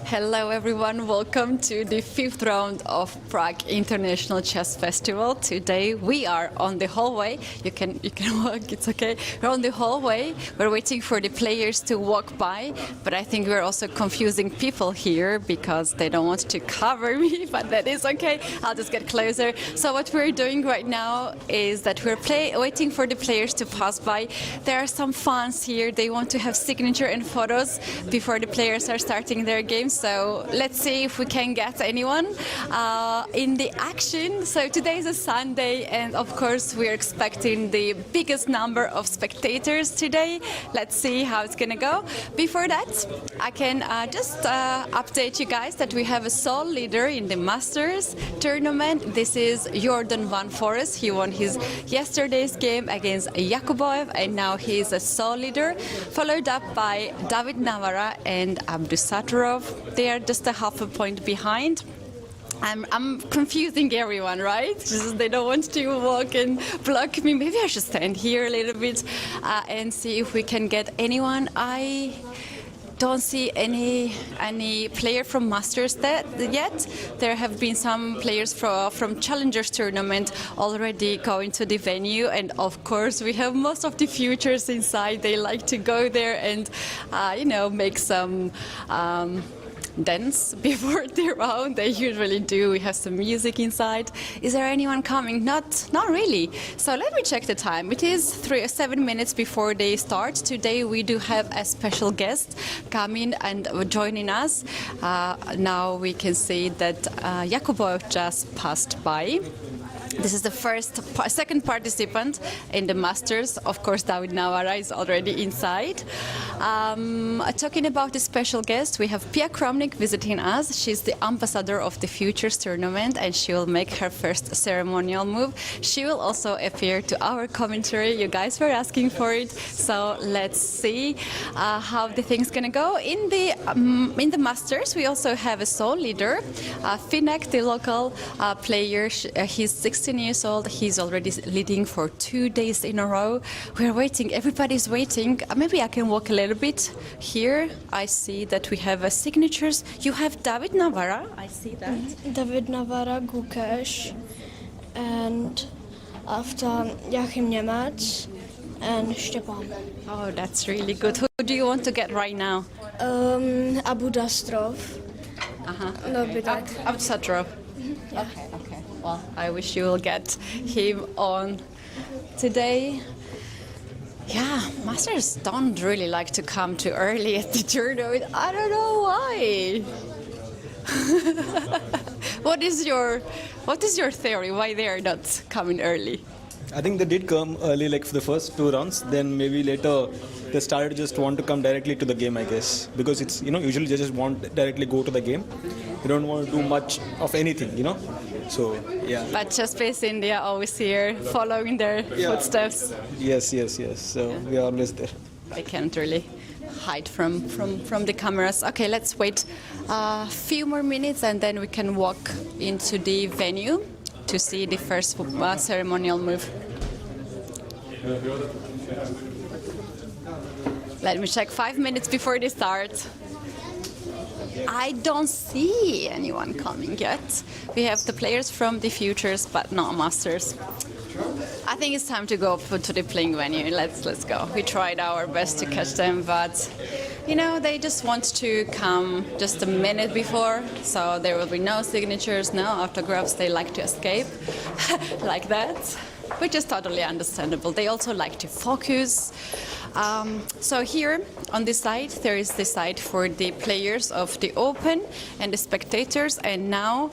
Hello everyone, welcome to the 5th round of Prague International Chess Festival. Today we are on the hallway. You can walk, it's okay. We're on the hallway, we're waiting for the players to walk by, but I think we're also confusing people here because they don't want to cover me, but that is okay. I'll just get closer. So what we're doing right now is that we're waiting for the players to pass by. There are some fans here, they want to have signature and photos before the players are starting their games. So let's see if we can get anyone in the action. So today is a Sunday, and of course we're expecting the biggest number of spectators today. Let's see how it's gonna go. Before that, I can just update you guys that we have a sole leader in the Masters tournament. This is Jorden Van Foreest. He won his yesterday's game against Jakubov, and now he's a sole leader, followed up by David Navara and Abdusattorov. They are just a half a point behind. I'm confusing everyone, right? Just they don't want to walk and block me. Maybe I should stand here a little bit and see if we can get anyone. I don't see any player from Masters yet. There have been some players from Challengers tournament already going to the venue, and of course we have most of the futures inside. They like to go there and make some dance before the round. They usually do. We have some music inside. Is there anyone coming? Not really. So let me check the time. It is 7 minutes before they start. Today we do have a special guest coming and joining us. Now we can see that Jakubov just passed by. This is the second participant in the Masters. Of course, David Navara is already inside. Talking about the special guest, we have Pia Cramling visiting us. She's the ambassador of the Futures tournament, and she will make her first ceremonial move. She will also appear to our commentary. You guys were asking for it, so let's see how the thing's gonna go. In the Masters, we also have a sole leader, Finek, the local player. He's 16 years old. He's already leading for 2 days in a row. We're waiting. Everybody's waiting. Maybe I can walk a little bit here. I see that we have signatures. You have David Navara. I see that. David Navara, Gukesh, and after Joachim Niemann and Stepan. Oh, that's really good. Who do you want to get right now? Abdusattorov. Abdusattorov. Yeah. Okay. Well, I wish you will get him on today. Yeah, Masters don't really like to come too early at the tournament. I don't know why. What is your theory? Why they are not coming early? I think they did come early, like for the first 2 rounds. Then maybe later they started just want to come directly to the game, I guess, because it's usually they just want directly go to the game. They don't want to do much of anything, So yeah. But Chess Space India always here, following their footsteps. Yes. So we are always there. I can't really hide from the cameras. Okay, let's wait a few more minutes and then we can walk into the venue to see the first ceremonial move. Let me check 5 minutes before the start. I don't see anyone coming yet. We have the players from the futures, but not masters. I think it's time to go to the playing venue. Let's go. We tried our best to catch them, but they just want to come just a minute before, so there will be no signatures, no autographs. They like to escape like that, which is totally understandable. They also like to focus. So here on this side, there is the side for the players of the Open and the spectators, and now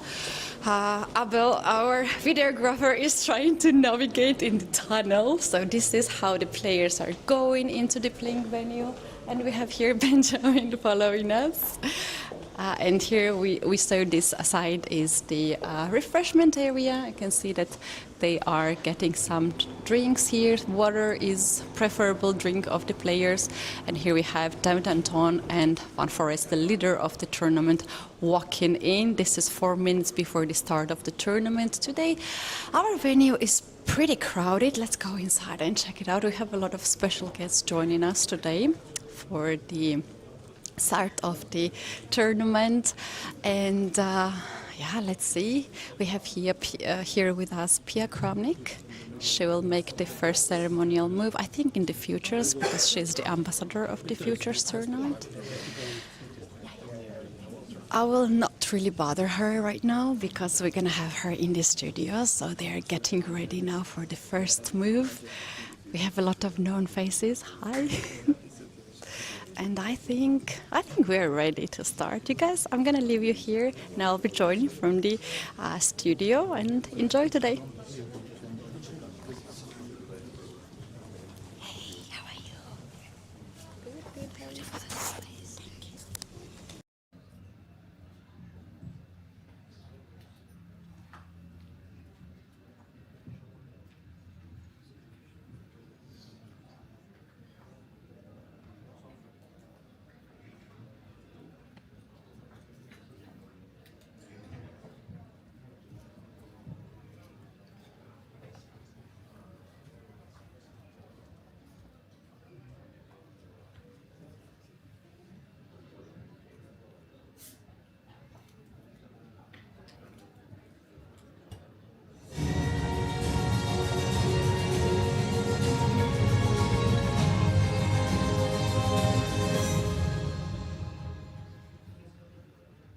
Abel, our videographer, is trying to navigate in the tunnel. So this is how the players are going into the playing venue. And we have here Benjamin following us. And here we saw this side is the refreshment area. I can see that they are getting some drinks here. Water is preferable drink of the players. And here we have Jorden and Van Foreest, the leader of the tournament, walking in. This is 4 minutes before the start of the tournament. Today, our venue is pretty crowded. Let's go inside and check it out. We have a lot of special guests joining us today for the start of the tournament, and let's see. We have here with us Pia Cramling. She will make the first ceremonial move, I think, in the futures, because she's the ambassador of the futures tournament. I will not really bother her right now because we're gonna have her in the studio, so they are getting ready now for the first move. We have a lot of known faces. Hi. And I think we're ready to start. You guys, I'm gonna leave you here and I'll be joining from the studio, and enjoy today. Hey, how are you? Good. Beautiful place. Thank you.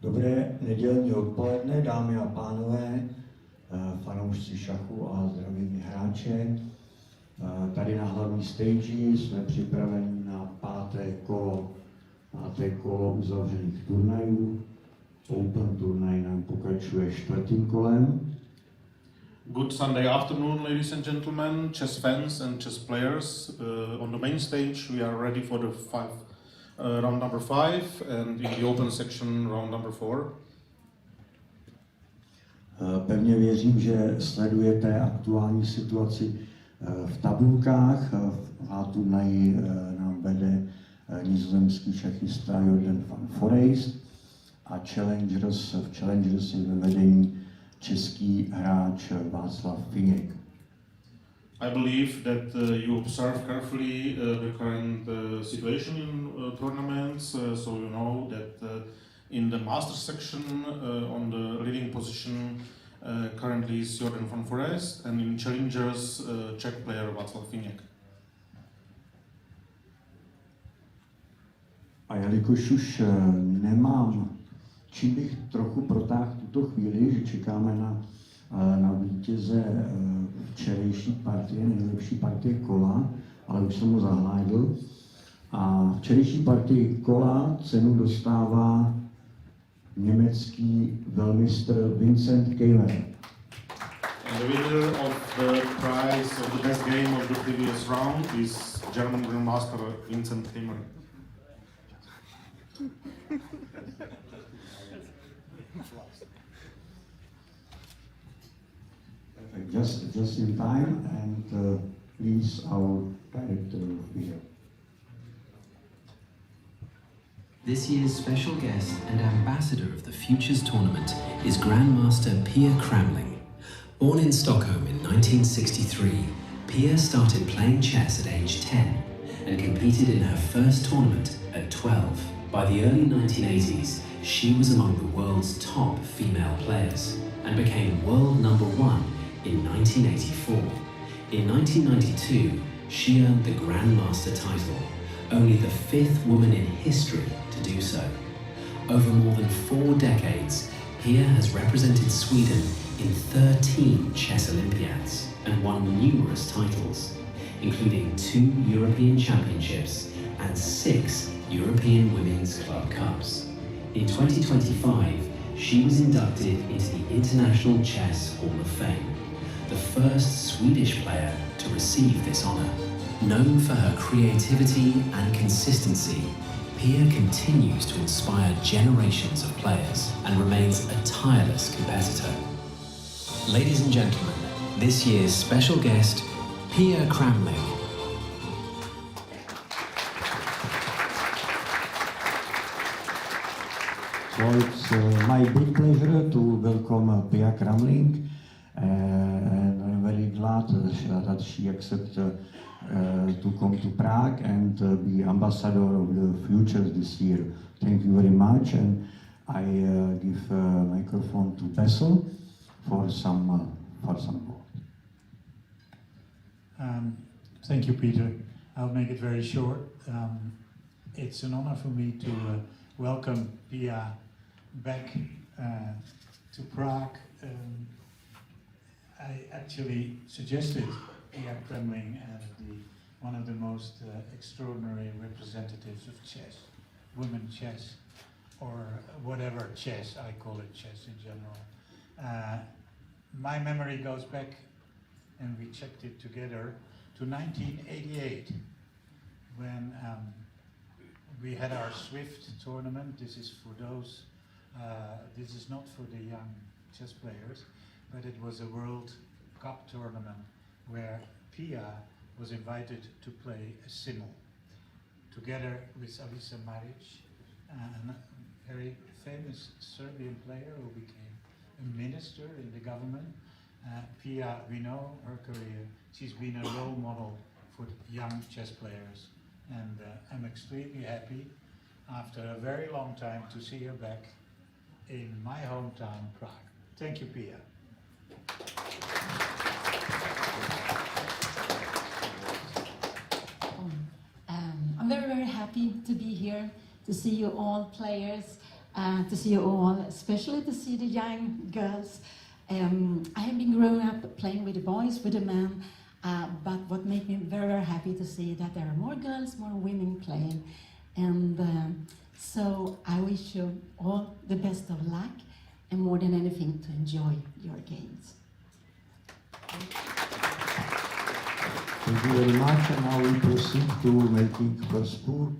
Dobré nedělní odpoledne, dámy a pánové, fanoušci šachu a zdravými hráče. Tady na hlavní stage jsme připraveni na páté kolo uzavřených turnajů. Open turnaj nám pokračuje 4. kolem. Good Sunday afternoon, ladies and gentlemen, chess fans and chess players. On the main stage, we are ready for the round number 5, and in the open section, round number 4. Pevně věřím, že sledujete aktuální situaci v tabulkách. Na turnaji nám vede nizozemský šachista Jorden Van Foreest a v Challengers je ve vedení český hráč Václav Finěk. I believe that you observe carefully the current situation in tournaments, so you know that in the master section on the leading position currently is Jorden Van Foreest, and in challengers Czech player Václav Finěk. A jelikož už nemám čím bych trochu protáhl tuto chvíli, že čekáme na vítěze včerejší partie, nejlepší partie kola, ale už jsem ho zahlédl. A včerejší partii kola cenu dostává německý velmistr Vincent Keymer. And the winner of the prize of the best game of the previous round is German Grandmaster Vincent Keymer. Just in time, and please our director here. This year's special guest and ambassador of the Futures Tournament is Grandmaster Pia Cramling. Born in Stockholm in 1963, Pia started playing chess at age 10 and competed in her first tournament at 12. By the early 1980s, she was among the world's top female players and became world number one in 1984. In 1992, she earned the Grandmaster title, only the fifth woman in history to do so. Over more than 4 decades, Pia has represented Sweden in 13 chess Olympiads and won numerous titles, including 2 European Championships and 6 European Women's Club Cups. In 2025, she was inducted into the International Chess Hall of Fame, the first Swedish player to receive this honor. Known for her creativity and consistency, Pia continues to inspire generations of players and remains a tireless competitor. Ladies and gentlemen, this year's special guest, Pia Cramling. So it's my big pleasure to welcome Pia Cramling, and I'm very glad that she accepted to come to Prague and be ambassador of the Futures this year. Thank you very much, and I give microphone to Bessel for some words. Thank you, Peter. I'll make it very short. It's an honor for me to welcome Pia back to Prague. I actually suggested Pia Cramling as one of the most extraordinary representatives of chess, women chess, or whatever chess, I call it chess in general. My memory goes back, and we checked it together, to 1988, when we had our Swift tournament. This is for those, this is not for the young chess players, but it was a World Cup tournament where Pia was invited to play a simul, together with Alisa Maric, a very famous Serbian player who became a minister in the government. Pia, we know her career. She's been a role model for young chess players, and I'm extremely happy after a very long time to see her back in my hometown, Prague. Thank you, Pia. I'm very, very happy to be here, to see you all players, to see you all, especially to see the young girls. I have been growing up playing with the boys, with the men, but what made me very, very happy to see that there are more girls, more women playing. And so I wish you all the best of luck, and more than anything, to enjoy your games. Thank you very much, and now we proceed to making first move.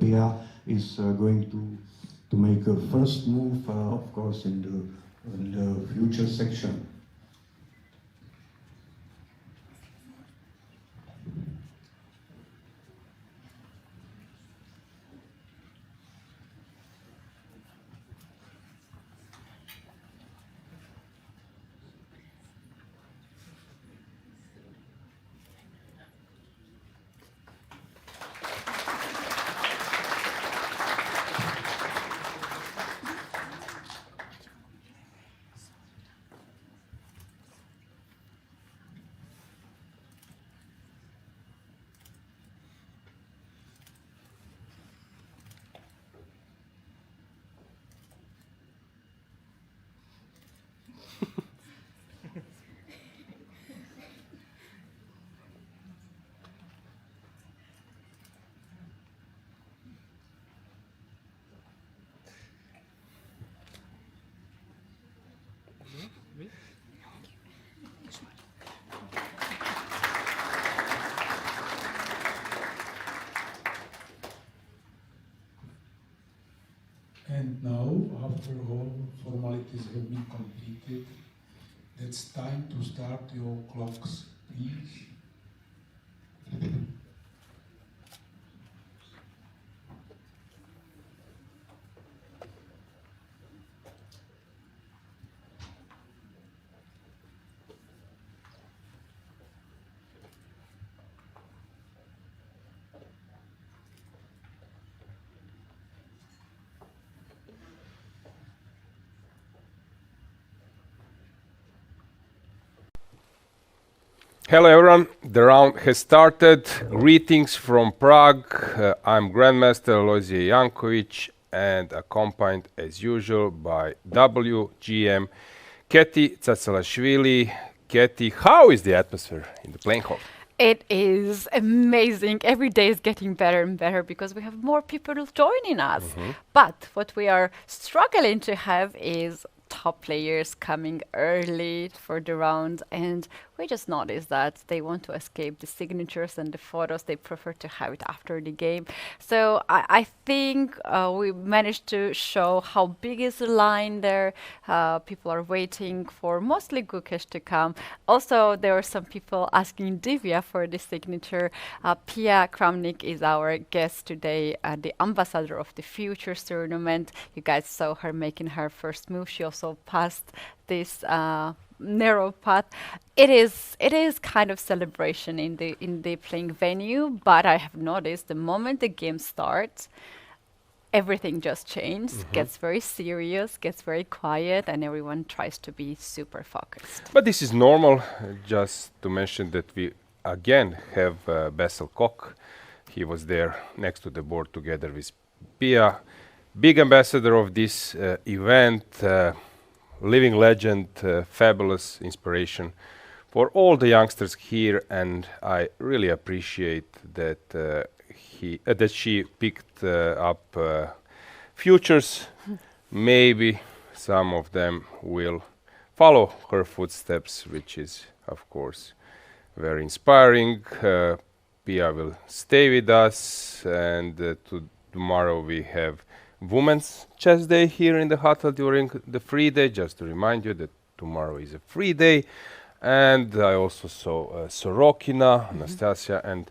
Pia is going to make a first move, of course, in the future section. after all formalities have been completed, it's time to start your clocks, please. Hello everyone, the round has started. Greetings from Prague. I'm Grandmaster Lojzej Jankovic and accompanied as usual by WGM Keti Tsatsalaishvili. Keti, how is the atmosphere in the playing hall? It is amazing. Every day is getting better and better because we have more people joining us. But what we are struggling to have is top players coming early for the round, and we just noticed that they want to escape the signatures and the photos. They prefer to have it after the game. So I think we managed to show how big is the line there. People are waiting for mostly Gukesh to come. Also, there were some people asking Divya for the signature. Pia Cramling is our guest today, the ambassador of the Futures tournament. You guys saw her making her first move. She also passed this narrow path. It is kind of celebration in the playing venue, but I have noticed the moment the game starts, everything just changes, gets very serious, gets very quiet, and everyone tries to be super focused. But this is normal. Just to mention that we again have Basil Koch. He was there next to the board together with Pia, big ambassador of this event. Living legend, fabulous inspiration for all the youngsters here, and I really appreciate that that she picked up futures. Maybe some of them will follow her footsteps, which is of course very inspiring. Pia will stay with us, and tomorrow we have Women's Chess Day here in the hotel during the free day. Just to remind you that tomorrow is a free day. And I also saw Sorokina, Anastasia, and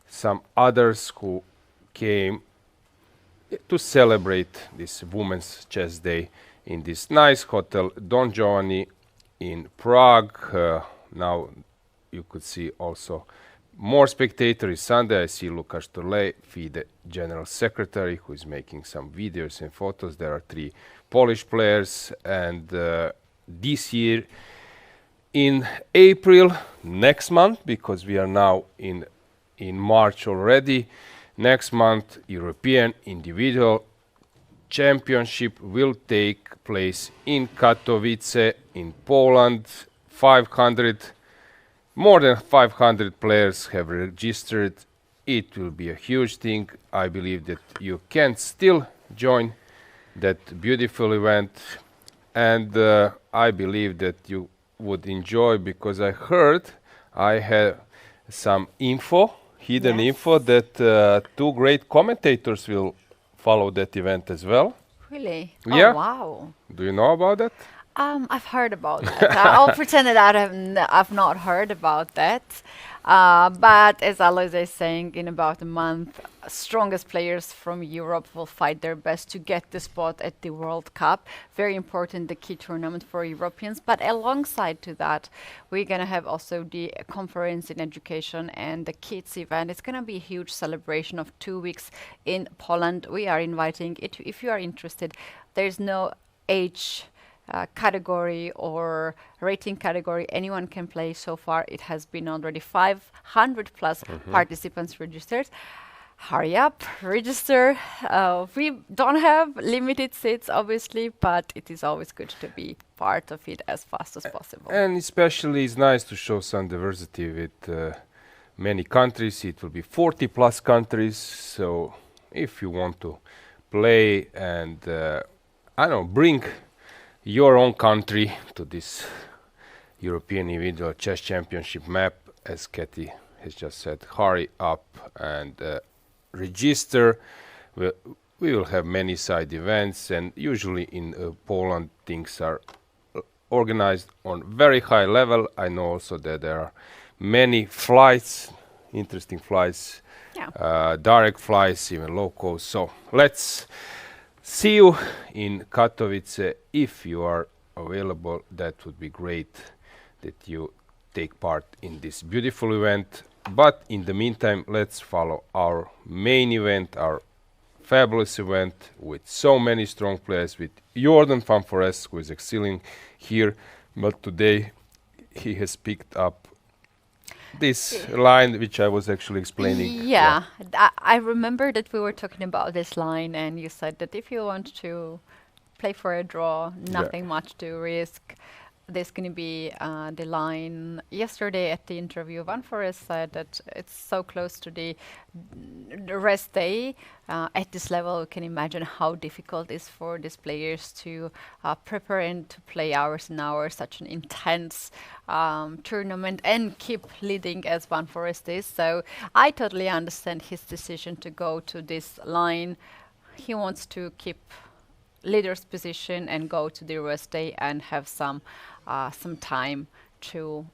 some others who came to celebrate this Women's Chess Day in this nice hotel, Don Giovanni in Prague. Now you could see also more spectators. Sunday I see Lukáš Torlej, FIDE General Secretary, who is making some videos and photos. There are 3 Polish players, and this year in April, next month, because we are now in March already, next month European Individual Championship will take place in Katowice in Poland. More than 500 players have registered. It will be a huge thing. I believe that you can still join that beautiful event, and I believe that you would enjoy, because I had some hidden info that 2 great commentators will follow that event as well. Really? Yeah. Oh, wow. Do you know about that? I've heard about that. I'll pretend that I've not heard about that. But as Alois is saying, in about a month, strongest players from Europe will fight their best to get the spot at the World Cup. Very important, the key tournament for Europeans. But alongside to that, we're going to have also the conference in education and the kids event. It's going to be a huge celebration of 2 weeks in Poland. We are inviting it. If you are interested, there's no age category or rating category. Anyone can play. So far it has been already 500 plus participants registered. Hurry up, register. We don't have limited seats obviously, but it is always good to be part of it as fast as possible. And especially it's nice to show some diversity with many countries. It will be 40 plus countries, so if you want to play and bring your own country to this European Individual Chess Championship map, as Keti has just said, hurry up and register. we will have many side events, and usually in Poland things are organized on very high level. I know also that there are many flights, interesting flights, direct flights, even local. So let's see you in Katowice. If you are available, that would be great that you take part in this beautiful event. But in the meantime, let's follow our main event, our fabulous event with so many strong players, with Jorden Van Foreest, who is excelling here, but today he has picked up this line which I was actually explaining. Yeah, I remember that we were talking about this line, and you said that if you want to play for a draw, nothing much to risk. There's going to be the line. Yesterday at the interview, Van Foreest said that it's so close to the rest day. At this level, you can imagine how difficult it is for these players to prepare and to play hours and hours, such an intense tournament, and keep leading as Van Foreest is. So I totally understand his decision to go to this line. He wants to keep leader's position and go to the rest day and have some time to,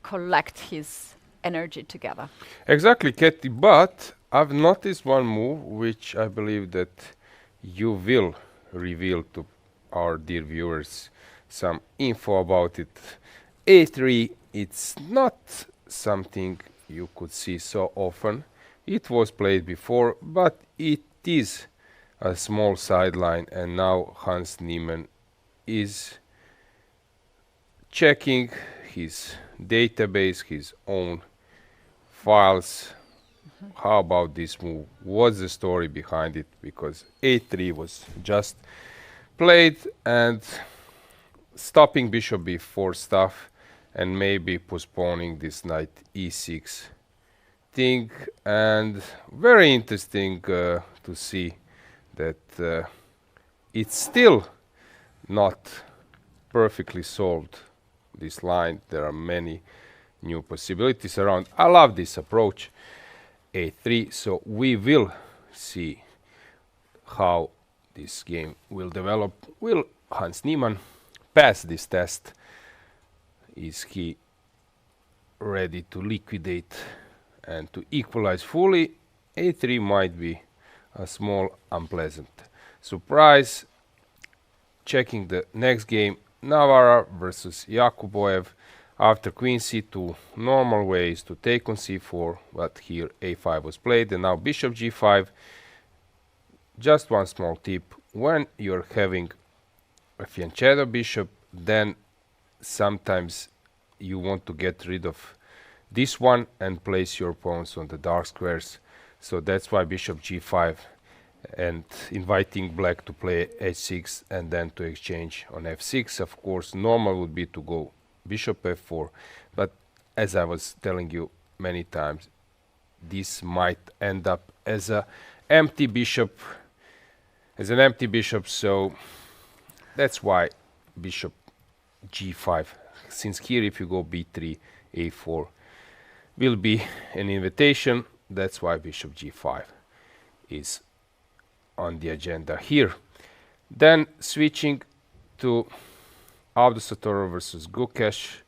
collect his energy together. Exactly, Katie. But I've noticed one move which I believe that you will reveal to our dear viewers some info about it. A3, it's not something you could see so often. It was played before, but it is a small sideline, and now Hans Niemann is checking his database, his own files. How about this move? What's the story behind it? Because A3 was just played, and stopping bishop b4 stuff, and maybe postponing this knight e6 thing. And very interesting to see that it's still not perfectly solved, this line. There are many new possibilities around. I love this approach, A3, so we will see how this game will develop. Will Hans Niemann pass this test? Is he ready to liquidate and to equalize fully? A3 might be a small unpleasant surprise. Checking the next game, Navarra versus Yakuboev. After queen c2, normal way is to take on c4, but here a5 was played, and now bishop g5. Just one small tip: when you're having a fianchetto bishop, then sometimes you want to get rid of this one and place your pawns on the dark squares. So that's why bishop g5, and inviting black to play h6 and then to exchange on f6. Of course, normal would be to go bishop f4, but as I was telling you many times, this might end up as an empty bishop, so that's why bishop g5, since here if you go b3, a4 will be an invitation. That's why bishop g5 is on the agenda here. Then switching to Abdusattorov versus Gukesh.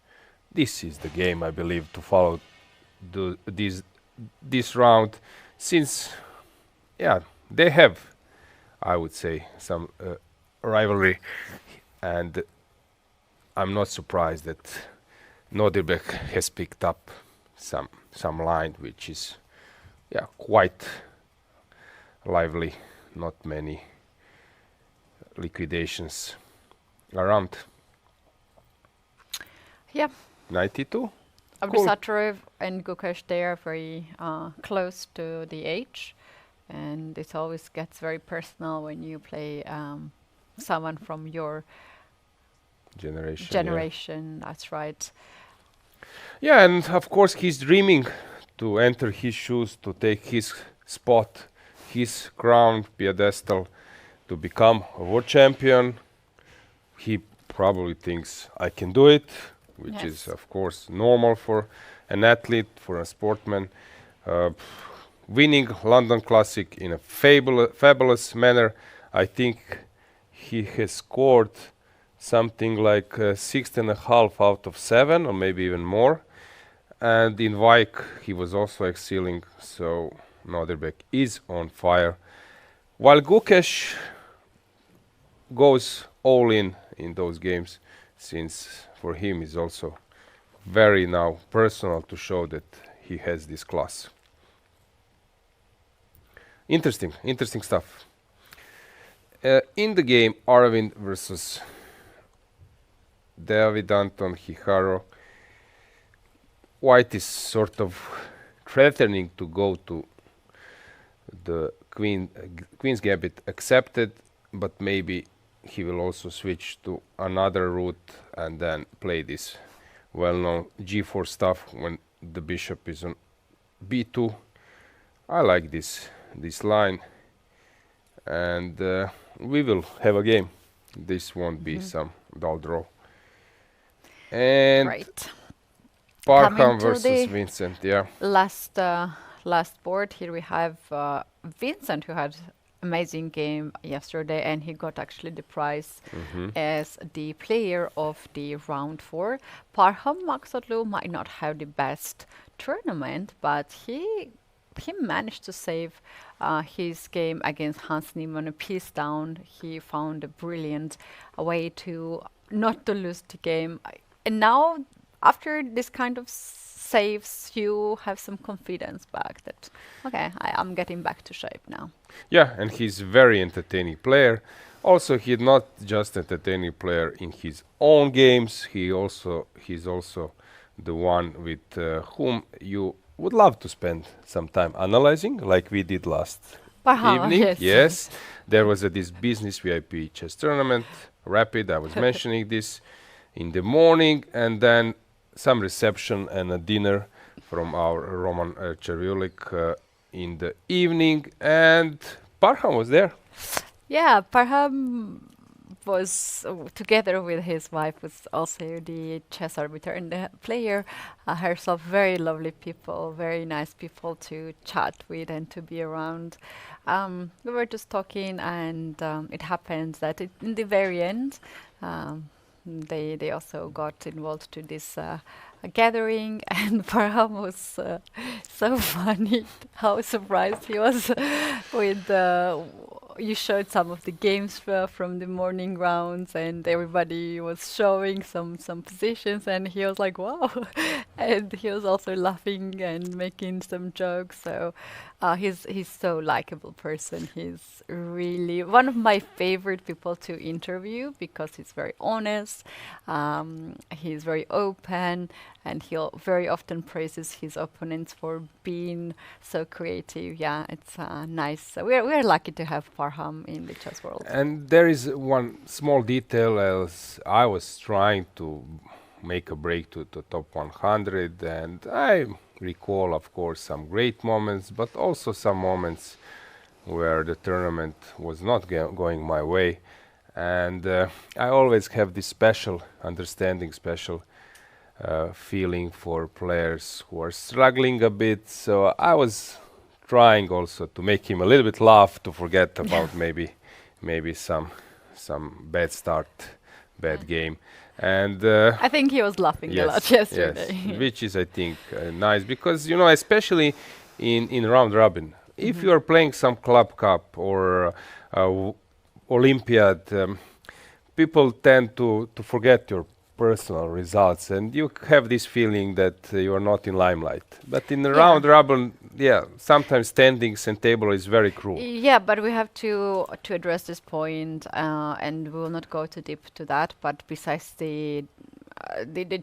This is the game, I believe, to follow this round, since they have, I would say, some rivalry, and I'm not surprised that Nodirbek has picked up some line which is quite lively. Not many liquidations around. Yeah. 92. Abdusattorov and Gukesh, they are very close to the age, and it always gets very personal when you play someone from your generation. That's right. Yeah, and of course he's dreaming to enter his shoes, to take his spot, his crown pedestal, to become a world champion. He probably thinks I can do it, which is of course normal for an athlete, for a sportsman. winning London Classic in a fabulous manner. I think he has scored something like 6.5 out of 7, or maybe even more. And in Vike, he was also excelling, so Nodirbek is on fire. While Gukesh goes all in those games, since for him is also very now personal to show that he has this class. Interesting stuff. In the game, Arvind versus David Anton Hikaru, White is sort of threatening to go to the Queen's Gambit accepted, but maybe he will also switch to another route and then play this well-known G4 stuff when the bishop is on B2. I like this line, and we will have a game. This won't be some dull draw. And Right. Parham Coming to versus the Vincent, yeah. Last board, here we have Vincent, who had amazing game yesterday, and he got actually the prize as the player of the round 4. Parham Maksatlu might not have the best tournament, but he managed to save his game against Hans Niemann a piece down. He found a brilliant way to not to lose the game. And now, after this kind of saves, you have some confidence back that, okay, I'm getting back to shape now. Yeah, and he's very entertaining player. Also, he's not just entertaining player in his own games. He's also the one with whom you would love to spend some time analyzing, like we did last evening. Yes, there was this business VIP chess tournament, Rapid. I was mentioning this in the morning, and then some reception and a dinner from our Roman Chervulik in the evening, and Parham was there. Yeah, Parham was together with his wife, was also the chess arbiter and the player herself. Very lovely people, very nice people to chat with and to be around. We were just talking, and it happens that in the very end, they also got involved to this gathering, and Parham was so funny how surprised he was with you showed some of the games from the morning rounds, and everybody was showing some positions, and he was like, wow. And he was also laughing and making some jokes. So he's so likable person. He's really one of my favorite people to interview because he's very honest. He's very open, and he very often praises his opponents for being so creative. Yeah, it's nice. So we're lucky to have Parham in the chess world. And there is one small detail, as I was trying to make a break to top 100, and I recall, of course, some great moments, but also some moments where the tournament was not going my way. And I always have this special understanding, special feeling for players who are struggling a bit. So I was trying also to make him a little bit laugh, to forget about maybe some bad start, bad game. And I think he was laughing a lot yesterday. Yes, which is, I think, nice, because, you know, especially in round robin, if you are playing some club cup or Olympiad, people tend to forget your personal results, and you have this feeling that you are not in limelight. But in the round robin, sometimes standings and table is very cruel. Yeah, but we have to address this point, and we will not go too deep to that. But besides the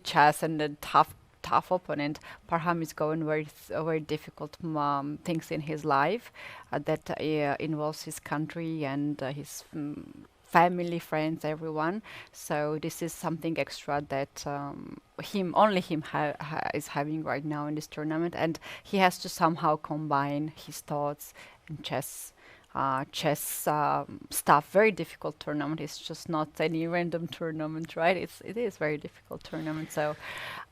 chess and the tough opponent, Parham is going very difficult things in his life that involves his country and his family, friends, everyone. So this is something extra that only him is having right now in this tournament, and he has to somehow combine his thoughts and chess chess stuff. Very difficult tournament. It's just not any random tournament, right? It is very difficult tournament. So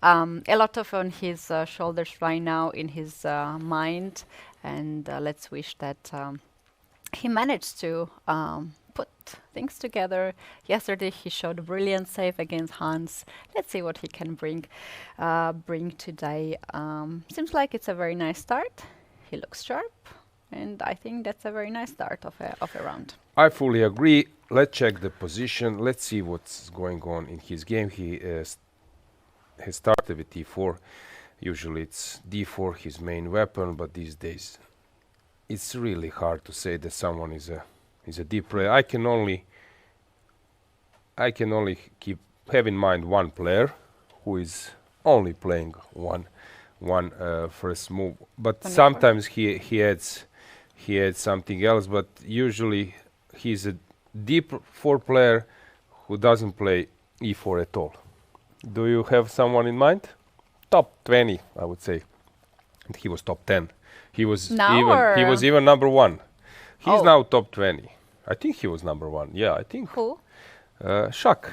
a lot of on his shoulders right now, in his mind, and let's wish that he managed to put things together. Yesterday he showed a brilliant save against Hans. Let's see what he can bring today. Seems like it's a very nice start. He looks sharp, and I think that's a very nice start of a round. I fully agree. Let's check the position. Let's see what's going on in his game. He has started with e4. Usually it's d4, his main weapon, but these days it's really hard to say that someone is a deep player. I can only have in mind one player who is only playing one first move, but sometimes he adds something else. But usually he's a deep 4 player who doesn't play e4 at all. Do you have someone in mind? Top 20, I would say. And he was top 10. He was even number 1. He's now top 20. I think he was number 1. Yeah, I think. Who? Shak.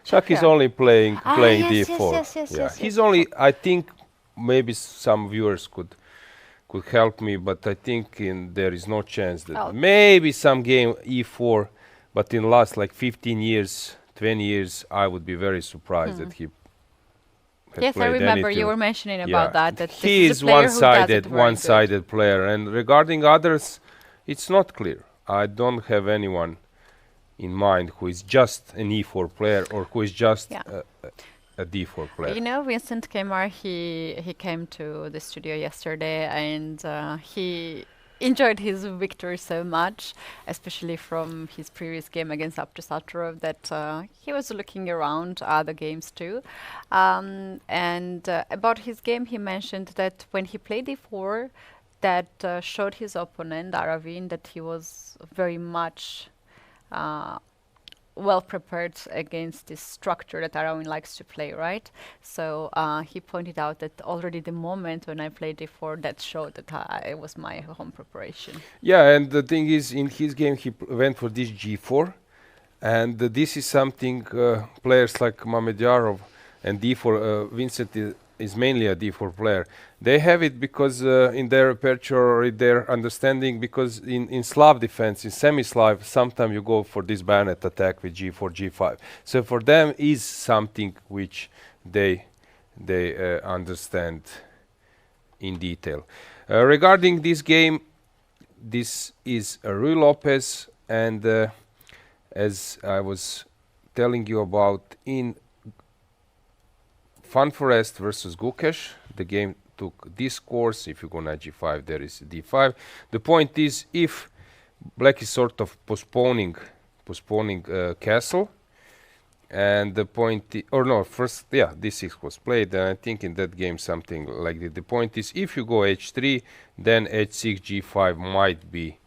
Shak is only playing yes, d4. Yes, he's only. I think maybe some viewers could help me, but I think there is no chance that maybe some game e4, but in last like 15 years, 20 years, I would be very surprised that he. Yes, I remember you were mentioning about that he is one-sided player, and regarding others, it's not clear. I don't have anyone in mind who is just an e4 player or who is just a d4 player. You know, Vincent Keymer, he came to the studio yesterday, and he enjoyed his victory so much, especially from his previous game against Abdusattorov, that he was looking around other games too. And about his game, he mentioned that when he played d4, that showed his opponent, Aravin, that he was very much well prepared against this structure that Aravin likes to play, right? So he pointed out that already the moment when I played d4, that showed that it was my home preparation. Yeah, and the thing is, in his game, he went for this g4, and this is something players like Mamedyarov and d4, Vincent is mainly a d4 player. They have it because in their repertoire or in their understanding, because in Slav defense, in semi-Slav, sometimes you go for this bayonet attack with g4, g5. So for them is something which they understand in detail. Regarding this game, this is Rui Lopez, and as I was telling you about, in Van Foreest versus Gukesh, the game took this course. If you go knight g5, there is d5. The point is, if black is sort of postponing castle, and the point first d6 was played, and I think in that game something like that. The point is, if you go h3, then h6 g5 might be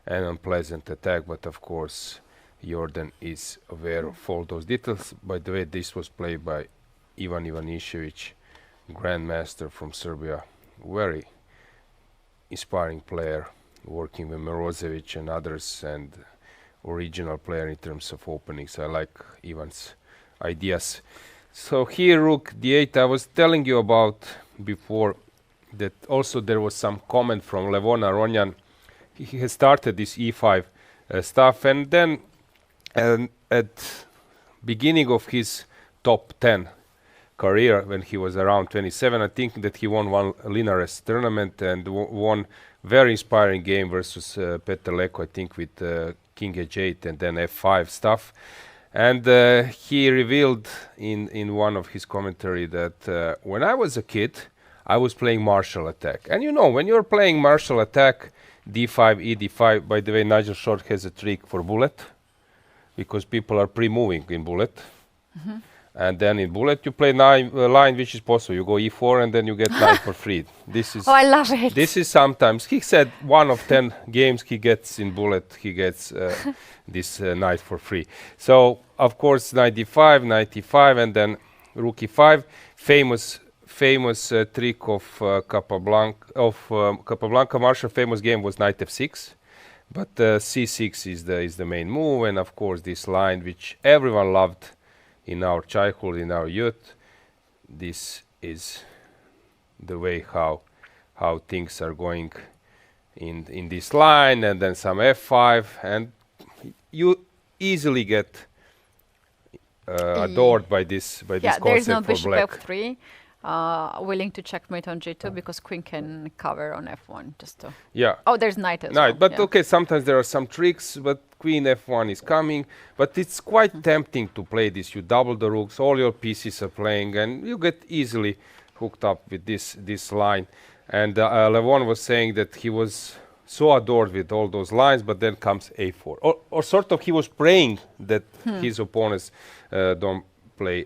an unpleasant attack, but of course Jorden is aware of all those details. By the way, this was played by Ivan Ivanišević, grandmaster from Serbia, very inspiring player, working with Mirosevic and others, and original player in terms of openings. I like Ivan's ideas. So here rook d8, I was telling you about before that also there was some comment from Levon Aronyan. He has started this e5 stuff, and then at beginning of his top 10 career, when he was around 27, I think that he won one Linares tournament and won very inspiring game versus Petar Leko, I think with king h8 and then f5 stuff. And he revealed in one of his commentary that when I was a kid, I was playing martial attack. And you know, when you're playing martial attack, d5, e d5, by the way, Nigel Short has a trick for bullet, because people are pre-moving in bullet. And then in bullet you play line which is possible. You go e4 and then you get knight for free. This is I love it. This is sometimes, he said 1 of 10 games he gets in bullet, he gets this knight for free. So of course knight d5, knight e5, and then rook e5. Famous trick of Capablanca. Marshall famous game was knight f6. But c6 is the main move, and of course this line which everyone loved in our childhood, in our youth. This is the way how things are going in this line, and then some f5, and you easily get adored by this Yeah, there is no concept for bishop black. f3. Willing to checkmate on g2 because queen can cover on f1 just to. Yeah. Oh, there's knight as well. Knight, but yeah. okay, sometimes there are some tricks, but queen f1 is coming, but it's quite tempting to play this. You double the rooks, all your pieces are playing, and you get easily hooked up with this line. And Levon was saying that he was so adored with all those lines, but then comes a4. Or sort of he was praying that his opponents don't play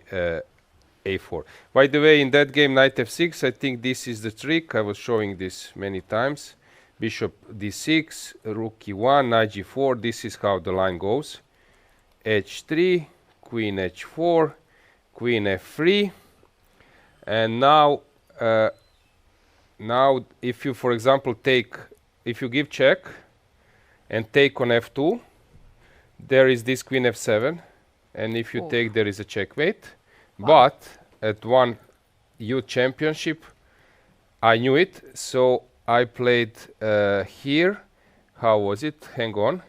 a4. By the way, in that game, knight f6, I think this is the trick. I was showing this many times. Bishop d6, rook e1, knight g4. This is how the line goes. h3, queen h4, queen f3. And now, if you, for example, if you give check and take on f2, there is this queen f7. And if you take, there is a checkmate. Wow. But at one youth championship, I knew it, so I played here. How was it? Hang on.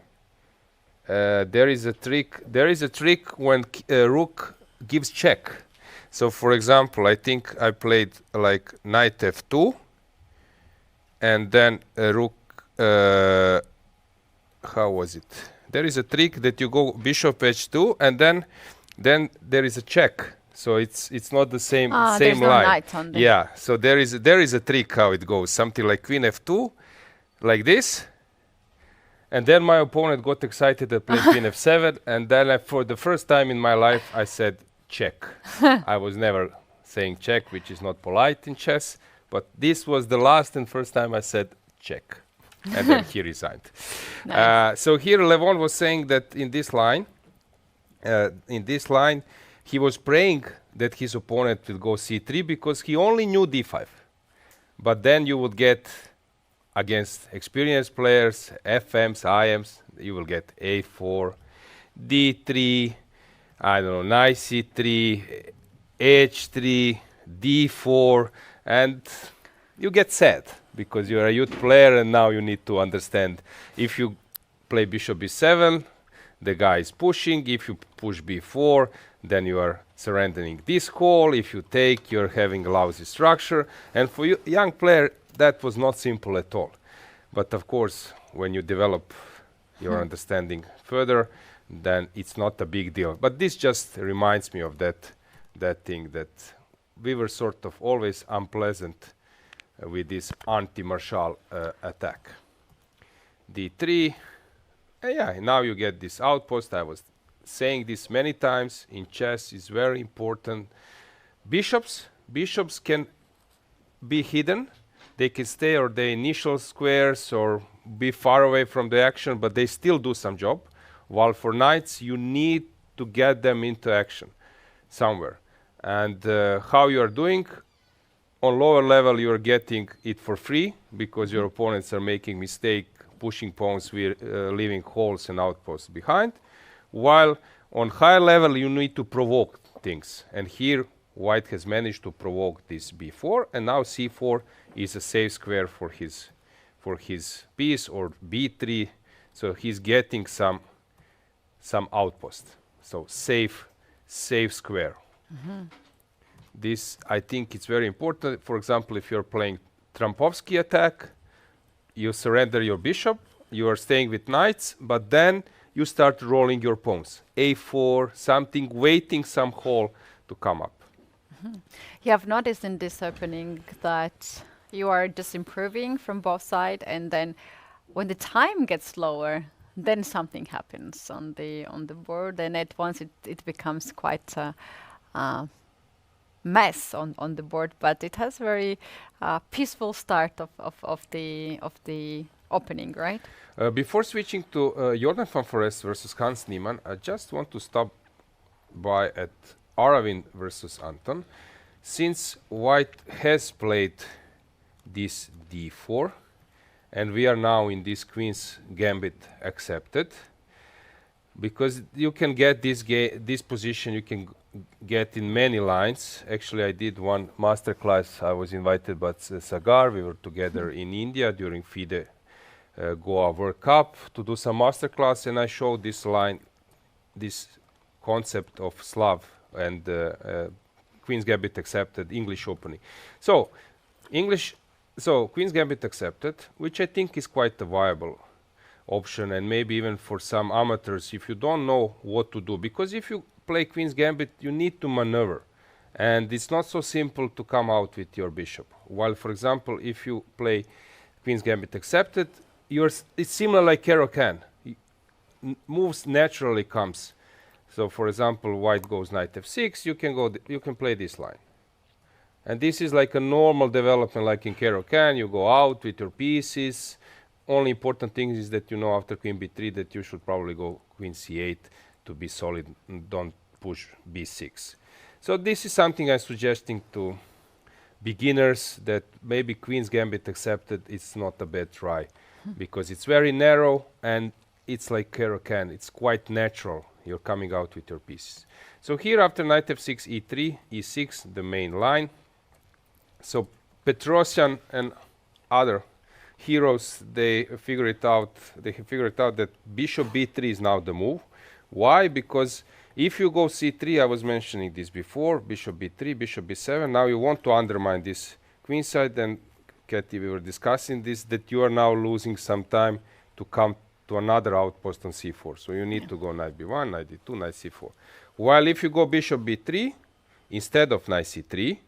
There is a trick. There is a trick when rook gives check. So, for example, I think I played like knight f2, and then rook. How was it? There is a trick that you go bishop h2, and then there is a check. So it's not the same there's no line. knight on there. Yeah. So there is a trick how it goes. Something like queen f2, like this. And then my opponent got excited and played queen f7, and then for the first time in my life I said check. I was never saying check, which is not polite in chess, but this was the last and first time I said check. And then he resigned. Nice. So here Levon was saying that in this line, he was praying that his opponent will go c3 because he only knew d5. But then you would get, against experienced players, fms, ims, you will get a4, d3, I don't know, knight c3, h3, d4, and you get sad because you're a youth player and now you need to understand if you play bishop b7, the guy is pushing. If you push b4, then you are surrendering this call. If you take, you're having a lousy structure. And for you, young player, that was not simple at all. But of course, when you develop your understanding further, then it's not a big deal. But this just reminds me of that thing that we were sort of always unpleasant with this anti-Marshall attack. d3. Yeah, now you get this outpost. I was saying this many times. In chess is very important. Bishops can be hidden. They can stay or their initial squares or be far away from the action, but they still do some job. While for knights, you need to get them into action somewhere. And how you are doing? On lower level, you are getting it for free because your opponents are making mistake, pushing pawns, leaving holes and outposts behind. While on higher level, you need to provoke things. And here, white has managed to provoke this b4, and now c4 is a safe square for his piece, or b3. So he's getting some outpost. So safe square. This, I think, it's very important. For example, if you're playing Trumpovsky attack, you surrender your bishop, you are staying with knights, but then you start rolling your pawns. a4, something, waiting some hole to come up. You have noticed in this opening that you are just improving from both sides, and then when the time gets lower, then something happens on the board, and at once it becomes quite a mess on the board. But it has very peaceful start of the opening, right? Before switching to Jorden Van Foreest versus Hans Niemann, I just want to stop by at Aravind versus Anton. Since white has played this d4, and we are now in this Queen's Gambit accepted, because you can get this position you can get in many lines. Actually, I did one masterclass. I was invited by Sagar. We were together in India during FIDE Goa World Cup to do some masterclass, and I showed this line, this concept of Slav and Queen's Gambit accepted, English opening. So Queen's Gambit accepted, which I think is quite a viable option, and maybe even for some amateurs if you don't know what to do, because if you play Queen's Gambit you need to maneuver, and it's not so simple to come out with your bishop. While, for example, if you play Queen's Gambit accepted, it's similar like Caro-Can. Moves naturally comes. So, for example, white goes knight f6. You can play this line, and this is like a normal development, like in Caro-Can. You go out with your pieces. Only important thing is that you know after Queen b3 that you should probably go Queen c8 to be solid. Don't push b6. So this is something I'm suggesting to beginners, that maybe Queen's Gambit accepted. It's not a bad try, because it's very narrow and it's like Caro-Can. It's quite natural. You're coming out with your pieces. So here after knight f6, e3, e6, the main line. So Petrosian and other heroes, they figure it out. They have figured out that bishop b3 is now the move. Why? Because if you go c3, I was mentioning this before, bishop b3, bishop b7. Now you want to undermine this queenside, and Katie, we were discussing this, that you are now losing some time to come to another outpost on c4. So you need to go knight b1, knight d2, knight c4. While if you go bishop b3 instead of knight c3,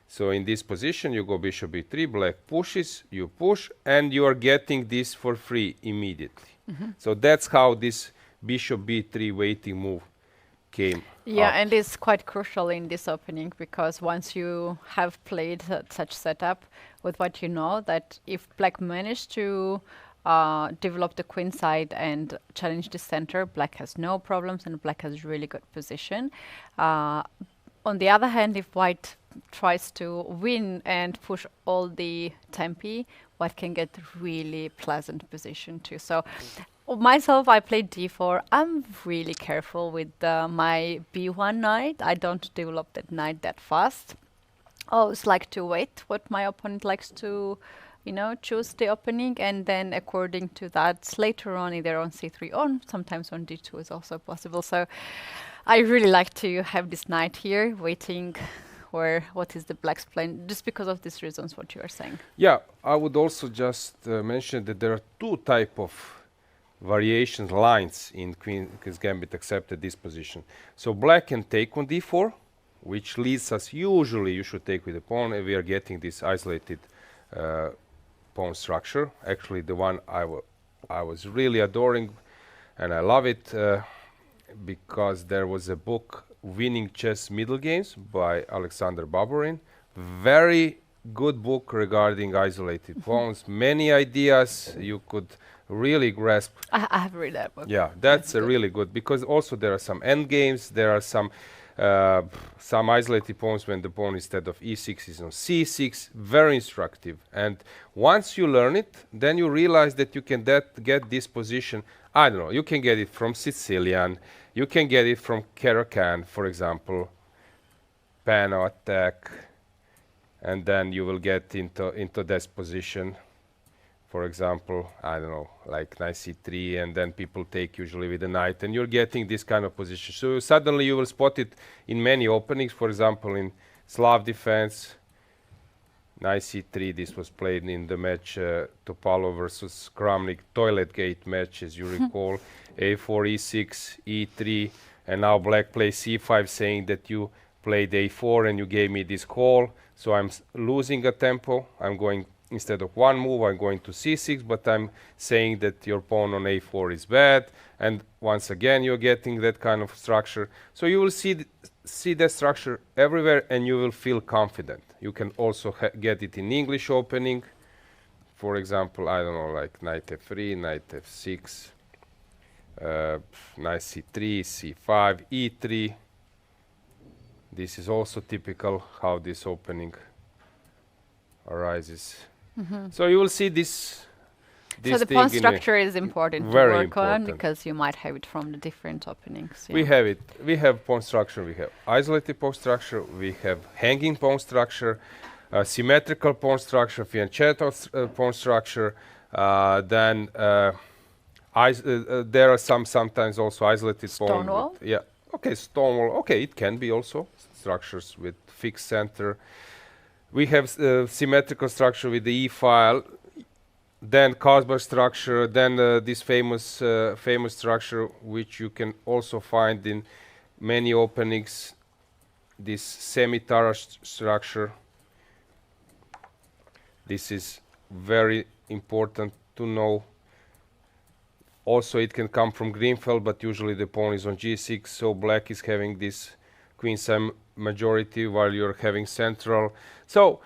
so in this position you go bishop b3, black pushes, you push, and you are getting this for free immediately. So that's how this bishop b3 waiting move came Yeah, up. and it's quite crucial in this opening, because once you have played such setup with what you know, that if black managed to develop the queen side and challenge the center, black has no problems and black has really good position. On the other hand, if white tries to win and push all the tempi, white can get really pleasant position too. So myself, I played d4. I'm really careful with my b1 knight. I don't develop that knight that fast. I always like to wait what my opponent likes to, choose the opening, and then according to that, later on either on c3 or sometimes on d2 is also possible. So I really like to have this knight here waiting where what is the black's plan, just because of these reasons what you are saying. Yeah, I would also just mention that there are two type of variations lines in Queen's Gambit accepted this position. So black can take on d4, which leads us, usually you should take with the pawn, and we are getting this isolated pawn structure. Actually, the one I was really adoring, and I love it because there was a book, Winning Chess Middle Games by Alexander Baburin. Very good book regarding isolated pawns. Many ideas you could really grasp. I have read that book. Yeah, that's really good, because also there are some end games. There are some isolated pawns when the pawn instead of e6 is on c6. Very instructive. And once you learn it, then you realize that you can get this position. I don't know, you can get it from Sicilian, you can get it from Caro-Can, for example, Pano attack, and then you will get into this position. For example, I don't know, like knight c3, and then people take usually with the knight, and you're getting this kind of position. So suddenly you will spot it in many openings. For example, in Slav defense, knight c3, this was played in the match Topalov versus Kramnik toilet gate match, as you recall. a4, e6, e3, and now black plays c5, saying that you played a4 and you gave me this call. So I'm losing a tempo. I'm going, instead of one move, I'm going to c6, but I'm saying that your pawn on a4 is bad. And once again, you're getting that kind of structure. So you will see that structure everywhere, and you will feel confident. You can also get it in English opening. For example, I don't know, like knight f3, knight f6, knight c3, c5, e3. This is also typical how this opening arises. So you will see this So the pawn structure is important to very work on important. because you might have it from the different openings. We have it. We have pawn structure. We have isolated pawn structure. We have hanging pawn structure, symmetrical pawn structure, fianchetto pawn structure. Then there are sometimes also isolated pawn. Stonewall? Yeah. Okay, stonewall. Okay, it can be also structures with fixed center. We have symmetrical structure with the E file. Then Carlsberg structure, then this famous structure, which you can also find in many openings, this semi-Tara structure. This is very important to know. Also, it can come from Greenfeld, but usually the pawn is on G6, so black is having this queenside majority while you're having central. So,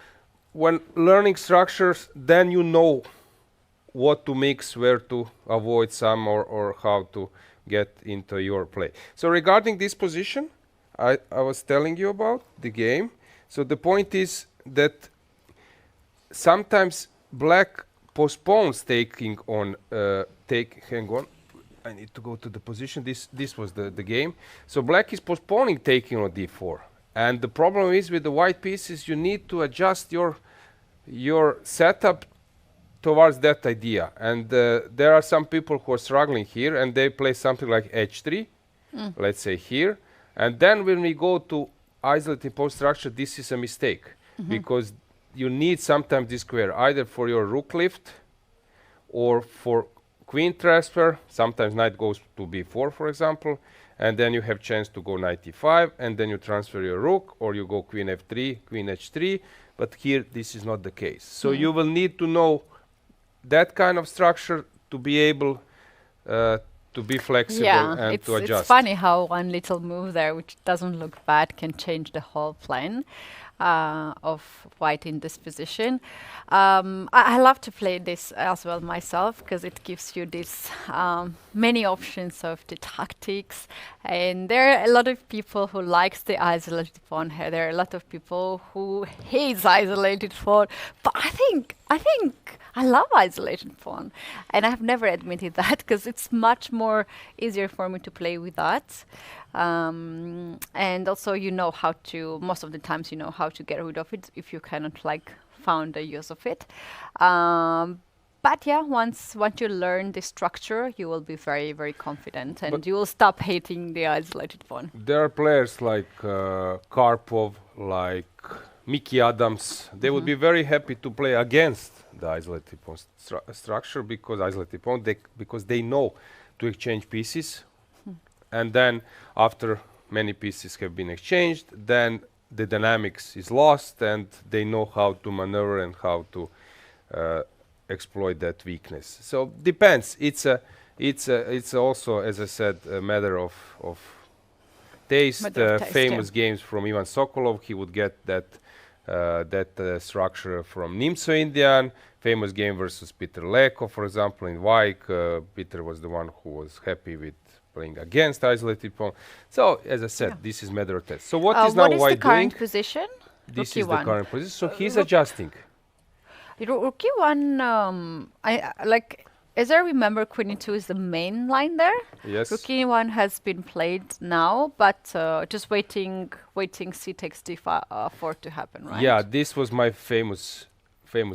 when learning structures, then you know what to mix, where to avoid some, or how to get into your play. So regarding this position, I was telling you about the game. So the point is that sometimes black postpones taking on, hang on, I need to go to the position. This was the game. So black is postponing taking on d4. And the problem is with the white pieces, you need to adjust your setup towards that idea. And there are some people who are struggling here, and they play something like h3, let's say here. And then when we go to isolating pawn structure, this is a mistake, because you need sometimes this square, either for your rook lift or for queen transfer. Sometimes knight goes to b4, for example, and then you have chance to go knight e5, and then you transfer your rook, or you go queen f3, queen h3. But here, this is not the case. So you will need to know that kind of structure to be able to be flexible and to adjust. It's funny how one little move there, which doesn't look bad, can change the whole plan of white in this position. I love to play this as well myself, because it gives you this many options of the tactics. And there are a lot of people who likes the isolated pawn here. There are a lot of people who hates isolated pawn. But I think I love isolated pawn, and I have never admitted that, because it's much more easier for me to play with that. And also, you know how to, most of the times, you know how to get rid of it if you cannot like found a use of it. But yeah, once you learn the structure, you will be very, very confident, and you will stop hating the isolated pawn. There are players like Karpov, like Mickey Adams. They would be very happy to play against the isolated pawn structure, because they know to exchange pieces. And then after many pieces have been exchanged, then the dynamics is lost, and they know how to maneuver and how to exploit that weakness. So depends. It's also, as I said, a matter of taste. Famous games from Ivan Sokolov. He would get that structure from Nimso Indian. Famous game versus Peter Leko, for example, in Vajk. Peter was the one who was happy with playing against isolated pawn. So, as I said, this is matter of test. So what is now white doing? What is the current position? This is the current position. So he's adjusting. Rook e1, as I remember, queen e2 is the main line there. Yes. Rook e1 has been played now, but just waiting c takes d4 to happen, right? Yeah, this was my famous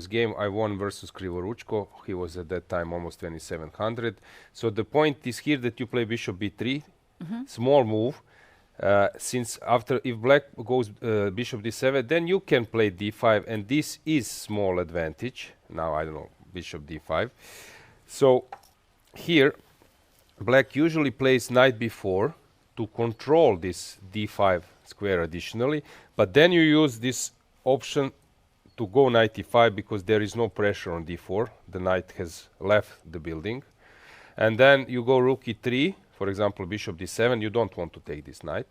game. I won versus Krivoruchko. He was at that time almost 2700. So the point is here that you play bishop b3, small move. Since if black goes bishop d7, then you can play d5, and this is small advantage. Now, I don't know, bishop d5. So here, black usually plays knight b4 to control this d5 square additionally, but then you use this option to go knight e5, because there is no pressure on d4. The knight has left the building. And then you go rook e3, for example, bishop d7. You don't want to take this knight.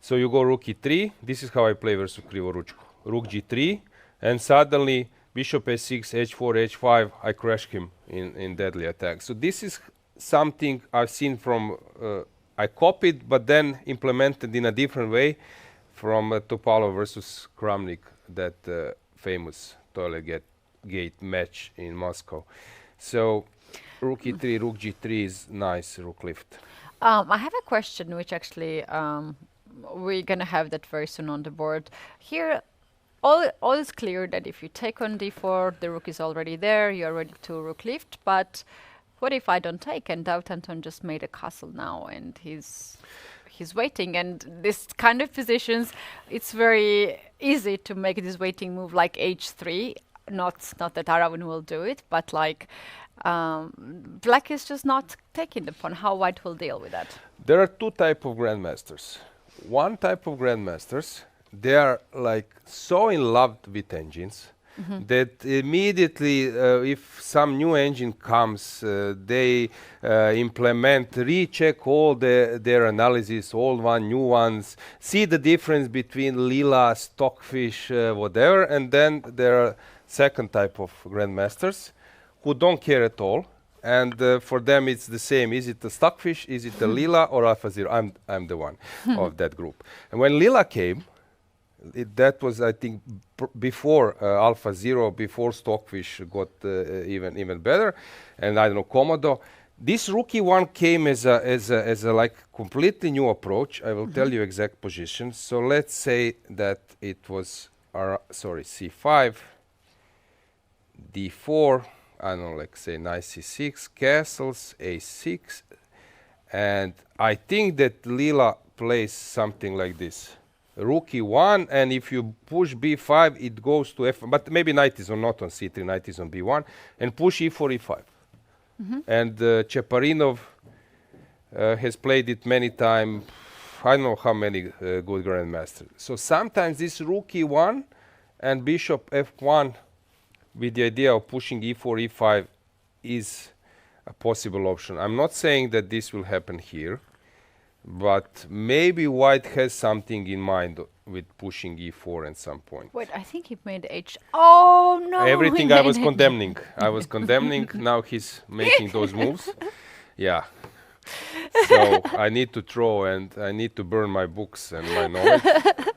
So you go rook e3. This is how I play versus Krivoruchko. Rook g3, and suddenly bishop a6, h4, h5, I crash him in deadly attack. So this is something I've seen from, I copied, but then implemented in a different way from Topalov versus Kramnik, that famous toilet gate match in Moscow. So Rook e3, rook g3 is nice, rook lift. I have a question, which actually we're gonna have that very soon on the board. Here, all is clear that if you take on d4, the rook is already there. You're ready to rook lift. But what if I don't take? And Anton just made a castle now, and he's waiting. And this kind of positions, it's very easy to make this waiting move like h3. Not that Aravan will do it, but like. Black is just not taking the pawn. How white will deal with that? There are two types of grandmasters. One type of grandmasters, they are like so in love with engines that immediately, if some new engine comes, they implement, recheck all their analysis, old one, new ones, see the difference between lila, stockfish, whatever, and then there are second type of grandmasters who don't care at all, and for them it's the same. Is it a stockfish? Is it a lila or alpha zero? I'm the one of that group. And when lila came, that was I think before alpha zero, before stockfish got even better, and I don't know Komodo. This rookie one came as a like completely new approach. I will tell you exact position. So let's say that it was c5, d4. I don't know, like say knight c6, castles, a6, and I think that Lila plays something like this. Rook e1, and if you push b5, it goes to f, but maybe knight is not on c3, knight is on b1, and push e4, e5. And Cheparinov has played it many times, I don't know how many good grandmasters. So sometimes this rook e1 and bishop f1 with the idea of pushing e4, e5 is a possible option. I'm not saying that this will happen here, but maybe white has something in mind with pushing e4 at some point. Wait, I think he made h. Oh no! Everything I was condemning. I was condemning. Now he's making those moves. Yeah. So I need to throw and I need to burn my books and my knowledge.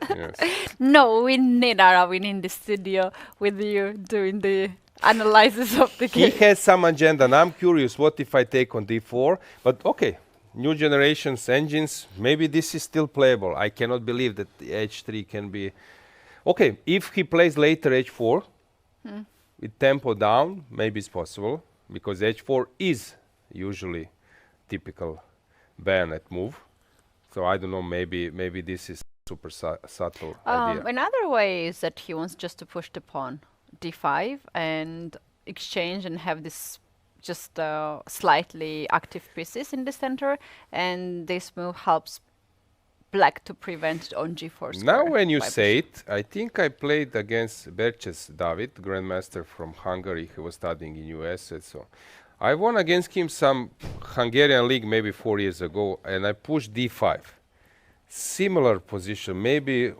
Yes. No, we need Aravin in the studio with you doing the analysis of the He game. has some agenda, and I'm curious, what if I take on d4? But okay, new generations engines, maybe this is still playable. I cannot believe that the h3 can be... Okay, if he plays later h4, with tempo down, maybe it's possible, because h4 is usually typical bayonet move. So I don't know, maybe this is super subtle idea. Another way is that he wants just to push the pawn d5 and exchange and have this just slightly active pieces in the center, and this move helps black to prevent on g4 square. Now when you say it, I think I played against Berches David, grandmaster from Hungary. He was studying in US, and so I won against him some Hungarian league maybe 4 years ago, and I pushed d5. Similar position, maybe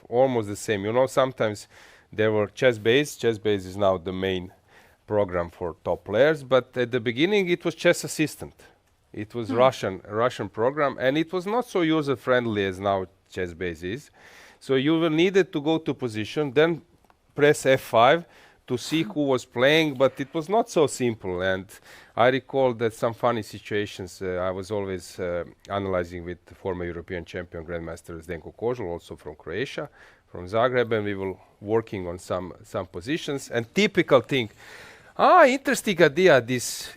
almost the same. You know, sometimes there were chess base. Chess base is now the main program for top players, but at the beginning it was chess assistant. It was Russian program, and it was not so user friendly as now chess base is. So you will needed to go to position, then press F5 to see who was playing, but it was not so simple. And I recall that some funny situations I was always analyzing with the former European champion grandmaster Zdenko Kozul, also from Croatia, from Zagreb, and we were working on some positions. And typical thing, interesting idea, this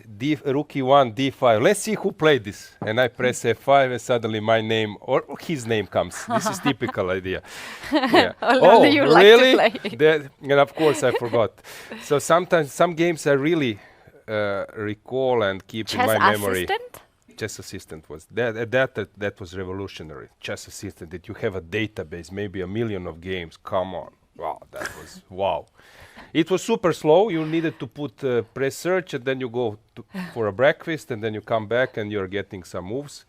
rook e1, d5. Let's see who played this. And I press F5 and suddenly my name or his name comes. This is typical idea. Yeah. Oh, you really? like to play. And of course I forgot. So sometimes some games I really recall and keep in my memory. Assistant? Chess assistant was that was revolutionary. Chess assistant, that you have a database, maybe 1 million of games. Come on. Wow, that was wow. It was super slow. You needed to put press search, and then you go for a breakfast, and then you come back and you're getting some moves.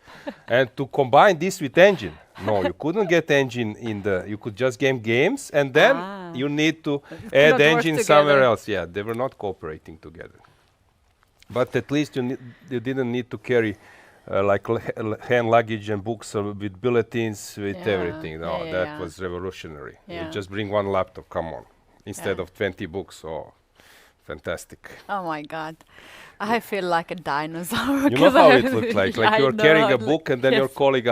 And to combine this with engine, no, you couldn't get engine in the. You could just game games, and then you need to add engine somewhere else. Yeah, they were not cooperating together. But at least you didn't need to carry like hand luggage and books with bulletins, with everything. No, that was revolutionary. You just bring one laptop. Come on. Instead of 20 books or fantastic. Oh my God. I feel like a dinosaur. You know 'cause how I it have- looked like? Yeah, Like I you're know carrying how a it book, and then your yes. colleague,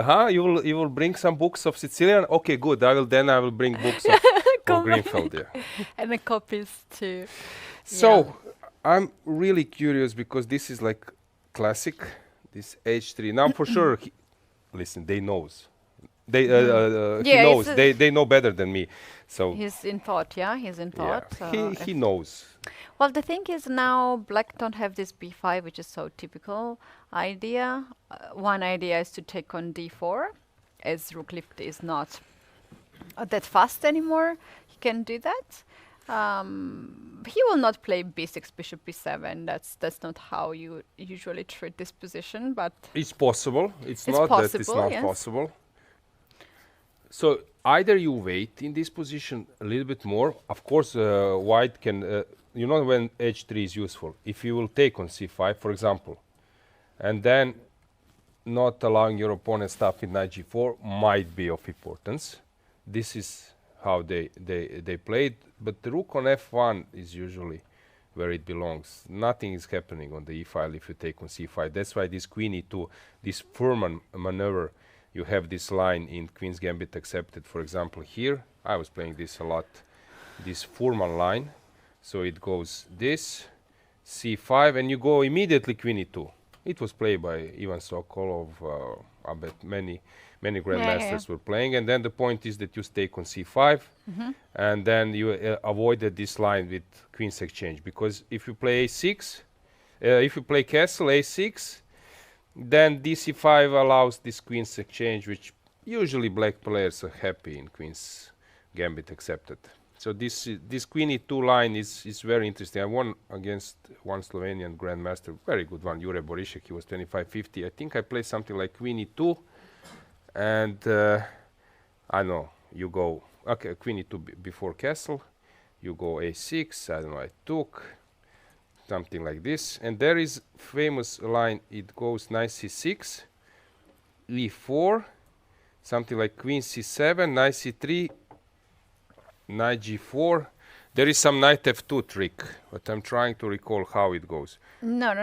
you will bring some books of Sicilian. Okay, good. I will bring books of, Greenfeld. Yeah. And the copies too. So I'm really curious because this is like classic, this H3. Now for sure, listen, they knows. He Yeah, knows. it's They know better than me. So He's in thought, yeah? He's in yeah, thought. he knows. Well, the thing is now black don't have this b5, which is so typical idea. One idea is to take on d4, as rook lift is not that fast anymore. He can do that. He will not play b6, bishop b7. That's not how you usually treat this position, but It's possible. It's It's not that it's possible, not yes. possible. So either you wait in this position a little bit more. Of course, white can. When h3 is useful. If you will take on c5, for example, and then not allowing your opponent stuff in knight g4 might be of importance. This is how they played. But the rook on f1 is usually where it belongs. Nothing is happening on the e file if you take on c5. That's why this queen e2, this Furman maneuver, you have this line in Queen's Gambit accepted. For example, here, I was playing this a lot, this Furman line. So it goes this, c5, and you go immediately Queen e2. It was played by Ivan Sokolov. I bet many grandmasters were playing. And then the point is that you take on c5, and then you avoided this line with queen's exchange. Because if you play a6, if you play castle a6, then dc5 allows this queen's exchange, which usually black players are happy in Queen's Gambit accepted. So this queen e2 line is very interesting. I won against one Slovenian grandmaster, very good one, Jure Borishek. He was 25-50. I think I played something like queen e2, and I know you go queen e2 before castle. You go a6. I don't know. I took something like this, and there is famous line. It goes knight c6, e4, something like queen c7, knight c3. Knight g4. There is some knight f2 trick, but I'm trying to recall how it goes. No.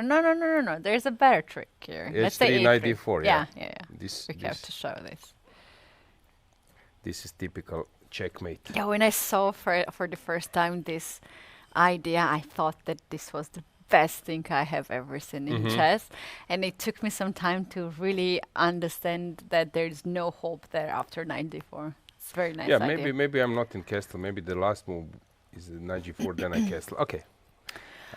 There's a better trick here. Let's say h3, knight a3. d4. Yeah. We have to show this. This is typical checkmate. Yeah, when I saw for the first time this idea, I thought that this was the best thing I have ever seen in chess, and it took me some time to really understand that there's no hope there after knight d4. It's very nice. Yeah, idea. maybe I'm not in castle. Maybe the last move is the knight g4, then I castle. Okay.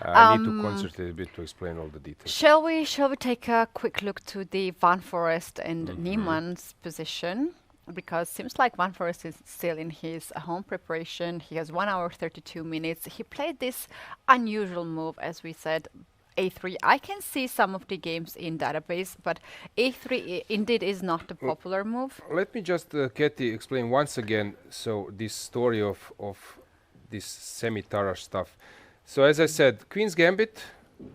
I need to concentrate a little bit to explain all the details. Shall we take a quick look to the Van Foreest and Niemann's position? Because seems like Van Foreest is still in his home preparation. He has 1 hour 32 minutes. He played this unusual move, as we said, a3. I can see some of the games in database, but a3 indeed is not a popular move. Let me just, Katie, explain once again. So this story of this semi-Tarrasch stuff. So as I said, Queen's Gambit,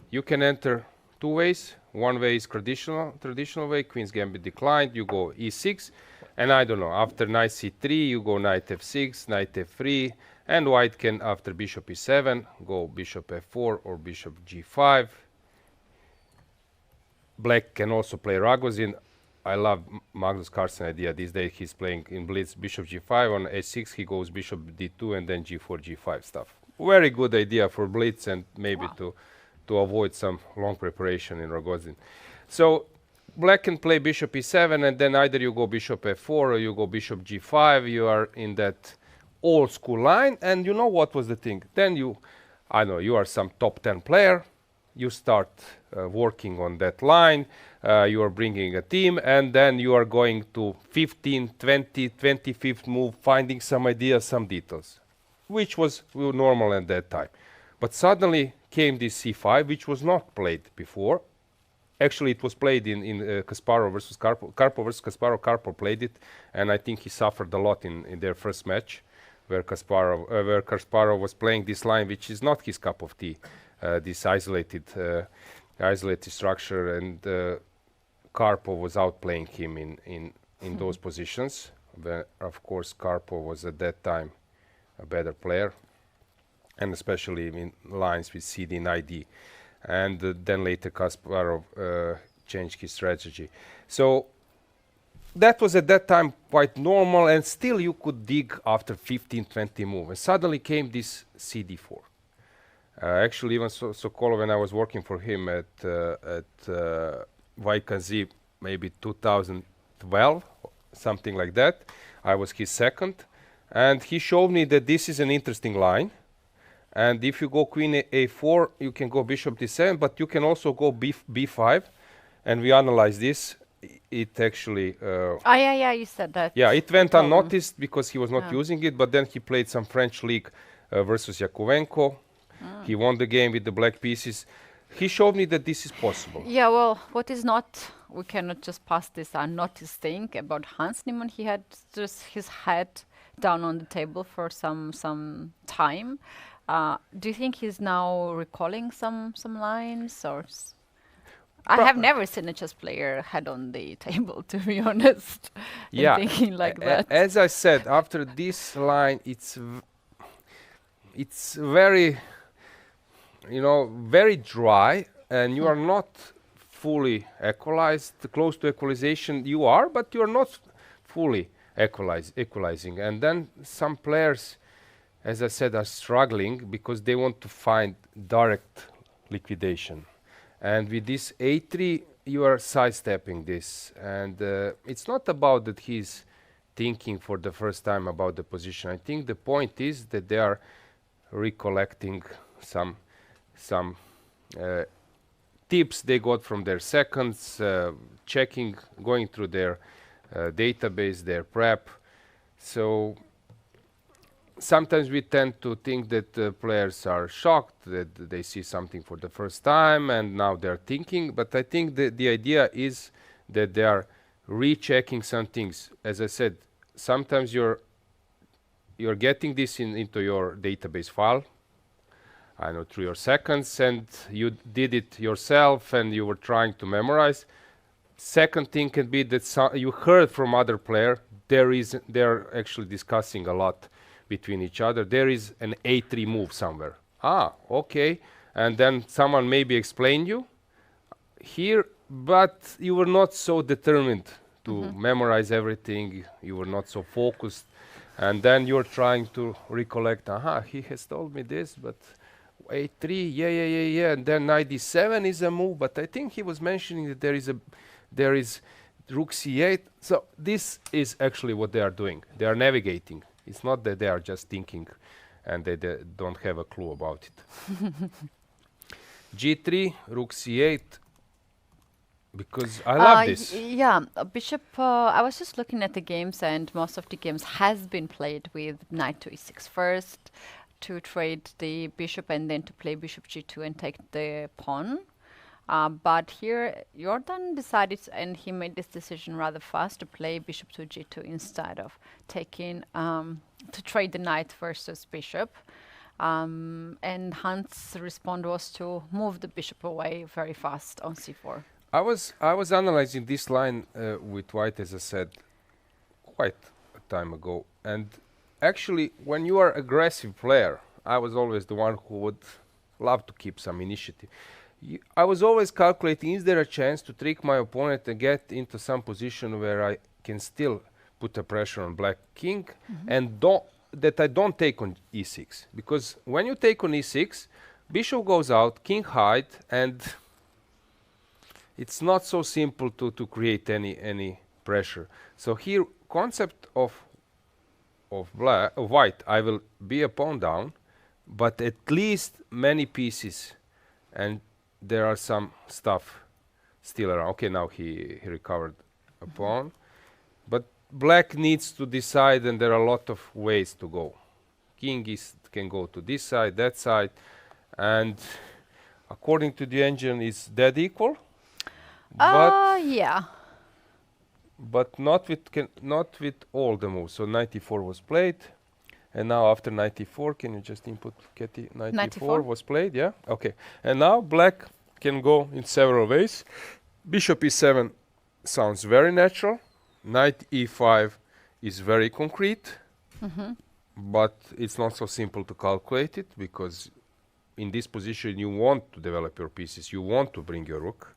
you can enter two ways. One way is traditional way. Queen's Gambit declined. You go e6. And I don't know, after knight c3, you go knight f6, knight f3, and white can, after bishop e7, go bishop f4 or bishop g5. Black can also play Ragozin. I love Magnus Carlsen idea. These days he's playing in blitz bishop g5. On a6 he goes bishop d2 and then g4, g5 stuff. Very good idea for blitz and maybe to avoid some long preparation in Ragozin. So black can play bishop e7, and then either you go bishop f4 or you go bishop g5. You are in that old school line. And you know what was the thing? Then you are some top 10 player. You start working on that line. You are bringing a team, and then you are going to 15, 20, 25th move, finding some ideas, some details, which was normal at that time. But suddenly came this c5, which was not played before. Actually, it was played in Kasparov versus Karpov. Karpov versus Kasparov. Karpov played it, and I think he suffered a lot in their first match, where Kasparov was playing this line, which is not his cup of tea. This isolated structure, and Karpov was outplaying him in those positions. Of course, Karpov was at that time a better player. and especially in lines with CD and ID. And then later Kasparov changed his strategy. So that was at that time quite normal, and still you could dig after 15, 20 moves. And suddenly came this CD4. Actually, even Sokolov, when I was working for him at YKZ, maybe 2012, something like that, I was his second. And he showed me that this is an interesting line. And if you go queen a4, you can go bishop d7, but you can also go b5. And we analyze this. It actually... yeah, you said that. Yeah, it went unnoticed because he was not using it, but then he played some French league versus Yakovenko. He won the game with the black pieces. He showed me that this is possible. Yeah, well, what is not, we cannot just pass this unnoticed thing about Hans Niemann. He had just his head down on the table for some time. Do you think he's now recalling some lines, or? I have never seen a chess player head on the table, to be honest. Yeah, thinking like that. As I said, after this line, it's very, very dry, and you are not fully equalized. Close to equalization you are, but you are not fully equalizing. And then some players, as I said, are struggling because they want to find direct liquidation. And with this a3, you are sidestepping this. And it's not about that he's thinking for the first time about the position. I think the point is that they are recollecting some tips they got from their seconds, checking, going through their database, their prep. So sometimes we tend to think that players are shocked that they see something for the first time and now they're thinking, but I think the idea is that they are rechecking some things. As I said, sometimes you're getting this into your database file, I know, through your seconds, and you did it yourself and you were trying to memorize. Second thing can be that you heard from other player, they're actually discussing a lot between each other. There is an a3 move somewhere. Okay. And then someone maybe explained you here, but you were not so determined to memorize everything. You were not so focused. And then you're trying to recollect, he has told me this, but a3, yeah. And then knight d7 is a move, but I think he was mentioning that there is rook c8. So this is actually what they are doing. They are navigating. It's not that they are just thinking and they don't have a clue about it. G3, rook c8, because I love this. Yeah, bishop, I was just looking at the games, and most of the games has been played with knight to e6 first, to trade the bishop and then to play bishop g2 and take the pawn. But here Jorden decided, and he made this decision rather fast, to play bishop to g2 instead of taking, to trade the knight versus bishop. And Hans' response was to move the bishop away very fast on c4. I was analyzing this line with white, as I said, quite a time ago. And actually, when you are aggressive player, I was always the one who would love to keep some initiative. I was always calculating, is there a chance to trick my opponent and get into some position where I can still put a pressure on black king and that I don't take on e6. Because when you take on e6, bishop goes out, king hide, and it's not so simple to create any pressure. So here, concept of white, I will be a pawn down, but at least many pieces, and there are some stuff still around. Okay, now he recovered a pawn, but black needs to decide, and there are a lot of ways to go. King can go to this side, that side, and according to the engine, is dead equal. Yeah. But not with all the moves. So 94 was played, and now after 94, can you just input, Katie? 94 was played, yeah? Okay. And now black can go in several ways. Bishop e7 sounds very natural. Knight e5 is very concrete. but it's not so simple to calculate it, because in this position you want to develop your pieces, you want to bring your rook.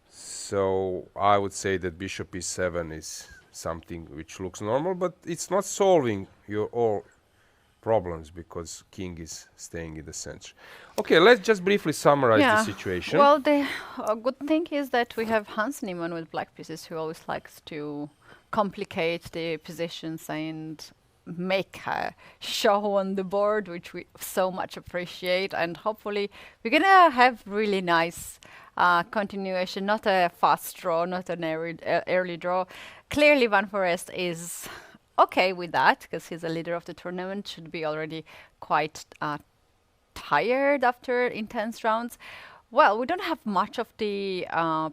So I would say that bishop e7 is something which looks normal, but it's not solving your all problems, because king is staying in the center. Okay, let's just briefly summarize the situation. Well, the good thing is that we have Hans Niemann with black pieces, who always likes to complicate the positions and make a show on the board, which we so much appreciate. And hopefully we're gonna have really nice continuation, not a fast draw, not an early draw. Clearly Van Foreest is okay with that, because he's a leader of the tournament, should be already quite tired after intense rounds. Well, we don't have much of the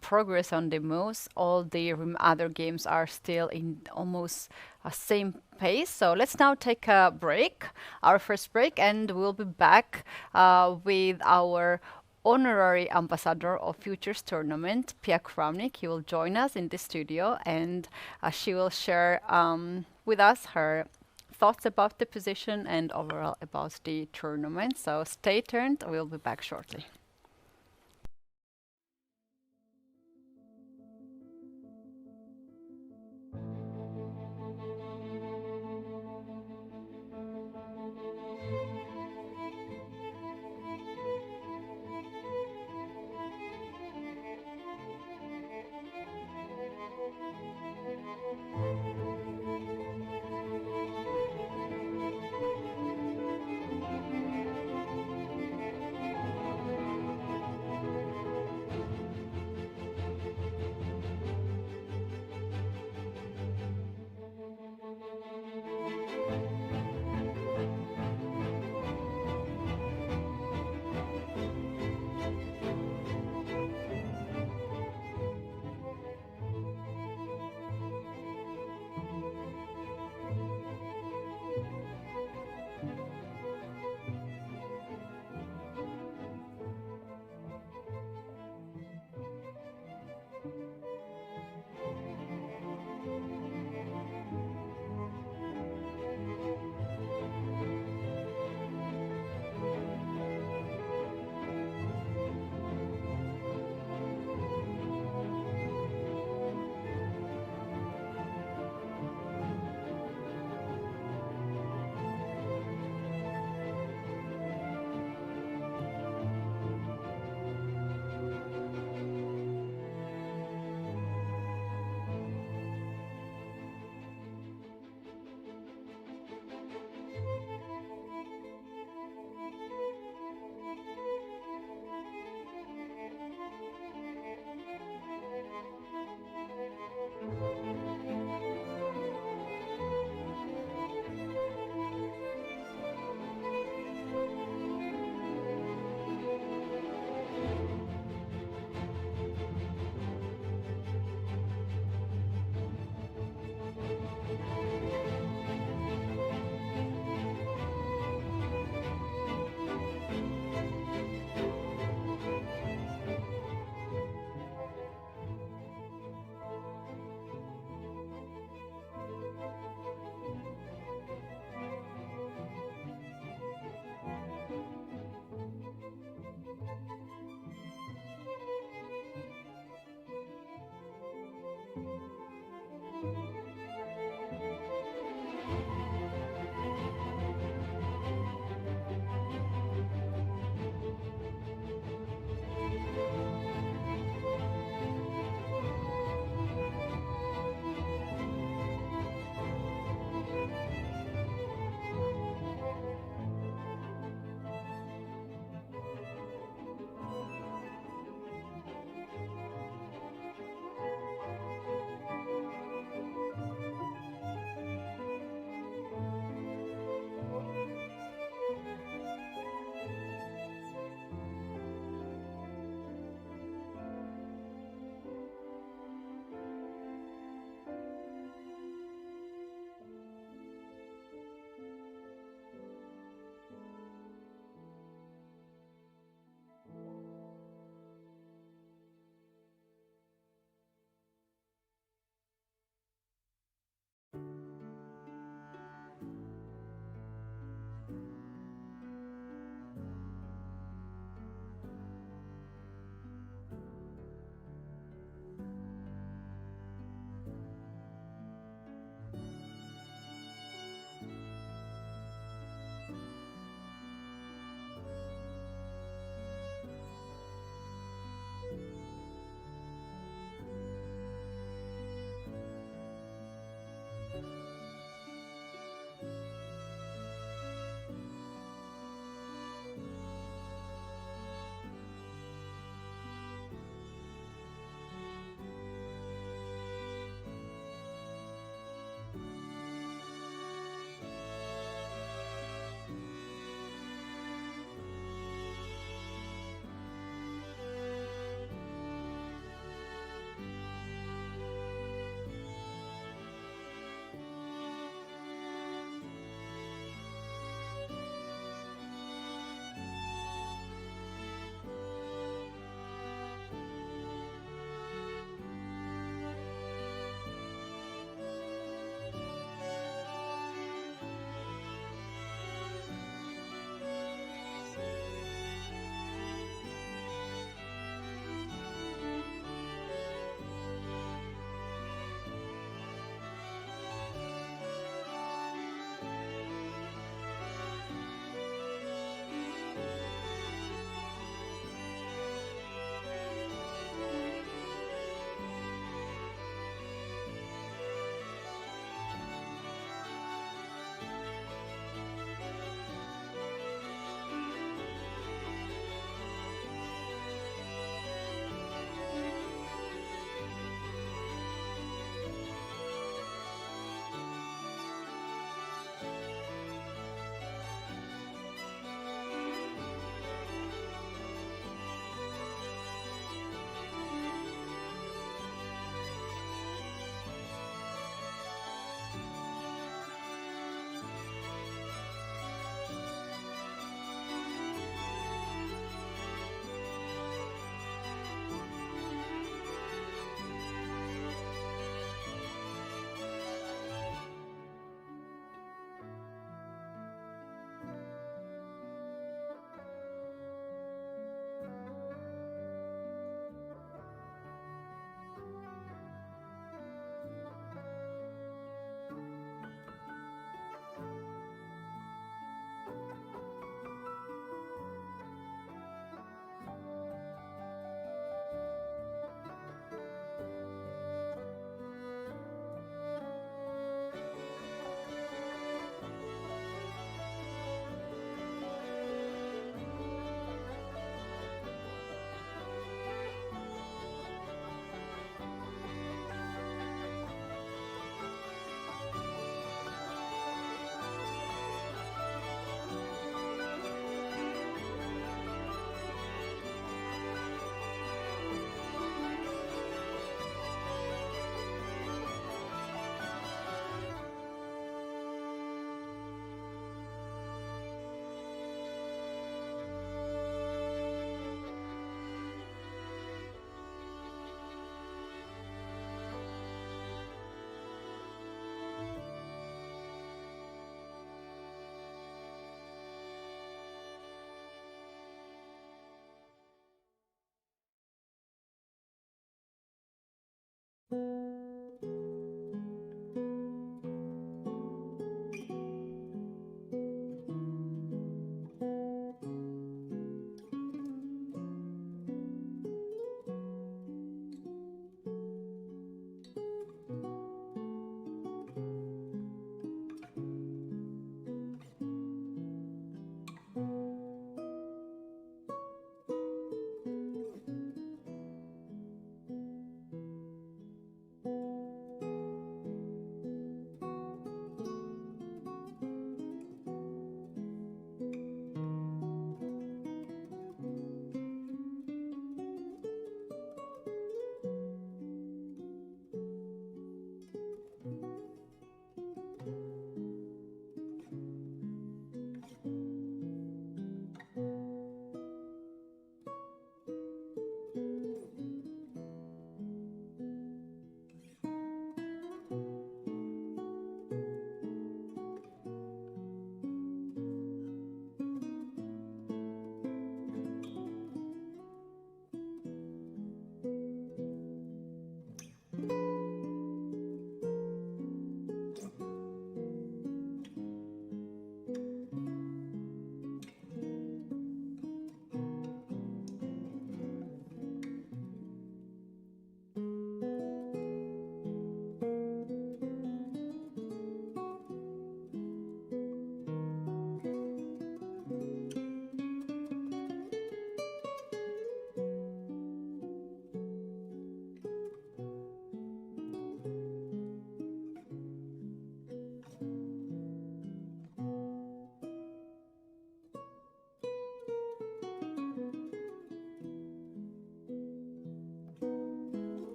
progress on the moves. All the other games are still in almost same pace. So let's now take a break, our first break, and we'll be back with our honorary ambassador of Futures Tournament, Pia Cramling. He will join us in the studio, and she will share with us her thoughts about the position and overall about the tournament. So stay tuned, we'll be back shortly.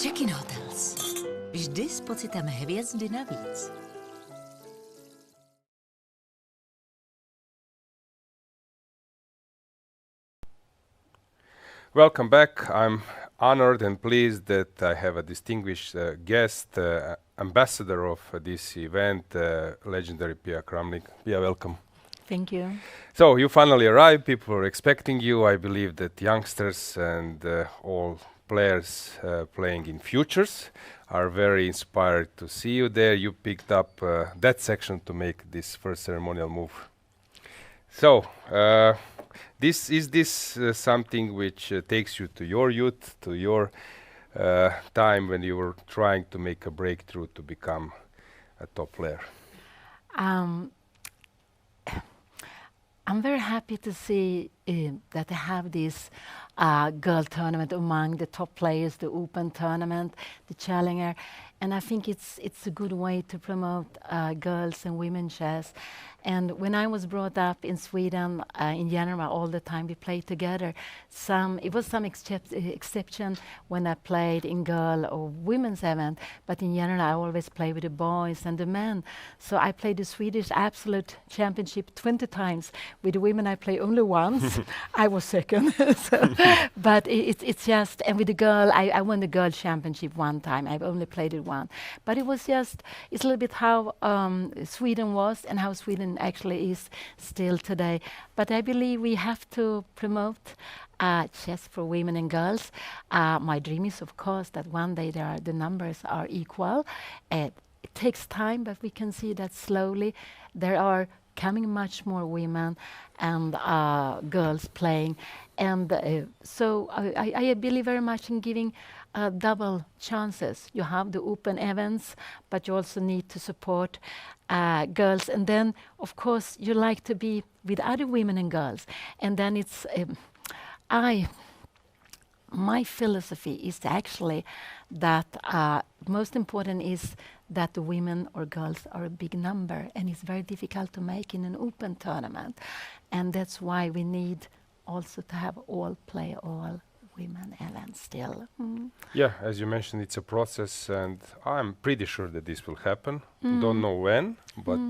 Check-in hotels. Vždy s pocitem hvězdy navíc. Welcome back. I'm honored and pleased that I have a distinguished guest, ambassador of this event, legendary Pia Cramling. Pia, welcome. Thank you. So you finally arrived. People were expecting you. I believe that youngsters and all players playing in futures are very inspired to see you there. You picked up that section to make this first ceremonial move. So, is this something which takes you to your youth, to your time when you were trying to make a breakthrough to become a top player? I'm very happy to see that I have this girl tournament among the top players, the Open tournament, the Challenger, and I think it's a good way to promote girls and women chess. And when I was brought up in Sweden, in general, all the time we played together. It was some exception when I played in girl or women's event, but in general I always play with the boys and the men. So I played the Swedish Absolute Championship 20 times. With the women I play only once. I was second. But it's just, and with the girl, I won the girl championship one time. I've only played it once. But it was just, it's a little bit how Sweden was and how Sweden actually is still today. But I believe we have to promote chess for women and girls. My dream is, of course, that one day the numbers are equal. It takes time, but we can see that slowly there are coming much more women and girls playing. And so I believe very much in giving double chances. You have the open events, but you also need to support girls. And then, of course, you like to be with other women and girls. And then it's, my philosophy is actually that most important is that the women or girls are a big number, and it's very difficult to make in an open tournament. And that's why we need also to have all women events still. Yeah, as you mentioned, it's a process, and I'm pretty sure that this will happen. Don't know when, but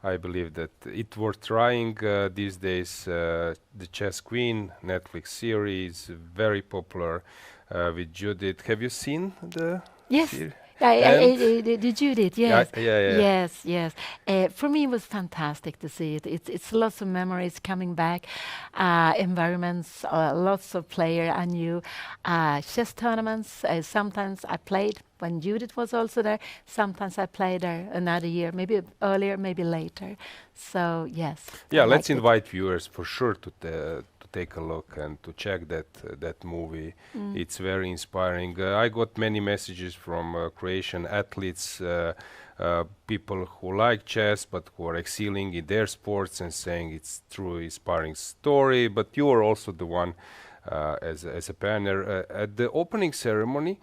I believe that it's worth trying these days. The Chess Queen Netflix series, very popular with Judith. Have you seen the series? The Judith, yes. Yeah. Yes. For me, it was fantastic to see it. It's lots of memories coming back, environments, lots of players I knew, chess tournaments. Sometimes I played when Judith was also there. Sometimes I played there another year, maybe earlier, maybe later. So, yes. Yeah, let's invite viewers for sure to take a look and to check that movie. It's very inspiring. I got many messages from Croatian athletes, people who like chess but who are excelling in their sports and saying it's truly inspiring story. But you are also the one as a pioneer at the opening ceremony.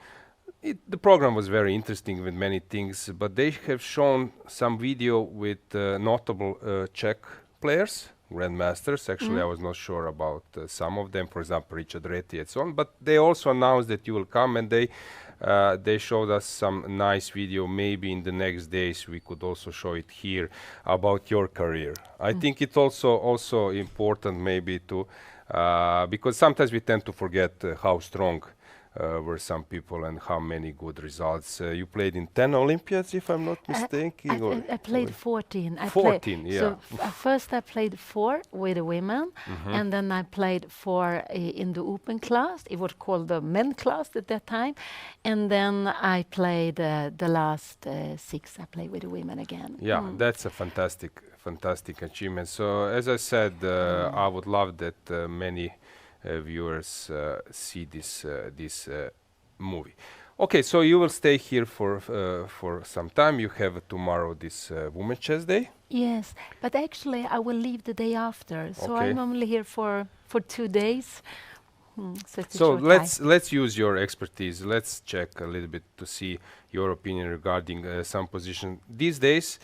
The program was very interesting with many things, but they have shown some video with notable Czech players, grandmasters. Actually, I was not sure about some of them, for example, Richard Reti and so on, but they also announced that you will come, and they showed us some nice video. Maybe in the next days we could also show it here about your career. I think it's also important maybe to, because sometimes we tend to forget how strong were some people and how many good results. You played in 10 Olympiads, if I'm not mistaken? I played 14. 14, yeah. So first I played 4 with the women, and then I played 4 in the open class. It was called the men class at that time. And then I played the last 6, I played with the women again. Yeah, that's a fantastic achievement. So as I said, I would love that many viewers see this movie. Okay, so you will stay here for some time. You have tomorrow this Women's Chess Day. Yes, but actually I will leave the day after, so I'm only here for 2 days. So let's use your expertise. Let's check a little bit to see your opinion regarding some position these days.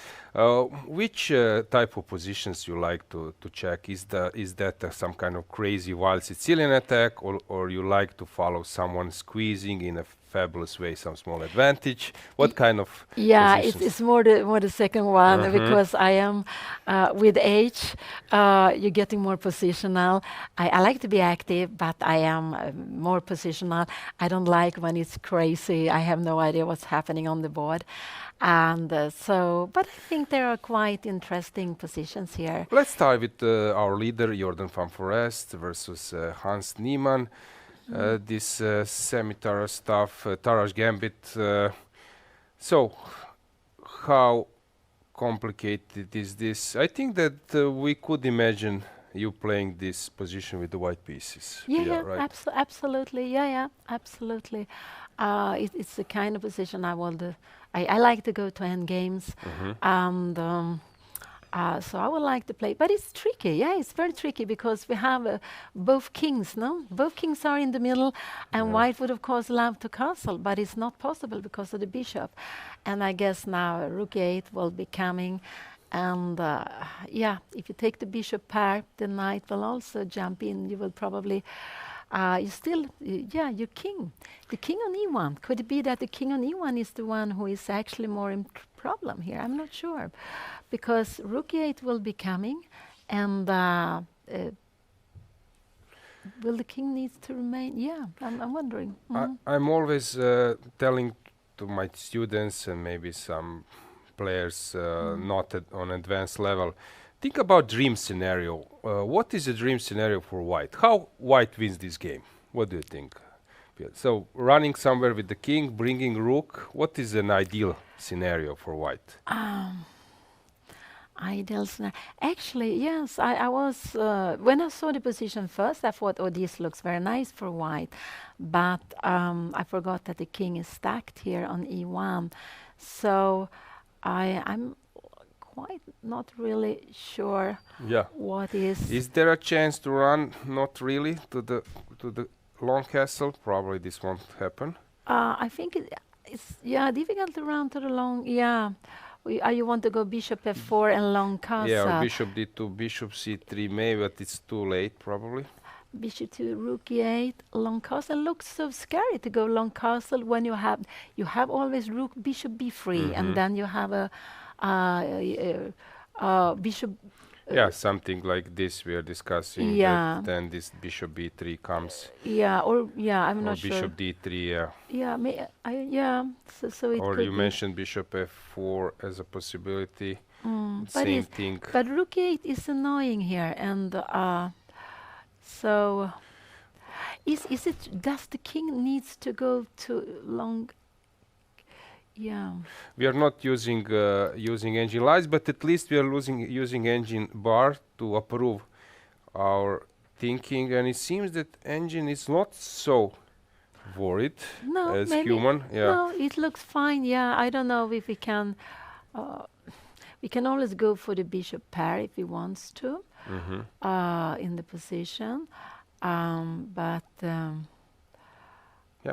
Which type of positions you like to check? Is that some kind of crazy wild Sicilian attack, or you like to follow someone squeezing in a fabulous way, some small advantage? What kind of positions? It's more the second one, because I am with age, you're getting more positional. I like to be active, but I am more positional. I don't like when it's crazy. I have no idea what's happening on the board. And but I think there are quite interesting positions here. Let's start with our leader, Jorden Van Foreest, versus Hans Niemann. This semi-Tarrasch stuff, Tarrasch Gambit. So, how complicated is this? I think that we could imagine you playing this position with the white pieces. Right? Absolutely. Absolutely. It's the kind of position I want to. I like to go to end games, and so I would like to play. But it's tricky. Yeah, it's very tricky because we have both kings. No, both kings are in the middle, and white would of course love to castle, but it's not possible because of the bishop. And I guess now rook e8 will be coming. And if you take the bishop pair, the knight will also jump in. You will probably, your king. The king on e1. Could it be that the king on e1 is the one who is actually more in problem here? I'm not sure. Because rook e8 will be coming, and will the king need to remain? Yeah, I'm wondering. I'm always telling to my students and maybe some players not on advanced level, think about dream scenario. What is a dream scenario for white? How white wins this game? What do you think? So running somewhere with the king, bringing rook, what is an ideal scenario for white? Ideal scenario. Actually, yes, I was, when I saw the position first, I thought, oh, this looks very nice for white. But I forgot that the king is stacked here on e1. So I'm quite not really sure what is. Is there a chance to run not really to the long castle? Probably this won't happen. I think it's difficult to run to the long. You want to go bishop f4 and long castle. Yeah, or bishop d2, bishop c3 maybe, but it's too late probably. Bishop to rook e8, long castle. Looks so scary to go long castle when you have always rook bishop b3, and then you have a bishop. Something like this we are discussing. Then this bishop b3 comes. I'm not sure. Or bishop d3. So it or could you mentioned bishop f4 as a possibility. Same thing. But rook e8 is annoying here, and so is it? Does the king needs to go to long? We are not using engine lights, but at least we are using engine bar to approve our thinking, and it seems that engine is not so worried as human. No, it looks fine. I don't know if we can. We can always go for the bishop pair if he wants to in the position, but.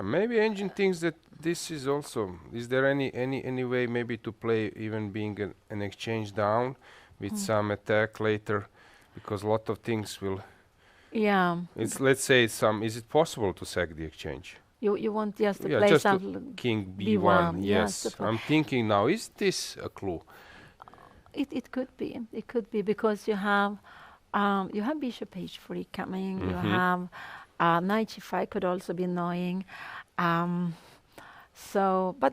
Maybe engine thinks that this is also. Is there any way maybe to play even being an exchange down with some attack later, because a lot of things will. It's let's say some. Is it possible to sack the exchange? You want just to play just some king b1. Yes, I'm thinking now. Is this a clue? It could be. It could be because you have bishop h3 coming. You have. Knight g5 could also be annoying. But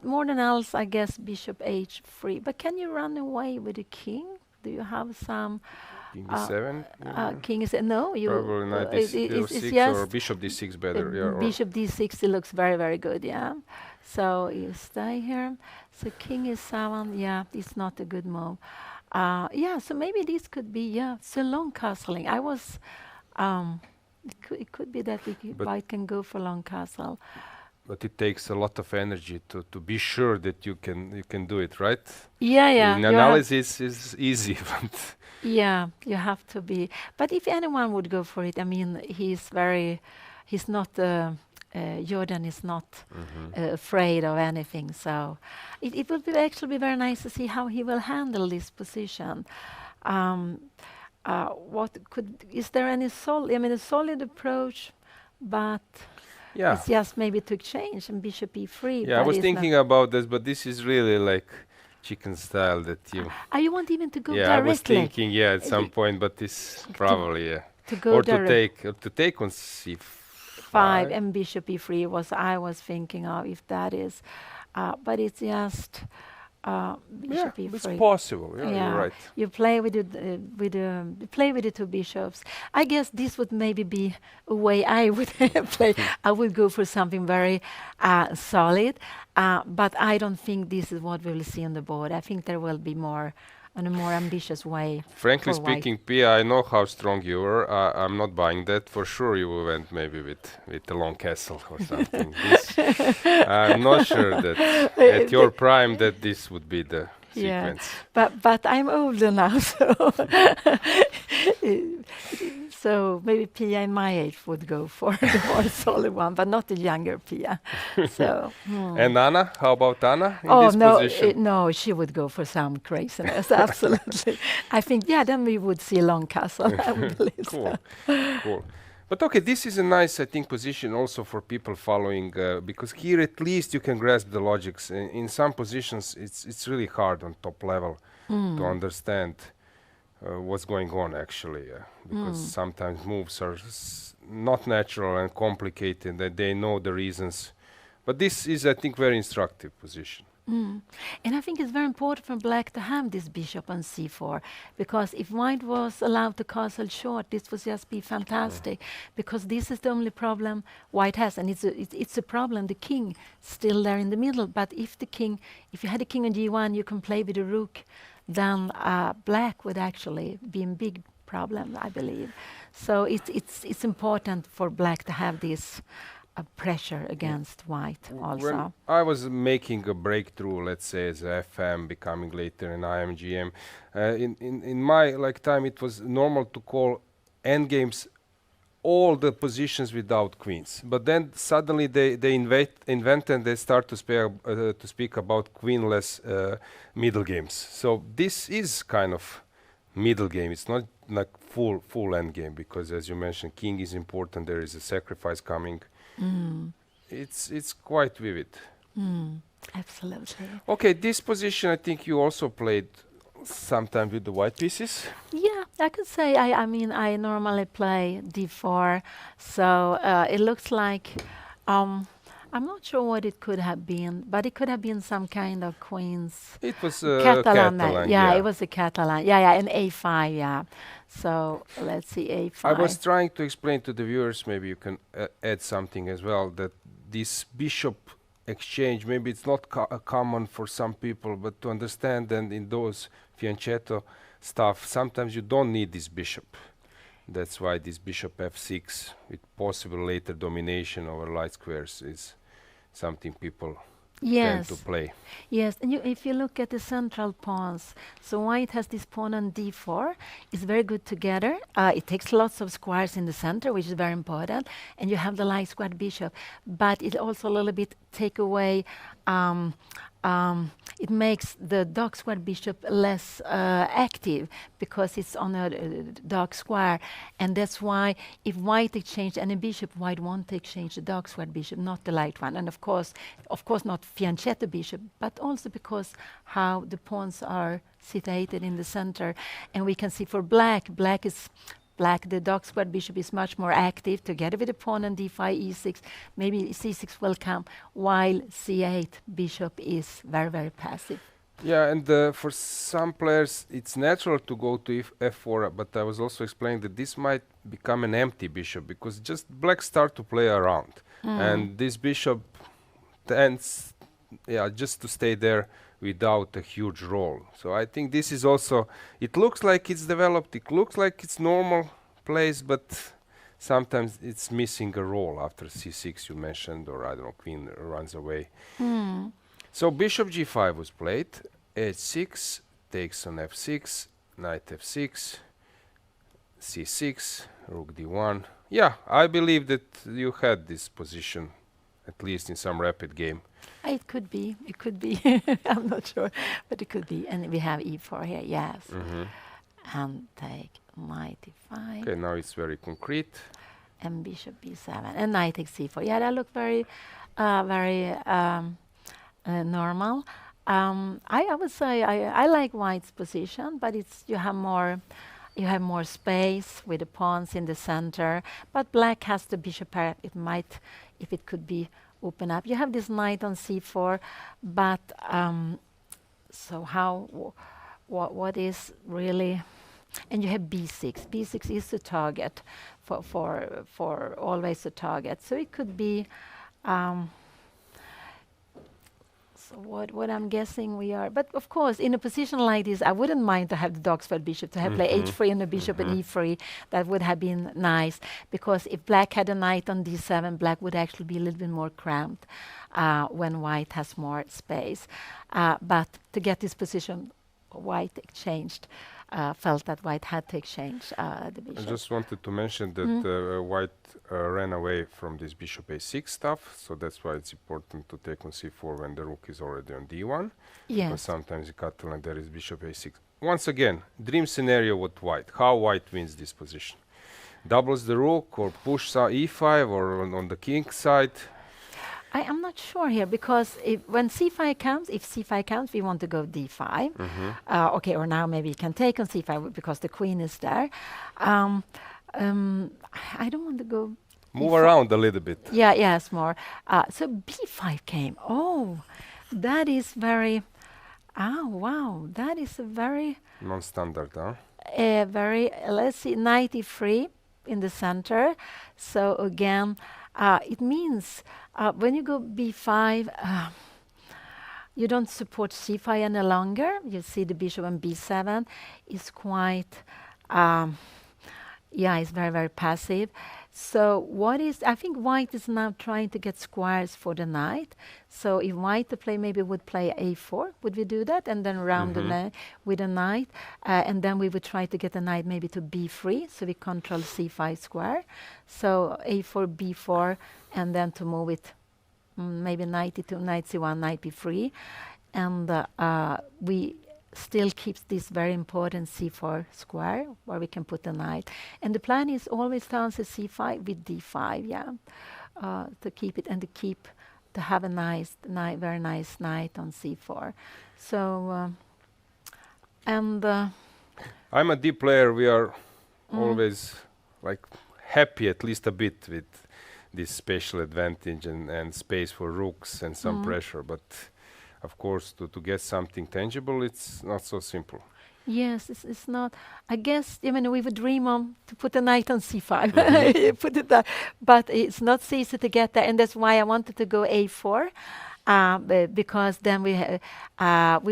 more than else, I guess bishop h3. But can you run away with the king? Do you have some? King d7? King is no. You probably knight d6 or bishop d6 better. Bishop d6 it looks very, very good. So you stay here. So king is 7. It's not a good move. So maybe this could be so long castling. I was. It could be that white can go for long castle. But it takes a lot of energy to be sure that you can do it, right? In analysis is easy, but you have to be. But if anyone would go for it, I mean, he's not Jordan is not afraid of anything. So it will actually be very nice to see how he will handle this position. Is there any a solid approach, but it's just maybe to exchange and bishop e3. Yeah, I was thinking about this, but this is really like chicken style that you... you want even to go yeah, directly? I was thinking, at some point, but this probably, to go or to take on c5 and bishop e3 I was thinking of, if that is, but it's just bishop e3. It's possible. Yeah, you're right. You play with the two bishops. I guess this would maybe be a way I would play. I would go for something very solid, but I don't think this is what we will see on the board. I think there will be more on a more ambitious way. Frankly speaking, Pia, I know how strong you are. I'm not buying that. For sure you went maybe with the long castle or something. I'm not sure that at your prime that this would be the sequence. But I'm older now, so so maybe Pia in my age would go for the more solid one, but not the younger Pia. So. And Anna, how about Anna in this position? No, she would go for some craziness. Absolutely, I think then we would see a long castle. I would believe cool. But okay, this is a nice, I think, position also for people following, because here at least you can grasp the logics. In some positions, it's really hard on top level to understand what's going on actually, because sometimes moves are not natural and complicated, that they know the reasons. But this is, I think, very instructive position. And I think it's very important for black to have this bishop on c4, because if white was allowed to castle short, this would just be fantastic, because this is the only problem white has, and it's a problem. The king still there in the middle, but if you had a king on g1, you can play with a rook, then black would actually be in big problem, I believe. So it's important for black to have this pressure against white also. When I was making a breakthrough, let's say as FM, becoming later an IMGM, in my time it was normal to call endgames all the positions without queens. But then suddenly they invent and they start to speak about queenless middle games. So this is kind of middle game. It's not like full endgame, because as you mentioned, king is important. There is a sacrifice coming. It's quite vivid. Absolutely. Okay, this position I think you also played sometime with the white pieces. Yeah, I could say I normally play d4, so it looks like I'm not sure what it could have been, but it could have been some kind of queen's. It was Catalan. Yeah, it was a Catalan. Yeah, and a5. Yeah. So let's see a5. I was trying to explain to the viewers, maybe you can add something as well, that this bishop exchange, maybe it's not common for some people, but to understand, and in those fianchetto stuff, sometimes you don't need this bishop. That's why this bishop f6 with possible later domination over light squares is something people tend to play. Yes, and if you look at the central pawns, so white has this pawn on d4, it's very good together. It takes lots of squares in the center, which is very important, and you have the light squared bishop, but it also a little bit take away it makes the dark square bishop less active, because it's on a dark square, and that's why if white exchange any bishop, white won't exchange the dark square bishop, not the light one, and of course not fianchetto bishop, but also because how the pawns are situated in the center. And we can see for black, the dark square bishop is much more active together with the pawn on d5, e6, maybe c6 will come, while c8 bishop is very, very passive. Yeah, and for some players it's natural to go to f4, but I was also explaining that this might become an empty bishop, because just black start to play around, and this bishop tends just to stay there without a huge role. So I think this is also, it looks like it's developed, it looks like it's normal plays, but sometimes it's missing a role after c6 you mentioned, or I don't know, queen runs away. So bishop g5 was played, h6, takes on f6, knight f6, c6, rook d1. Yeah, I believe that you had this position at least in some rapid game. It could be. It could be. I'm not sure, but it could be. And we have e4 here. Yes. And take knight e5. Okay, now it's very concrete. And bishop b7 and knight takes c4. Yeah, that look very, normal. I would say I like white's position, but it's you have more space with the pawns in the center. But black has the bishop pair. It might, if it could be open up. You have this knight on c4, but so how? What is really? And you have b6. b6 is the target for always a target. So it could be. So what I'm guessing we are, but of course in a position like this, I wouldn't mind to have the Dogsford bishop, to have play h3 and the bishop and e3. That would have been nice, because if black had a knight on d7, black would actually be a little bit more cramped when white has more space. But to get this position, white exchanged. Felt that white had to exchange the bishop. I just wanted to mention that white ran away from this bishop a6 stuff, so that's why it's important to take on c4 when the rook is already on d1. Yes. But sometimes you cut and there is bishop a6. Once again, dream scenario with white. How white wins this position? Doubles the rook or push e5 or on the king side? I am not sure here, because when c5 comes, if c5 comes, we want to go d5. Okay, or now maybe you can take on c5 because the queen is there. I don't want to go. Move around a little bit. Yeah, yes, more. So b5 came. Oh, that is very. Oh, wow, that is a very. Non-standard, huh? Very. Let's see, knight e3 in the center. So again. It means when you go b5, you don't support c5 any longer. You see the bishop on b7 is quite, it's very, very passive. So I think white is now trying to get squares for the knight. So if white would play a4, would we do that? And then round the with a knight. And then we would try to get the knight maybe to b3, so we control c5 square. So a4, b4, and then to move it maybe knight e2, knight c1, knight b3. And we still keeps this very important c4 square where we can put the knight. And the plan is always to answer c5 with d5, to keep it and to have a nice, very nice knight on c4. So, I'm a D player. We are always like happy at least a bit with this spatial advantage and space for rooks and some pressure, but of course, to get something tangible, it's not so simple. Yes, it's not. I guess, we would dream on to put a knight on c5, put it there, but it's not so easy to get there, and that's why I wanted to go a4, because then we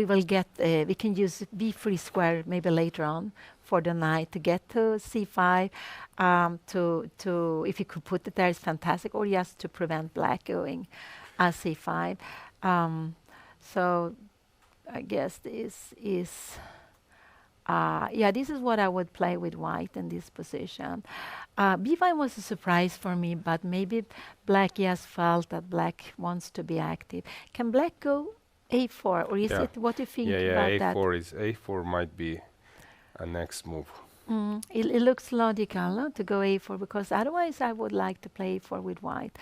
will get, we can use b3 square maybe later on for the knight to get to c5. If you could put it there, it's fantastic, or just to prevent black going c5. So I guess this is, this is what I would play with white in this position. b5 was a surprise for me, but maybe black just felt that black wants to be active. Can black go a4, or is it, what do you think about that? A4 might be a next move. It looks logical to go a4, because otherwise I would like to play a4 with white.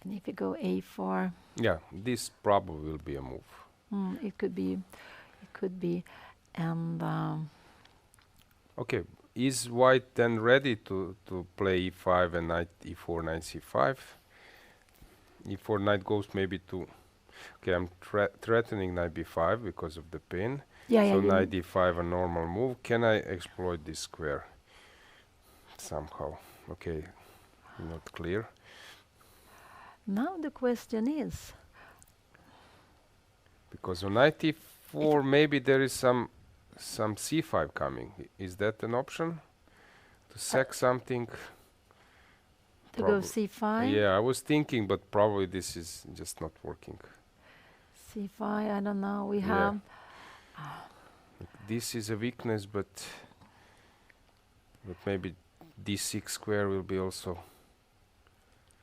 And if you go a4, this probably will be a move. It could be, and okay, is white then ready to play e5 and knight e4, knight c5? e4 knight goes maybe to. Okay, I'm threatening knight b5 because of the pin. So knight d5 a normal move. Can I exploit this square somehow? Okay, not clear. Now the question is, because on knight e4 maybe there is some c5 coming. Is that an option to sack something? To go c5? Yeah, I was thinking, but probably this is just not working. c5, I don't know. We have. This is a weakness, but maybe d6 square will be also.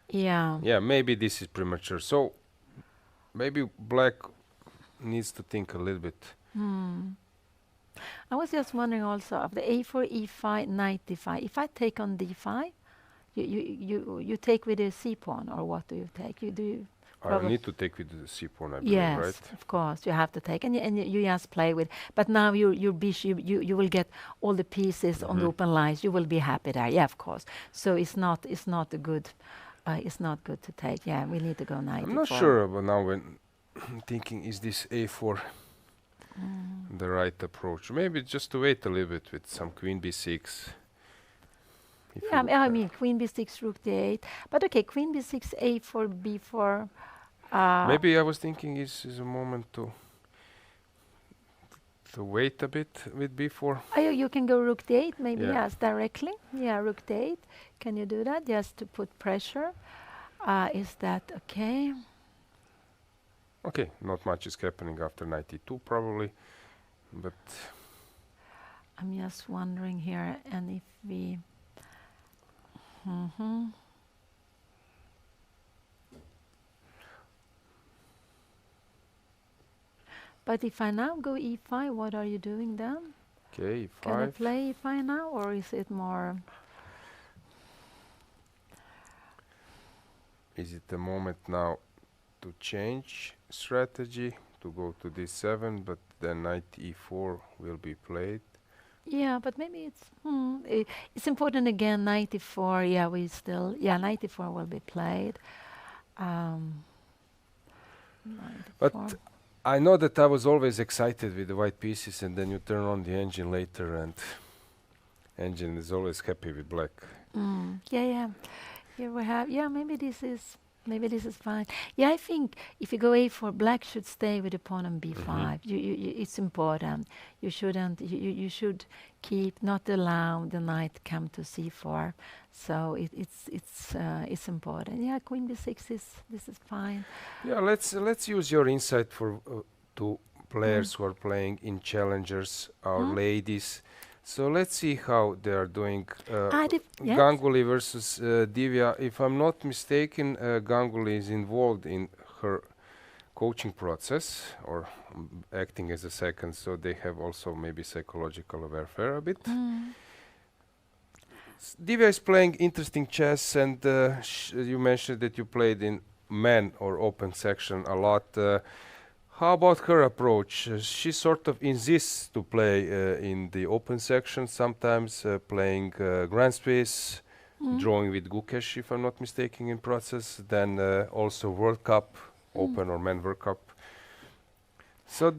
Yeah. Yeah, maybe this is premature. So maybe black needs to think a little bit. I was just wondering also of the a4, e5, knight d5. If I take on d5, you take with a c pawn, or what do you take? You do. I need to take with the c pawn, I believe, Yes, right? of course you have to take, and you just play with. But now your bishop, you will get all the pieces on the open lines. You will be happy there. Yeah, of course. So it's not a good. It's not good to take. Yeah, we need to go knight. I'm not sure about now when I'm thinking, is this a4 the right approach? Maybe just to wait a little bit with some queen b6. Yeah, I mean queen b6, rook d8. But okay, queen b6, a4, b4. Maybe I was thinking is a moment to wait a bit with b4. You can go rook d8, maybe, Yeah. yes, directly. Yeah, rook d8. Can you do that? Just to put pressure. Is that okay? Okay, not much is happening after 92 probably, but I'm just wondering here, and if we. But if I now go e5, what are you doing then? okay, Can I e5. play e5 now, or is it more? Is it the moment now to change strategy, to go to d7, but then knight e4 will be played? Yeah, but maybe it's important again. 94. Yeah, Yeah, 94 will be played. 94. But I know that I was always excited with the white pieces, and then you turn on the engine later, and engine is always happy with black. Yeah. Here we have. Yeah, maybe this is fine. Yeah, I think if you go a4, black should stay with the pawn on b5. It's important. You shouldn't. You should keep, not allow the knight come to c4. So it's important. Yeah, queen b6 this is fine. Yeah, let's use your insight for two players who are playing in challengers, our ladies. So let's see how they are doing. Yes. Ganguly versus Divya. If I'm not mistaken, Ganguly is involved in her coaching process, or acting as a second, so they have also maybe psychological warfare a bit. Divya is playing interesting chess, and you mentioned that you played in men or open section a lot. How about her approach? She sort of insists to play in the open section, sometimes playing grand space, drawing with Gukesh, if I'm not mistaken, in process. Then also World Cup, Open or Men World Cup. So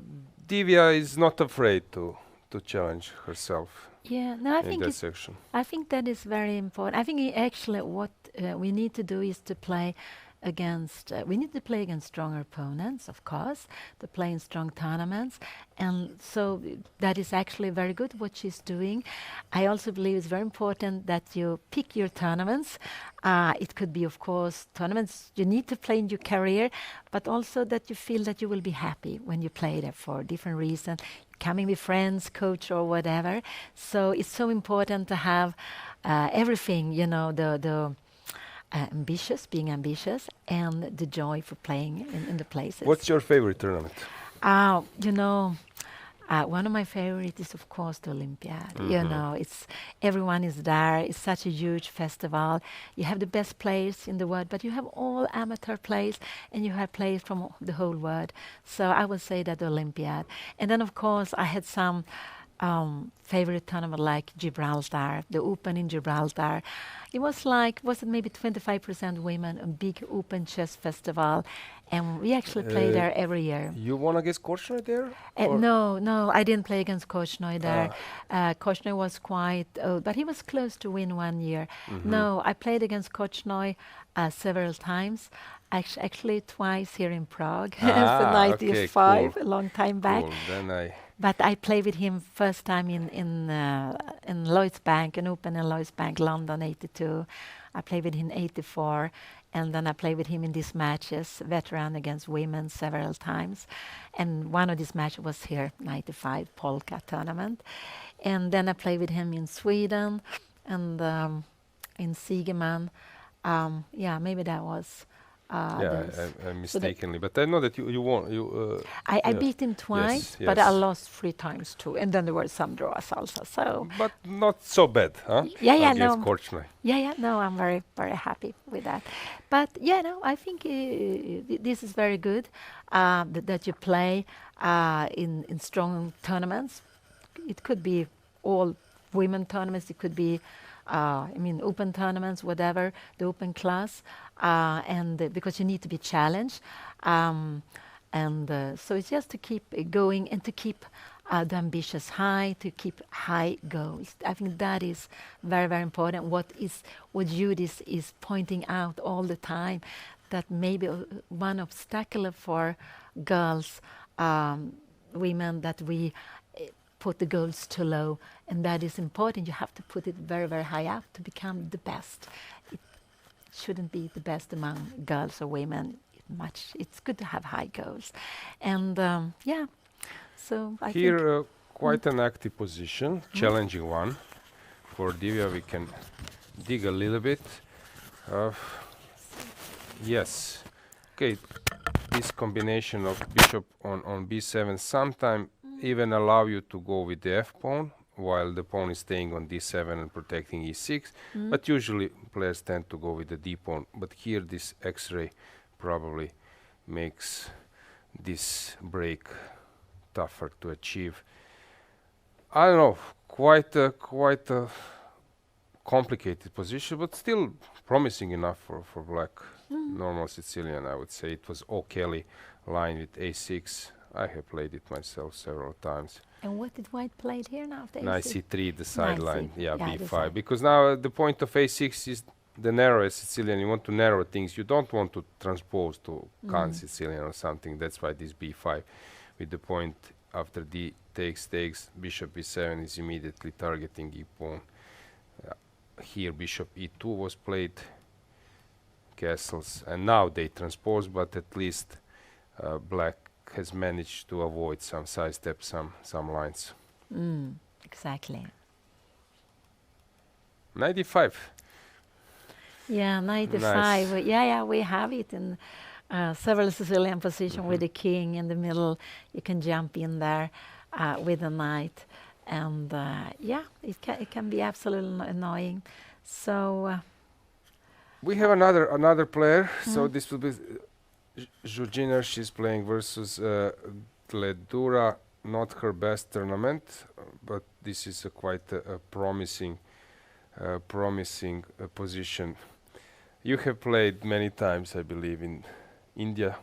Divya is not afraid to challenge herself. Yeah, no, I think that section. I think that is very important. I think actually what we need to do is to play against. We need to play against stronger opponents, of course, to play in strong tournaments, and so that is actually very good what she's doing. I also believe it's very important that you pick your tournaments. It could be, of course, tournaments you need to play in your career, but also that you feel that you will be happy when you play there for different reasons. Coming with friends, coach, or whatever. So it's so important to have everything, the being ambitious, and the joy for playing in the places. What's your favorite tournament? One of my favorites is, of course, the Olympiad. It's everyone is there. It's such a huge festival. You have the best players in the world, but you have all amateur players, and you have players from the whole world. So I would say that the Olympiad. And then, of course, I had some favorite tournament like Gibraltar, the Open in Gibraltar. It was maybe 25% women, a big open chess festival, and we actually play there every year. You won against Korchnoi there? No, I didn't play against Korchnoi there. Korchnoi was quite old, but he was close to win one year. No, I played against Korchnoi several times. Actually, twice here in Prague, so 95, okay, cool. a long time back. Cool. But I played with him first time in Lloyds Bank, an Open in Lloyds Bank, London, 82. I played with him in 84, and then I played with him in these matches, veteran against women, several times. And one of these matches was here, 95 Polka tournament. And then I played with him in Sweden, and in Siegemann, yeah, maybe that was. I mistakenly, but I know that you won. I beat him twice, yes, but I lost 3 times too, and then there were some draws also. So, but not so bad, huh? Yeah, Against no. Korchnoi. Yeah, no, I'm very, very happy with that. But yeah, no, I think this is very good that you play in strong tournaments. It could be all women tournaments. It could be, open tournaments, whatever, the open class, and because you need to be challenged. So it's just to keep going and to keep the ambitions high, to keep high goals. I think that is very, very important. What Judith is pointing out all the time, that maybe one obstacle for girls, women, that we put the goals too low, and that is important. You have to put it very, very high up to become the best. It shouldn't be the best among girls or women. It's good to have high goals, and so I here quite an active position, challenging one for Divya. We can dig a little bit. Yes, okay. This combination of bishop on b7 sometimes even allow you to go with the f pawn while the pawn is staying on d7 and protecting e6. But usually players tend to go with the d pawn. But here this X-ray probably makes this break tougher to achieve. I don't know, quite a complicated position, but still promising enough for black. Normal Sicilian, I would say. It was O'Kelly line with a6. I have played it myself several times. And what did white play here now after Knight a6? c3, the sideline, b5. B5. Because now the point of a6 is the narrowest Sicilian. You want to narrow things. You don't want to transpose to Khan Sicilian or something. That's why this b5 with the point after d takes, bishop b7 is immediately targeting e pawn. Here bishop e2 was played, castles, and now they transpose, but at least black has managed to avoid some sidestep, some lines. Exactly. 95. Yeah, 95. Nice. Yeah, we have it in several Sicilian position with the king in the middle. You can jump in there with the knight, and it can be absolutely annoying. So we have another player. So this will be Georgina. She's playing versus Gledura. Not her best tournament, but this is quite a promising position. You have played many times, I believe, in India,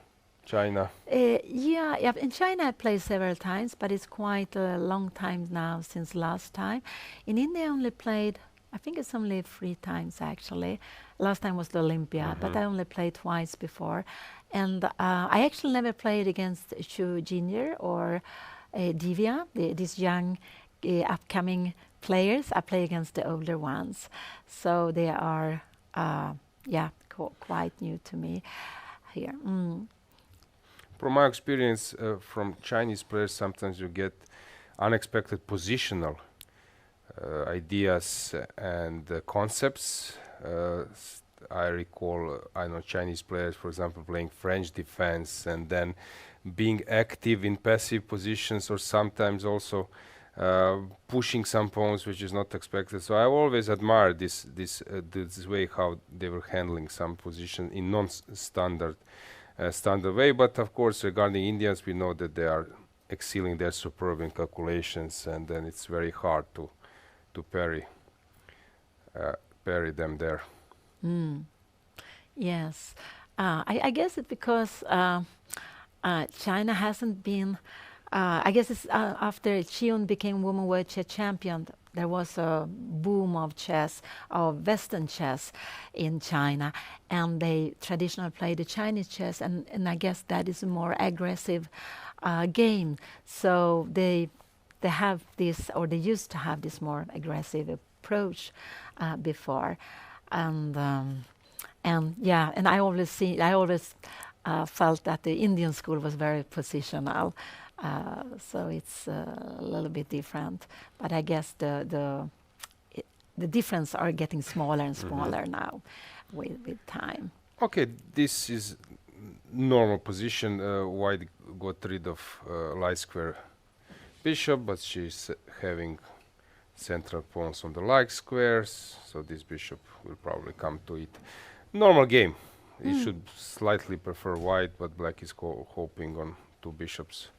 China. Yeah. In China I played several times, but it's quite a long time now since last time. In India I only played, I think it's only 3 times actually. Last time was the Olympia, but I only played twice before. And I actually never played against Xu Jinyer or Divya, these young upcoming players. I play against the older ones. So they are, quite new to me here. From my experience from Chinese players, sometimes you get unexpected positional ideas and concepts. I recall, I know Chinese players, for example, playing French defense and then being active in passive positions, or sometimes also pushing some pawns which is not expected. So I always admired this way how they were handling some position in non-standard standard way. But of course, regarding Indians, we know that they are excelling, they're superb in calculations, and then it's very hard to parry them there. Yes, I guess it's because China hasn't been. I guess it's after Xion became Women World Chess Champion, there was a boom of chess, of Western chess in China, and they traditionally play the Chinese chess, and I guess that is a more aggressive game. So they have this, or they used to have this more aggressive approach before, and I always felt that the Indian school was very positional. So it's a little bit different, but I guess the difference are getting smaller and smaller now with time. Okay, this is normal position. White got rid of light square bishop, but she's having central pawns on the light squares, so this bishop will probably come to it. Normal game. It should slightly prefer white, but black is hoping on two bishops.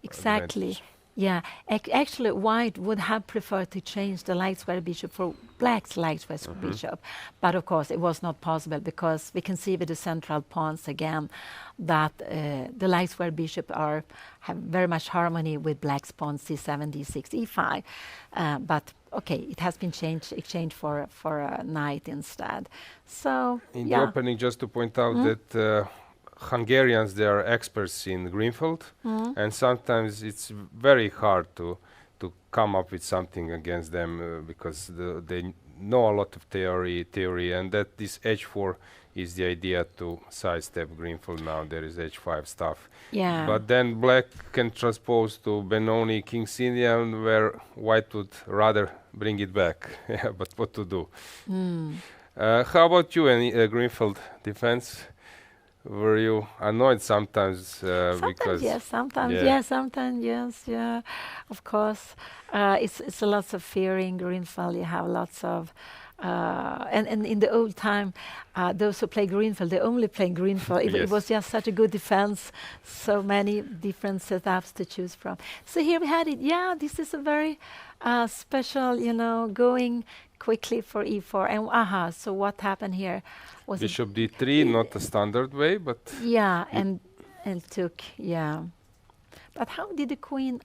Exactly. advantage. Yeah, actually, white would have preferred to change the light square bishop for black's light square bishop, but of course it was not possible because we can see with the central pawns again that the light square bishop have very much harmony with black's pawns c7, d6, e5, but okay, it has been exchanged for a knight instead. So in the opening, just to point out that Hungarians, they are experts in Greenfield, and sometimes it's very hard to come up with something against them because they know a lot of theory, and that this h4 is the idea to sidestep Greenfield. Now there is h5 stuff. Yeah. But then black can transpose to Benoni, King Indian, where white would rather bring it back. Yeah, but what to do? How about you, any Greenfield defense? Were you annoyed sometimes? Because yes, sometimes yes, yeah. Of course, it's a lots of fear in Greenfield. You have lots of, and in the old time, those who play Greenfield, they only play Greenfield. It was just such a good defense, so many different setups to choose from. So here we had it. Yeah, this is a very special, going quickly for e4. And so what happened here? Was Bishop d3, not a standard way, but yeah, and took, yeah. But how did the queen?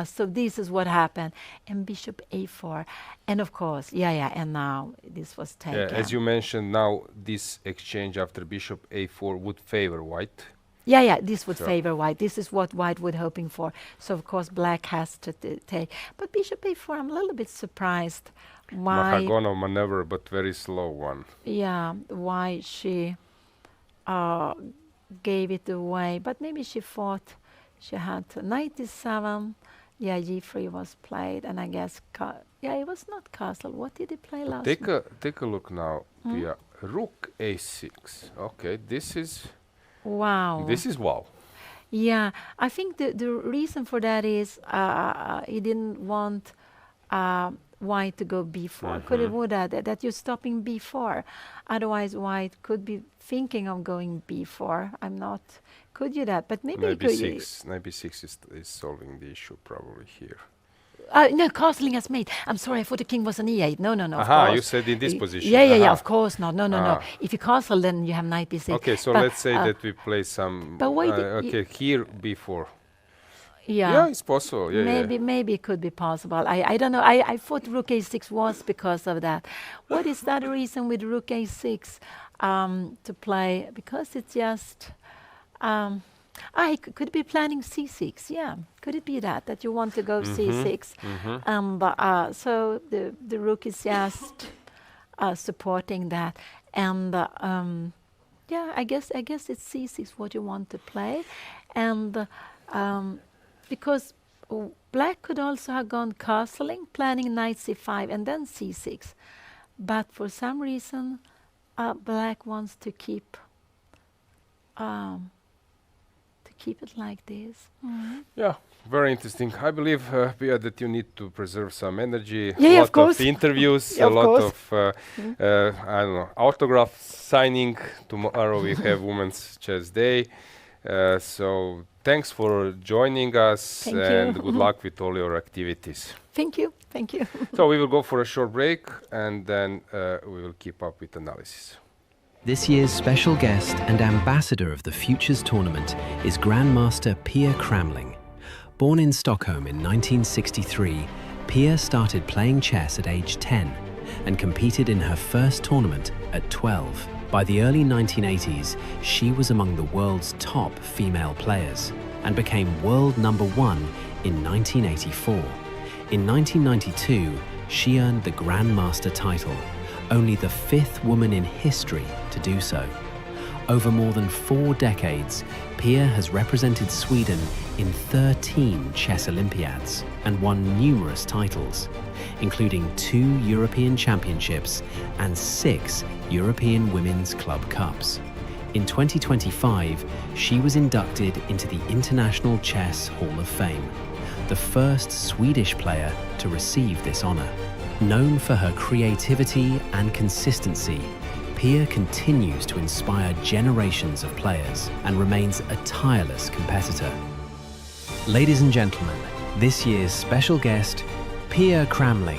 So this is what happened, and bishop a4, and of course, and now this was taken. Yeah, as you mentioned, now this exchange after bishop a4 would favor white. Yeah, this would favor white. This is what white would hoping for. So of course black has to take. But bishop a4, I'm a little bit surprised. Why? Mahagonov maneuver, but very slow one. Yeah, why she gave it away. But maybe she thought she had to. Knight d7. Yeah, g3 was played, and I guess it was not castle. What did he play last? Take a look now. Pia. Rook a6. Okay, this is wow. This is wow. Yeah, I think the reason for that is he didn't want white to go b4. Could it would that you're stopping b4? Otherwise, white could be thinking of going b4. I'm not. Could you that? But maybe Knight b6 is solving the issue probably here. No, castling has made. I'm sorry, I thought the king was an e8. No. Aha, you said in this position. Yeah, of course not. No. If you castle, then you have knight b6. Okay, so let's say that we play some. But wait, okay, here b4. Yeah, it's possible. Maybe it could be possible. I don't know. I thought rook a6 was because of that. What is that reason with rook a6 to play? Because it's just. I could be planning c6. Yeah, could it be that you want to go c6? So the rook is just supporting that, and I guess it's c6 what you want to play, and because black could also have gone castling, planning knight c5 and then c6, but for some reason black wants to keep it like this. Yeah, very interesting. I believe, Pia, that you need to preserve some energy. Yeah, a of course. Of interviews, Yeah, a lot of I don't know, autograph signing. Tomorrow we have Women's Chess Day. So thanks for joining us. Thank and you. good luck with all your activities. Thank you. So we will go for a short break, and then we will keep up with analysis. This year's special guest and ambassador of the Futures Tournament is Grandmaster Pia Cramling. Born in Stockholm in 1963, Pia started playing chess at age 10 and competed in her first tournament at 12. By the early 1980s, she was among the world's top female players and became world #1 in 1984. In 1992, she earned the Grandmaster title, only the 5th woman in history to do so. Over more than 4 decades, Pia has represented Sweden in 13 chess Olympiads and won numerous titles, including 2 European Championships and 6 European Women's Club Cups. In 2025, she was inducted into the International Chess Hall of Fame, the first Swedish player to receive this honor. Known for her creativity and consistency, Pia continues to inspire generations of players and remains a tireless competitor. Ladies and gentlemen, this year's special guest, Pia Cramling.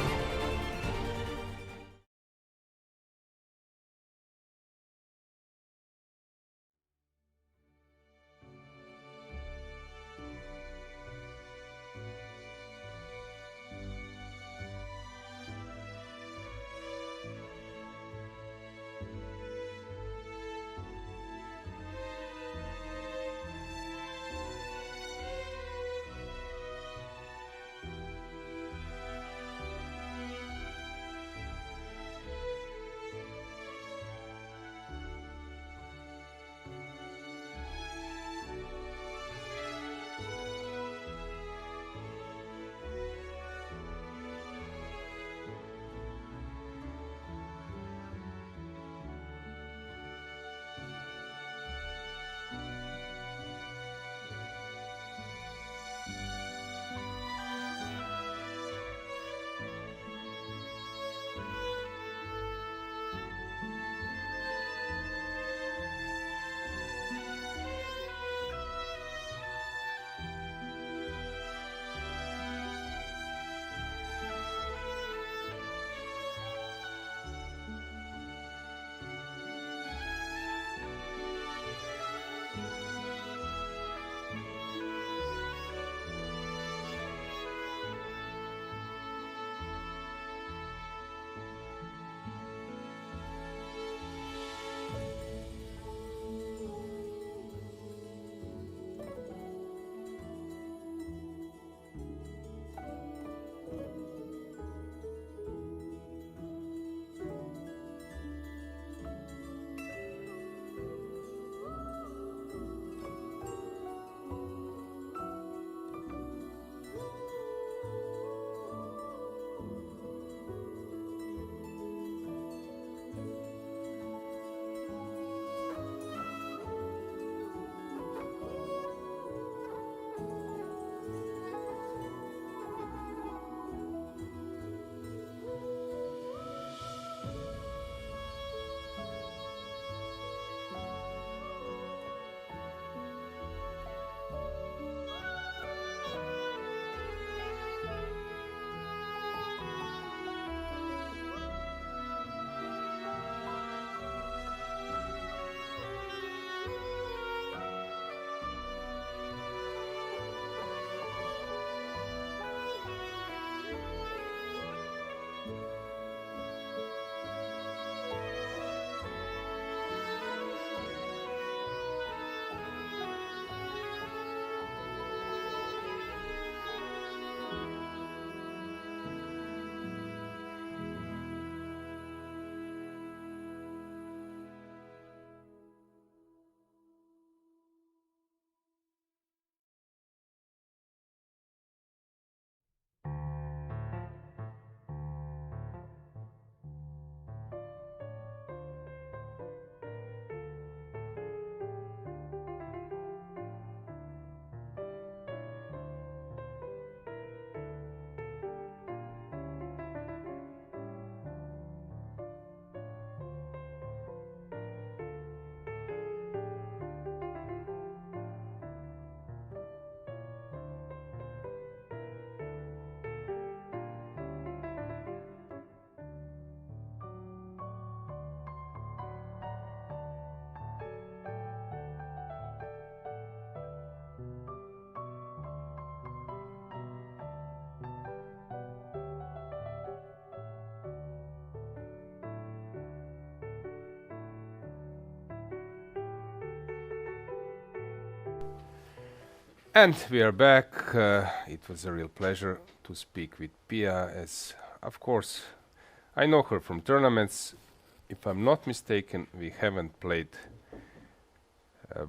And we are back. It was a real pleasure to speak with Pia, as of course I know her from tournaments. If I'm not mistaken, we haven't played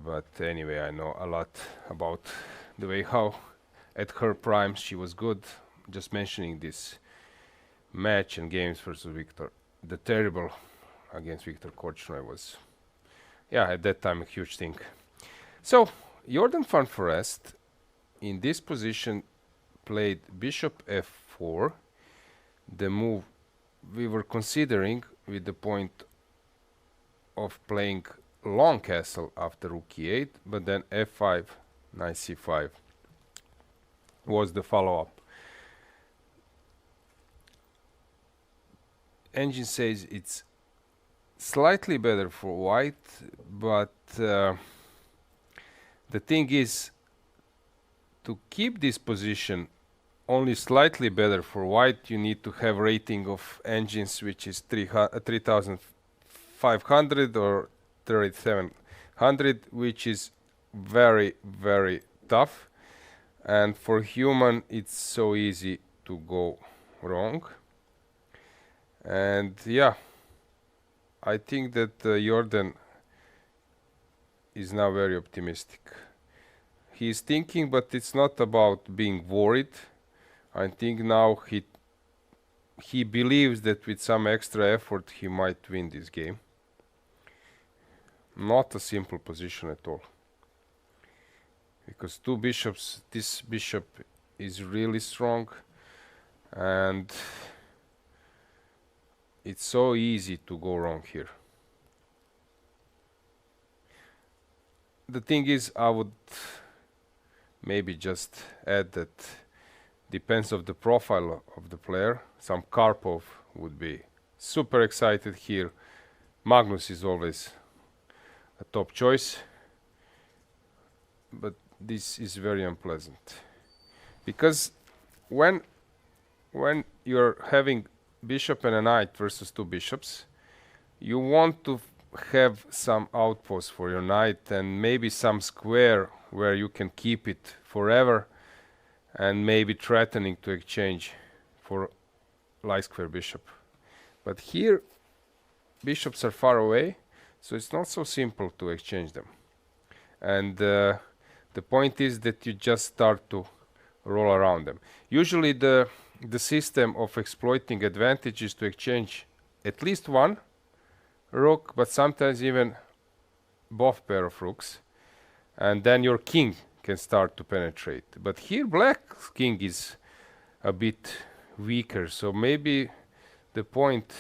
But anyway, I know a lot about the way how at her prime she was good. Just mentioning this match and games versus Victor, the terrible against Victor Korchnoi was, yeah, at that time a huge thing. So Jorden Van Foreest in this position played bishop f4, the move we were considering with the point of playing long castle after rook e8, but then f5, knight c5 was the follow-up. Engine says it's slightly better for white, but the thing is to keep this position only slightly better for white, you need to have rating of engines which is 3500 or 3700, which is very, very tough. And for human, it's so easy to go wrong. And yeah, I think that Jorden is now very optimistic. He is thinking, but it's not about being worried. I think now he believes that with some extra effort he might win this game. Not a simple position at all. Because two bishops, this bishop is really strong, and it's so easy to go wrong here. The thing is, I would maybe just add that depends of the profile of the player. Some Karpov would be super excited here. Magnus is always a top choice, but this is very unpleasant because when you're having bishop and a knight versus two bishops, you want to have some outpost for your knight and maybe some square where you can keep it forever, and maybe threatening to exchange for light square bishop. But here bishops are far away, so it's not so simple to exchange them. And the point is that you just start to roll around them. Usually the system of exploiting advantage is to exchange at least one rook, but sometimes even both pair of rooks, and then your king can start to penetrate. But here black's king is a bit weaker, so maybe the point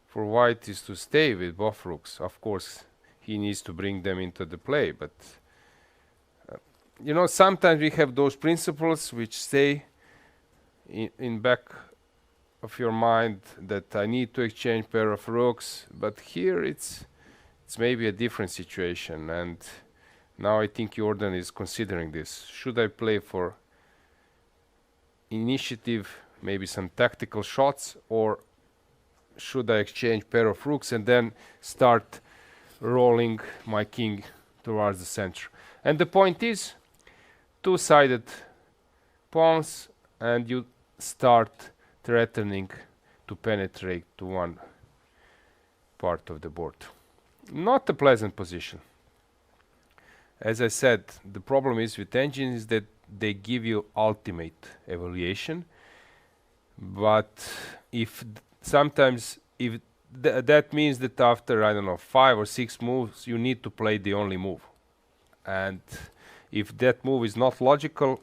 for white is to stay with both rooks. Of course he needs to bring them into the play, but you know, sometimes we have those principles which stay in back of your mind that I need to exchange pair of rooks, but here it's maybe a different situation. And now I think Jorden is considering this. Should I play for initiative, maybe some tactical shots, or should I exchange pair of rooks and then start rolling my king towards the center? And the point is, two-sided pawns, and you start threatening to penetrate to one part of the board. Not a pleasant position. As I said, the problem is with engines is that they give you ultimate evaluation, but if sometimes if that means that after, I don't know, 5 or 6 moves you need to play the only move, and if that move is not logical,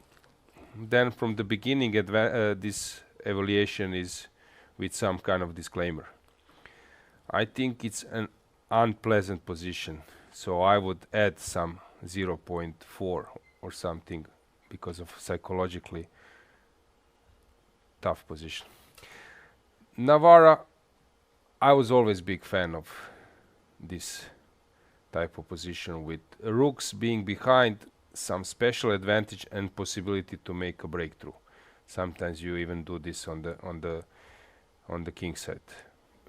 then from the beginning this evaluation is with some kind of disclaimer. I think it's an unpleasant position, so I would add some 0.4 or something because of psychologically tough position. Navara, I was always big fan of this type of position with rooks being behind, some special advantage and possibility to make a breakthrough. Sometimes you even do this on the king side.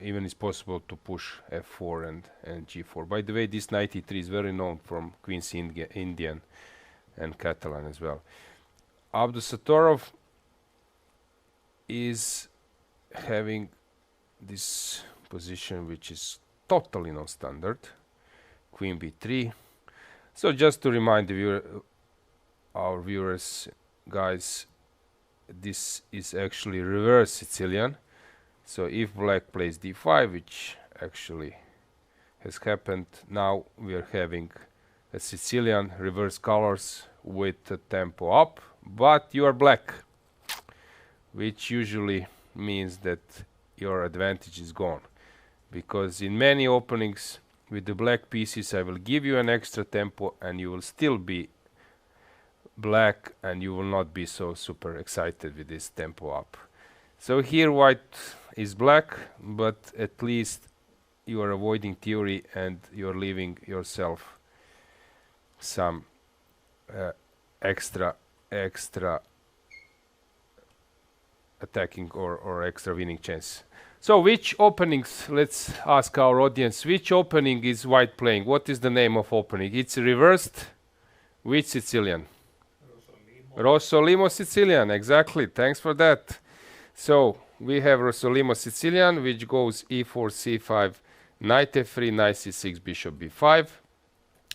Even it's possible to push f4 and g4. By the way, this knight e3 is very known from Queen's Indian and Catalan as well. Abdusattorov is having this position which is totally non-standard. Queen b3. So just to remind our viewers, guys, this is actually reverse Sicilian. So if black plays d5, which actually has happened, now we are having a Sicilian reverse colors with a tempo up, but you are black, which usually means that your advantage is gone, because in many openings with the black pieces I will give you an extra tempo and you will still be black and you will not be so super excited with this tempo up. So here white is black, but at least you are avoiding theory and you're leaving yourself some extra attacking or extra winning chance. So which openings, let's ask our audience, which opening is white playing? What is the name of opening? It's reversed. Which Sicilian? Rossolimo Sicilian, exactly. Thanks for that. So we have Rossolimo Sicilian, which goes e4, c5, knight f3, knight c6, bishop b5.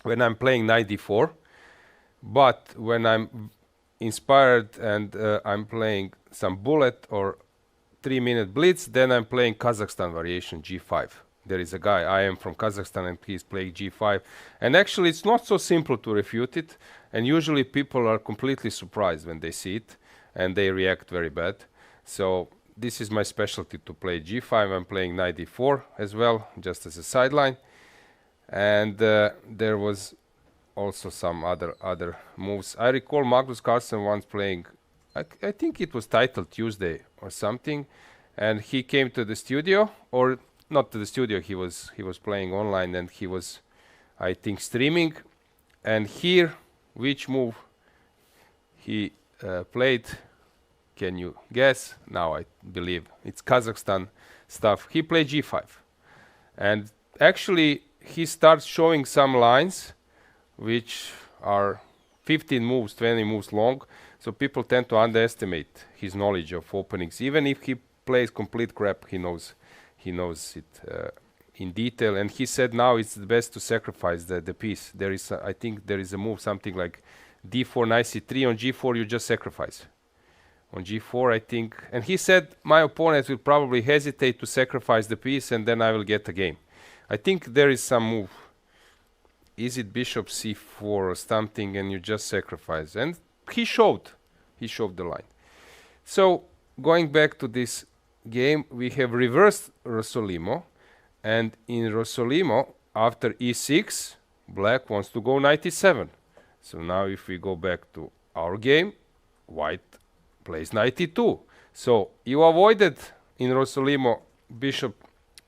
When I'm playing knight d4, but when I'm inspired and I'm playing some bullet or 3-minute blitz, then I'm playing Kazakhstan variation g5. There is a guy, I am from Kazakhstan, and he's playing g5. And actually it's not so simple to refute it, and usually people are completely surprised when they see it and they react very bad. So this is my specialty, to play g5. I'm playing knight d4 as well, just as a sideline. And there was also some other moves. I recall Magnus Carlsen once playing, I think it was titled Tuesday or something, and he came to the studio, or not to the studio, he was playing online, and he was, I think, streaming. And here, which move he played? Can you guess? Now I believe it's Kazakhstan stuff. He played g5, and actually he starts showing some lines which are 15 moves, 20 moves long. So people tend to underestimate his knowledge of openings. Even if he plays complete crap, he knows it in detail. And he said now it's the best to sacrifice the piece. There is, I think there is a move something like d4, knight c3. On g4 you just sacrifice. On g4, I think, and he said my opponent will probably hesitate to sacrifice the piece, and then I will get a game. I think there is some move. Is it bishop c4 or something, and you just sacrifice? And he showed the line. So going back to this game, we have reversed Rossolimo, and in Rossolimo, after e6, black wants to go knight e7. So now if we go back to our game, white plays knight e2. So you avoided in Rossolimo bishop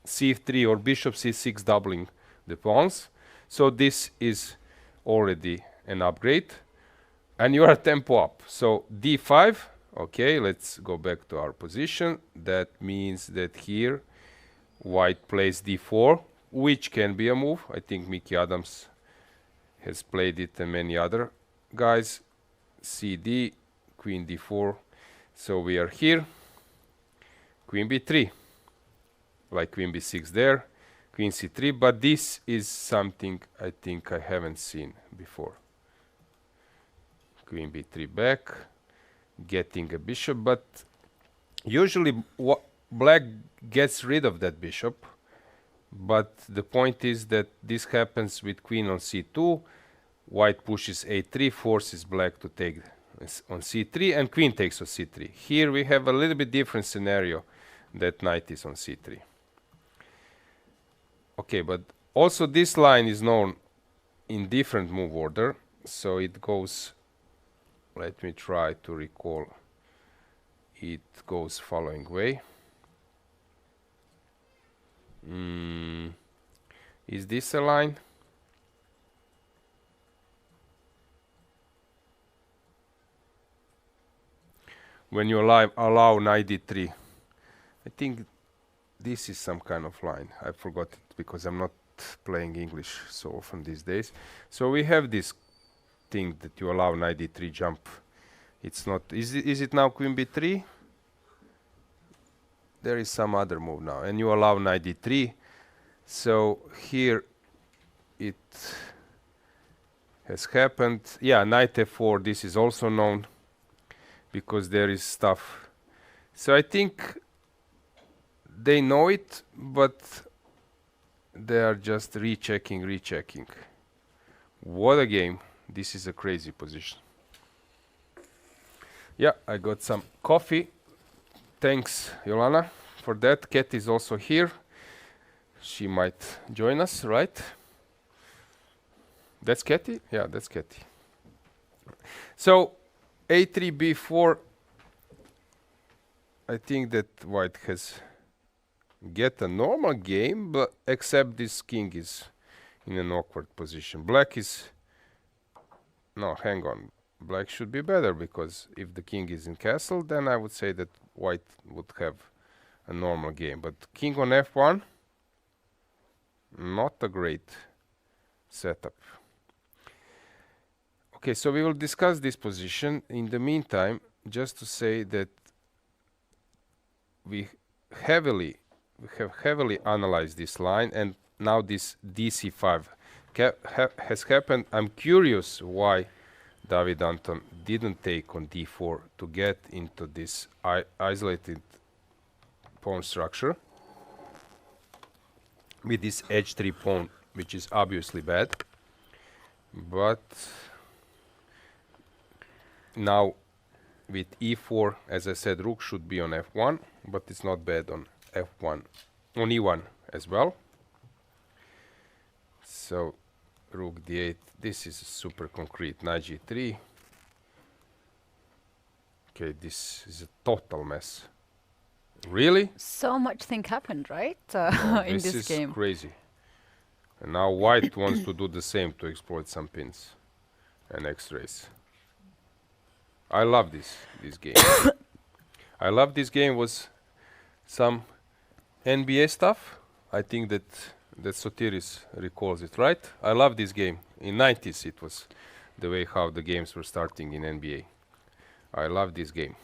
c3 or bishop c6 doubling the pawns. So this is already an upgrade, and you are tempo up. So d5, okay, let's go back to our position. That means that here white plays d4, which can be a move. I think Mickey Adams has played it, and many other guys. cd, queen d4. So we are here. Queen b3, like queen b6 there. Queen c3, but this is something I think I haven't seen before. Queen b3 back, getting a bishop, but usually black gets rid of that bishop, but the point is that this happens with queen on c2, white pushes a3, forces black to take on c3, and queen takes on c3. Here we have a little bit different scenario, that knight is on c3. Okay, but also this line is known in different move order, so it goes, let me try to recall, it goes following way. Is this a line? When you allow knight d3, I think this is some kind of line. I forgot it because I'm not playing English so often these days. So we have this thing that you allow knight d3 jump. It's not. Is it now queen b3? There is some other move now, and you allow knight d3. So here it has happened. Yeah, knight f4, this is also known because there is stuff. So I think they know it, but they are just rechecking. What a game. This is a crazy position. Yeah, I got some coffee. Thanks, Jolana, for that. Kat is also here. She might join us, right? That's Katy? Yeah, that's Katy. So, a3, b4. I think that white has get a normal game, but except this king is in an awkward position. Black is... No, hang on. Black should be better, because if the king is in castle, then I would say that white would have a normal game. But king on f1, not a great setup. Okay, so we will discuss this position. In the meantime, just to say that we have heavily analyzed this line, and now this dc5 has happened. I'm curious why David Anton didn't take on d4 to get into this isolated pawn structure with this h3 pawn, which is obviously bad. But now with e4, as I said, rook should be on f1, but it's not bad on f1, on e1 as well. So rook d8, this is super concrete. Knight g3. Okay, this is a total mess. Really? So much thing happened, right? Oh, in this is game. Crazy. And now white wants to do the same to exploit some pins and x-rays. I love this game. I love this game. Was some NBA stuff. I think that Sotiris recalls it, right? I love this game. In 90s it was the way how the games were starting in NBA. I love this game.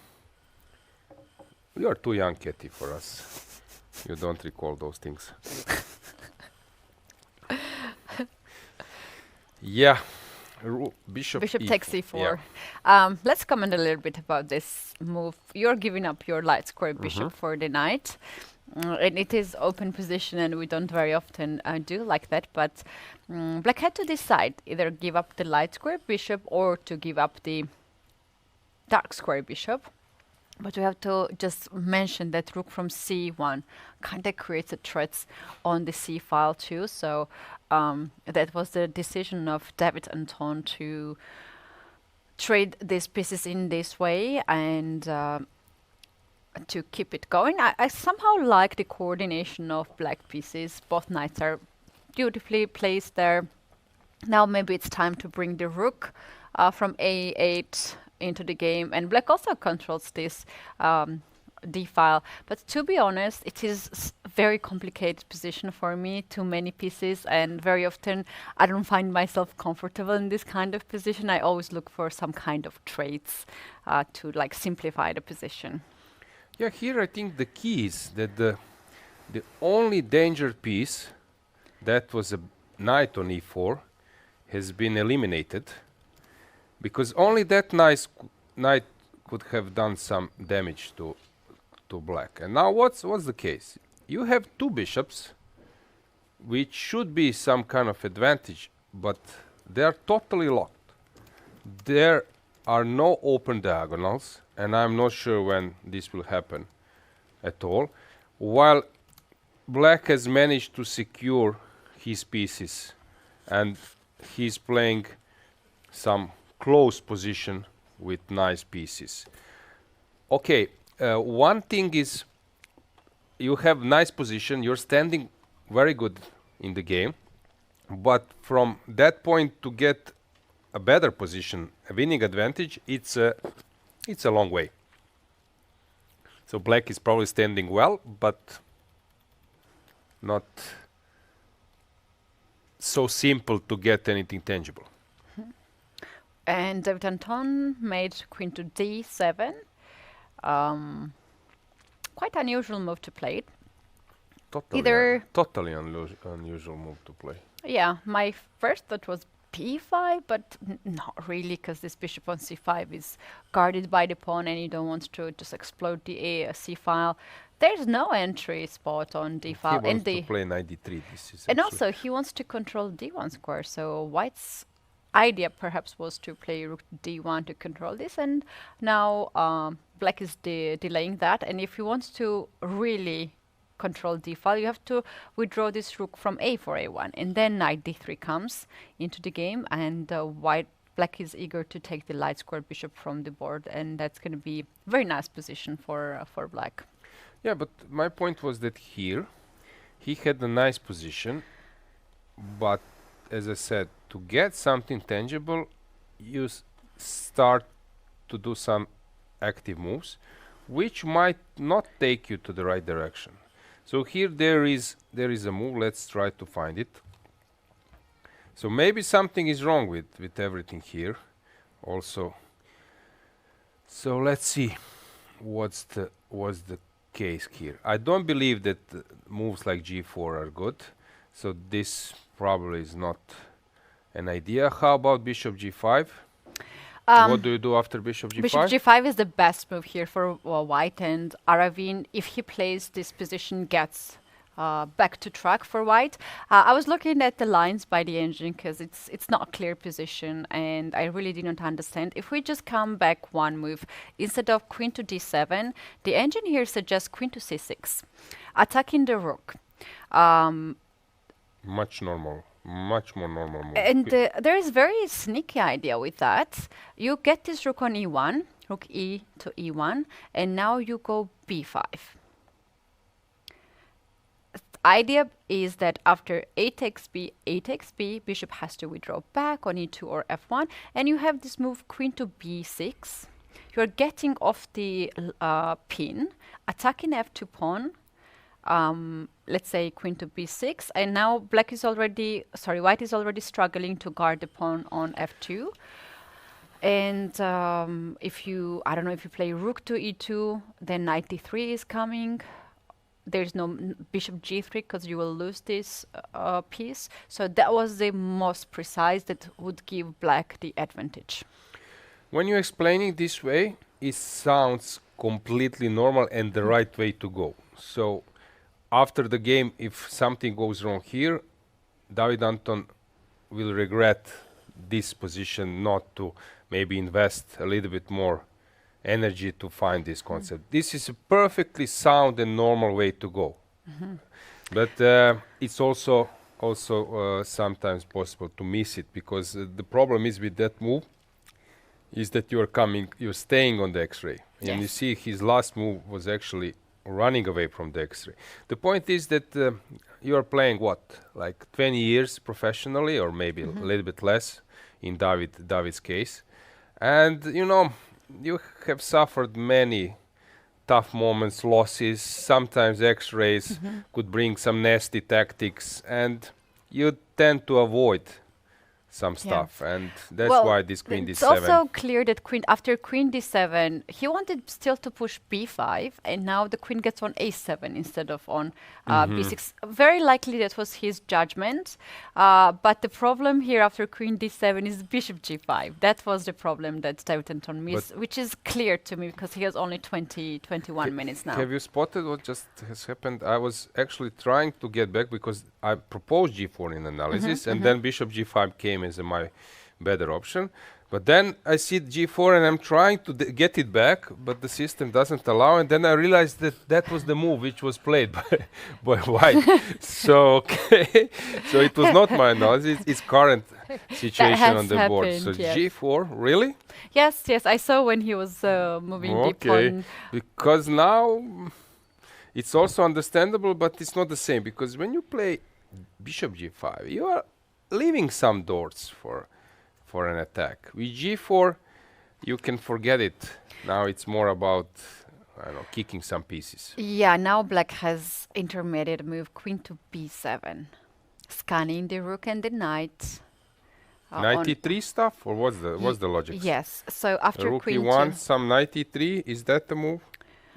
You are too young, Katy, for us. You don't recall those things. Yeah. Bishop takes e4. e4. Let's comment a little bit about this move. You're giving up your light square bishop for the knight. And it is open position, and we don't very often do like that. But black had to decide either give up the light square bishop or to give up the dark square bishop. But we have to just mention that rook from c1 kind of creates a threat on the c file too. So that was the decision of David Anton to trade these pieces in this way and to keep it going. I somehow like the coordination of black pieces. Both knights are beautifully placed there. Now maybe it's time to bring the rook from a8 into the game, and black also controls this d file. But to be honest, it is a very complicated position for me, too many pieces, and very often I don't find myself comfortable in this kind of position. I always look for some kind of traits to like simplify the position. Yeah, here I think the key is that the only danger piece that was a knight on e4 has been eliminated, because only that knight could have done some damage to black. And now what's the case? You have two bishops, which should be some kind of advantage, but they are totally locked. There are no open diagonals, and I'm not sure when this will happen at all, while black has managed to secure his pieces, and he's playing some close position with nice pieces. Okay, one thing is you have nice position, you're standing very good in the game, but from that point to get a better position, a winning advantage, it's a long way. So black is probably standing well, but not so simple to get anything tangible. And David Anton made queen to d7. Quite unusual move to play. Totally unusual move to play. Yeah, my first thought was b5, but not really, because this bishop on c5 is guarded by the pawn, and you don't want to just explode the c file. There's no entry spot on d file. He wants to play knight d3. This is and actually also, he wants to control d1 square. So White's idea perhaps was to play rook d1 to control this, and now Black is delaying that. And if he wants to really control d file, you have to withdraw this rook from a for a1, and then knight d3 comes into the game, and Black is eager to take the light squared bishop from the board, and that's going to be a very nice position for Black. Yeah, but my point was that here he had a nice position, but as I said, to get something tangible, you start to do some active moves, which might not take you to the right direction. So here there is a move. Let's try to find it. So maybe something is wrong with everything here also. So let's see what's the case here. I don't believe that moves like g4 are good, so this probably is not an idea. How about bishop g5? What do you do after bishop g5? Bishop g5 is the best move here for White, and Aravin, if he plays this position, gets back to track for White. I was looking at the lines by the engine because it's not a clear position, and I really didn't understand. If we just come back one move, instead of queen to d7, the engine here suggests queen to c6, attacking the rook. Much more normal move. And there is very sneaky idea with that. You get this rook on e1, rook e to e1, and now you go b5. Idea is that after a takes b, bishop has to withdraw back on e2 or f1, and you have this move queen to b6. You're getting off the pin, attacking f2 pawn, let's say queen to b6, and now White is already struggling to guard the pawn on f2. And if you play rook to e2, then knight d3 is coming. There's no bishop g3 because you will lose this piece. So that was the most precise that would give Black the advantage. When you're explaining this way, it sounds completely normal and the right way to go. So after the game, if something goes wrong here, David Anton will regret this position, not to maybe invest a little bit more energy to find this concept. This is a perfectly sound and normal way to go. But it's also sometimes possible to miss it, because the problem is with that move is that you're staying on the X-ray. Yes. And you see his last move was actually running away from the X-ray. The point is that you are playing like 20 years professionally, or maybe a little bit less in David's case. And you have suffered many tough moments, losses, sometimes X-rays could bring some nasty tactics, and you tend to avoid some stuff, and that's why this queen d7. It's also clear that after queen d7, he wanted still to push b5, and now the queen gets on a7 instead of on b6. Very likely that was his judgment, but the problem here after queen d7 is bishop g5. That was the problem that David Anton missed, which is clear to me because he has only 21 minutes now. Have you spotted what just has happened? I was actually trying to get back because I proposed g4 in analysis, and then bishop g5 came as my better option. But then I see g4 and I'm trying to get it back, but the system doesn't allow. And then I realized that was the move which was played by White. So it was not my analysis. It's current situation on the board. So yes. g4, really? Yes, I saw when he was moving the pawn. Because now it's also understandable, but it's not the same. Because when you play bishop g5, you are leaving some doors for an attack. With g4, you can forget it. Now it's more about, kicking some pieces. Yeah, now Black has intermediate move, queen to b7, scanning the rook and the knight. Knight e3 stuff, or what's the logic? Yes. So after rook queen e1, some knight e3. Is that the move?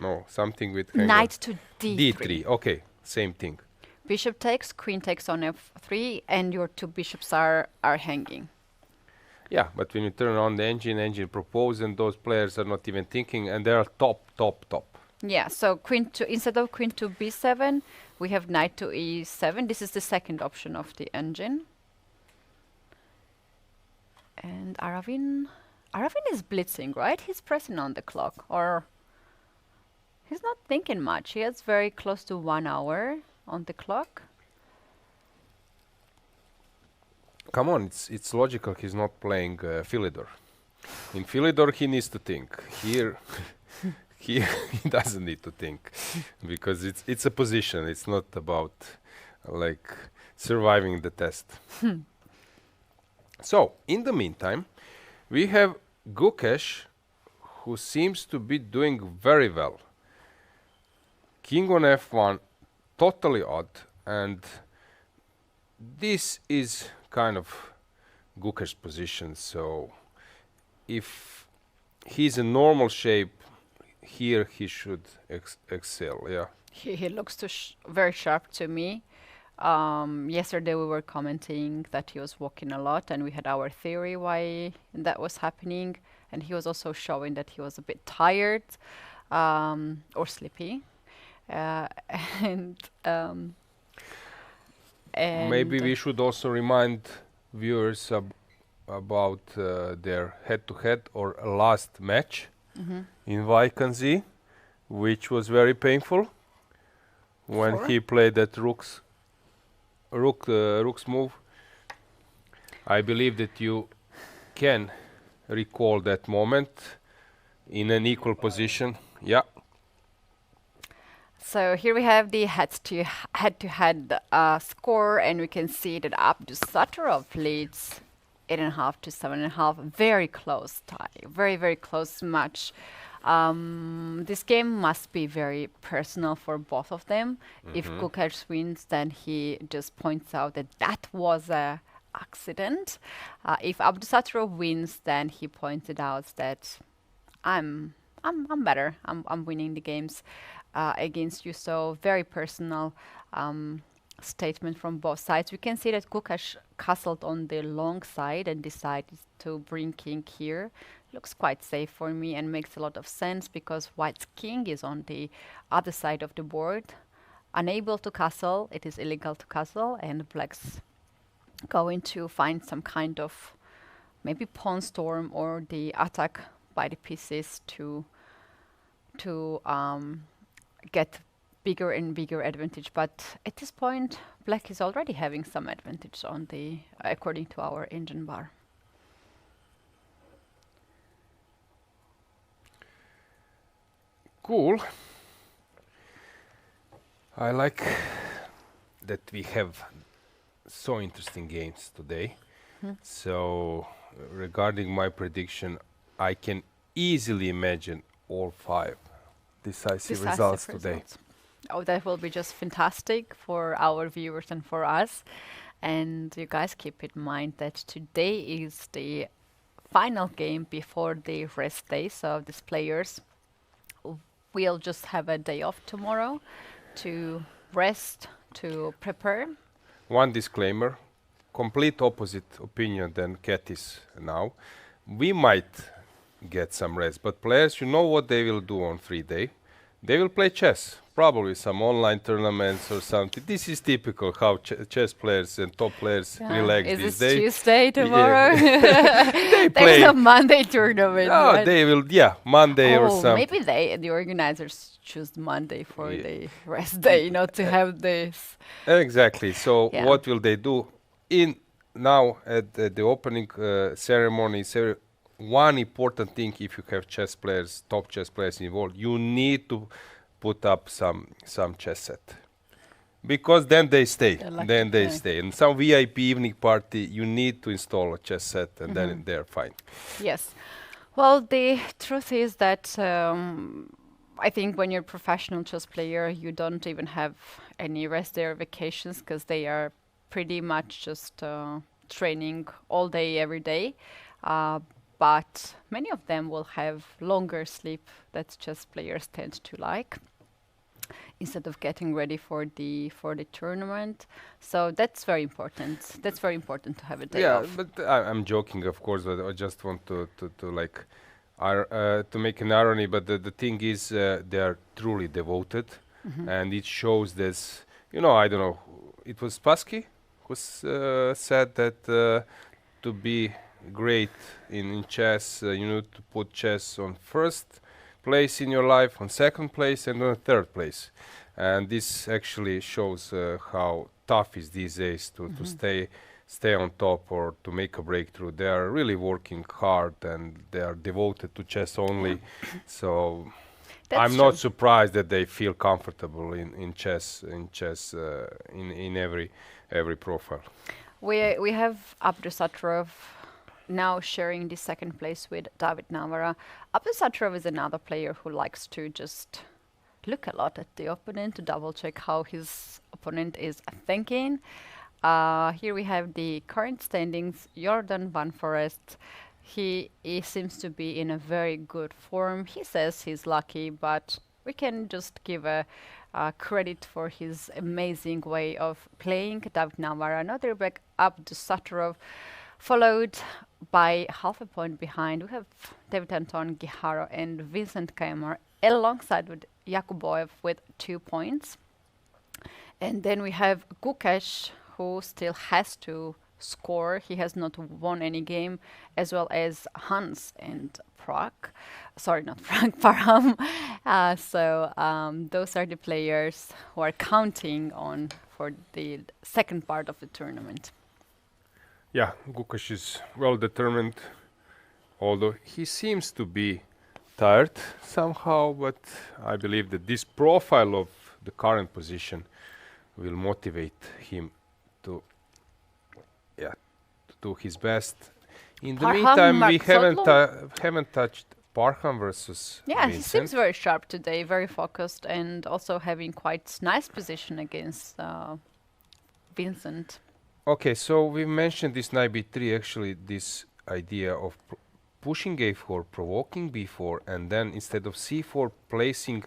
No, something with knight to d3. d3. Okay, same thing. Bishop takes, queen takes on f3, and your two bishops are hanging. Yeah, but when you turn on the engine propose, and those players are not even thinking, and they are top. Yeah, so queen to instead of queen to b7, we have knight to e7. This is the second option of the engine. And Aravin is blitzing, right? He's pressing on the clock, or he's not thinking much. He has very close to 1 hour on the clock. Come on, it's logical. He's not playing Philidor. In Philidor, he needs to think. Here, he doesn't need to think, because it's a position. It's not about like surviving the test. So, in the meantime, we have Gukesh, who seems to be doing very well. King on f1, totally odd, and this is kind of Gukesh's position. So, if he's in normal shape, here he should excel. Yeah. He looks very sharp to me. Yesterday we were commenting that he was walking a lot, and we had our theory why that was happening. And he was also showing that he was a bit tired or sleepy. And maybe we should also remind viewers about their head-to-head or last match in Vacancy, which was very painful when he played that rook's move. I believe that you can recall that moment in an equal position. Yeah. So here we have the head-to-head score, and we can see that Abdusattorov leads 8.5 to 7.5. Very close tie. Very, very close match. This game must be very personal for both of them. If Gukesh wins, then he just points out that was a accident. If Abdusattorov wins, then he pointed out that I'm better. I'm winning the games against you. So very personal statement from both sides. We can see that Gukesh castled on the long side and decided to bring king here. Looks quite safe for me and makes a lot of sense, because white's king is on the other side of the board, unable to castle. It is illegal to castle, and black's going to find some kind of maybe pawn storm or the attack by the pieces to get bigger and bigger advantage. But at this point, black is already having some advantage on the according to our engine bar. Cool. I like that we have so interesting games today. So regarding my prediction, I can easily imagine all 5 decisive results today. Oh, that will be just fantastic for our viewers and for us. And you guys keep in mind that today is the final game before the rest day. So these players will just have a day off tomorrow to rest, to prepare. One disclaimer, complete opposite opinion than Katis now. We might get some rest, but players, you know what they will do on free day? They will play chess, probably some online tournaments or something. This is typical how chess players and top players relax these days. Is it Tuesday tomorrow? They play. There's a Monday tournament. No, right? they will, Monday or something. Maybe the organizers choose Monday for the rest day, not to have this. Exactly. So what will they do? Now at the opening ceremony, one important thing, if you have chess players, top chess players involved, you need to put up some chess set, because then they stay. Then they stay. And some VIP evening party, you need to install a chess set, and then they're fine. Yes. Well, the truth is that I think when you're a professional chess player, you don't even have any rest day or vacations, because they are pretty much just training all day, every day. But many of them will have longer sleep that chess players tend to like. instead of getting ready for the tournament. So that's very important. That's very important to have a day Yeah, off. but I'm joking, of course. But I just want to like to make an irony. But the thing is, they are truly devoted, and it shows this. You know, I don't know. It was Spassky who said that to be great in chess, you need to put chess on first place in your life, on second place, and on third place. And this actually shows how tough is these days to stay on top or to make a breakthrough. They are really working hard and they are devoted to chess only. So That's I'm not true. surprised that they feel comfortable in chess in every profile. We have Abdusattorov now sharing the second place with David Navara. Abdusattorov is another player who likes to just look a lot at the opponent to double check how his opponent is thinking. Here we have the current standings. Jorden Van Foreest. He seems to be in a very good form. He says he's lucky, but we can just give a credit for his amazing way of playing. David Navara, Nodirbek, Abdusattorov, followed by half a point behind. We have David Anton Giharo and Vincent Keymer alongside with Yakuboev with 2 points. And then we have Gukesh, who still has to score. He has not won any game, as well as Hans and Prague. Sorry, not Prague, Parham. So those are the players who are counting on for the second part of the tournament. Yeah, Gukesh is well determined, although he seems to be tired somehow, but I believe that this profile of the current position will motivate him to do his best. In the Parham, meantime, we Mark haven't touched Parham versus Yeah, he Vincent. seems very sharp today, very focused, and also having quite nice position against Vincent. Okay, so we mentioned this knight b3, actually this idea of pushing a4, provoking b4, and then instead of c4 placing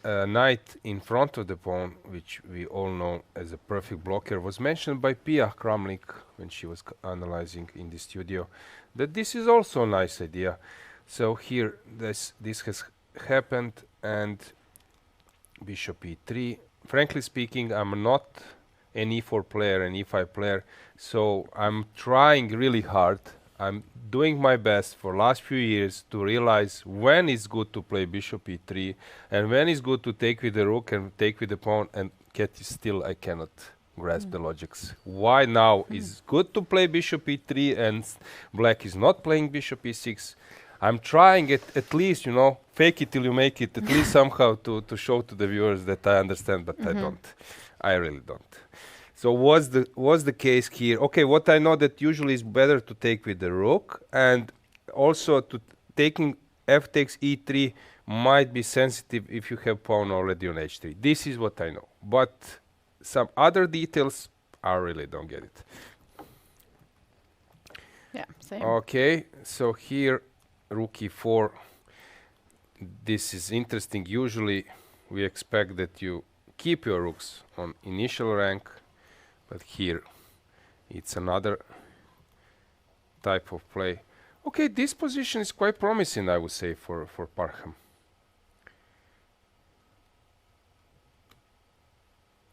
a knight in front of the pawn, which we all know as a perfect blocker, was mentioned by Pia Cramling when she was analyzing in the studio, that this is also a nice idea. So here this has happened, and bishop e3. Frankly speaking, I'm not an e4 player, an e5 player, so I'm trying really hard. I'm doing my best for last few years to realize when it's good to play bishop e3 and when it's good to take with the rook and take with the pawn, and yet still I cannot grasp the logics. Why now is good to play bishop e3 and black is not playing bishop e6? I'm trying it, at least, you know, fake it till you make it, at least somehow to show to the viewers that I understand, but I don't. I really don't. So what's the case here? Okay, what I know that usually is better to take with the rook, and also to taking f takes e3 might be sensitive if you have pawn already on h3. This is what I know. But some other details, I really don't get it. Yeah, same. Okay, so here rook e4. This is interesting. Usually we expect that you keep your rooks on initial rank, but here it's another type of play. Okay, this position is quite promising, I would say, for Parham.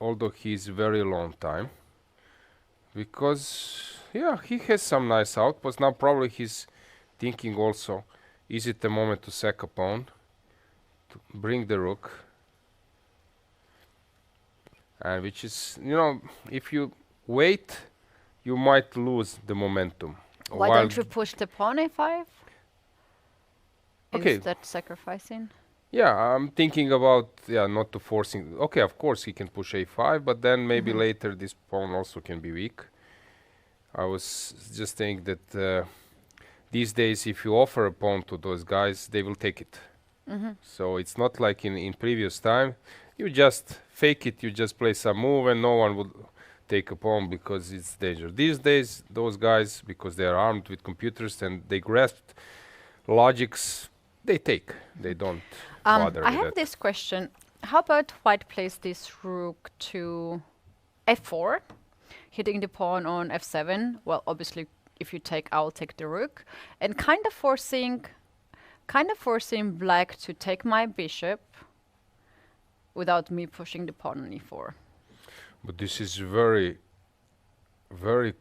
Although he's very long time, because yeah, he has some nice outputs. Now probably he's thinking also, is it the moment to sack a pawn, to bring the rook? And which is, you know, if you wait, you might lose the momentum. Why don't you push the pawn a5? Okay. Is that sacrificing? Yeah, I'm thinking about, not to forcing. Okay, of course he can push a5, but then maybe later this pawn also can be weak. I was just saying that these days, if you offer a pawn to those guys, they will take it. So it's not like in previous time. You just fake it, you just play some move, and no one would take a pawn because it's dangerous. These days, those guys, because they are armed with computers and they grasp logics, they take. They don't bother I with have that. this question. How about white plays this rook to f4, hitting the pawn on f7? Well, obviously, if you take, I'll take the rook, and kind of forcing black to take my bishop without me pushing the pawn on e4. But this is very, very,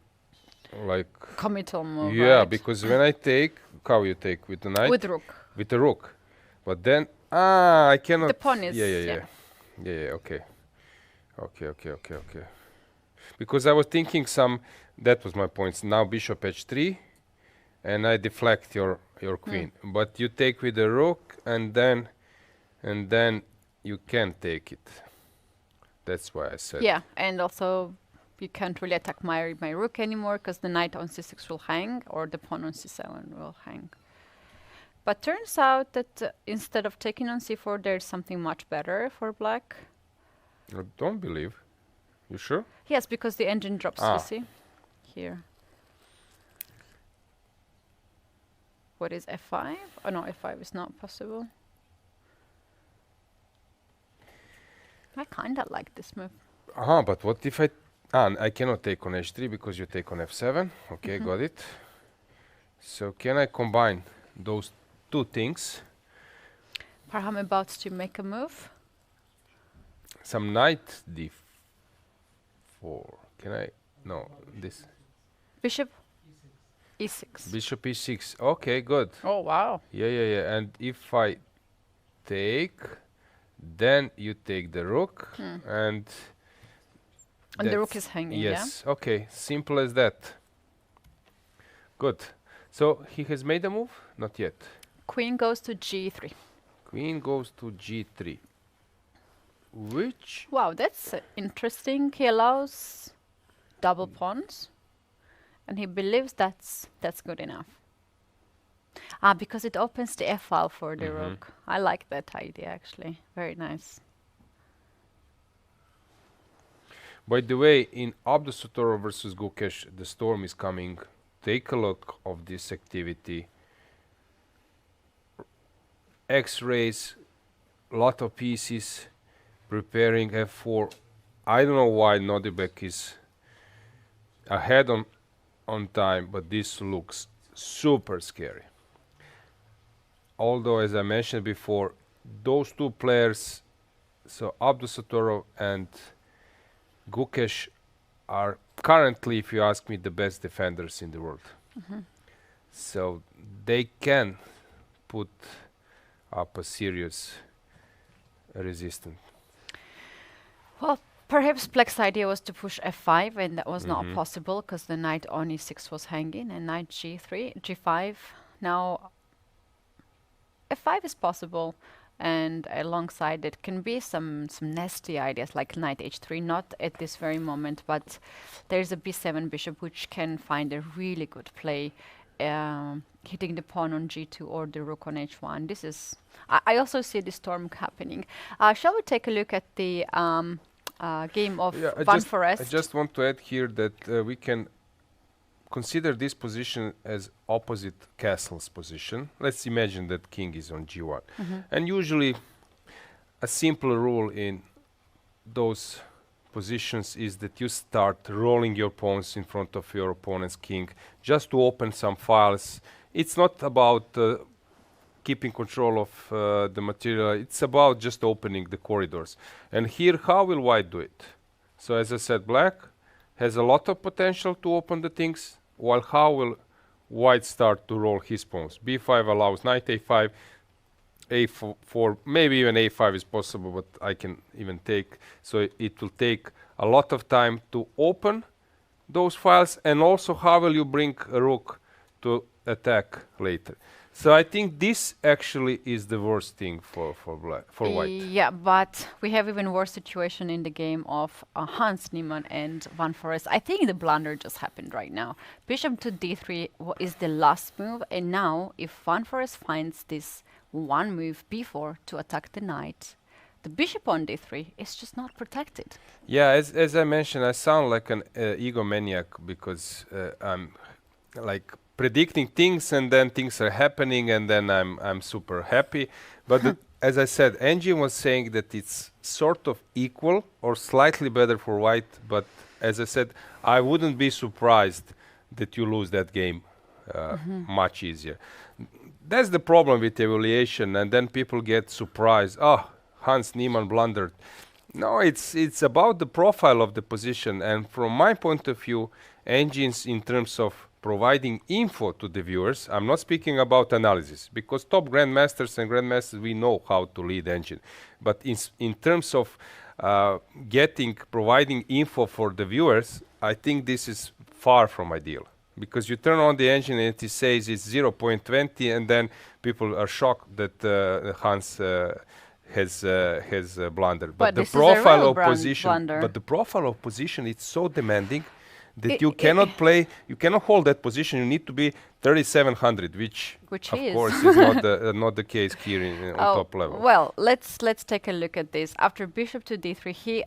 like... committal move, Yeah, right? because when I take, how you take? With the knight? With rook. With the rook. But then, I cannot... The pawn is... Yeah, okay. Okay. Because I was thinking that was my point. Now bishop h3, and I deflect your queen. But you take with the rook, and then you can't take it. That's why I said. Yeah, and also you can't really attack my rook anymore because the knight on c6 will hang, or the pawn on c7 will hang. But turns out that instead of taking on c4, there's something much better for black. I don't believe. You sure? Yes, because the engine drops, you see, here. What is f5? Oh no, f5 is not possible. I kind of like this move. But what if I cannot take on h3 because you take on f7. Okay, got it. So can I combine those two things? I'm about to make a move. Some knight d4. Can I? No, this. Bishop e6. Bishop e6. Okay, good. Oh, wow. Yeah. And if I take, then you take the rook, and the rook is hanging, yes, yeah? Okay, simple as that. Good. So he has made a move? Not yet. Queen goes to g3. Queen goes to g3. Which? Wow, that's interesting. He allows double pawns, and he believes that's good enough. Because it opens the f-file for the rook. I like that idea, actually. Very nice. By the way, in Abdusattorov versus Gukesh, the storm is coming. Take a look of this activity. X-rays, lot of pieces, preparing f4. I don't know why Nodirbek is ahead on time, but this looks super scary. Although, as I mentioned before, those two players, so Abdusattorov and Gukesh, are currently, if you ask me, the best defenders in the world. So they can put up a serious resistance. Well, perhaps Black's idea was to push f5, and that was not possible because the knight on e6 was hanging, and knight g3, g5. Now f5 is possible, and alongside it can be some nasty ideas like knight h3, not at this very moment, but there's a b7 bishop which can find a really good play, hitting the pawn on g2 or the rook on h1. This is, I also see the storm happening. Shall we take a look at the game of Van Foreest? I just want to add here that we can consider this position as opposite castle's position. Let's imagine that king is on g1. And usually a simple rule in those positions is that you start rolling your pawns in front of your opponent's king just to open some files. It's not about keeping control of the material. It's about just opening the corridors. And here, how will white do it? So as I said, black has a lot of potential to open the things, while how will white start to roll his pawns? b5 allows knight a5, a4, maybe even a5 is possible, but I can even take. So it will take a lot of time to open those files, and also how will you bring a rook to attack later? So I think this actually is the worst thing for white. Yeah, but we have even worse situation in the game of Hans Niemann and Van Foreest. I think the blunder just happened right now. Bishop to d3 is the last move, and now if Van Foreest finds this one move b4 to attack the knight, the bishop on d3 is just not protected. Yeah, as I mentioned, I sound like an egomaniac because I'm like predicting things, and then things are happening, and then I'm super happy. But as I said, Engine was saying that it's sort of equal or slightly better for white, but as I said, I wouldn't be surprised that you lose that game much easier. That's the problem with evaluation, and then people get surprised. Oh, Hans Niemann blundered. No, it's about the profile of the position, and from my point of view, Engines in terms of providing info to the viewers. I'm not speaking about analysis, because top grandmasters and grandmasters, we know how to lead Engine. But in terms of providing info for the viewers, I think this is far from ideal. Because you turn on the Engine and it says it's 0.20, and then people are shocked that Hans has blundered. But the profile of position, it's so demanding that you cannot play, you cannot hold that position. You need to be 3,700, which of course is not the case here on top level. Well, let's take a look at this. After bishop to d3, he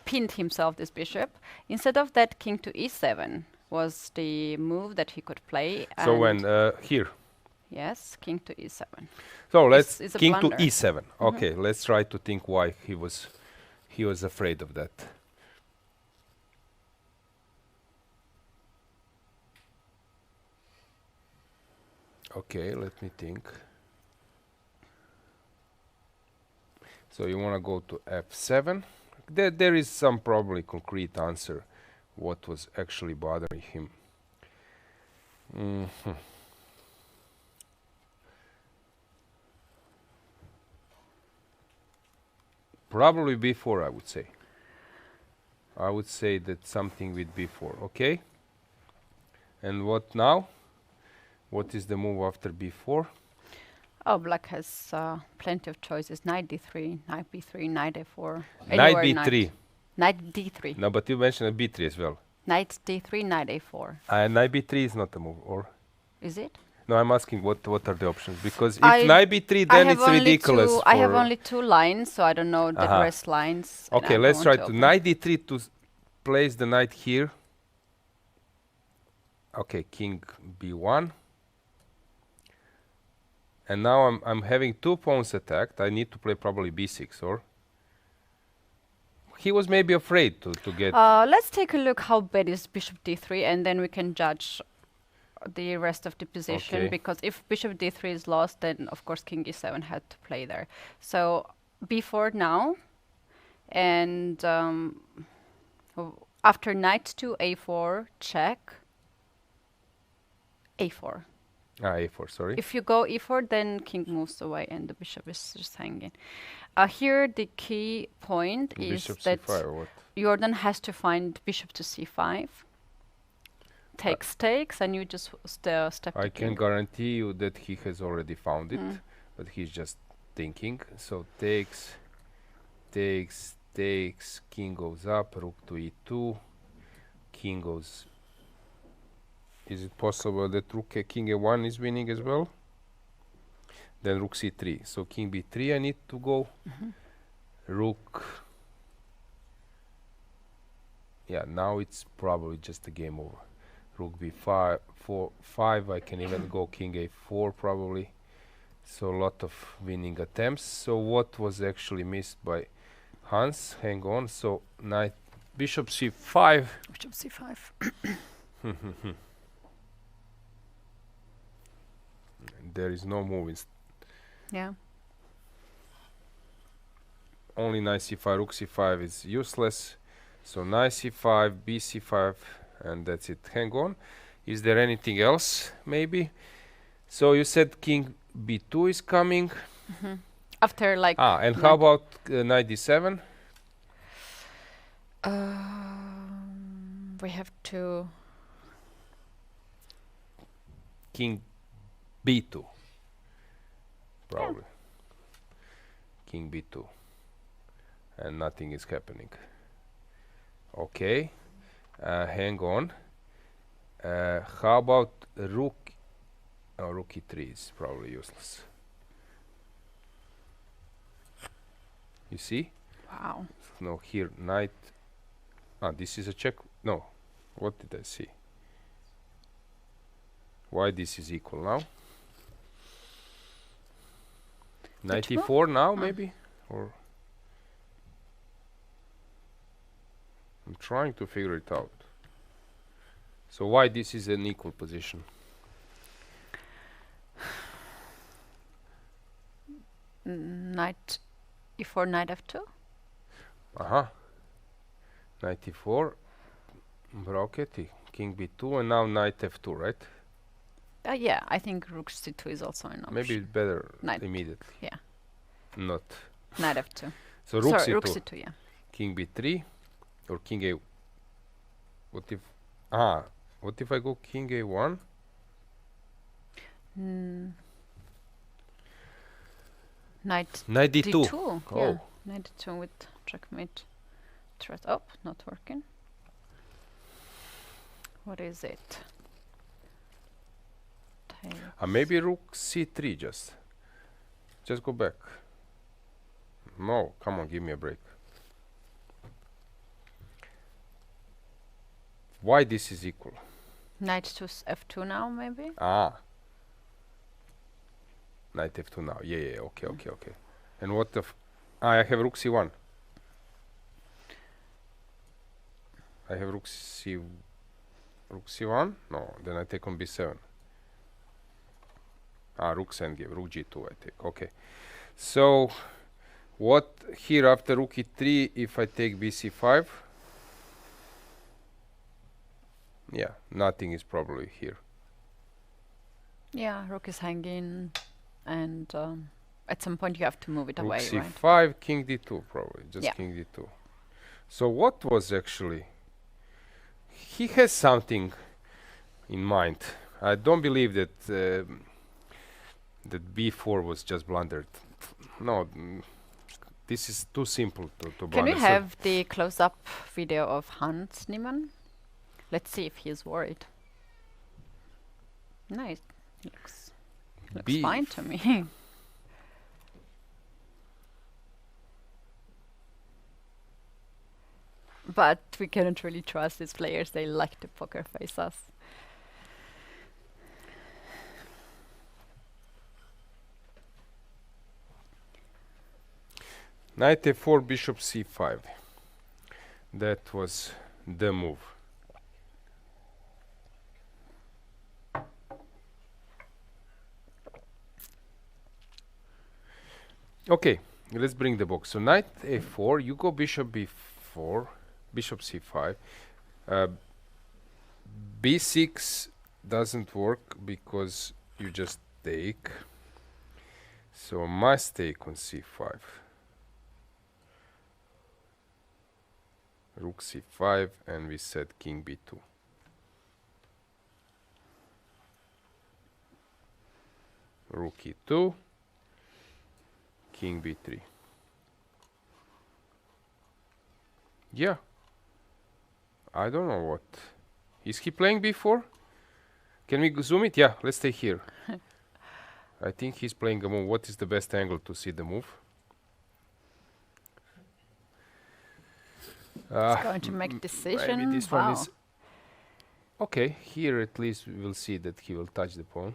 pinned himself this bishop. Instead of that, king to e7 was the move that he could play. So when here. Yes, king to e7. So let's it's king to e7. Okay, let's try to think why he was afraid of that. Okay, let me think. So you want to go to f7. There is some probably concrete answer what was actually bothering him. Probably b4, I would say. I would say that something with b4, okay? And what now? What is the move after b4? Oh, black has plenty of choices. Knight d3, knight b3, knight a4. Knight b3. Knight d3. No, but you mentioned b3 as well. Knight d3, knight a4. Knight b3 is not a move, or? Is it? No, I'm asking what are the options, because if knight b3, then it's ridiculous. I have only 2 lines, so I don't know the rest lines. Okay, let's try to knight d3 to place the knight here. Okay, king b1. And now I'm having 2 pawns attacked. I need to play probably b6, or? He was maybe afraid to get... Let's take a look how bad is bishop d3, and then we can judge the rest of the position, because if bishop d3 is lost, then of course king e7 had to play there. So b4 now, and after knight to a4, check, a4. a4, sorry. If you go e4, then king moves away and the bishop is just hanging. Here the key point is that Jorden has to find bishop to c5. Takes, and you just step. I can guarantee you that he has already found it, but he's just thinking. So takes, king goes up, rook to e2, king goes. Is it possible that king a1 is winning as well? Then rook c3. So king b3 I need to go. Rook. Yeah, now it's probably just a game over. Rook b5, 5. I can even go king a4 probably. So a lot of winning attempts. So what was actually missed by Hans? Hang on. So knight, bishop c5. Bishop c5. There is no move. Yeah. Only knight c5, rook c5 is useless. So knight c5, bc5, and that's it. Hang on. Is there anything else? Maybe. So you said king b2 is coming. After like. And how about knight d7? We have to. King b2. Probably. Yeah. King b2. And nothing is happening. Okay. Hang on. How about rook? Oh, rook e3 is probably useless. You see? Wow. No, here knight. This is a check. No. What did I see? Why this is equal now? 94 now, maybe? Or I'm trying to figure it out. So why this is an equal position? Knight e4, knight f2. Aha. 94. Broketi. King b2 and now knight f2, right? Yeah, I think rook c2 is also an option. Maybe it's better Knight. immediately. Yeah. Not. Knight f2. So rook Sorry, c2. rook c2, yeah. King b3 or king a. What if? What if I go king a1? Knight d2. d2. Oh. Yeah, knight d2 with checkmate threat up, not working. What is it? Maybe rook c3 just. Just go back. No, come on, give me a break. Why this is equal? Knight to f2 now, maybe? Knight f2 now. Yeah, okay. And what if I have rook c1? I have rook c1? No, then I take on b7. Rook endgame, rook g2 I take. Okay. So what here after rook e3 if I take bc5? Yeah, nothing is probably here. Yeah, rook is hanging, and at some point you have to move it Rook away, c5, right? king d2 probably, just Yeah. king d2. So what was actually... He has something in mind. I don't believe that that b4 was just blundered. No, this is too simple to blunder. Can we So have the close-up video of Hans Niemann? Let's see if he's worried. Nice. Looks fine to me. But we cannot really trust these players. They like to poker face us. Knight a4, bishop c5. That was the move. Okay, let's bring the box. So knight a4, you go bishop b4, bishop c5. b6 doesn't work because you just take. So must take on c5. Rook c5 and we said king b2. Rook e2. King b3. Yeah. I don't know what. Is he playing b4? Can we zoom it? Yeah, let's stay here. I think he's playing a move. What is the best angle to see the move? He's going to make decision. Maybe this one is... Okay, here at least we will see that he will touch the pawn.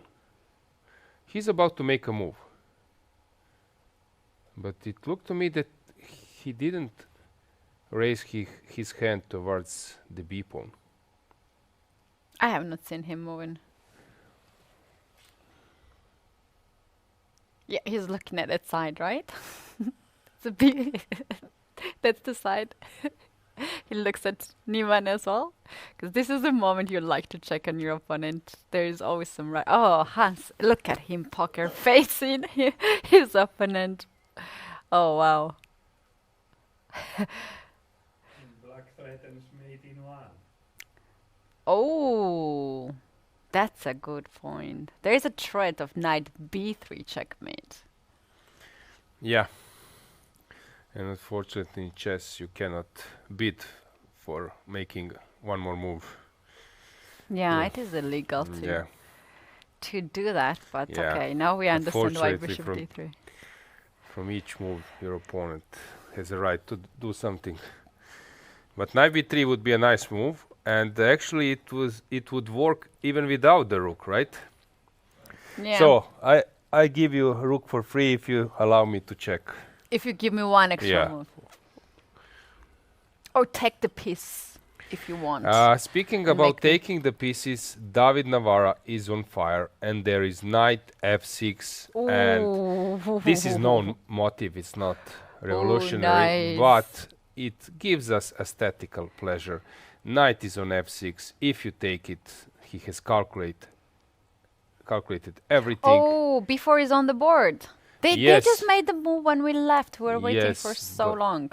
He's about to make a move. But it looked to me that he didn't raise his hand towards the b pawn. I have not seen him moving. Yeah, he's looking at that side, right? It's a big that's the side. He looks at Niemann as well, because this is the moment you like to check on your opponent. There is always some right. Oh, Hans, look at him poker facing his opponent. Oh wow. Black threatens mate in one. Oh, that's a good point. There is a threat of knight b3 checkmate. Yeah. And unfortunately in chess you cannot bid for making one more move. Yeah, it is illegal to do that, but okay, now we understand why bishop d3. From each move your opponent has a right to do something. But knight b3 would be a nice move, and actually it would work even without the rook, right? Yeah. So I give you rook for free if you allow me to check. If you give me one extra move. Or take the piece if you want. Speaking about taking the pieces, David Navara is on fire, and there is knight f6, and this is known motive. It's not revolutionary, but it gives us aesthetical pleasure. Knight is on f6. If you take it, he has calculated everything. Oh, before he's on the board. They just made the move when we left. We were waiting for so long.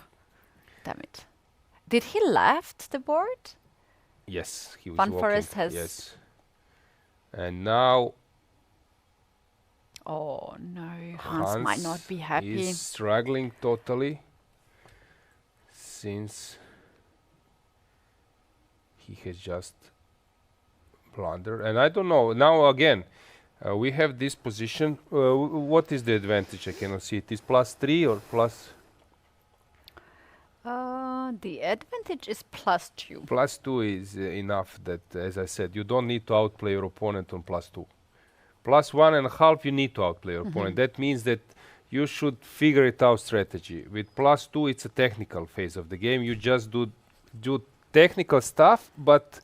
Damn it. Did he left the board? Yes, he was Van walking. Foreest has... Yes. And now... Oh no, Hans might not be happy. He's struggling totally since he has just blundered. And I don't know, now again, we have this position. What is the advantage? I cannot see it. Is +3 or plus... The advantage is +2. +2 is enough that, as I said, you don't need to outplay your opponent on +2. +1.5, you need to outplay your opponent. That means that you should figure it out strategy. With +2, it's a technical phase of the game. You just do technical stuff, but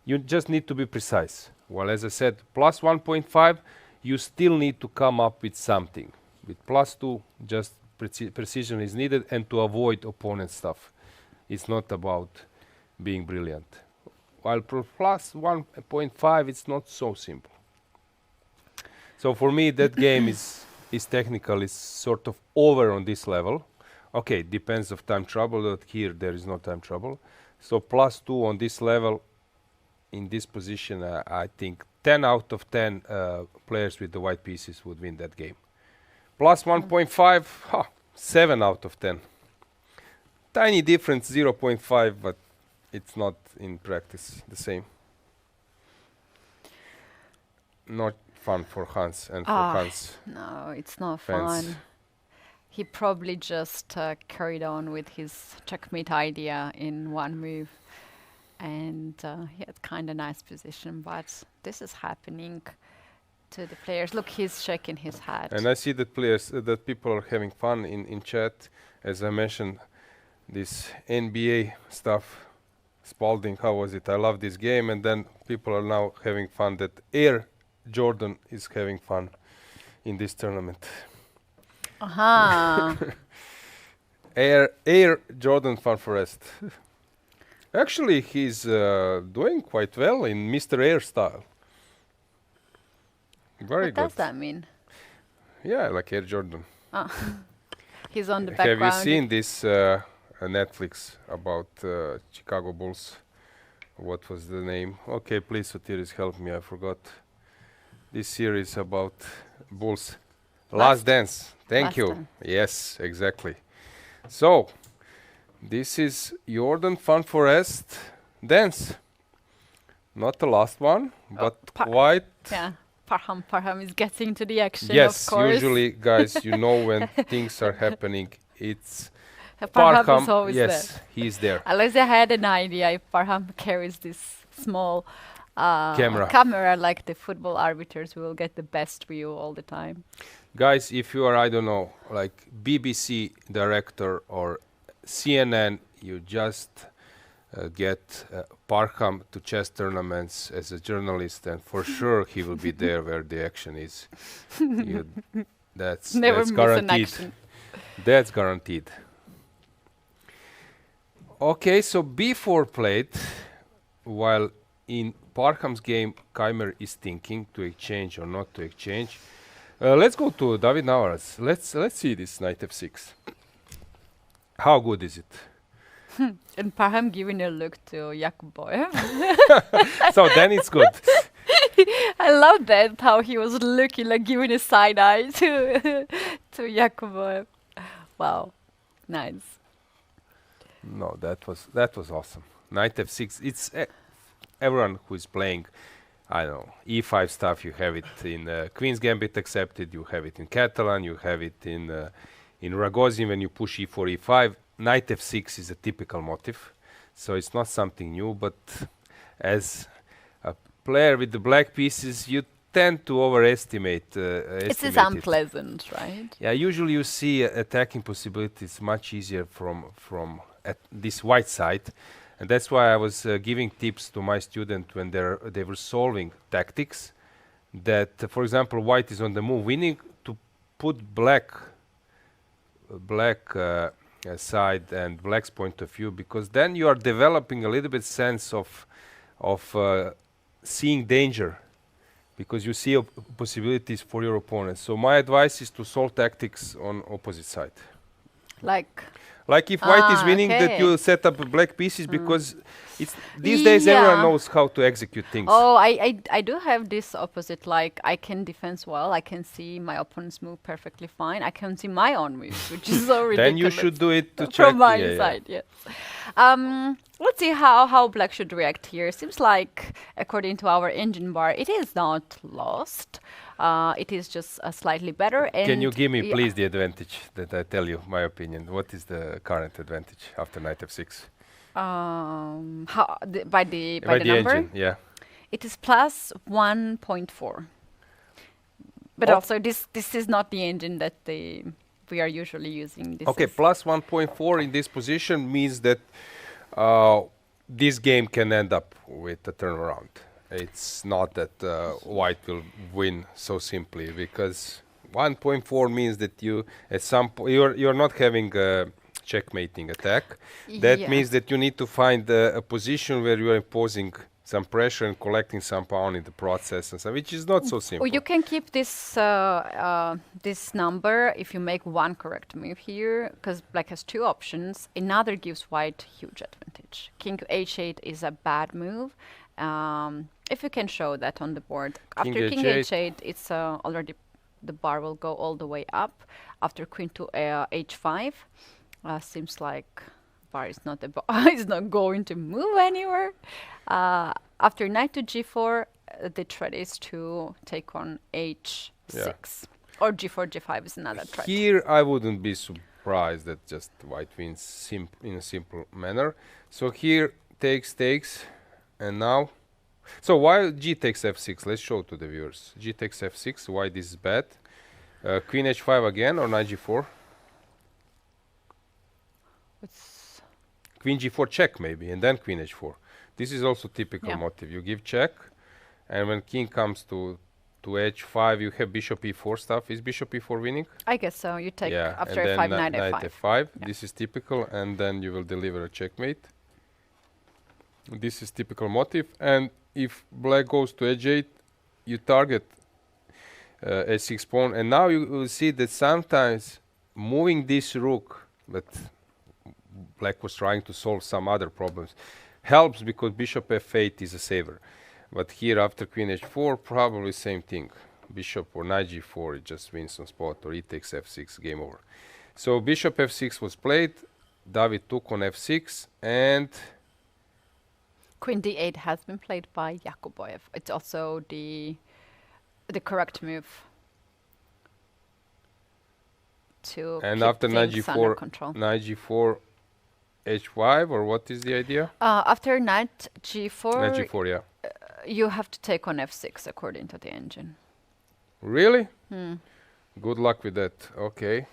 you just need to be precise. Well, as I said, +1.5, you still need to come up with something. With +2, just precision is needed, and to avoid opponent stuff. It's not about being brilliant. While +1.5, it's not so simple. So for me, that game is technical, is sort of over on this level. Okay, depends of time trouble, but here there is no time trouble. So +2 on this level, in this position, I think 10 out of 10 players with the white pieces would win that game. +1.5, 7 out of 10. Tiny difference, 0.5, but it's not in practice the same. Not fun for Hans and for Hans. No, it's not fans. fun. He probably just carried on with his checkmate idea in one move. And he had kind of nice position, but this is happening to the players. Look, he's shaking his head. And I see that that people are having fun in chat. As I mentioned, this NBA stuff. Spalding, how was it? I love this game. And then people are now having fun that Jorden is having fun in this tournament. Jorden Van Foreest. Actually, he's doing quite well in Mr. Air style. Very good. What does that mean? Yeah, like Air Jordan. He's on the background. Have you seen this Netflix about Chicago Bulls? What was the name? Okay, please, Sotiris, help me. I forgot. This series about Bulls. Last Dance. Thank you. Yes, exactly. So, this is Jorden Van Foreest dance. Not the last one, but quite... Yeah, Parham is getting to the action, yes, of course. usually, guys, you know when things are happening, it's... Parham is always there. He's there. Unless I had an idea if Parham carries this small camera like the football arbiters, we will get the best view all the time. Guys, if you are, I don't know, like BBC director or CNN, you just get Parham to chess tournaments as a journalist, and for sure he will be there where the action is. That's guaranteed. That's guaranteed. Okay, so b4 played, while in Parham's game, Keymer is thinking to exchange or not to exchange. Let's go to David Navara's. Let's see this knight f6. How good is it? And Parham giving a look to Yakuboyev. So then it's good. I love that, how he was looking, like giving a side eye to Yakuboyev. Wow, nice. No, that was awesome. Knight f6. It's everyone who is playing, I don't know, e5 stuff. You have it in Queen's Gambit accepted. You have it in Catalan. You have it in Ragozin when you push e4, e5. Knight f6 is a typical motif, so it's not something new. But as a player with the black pieces, you tend to overestimate. It is estimate unpleasant, right? Yeah, usually you see attacking possibilities much easier from at this white side, and that's why I was giving tips to my student when they were solving tactics. That, for example, white is on the move. We need to put black side and black's point of view, because then you are developing a little bit sense of seeing danger, because you see possibilities for your opponent. So my advice is to solve tactics on opposite side. Like if white is winning, that you set up black pieces, because it's these days everyone knows how to execute things. Oh, I do have this opposite. Like I can defense well. I can see my opponent's move perfectly fine. I can see my own moves, which is so ridiculous. Then you should do it to check. From my side, yes. Let's see how black should react here. Seems like, according to our engine bar, it is not lost. It is just slightly better. And can you give me, please, the advantage that I tell you my opinion? What is the current advantage after knight f6? By the number? Engine, yeah. It is plus 1.4. But also, this is not the engine that we are usually using. This okay, plus 1.4 in this position means that this game can end up with a turnaround. It's not that white will win so simply, because 1.4 means that you at some point you're not having a checkmating attack. That means that you need to find a position where you are imposing some pressure and collecting some pawn in the process, and so, which is not so simple. Well, you can keep this this number if you make one correct move here, because black has two options. Another gives white huge advantage. King h8 is a bad move. If you can show that on the board. After king h8, it's already the bar will go all the way up. After queen to h5, seems like bar is not is not going to move anywhere. After knight to g4, the threat is to take on h6 or g4, g5 is another threat. Here, I wouldn't be surprised that just white wins in a simple manner. So here takes, and now. So why g takes f6? Let's show to the viewers. G takes f6. Why this is bad? Queen h5 again or knight g4? Queen g4 check maybe, and then queen h4. This is also typical motive. You give check, and when king comes to h5, you have bishop e4 stuff. Is bishop e4 winning? I guess so. You take after f5, knight f5. This is typical, and then you will deliver a checkmate. This is typical motive, and if black goes to h8, you target h6 pawn, and now you will see that sometimes moving this rook, but black was trying to solve some other problems, helps, because bishop f8 is a saver. But here after queen h4, probably same thing. Bishop or knight g4, it just wins on spot, or e takes f6, game over. So bishop f6 was played, David took on f6, and queen d8 has been played by Yakuboyev. It's also the correct move to and keep after knight things under g4, control. knight g4, h5, or what is the idea? After knight g4, knight g4, yeah. You have to take on f6 according to the engine. Really? Good luck with that. Okay.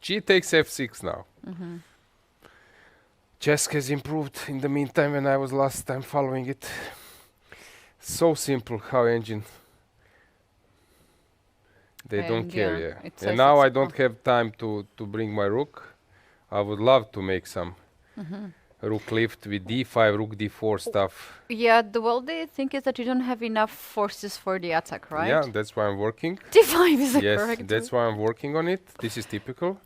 G takes f6 now. Chess has improved in the meantime when I was last time following it. So simple how engine. They don't care, And now I don't have time to bring my rook. I would love to make some rook lift with d5, rook d4 stuff. Yeah, the thing is that you don't have enough forces for the attack, right? Yeah, that's why I'm working. d5 is correct. Yes, that's why I'm working on it. This is typical.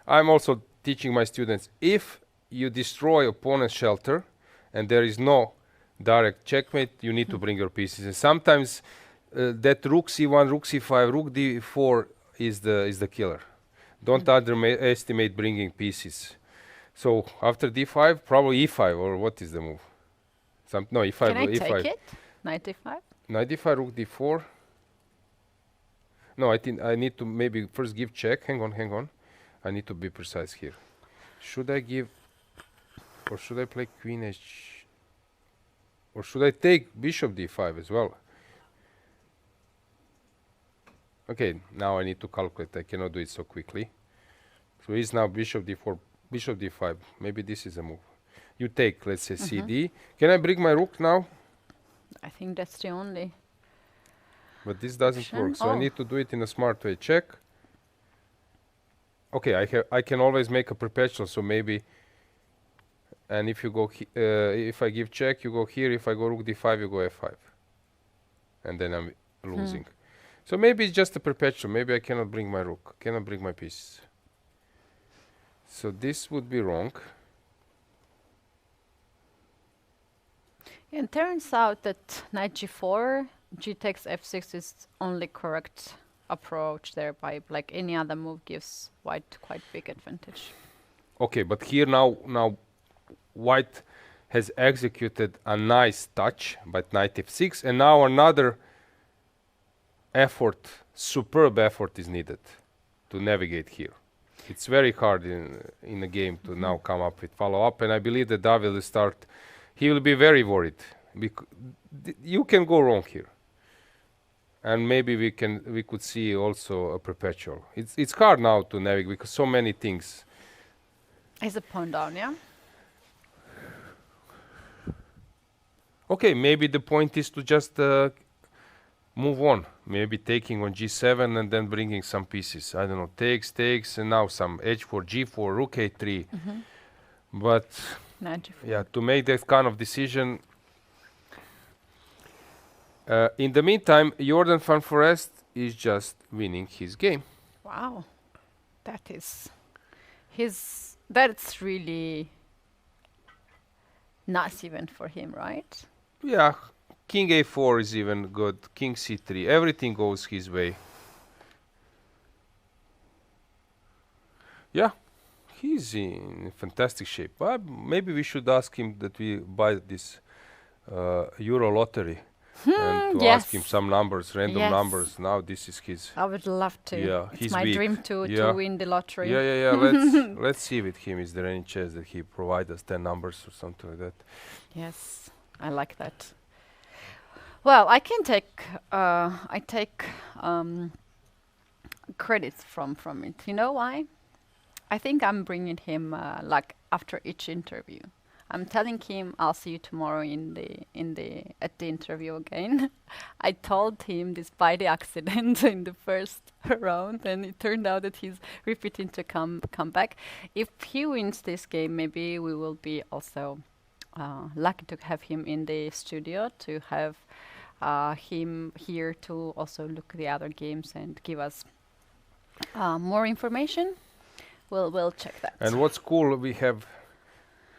I'm also teaching my students, if you destroy opponent's shelter and there is no direct checkmate, you need to bring your pieces. And sometimes that rook c1, rook c5, rook d4 is the killer. Don't underestimate bringing pieces. So after d5, probably e5, or what is the move? No, e5. Can I e5. take it? Knight d5? Knight d5, rook d4. No, I think I need to maybe first give check. Hang on. I need to be precise here. Should I give, or should I play queen h, or should I take bishop d5 as well? Okay, now I need to calculate. I cannot do it so quickly. So he's now bishop d4, bishop d5. Maybe this is a move. You take, let's say, cd. Can I bring my rook now? I think that's the only. But this doesn't Option? work, so I Oh. need to do it in a smart way. Check. Okay, I can always make a perpetual, so maybe. And if you go, if I give check, you go here. If I go rook d5, you go f5, and then I'm losing. So maybe it's just a perpetual. Maybe I cannot bring my rook, cannot bring my pieces. So this would be wrong. And turns out that knight g4, g takes f6 is only correct approach there. By like any other move gives white quite big advantage. Okay, but here now white has executed a nice touch, but knight f6, and now another effort, superb effort is needed to navigate here. It's very hard in a game to now come up with follow-up, and I believe that David will start. He will be very worried because you can go wrong here, and maybe we could see also a perpetual. It's hard now to navigate because so many things. Is a pawn down, yeah? Okay, maybe the point is to just move on. Maybe taking on g7 and then bringing some pieces. I don't know, takes, and now some h4, g4, rook a3. But yeah, to make that kind of decision. In the meantime, Jorden Van Foreest is just winning his game. Wow, that's really nice event for him, right? Yeah, king a4 is even good, king c3, everything goes his way. Yeah, he's in fantastic shape. Maybe we should ask him that we buy this Euro lottery and to ask him some numbers, random numbers. Now this is his. I would love to. Yeah, it's he's my weak. dream to win the lottery. Yeah. Let's see with him. Is there any chance that he provides us 10 numbers or something like that? Yes, I like that. Well, I take credit from it. You know why? I think I'm bringing him like after each interview. I'm telling him I'll see you tomorrow at the interview again. I told him this by the accident in the first round, and it turned out that he's repeating to come back. If he wins this game, maybe we will be also lucky to have him in the studio, to have him here to also look at the other games and give us more information. We'll check that. And what's cool, we have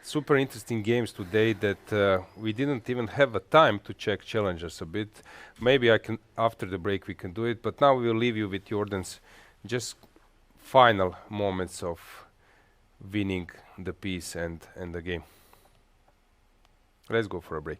super interesting games today that we didn't even have a time to check challengers a bit. Maybe after the break we can do it, but now we will leave you with Jordan's just final moments of winning the piece and the game. Let's go for a break.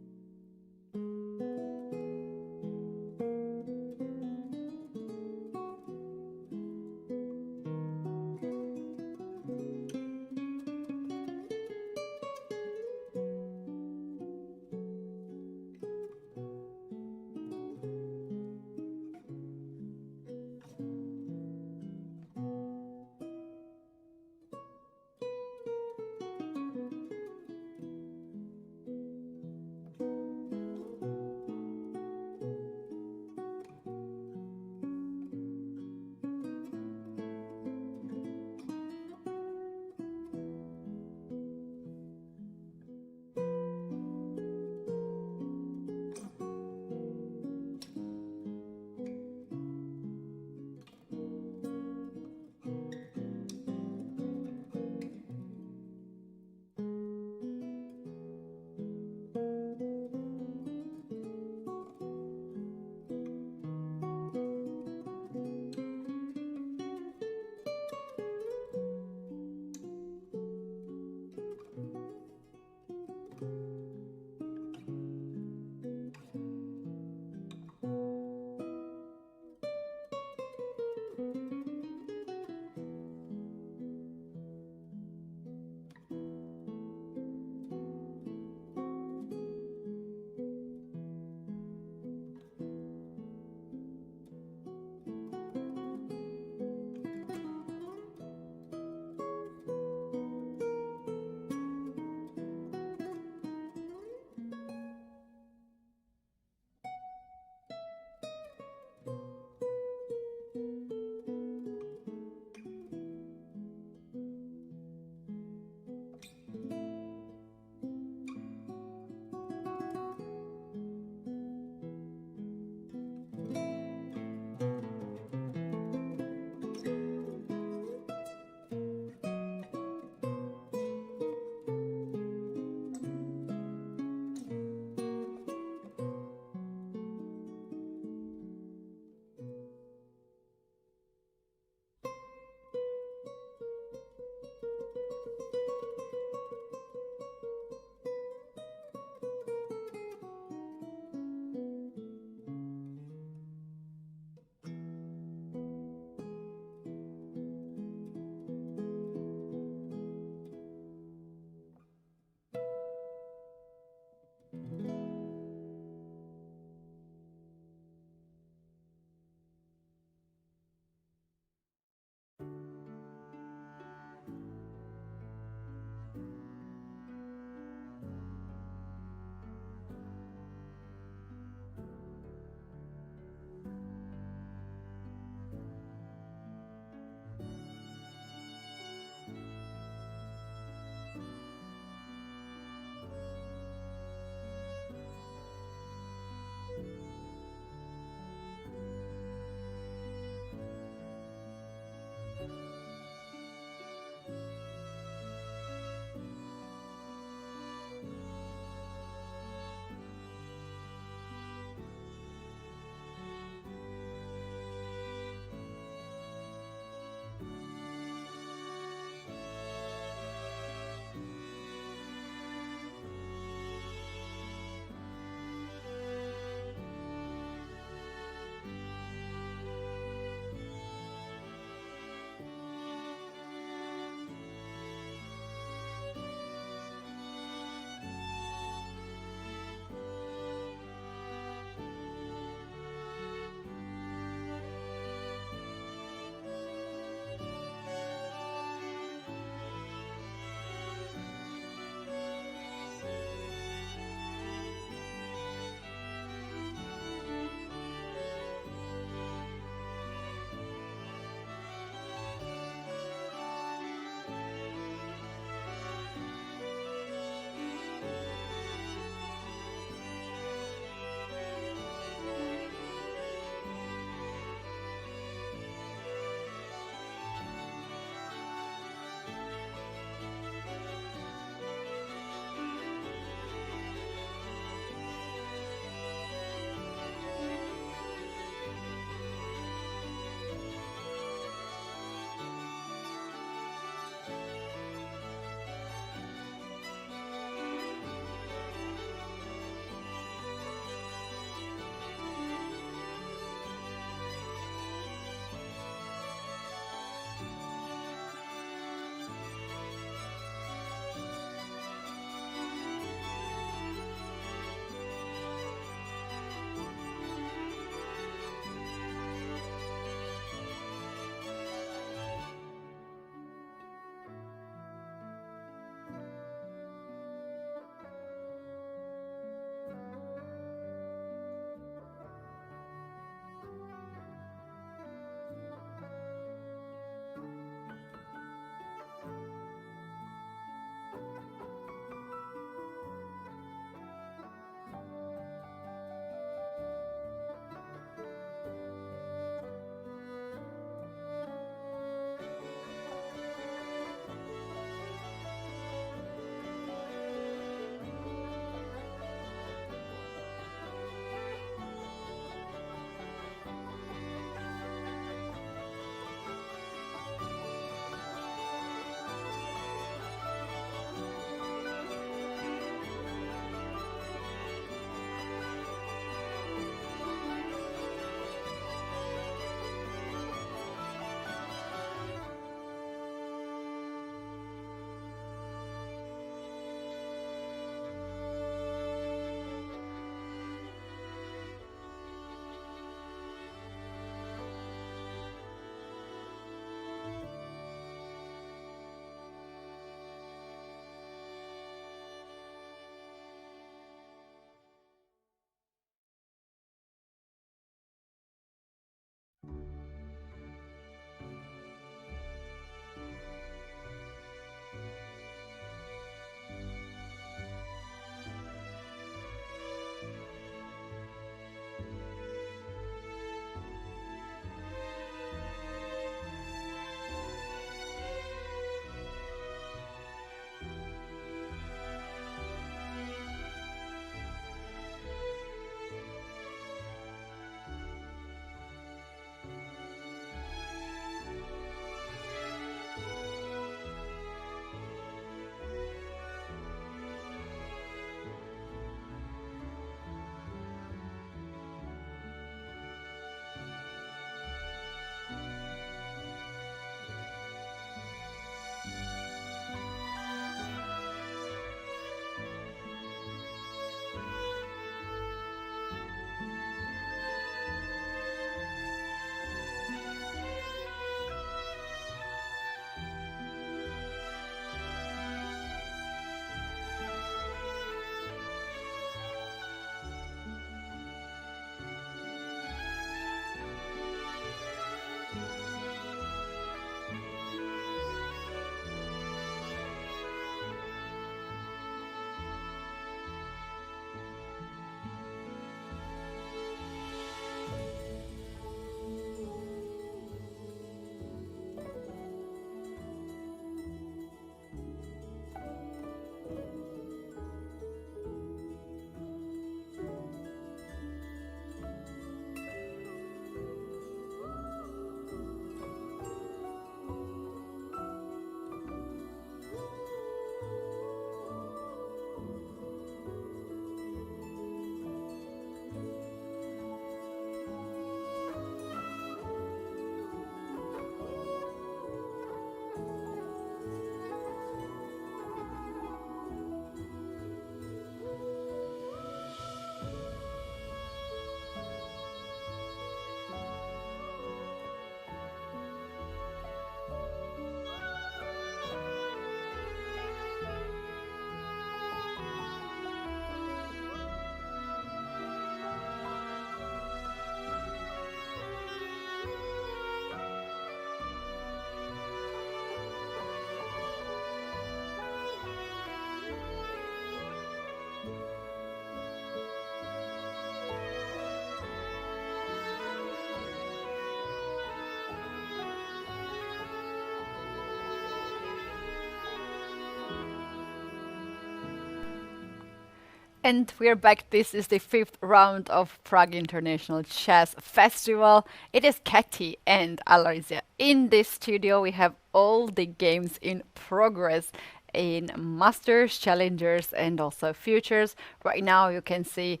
And we're back. This is the 5th round of Prague International Chess Festival. It is Katy and Aloysia in this studio. We have all the games in progress in Masters, Challengers, and also Futures. Right now you can see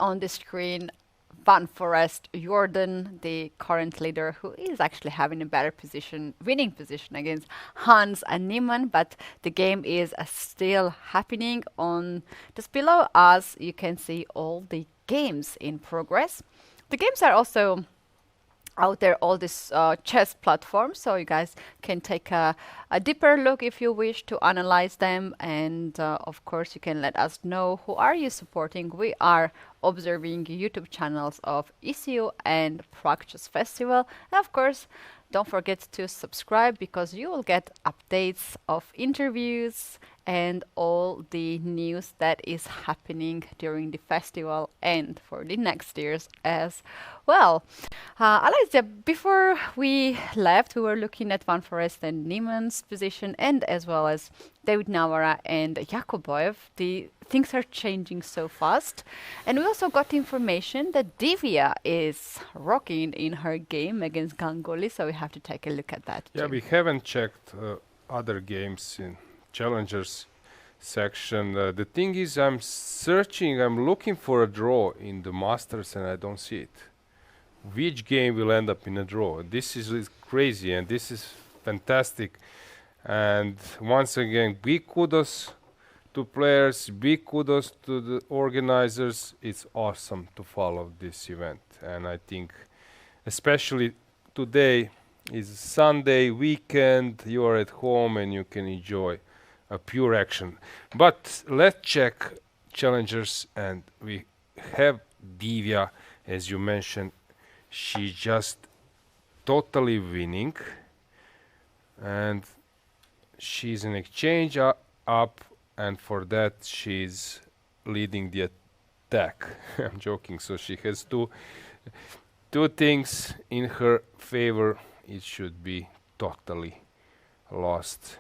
on the screen Van Foreest, Jorden, the current leader, who is actually having a better position, winning position against Hans and Niemann, but the game is still happening. On just below us, you can see all the games in progress. The games are also out there, all this chess platforms, so you guys can take a deeper look if you wish to analyze them. And of course, you can let us know who are you supporting. We are observing YouTube channels of ECU and Prague Chess Festival. And of course, don't forget to subscribe, because you will get updates of interviews and all the news that is happening during the festival and for the next years as well. Aloysia, before we left, we were looking at Van Foreest and Niemann's position, and as well as David Navara and Jakuboyev. The things are changing so fast. And we also got information that Divya is rocking in her game against Ganguly, so we have to take a look at that. Yeah, we haven't checked other games in Challengers section. The thing is, I'm looking for a draw in the Masters, and I don't see it. Which game will end up in a draw? This is crazy, and this is fantastic. And once again, big kudos to players, big kudos to the organizers. It's awesome to follow this event, and I think especially today is Sunday weekend, you are at home and you can enjoy a pure action. But let's check Challengers, and we have Divya, as you mentioned. She's just totally winning, and she's an exchange up, and for that she's leading the attack. I'm joking. So she has two things in her favor. It should be totally lost.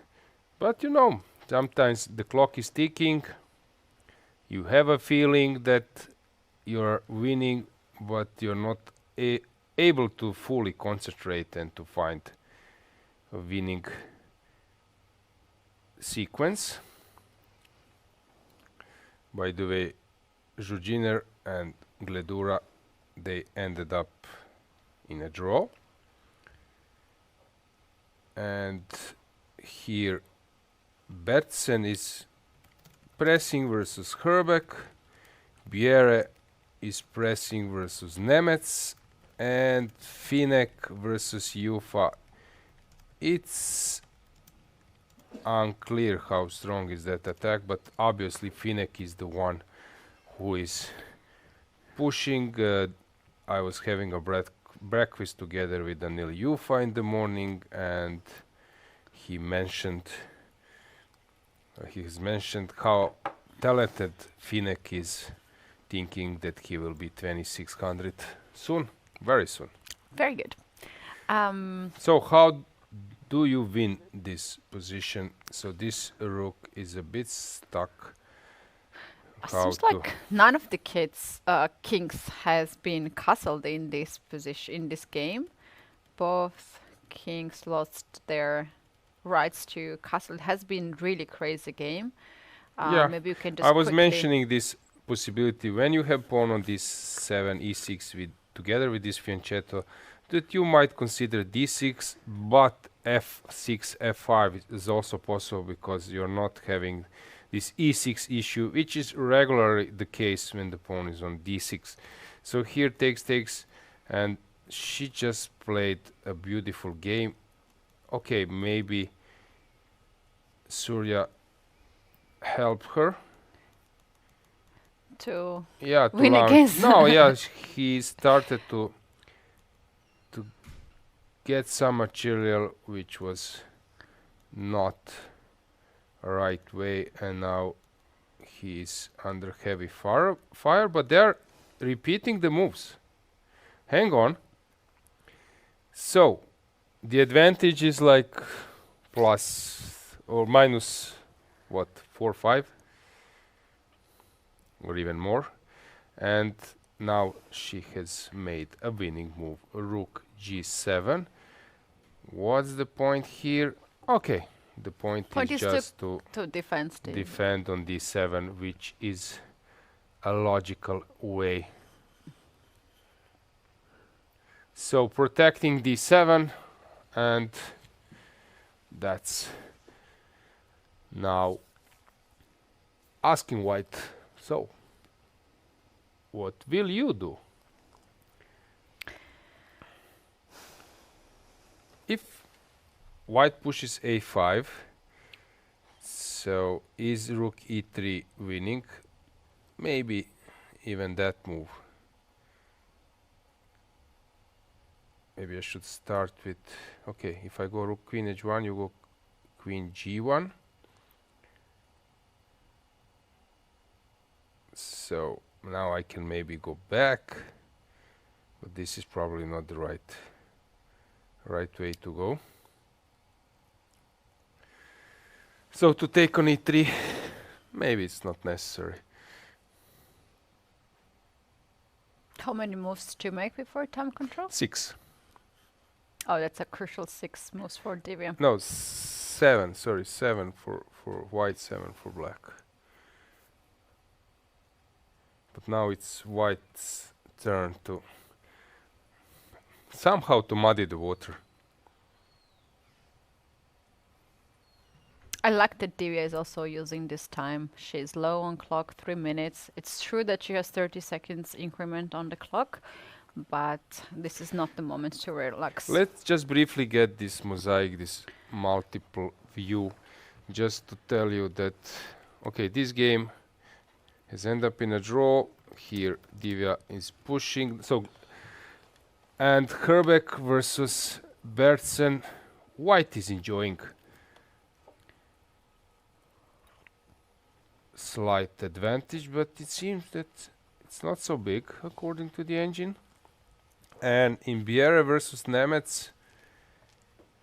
But you know, sometimes the clock is ticking. You have a feeling that you're winning, but you're not able to fully concentrate and to find a winning sequence. By the way, Žužiner and Gledura, they ended up in a draw. And here Bertsen is pressing versus Herbeck. Bjerre is pressing versus Nemec, and Finek versus Jufa. It's unclear how strong is that attack, but obviously Finek is the one who is pushing. I was having a breakfast together with Daniil Jufa in the morning, and he has mentioned how talented Finek is, thinking that he will be 2600 soon, very soon. Very good. So how do you win this position? So this rook is a bit stuck. Seems like none of the kings has been castled in this position, in this game. Both kings lost their rights to castle. It has been really crazy game. Maybe you can just I was mentioning this possibility when you have pawn on this 7 e6 together with this fianchetto, that you might consider d6, but f6, f5 is also possible, because you're not having this e6 issue, which is regularly the case when the pawn is on d6. So here takes, and she just played a beautiful game. Okay, maybe Surya helped her to win against. No, he started to get some material which was not a right way, and now he is under heavy fire, but they're repeating the moves. Hang on. So the advantage is like plus or minus what, 4-5. or even more. And now she has made a winning move, rook g7. What's the point here? Okay, the point is just to defend on d7, which is a logical way. So protecting d7, and that's now asking white, so what will you do? If white pushes a5, so is rook e3 winning? Maybe even that move. Maybe I should start with, okay, if I go rook queen h1, you go queen g1. So now I can maybe go back, but this is probably not the right way to go. So to take on e3, maybe it's not necessary. How many moves do you make before time control? 6. Oh, that's a crucial 6 moves for Divya. No, 7. Sorry, 7 for white, 7 for black. But now it's white's turn to somehow to muddy the water. I like that Divya is also using this time. She's low on clock, 3 minutes. It's true that she has 30 seconds increment on the clock, but this is not the moment to relax. Let's just briefly get this mosaic, this multiple view, just to tell you that, okay, this game has ended up in a draw. Here Divya is pushing. So, and Herbeck versus Bertsen. White is enjoying slight advantage, but it seems that it's not so big according to the engine. And in Biere versus Nemetz,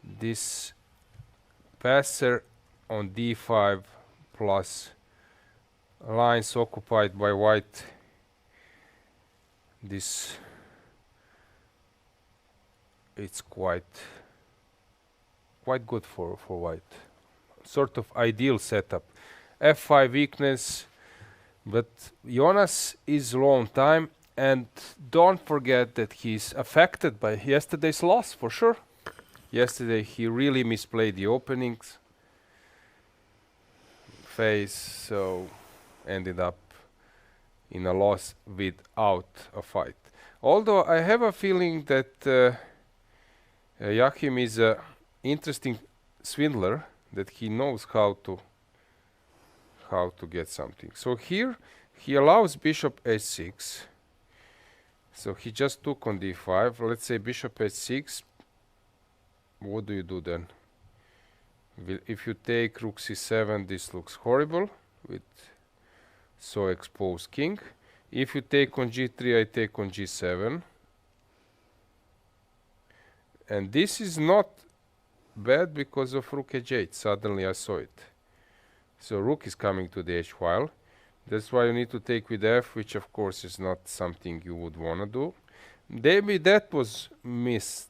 this passer on d5 plus lines occupied by white, this it's quite good for white. Sort of ideal setup. f5 weakness, but Jonas is low on time, and don't forget that he's affected by yesterday's loss for sure. Yesterday he really misplayed the openings phase, so ended up in a loss without a fight. Although I have a feeling that Joachim is an interesting swindler, that he knows how to get something. So here he allows bishop h6. So he just took on d5. Let's say bishop h6. What do you do then? If you take rook c7, this looks horrible with so exposed king. If you take on g3, I take on g7. And this is not bad because of rook h8. Suddenly I saw it. So rook is coming to the h file. That's why you need to take with f, which of course is not something you would want to do. Maybe that was missed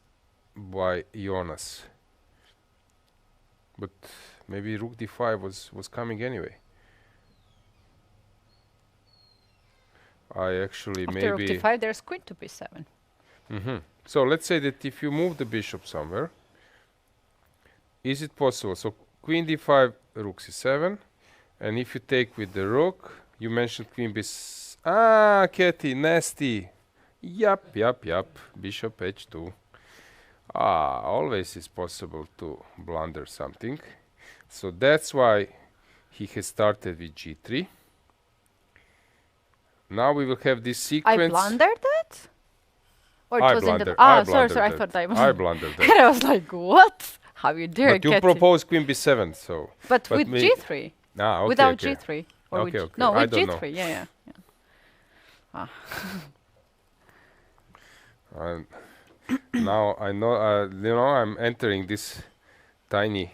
by Jonas. But maybe rook d5 was coming anyway. I actually After maybe... rook d5, there's queen to b7. So let's say that if you move the bishop somewhere, is it possible? So queen d5, rook c7, and if you take with the rook, you mentioned queen b... Ah, Katie, nasty. Yup. Bishop h2. Ah, always is possible to blunder something. So that's why he has started with g3. Now we will have this sequence. I blundered that? Or I it was in blundered. the... Ah, sorry, I thought I was... I blundered that. And I was like, what? How you dare, But you Katie? proposed queen b7, so... But with g3. Ah, okay, Without okay. g3. Or Okay, with okay. No, I with don't g3. know. Yeah. Ah. Now I know, I'm entering this tiny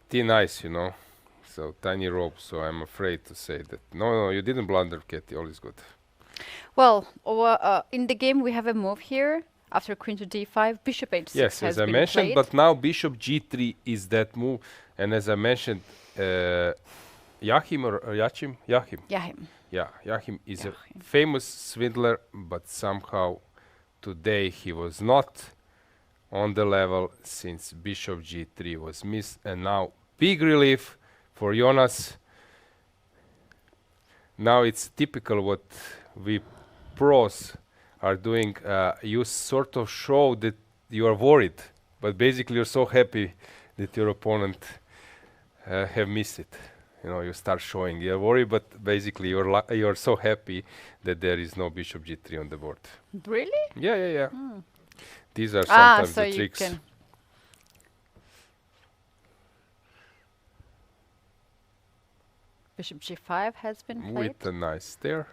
thin ice, So tiny rope, so I'm afraid to say that. No, you didn't blunder, Katie, all is good. Well, in the game we have a move here. After queen to d5, bishop h6 Yes, has as I been mentioned, played. but now bishop g3 is that move. And as I mentioned, Yachim or Yachim? Yachim. Yachim. Yeah, Yachim is a famous swindler, but somehow today he was not on the level since bishop g3 was missed. And now big relief for Jonas. Now it's typical what we pros are doing. You sort of show that you are worried, but basically you're so happy that your opponent have missed it. You know, you start showing you're worried, but basically you're so happy that there is no bishop g3 on the board. Really? Yeah. These are sometimes so the tricks. Bishop g5 has been played. With a nice stair.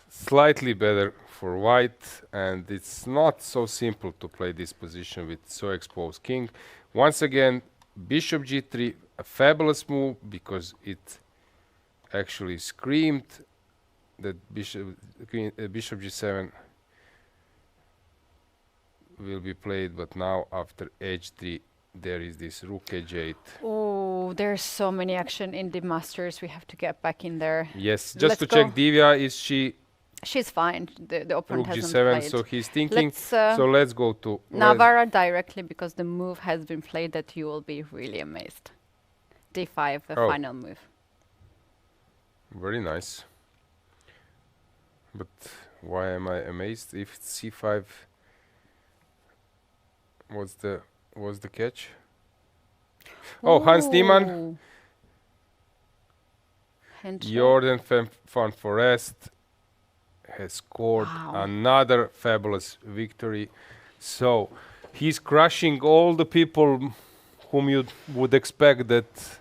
Slightly better for white, and it's not so simple to play this position with so exposed king. Once again, bishop g3, a fabulous move because it actually screamed that bishop g7 will be played, but now after h3 there is this rook h8. Oh, there's so many action in the Masters. We have to get back in there. Yes, just to check, Divya, is she? She's fine. The opponent Rook hasn't g7, played. so he's thinking. Let's, so let's go to Navarra directly because the move has been played that you will be really amazed. d5, the final move. Very nice. But why am I amazed if it's c5? Was the catch? Oh, Hans Niemann. Jorden Van Foreest has scored another fabulous victory. So he's crushing all the people whom you would expect that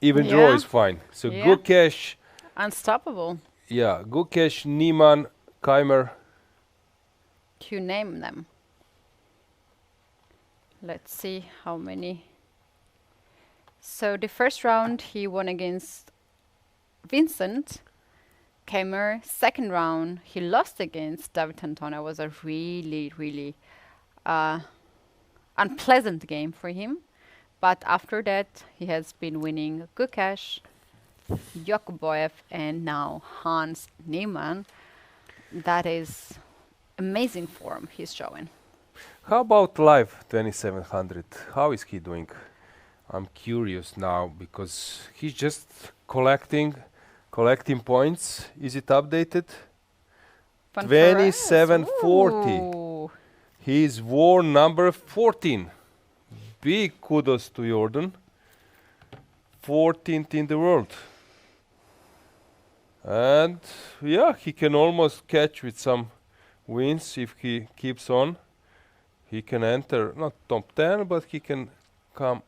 even draw is fine. So Gukesh. Unstoppable. Yeah, Gukesh, Niemann, Keymer. You name them. Let's see how many. So the first round he won against Vincent Keymer. Second round he lost against David Antona. Was a really unpleasant game for him. But after that he has been winning Gukesh, Yakuboyev, and now Hans Niemann. That is amazing form he's showing. How about live 2700? How is he doing? I'm curious now because he's just collecting points. Is it updated? 2740. He's war number 14. Big kudos to Jorden. 14th in the world. And yeah, he can almost catch with some wins if he keeps on. He can enter, not top 10, but he can come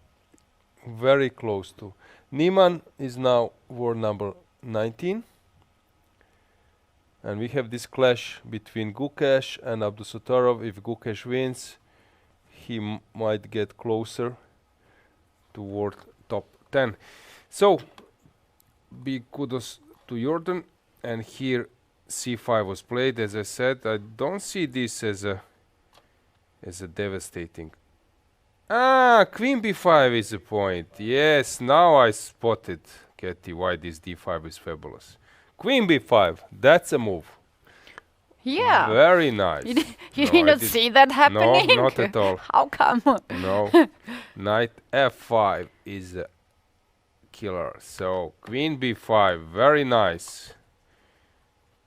very close to. Niemann is now world number 19. And we have this clash between Gukesh and Abdusattorov. If Gukesh wins, he might get closer to world top 10. So, big kudos to Jorden. And here c5 was played. As I said, I don't see this as a devastating. Queen b5 is the point. Yes, now I spotted, Katie, why this d5 is fabulous. Queen b5, that's a move. Yeah. Very nice. You did not see that happening? No, not at all. How come? No. Knight f5 is a killer. So, queen b5, very nice.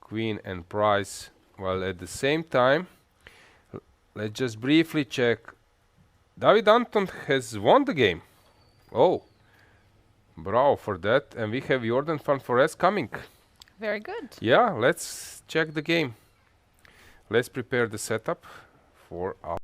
Queen and price. Well, at the same time, let's just briefly check. David Anton has won the game. Oh, bravo for that. And we have Jorden Van Foreest coming. Very good. Yeah, let's check the game. Let's prepare the setup for our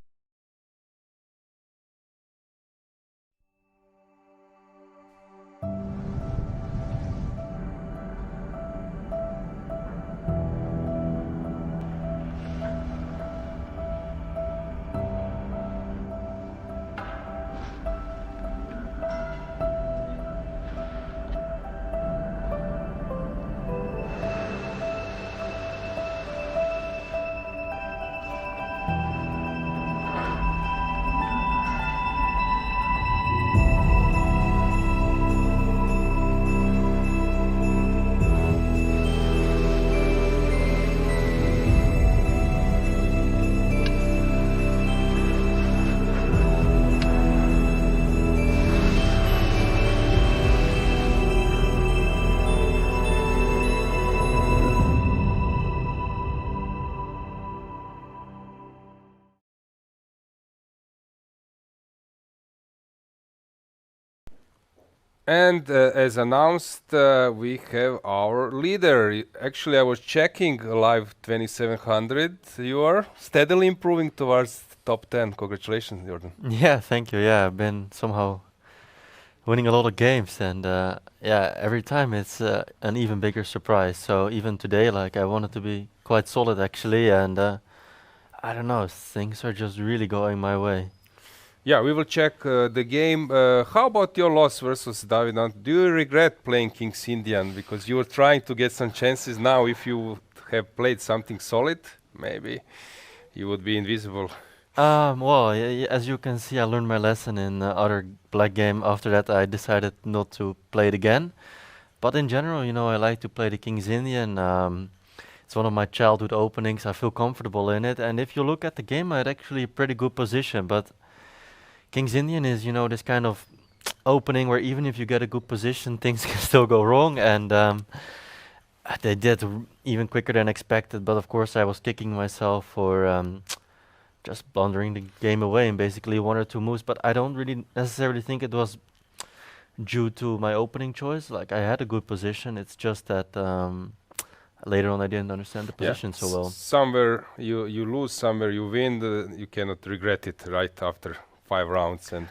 And as announced, we have our leader. Actually, I was checking live 2700. You are steadily improving towards top 10. Congratulations, Jorden. Yeah, thank you. Yeah, I've been somehow winning a lot of games, and yeah, every time it's an even bigger surprise. So even today, like I wanted to be quite solid actually, and I don't know, things are just really going my way. Yeah, we will check the game. How about your loss versus David Ant? Do you regret playing King's Indian? Because you were trying to get some chances. Now, if you would have played something solid, maybe you would be invisible. Well, as you can see, I learned my lesson in other black game. After that, I decided not to play it again. But in general, you know, I like to play the King's Indian. It's one of my childhood openings. I feel comfortable in it. And if you look at the game, I had actually a pretty good position. But King's Indian is, you know, this kind of opening where even if you get a good position, things can still go wrong. And they did even quicker than expected. But of course, I was kicking myself for just blundering the game away in basically one or two moves. But I don't really necessarily think it was due to my opening choice. Like, I had a good position. It's just that later on I didn't understand the position so well. Somewhere you lose, somewhere you win. You cannot regret it right after 5 rounds and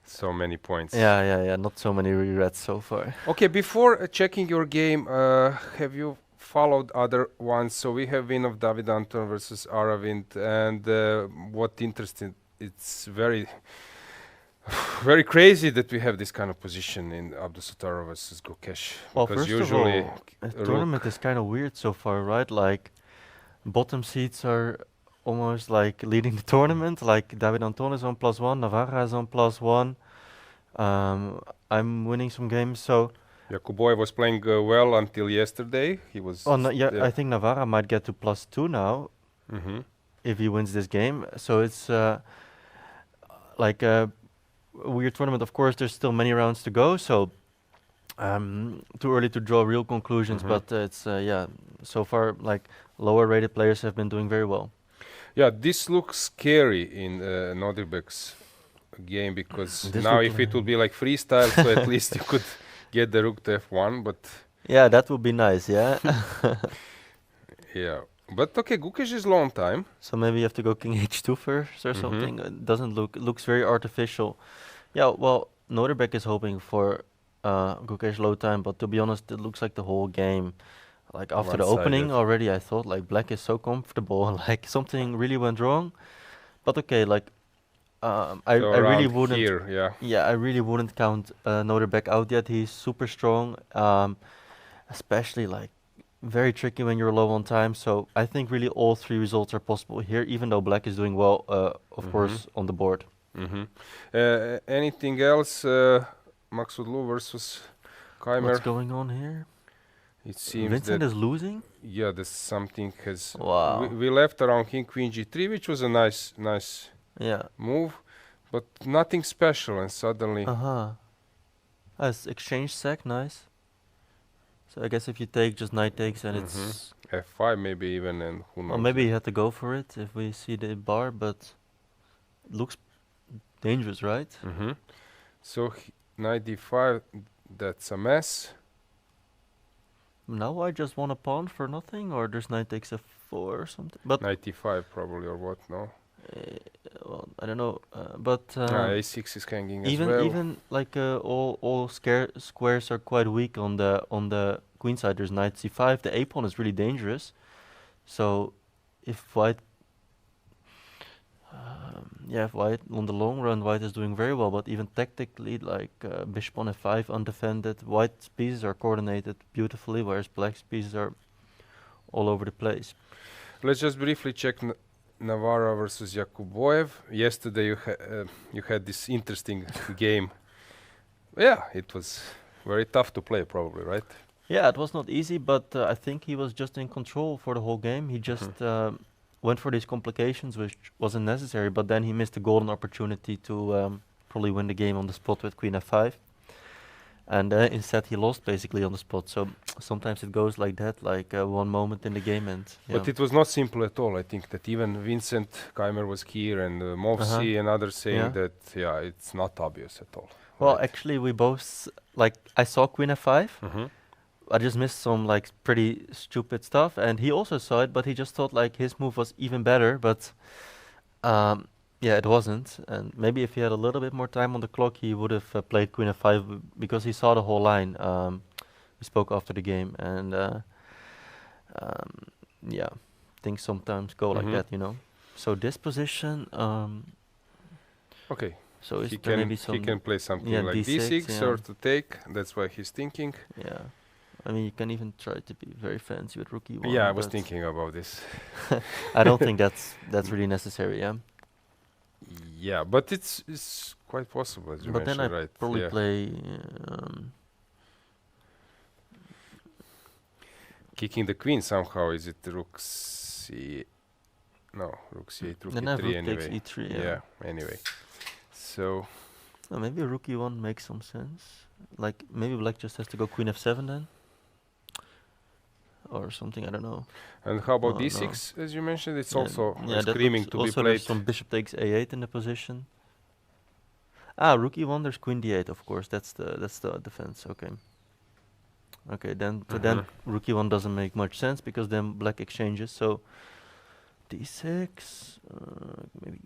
so many points. Yeah. Not so many regrets so far. Okay, before checking your game, have you followed other ones? So we have win of David Anton versus Aravind, and what interesting, it's very very crazy that we have this kind of position in Abdusattorov versus Gukesh. Well, because first usually of all, the tournament is kind of weird so far, right? Like, bottom seeds are almost like leading the tournament. Like, David Anton is on +1, Navarra is on +1. I'm winning some games, so Jakuboyev was playing well until yesterday. He was. Oh no, yeah, I think Navarra might get to +2 now if he wins this game. So it's like a weird tournament. Of course, there's still many rounds to go, so too early to draw real conclusions. But it's yeah, so far like lower rated players have been doing very well. Yeah, this looks scary in Nodirbek's game because This now would if it would be like freestyle, so at least you could get the rook to f1, but yeah, that would be nice. Yeah. yeah, but okay, Gukesh is long time, so maybe you have to go king h2 first or something. It doesn't looks very artificial. Yeah, well, Nodirbek is hoping for Gukesh low time, but to be honest, it looks like the whole game, like after the opening already, I thought like black is so comfortable, like something really went wrong. But okay, like I really wouldn't. I really wouldn't count Nodirbek out yet. He's super strong, especially like very tricky when you're low on time. So I think really all 3 results are possible here, even though black is doing well, of course, on the board. Anything else? Maksudlu versus Keymer. What's going on here? It seems Vincent is losing. Yeah, there's something has. Wow. We left around king queen g3, which was a nice move, but nothing special, and suddenly. As exchange sec, nice. So I guess if you take just knight takes and it's f5 maybe even, and who knows. Or maybe you had to go for it if we see the bar, but it looks dangerous, right? So knight d5, that's a mess. Now I just want a pawn for nothing, or there's knight takes f4 or something. But knight d5 probably, or what? No. Well, I don't know, but a6 is hanging as well. Even like all squares are quite weak on the queen side. There's knight c5. The a pawn is really dangerous. So if white, if white on the long run, white is doing very well. But even tactically, like bishop on f5 undefended, white's pieces are coordinated beautifully, whereas black's pieces are all over the place. Let's just briefly check Navarra versus Jakuboyev. Yesterday you had this interesting game. Yeah, it was very tough to play, probably, right? Yeah, it was not easy, but I think he was just in control for the whole game. He just went for these complications, which wasn't necessary, but then he missed a golden opportunity to probably win the game on the spot with queen f5. And instead he lost basically on the spot. So sometimes it goes like that, like one moment in the game and... But it was not simple at all. I think that even Vincent Keymer was here and Movsi and others saying that, it's not obvious at all. Well, actually we both, like, I saw Queen F5. I just missed some like pretty stupid stuff, and he also saw it, but he just thought like his move was even better, but it wasn't. And maybe if he had a little bit more time on the clock, he would have played Queen F5 because he saw the whole line. We spoke after the game, and things sometimes go like that, you know. So this position, okay. So he can play something like D6 or to take. That's why he's thinking. Yeah. I mean, you can even try to be very fancy with rook e1. Yeah, I was thinking about this. I don't think that's really necessary, yeah? Yeah, but it's quite possible, as you mentioned, right? But then I probably play... kicking the queen somehow, is it rook c... No, rook c8, rook then e3 rook anyway. takes e3, yeah, anyway. So... maybe rook e1 makes some sense. Like, maybe black just has to go queen f7 then? Or something, I don't know. And how about d6, as you mentioned? It's also screaming to be also played. There's some bishop takes a8 in the position. Rook e1, there's queen d8, of course. That's the defense. Okay, then rook e1 doesn't make much sense because then black exchanges. So d6, maybe.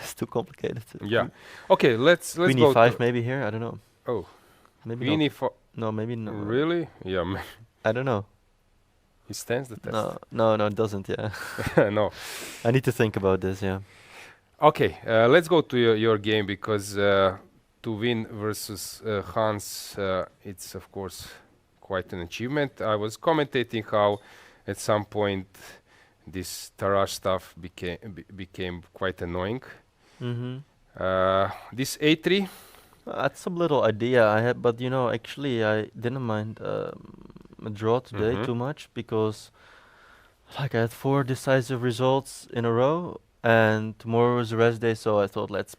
It's too complicated. Yeah. Okay, let's queen go. e5 maybe here. I don't know. Oh, maybe queen e4. No, maybe no. Really? Yeah. I don't know. He stands the test. No, it doesn't. Yeah. No. I need to think about this. Yeah. Okay, let's go to your game because to win versus Hans, it's of course quite an achievement. I was commentating how at some point this Tarrasch stuff became quite annoying. This a3. That's some little idea I had, but you know, actually I didn't mind a draw today too much because like I had 4 decisive results in a row and tomorrow was the rest day, so I thought let's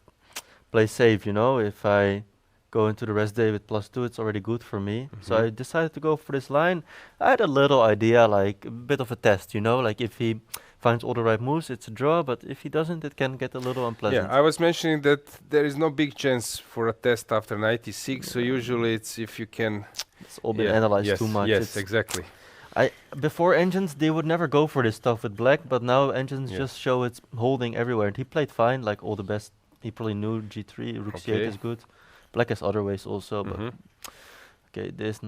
play safe, you know. If I go into the rest day with +2, it's already good for me. So I decided to go for this line. I had a little idea, like a bit of a test, you know, like if he finds all the right moves, it's a draw, but if he doesn't, it can get a little unpleasant. Yeah, I was mentioning that there is no big chance for a test after 96, so usually it's if you can... It's all been analyzed too much. Yes, exactly. Before engines, they would never go for this stuff with black, but now engines just show it's holding everywhere. And he played fine, like all the best. He probably knew g3, rook c8 is good. Black has other ways also, but okay, this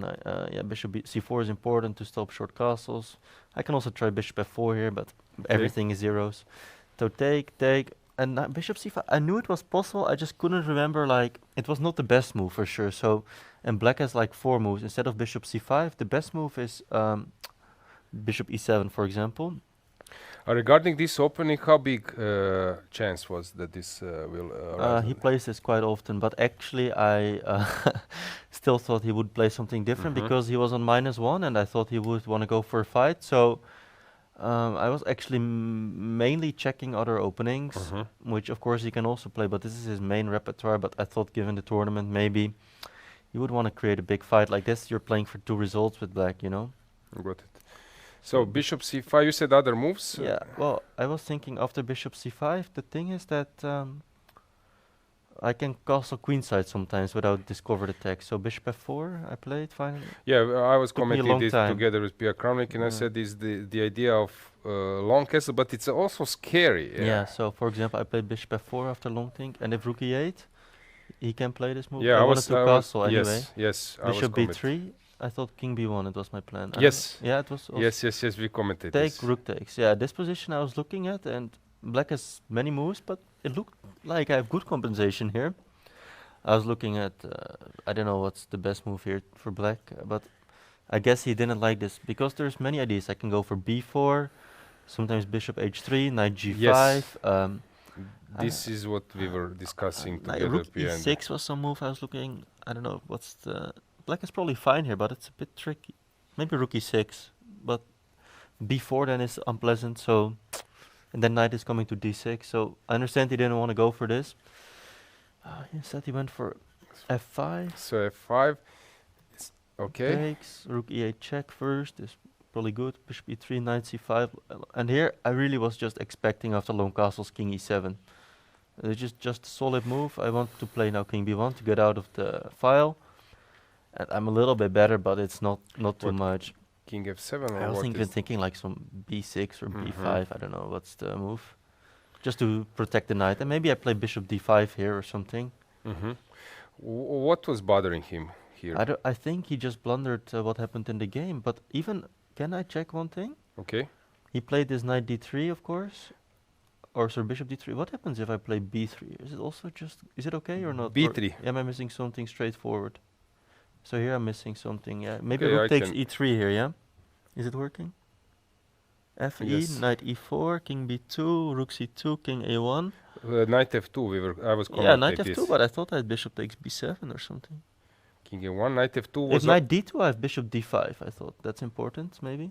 bishop c4 is important to stop short castles. I can also try bishop f4 here, but everything is zeros. So take, and bishop c5. I knew it was possible. I just couldn't remember. Like it was not the best move for sure. So, and black has like 4 moves instead of bishop c5. The best move is bishop e7, for example. Regarding this opening, how big chance was that this will arise? He plays this quite often, but actually I still thought he would play something different because he was on -1 and I thought he would want to go for a fight. So I was actually mainly checking other openings, which of course he can also play, but this is his main repertoire. But I thought given the tournament, maybe he would want to create a big fight like this. You're playing for 2 results with black, you know? Got it. So bishop c5, you said other moves? Yeah, well, I was thinking after bishop c5, the thing is that I can castle queenside sometimes without discovered attack. So bishop f4, I played finally. Yeah, I was commenting this together with Pia Cramling, and I said is the idea of long castle, but it's also scary. Yeah, so for example, I played bishop f4 after long thing, and if rook e8, he can play this move. Yeah, I wanted to castle anyway. Yes, bishop b3. I thought king b1, it was my plan. Yes. Yeah, it was. Yes, we commented this. Rook takes. Yeah, this position I was looking at, and black has many moves, but it looked like I have good compensation here. I was looking at, I don't know what's the best move here for black, but I guess he didn't like this because there's many ideas. I can go for b4, sometimes bishop h3, knight g5. Yes. This is what we were discussing together. Rook e6 was some move I was looking. I don't know what's the. Black is probably fine here, but it's a bit tricky. Maybe rook e6, but b4 then is unpleasant. So, and then knight is coming to d6. So I understand he didn't want to go for this. Instead he went for F5. So F5. Okay. Takes. Rook E8 check first is probably good. Bishop E3, knight C5. And here I really was just expecting after long castles King E7. It's just a solid move. I want to play now King B1 to get out of the file. And I'm a little bit better, but it's not too much. King F7 or I was what? thinking like some B6 or B5. I don't know what's the move. Just to protect the knight. And maybe I play Bishop D5 here or something. What was bothering him here? I think he just blundered what happened in the game. But even, can I check one thing? Okay. He played this knight D3, of course. Or sorry, Bishop D3. What happens if I play B3? Is it also just, is it okay or not? B3. Or am I missing something straightforward? So here I'm missing something, yeah. Maybe Okay, rook takes E3 here, yeah? Is it working? Fe, Yes. knight E4, king B2, rook C2, king A1. Knight F2. I was Yeah, knight like F2, this. but I thought I had bishop takes B7 or something. King A1, knight F2 was. If knight D2, I have bishop D5. I thought that's important, maybe.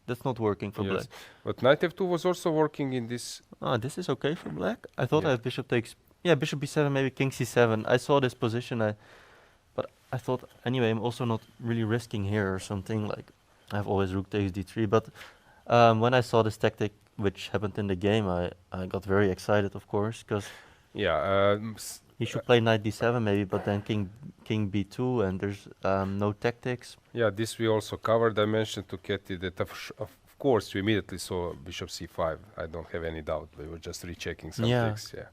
That's not working for black. But knight F2 was also working in this. Ah, this is okay for black. I thought I have bishop takes. Yeah, bishop B7, maybe king C7. I saw this position. But I thought anyway. I'm also not really risking here or something. Like I have always rook takes D3. But when I saw this tactic, which happened in the game, I got very excited, of course, because he should play knight D7 maybe, but then king B2, and there's no tactics. Yeah, this we also covered. I mentioned to Katie that of course we immediately saw bishop C5. I don't have any doubt. We were just rechecking some tricks. Yeah.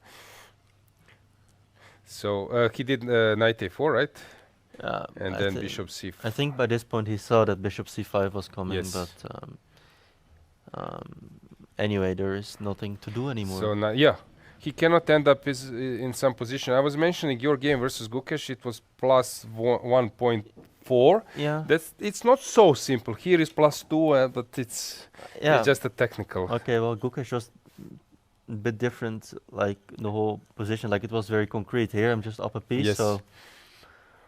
So he did knight A4, right? And then bishop C5. I think by this point he saw that bishop C5 was coming, but anyway, there is nothing to do anymore. So now, he cannot end up in some position. I was mentioning your game versus Gukesh. It was plus 1.4. Yeah. It's not so simple. Here is plus 2, but it's just a technical. Okay, well, Gukesh was a bit different, like the whole position. Like it was very concrete. Here I'm just up a piece. Yes. So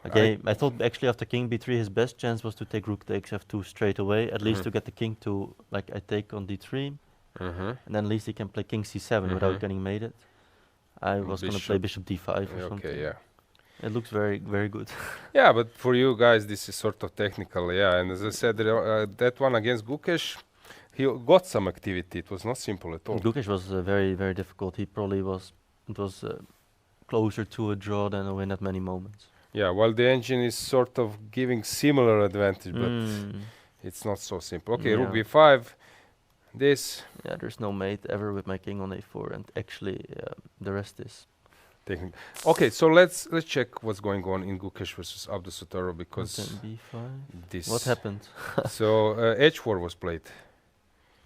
okay, I thought actually after king b3 his best chance was to take rook takes f2 straight away, at least to get the king to, like, I take on d3, and then at least he can play king c7 without getting mated. I was going to play bishop d5 or something. Okay, yeah. It looks very, very good. Yeah, but for you guys this is sort of technical, yeah. And as I said, that one against Gukesh, he got some activity. It was not simple at all. Gukesh was very, very difficult. He probably was, it was closer to a draw than a win at many moments. Yeah, well, the engine is sort of giving similar advantage, but it's not so simple. Okay, rook b5, this. Yeah, there's no mate ever with my king on a4, and actually the rest is technical. Okay, so let's check what's going on in Gukesh versus Abdusattorov, because b5. This. What happened? So h4 was played.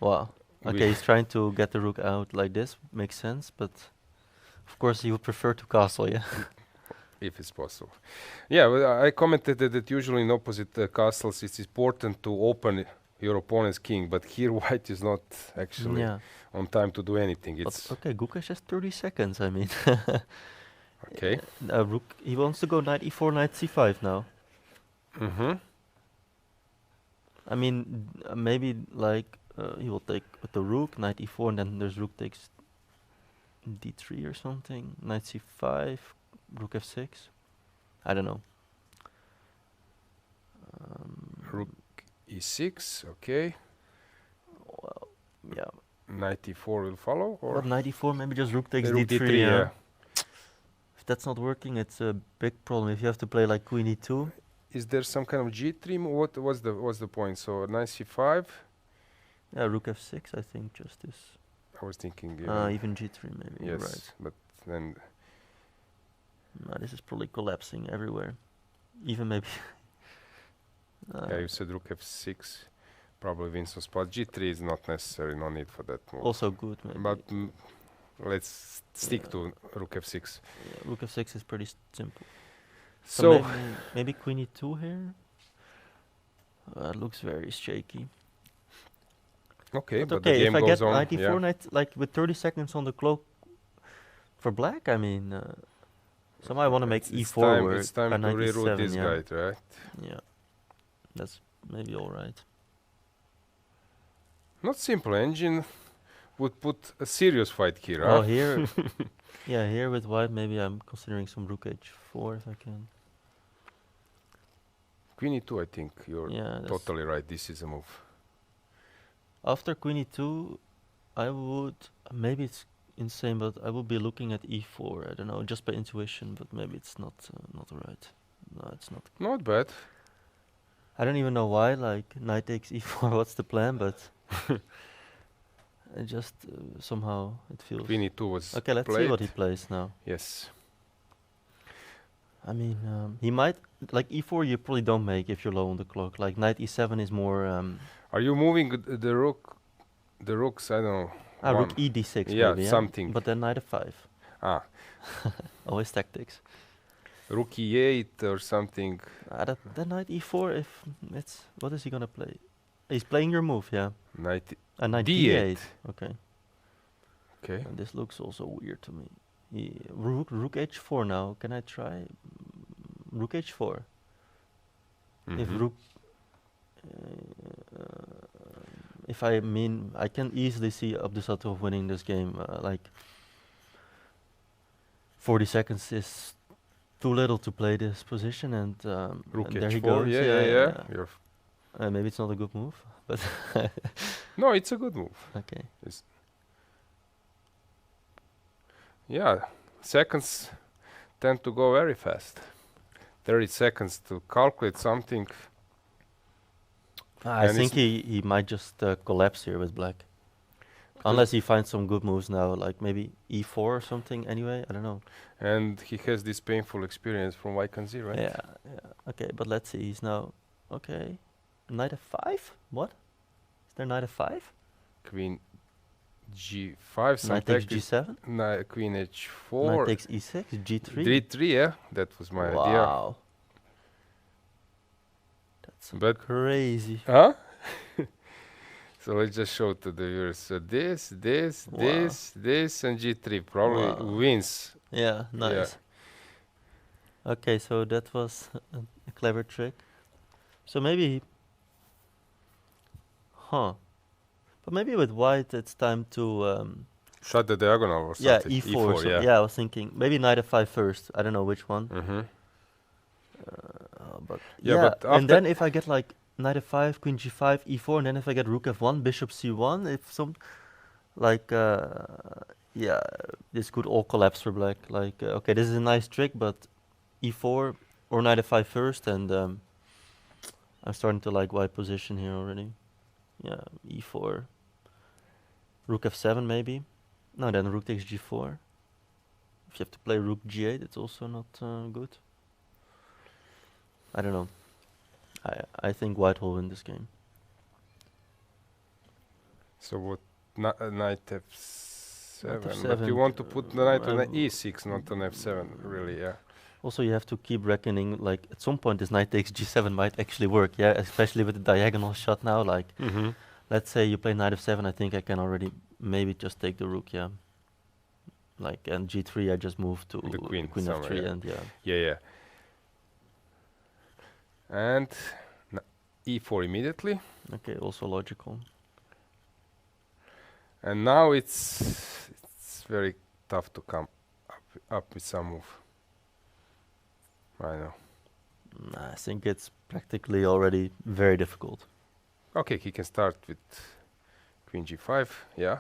Wow. Okay, he's trying to get the rook out like this. Makes sense, but of course he would prefer to castle, yeah. If it's possible. Yeah, well, I commented that usually in opposite castles it's important to open your opponent's king, but here white is not actually on time to do anything. It's okay, Gukesh has 30 seconds, I mean. Okay. Rook, he wants to go knight e4, knight c5 now. I mean, maybe like he will take with the rook, knight e4, and then there's rook takes d3 or something, knight c5, rook f6. I don't know. Rook e6, okay. Well, yeah. Knight e4 will follow, or but knight e4, maybe just rook takes rook d3. yeah. If that's not working, it's a big problem. If you have to play like queen e2. Is there some kind of g3? What was the point? So knight c5. Yeah, rook f6. I think just this. I was thinking even g3 maybe. Yes, you're right. but then. No, this is probably collapsing everywhere. Even maybe. Yeah, you said rook f6, probably wins some spot. g3 is not necessary, no need for that move. Also good, maybe. But let's stick to rook f6. Yeah, rook f6 is pretty simple. So maybe queen e2 here. It looks very shaky. Okay, but okay, the game if I goes get on. knight e4, knight, like with 30 seconds on the clock for black, I mean, somehow I want to make e4 work. It's time to reroute this guy, right? Yeah, that's maybe all right. Not simple. Engine would put a serious fight here. Oh, here, yeah, here with white, maybe I'm considering some rook h4 if I can. Queen e2, I think you're Yeah, that's totally right. This is a move. after queen e2, I would, maybe it's insane, but I would be looking at e4. I don't know, just by intuition, but maybe it's not right. No, it's not. Not bad. I don't even know why. Like knight takes e4. What's the plan? But it just somehow it feels. Queen e2 was Okay, let's see played. what he plays now. Yes. I mean, he might like e4. You probably don't make if you're low on the clock. Like knight e7 is more. Are you moving the rook? The rooks, I don't know. Rook one. e d6 Yeah, maybe, something. But then knight f5. Ah, Always tactics. rook e8 or something. Then knight e4. If it's what is he gonna play? He's playing your move, yeah. Knight Knight d8. d8. Okay. Okay. And this looks also weird to me. Rook h4 now. Can I try rook h4? If Mhm. rook, if I mean, I can easily see Abdusattorov winning this game. Like 40 seconds is too little to play this position, and Rook and there he h4. goes. Yeah. You're Maybe it's not a good move, but no, it's a good move. okay. Yeah, seconds tend to go very fast. 30 seconds to calculate something. I And think it's he might just collapse here with black. Unless he finds some good moves now, like maybe e4 or something anyway, I don't know. And he has this painful experience from White Z, right? Yeah. Okay, but let's see, he's now, okay. Knight f5? What? Is there knight f5? Queen g5, some Knight takes tactics. g7? Queen h4. Knight takes e6, g3? d3, yeah, that was my idea. Wow. That's But crazy. huh? So let's just show to the viewers. So this, Wow. this, and g3 probably Wow. wins. Yeah, nice. Okay, so that was a clever trick. So maybe, but maybe with white it's time to Shut the diagonal or yeah, something. e4. So yeah. yeah, I was thinking maybe knight f5 first. I don't know which one. Mm-hmm. But Yeah, yeah, but and then after- if I get like knight f5, queen g5, e4, and then if I get rook f1, bishop c1, if some like yeah, this could all collapse for black. Like okay, this is a nice trick, but e4 or knight f5 first, and I'm starting to like white position here already. Yeah, e4, rook f7 maybe. No, then rook takes g4. If you have to play rook g8, it's also not good. I don't know. I think white will win this game. So what? Knight f7. But f7, you want to put the knight on um, e6, not on f7, really? Yeah. Also, you have to keep reckoning. Like at some point, this knight takes g7 might actually work. Yeah, especially with the diagonal shot now. Like, let's say you play knight f7. I think I can already maybe just take the rook. Yeah. Like and g3, I just move to The queen queen somewhere, f3, yeah. and yeah. Yeah. And e4 immediately. Okay, also logical. And now it's very tough to come up with some move. I know. Nah, I think it's practically already very difficult. Okay, he can start with queen g5. Yeah.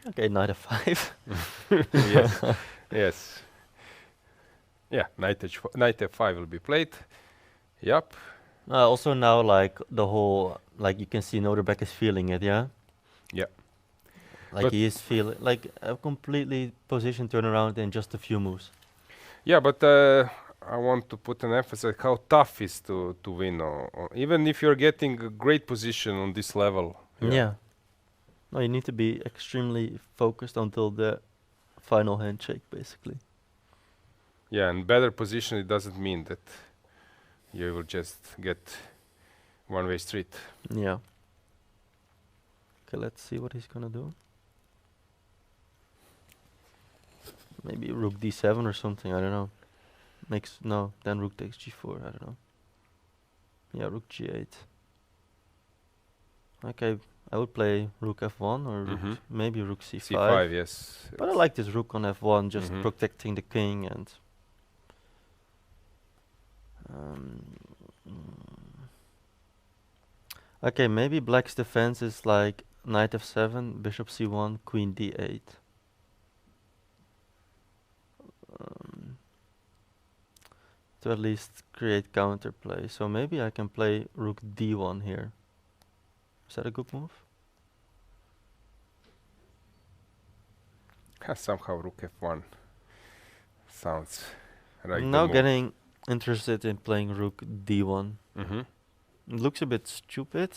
Okay, knight f5. Yes. Yes. Yeah, knight f5 will be played. Yup. Also now, like the whole, like you can see Nodirbek is feeling it, yeah. Yeah. Like But he is feeling like a completely position turnaround in just a few moves. Yeah, but I want to put an emphasis how tough is to win, even if you're getting a great position on this level. Yeah. No, you need to be extremely focused until the final handshake, basically. Yeah, and better position, it doesn't mean that you will just get one-way street. Yeah. Okay, let's see what he's gonna do. Maybe rook d7 or something, I don't know. No, then rook takes g4, I don't know. Yeah, rook g8. Okay, I would play rook f1 or rook maybe rook c5. c5, yes. But I like this rook on f1, just protecting the king and Okay, maybe black's defense is like knight f7, bishop c1, queen d8. Um, to at least create counterplay. So maybe I can play rook d1 here. Is that a good move? Somehow rook f1 sounds right. Now getting interested in playing rook d1. Mhm. It looks a bit stupid.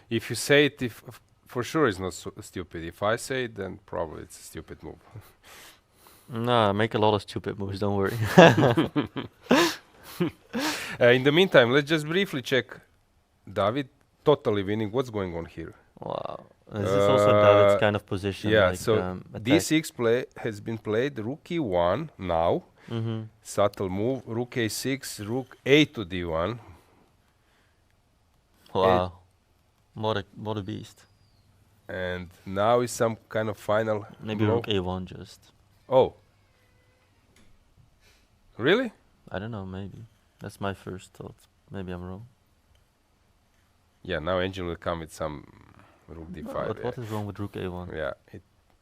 If you say it, for sure it's not stupid. If I say it, then probably it's a stupid move. No, I make a lot of stupid moves, don't worry. In the meantime, let's just briefly check David totally winning. What's going on here? Wow. This is also David's kind of position. Yeah, like, so attack. d6 play has been played, rook e1 now. Mhm. Subtle move, rook a6, rook a to d1. Wow. What a beast. And now is some kind of final Maybe blow. rook a1 just. Oh. Really? I don't know, maybe. That's my first thought. Maybe I'm wrong. Yeah, now Angel will come with some rook d5. But what is wrong with rook a1? Yeah,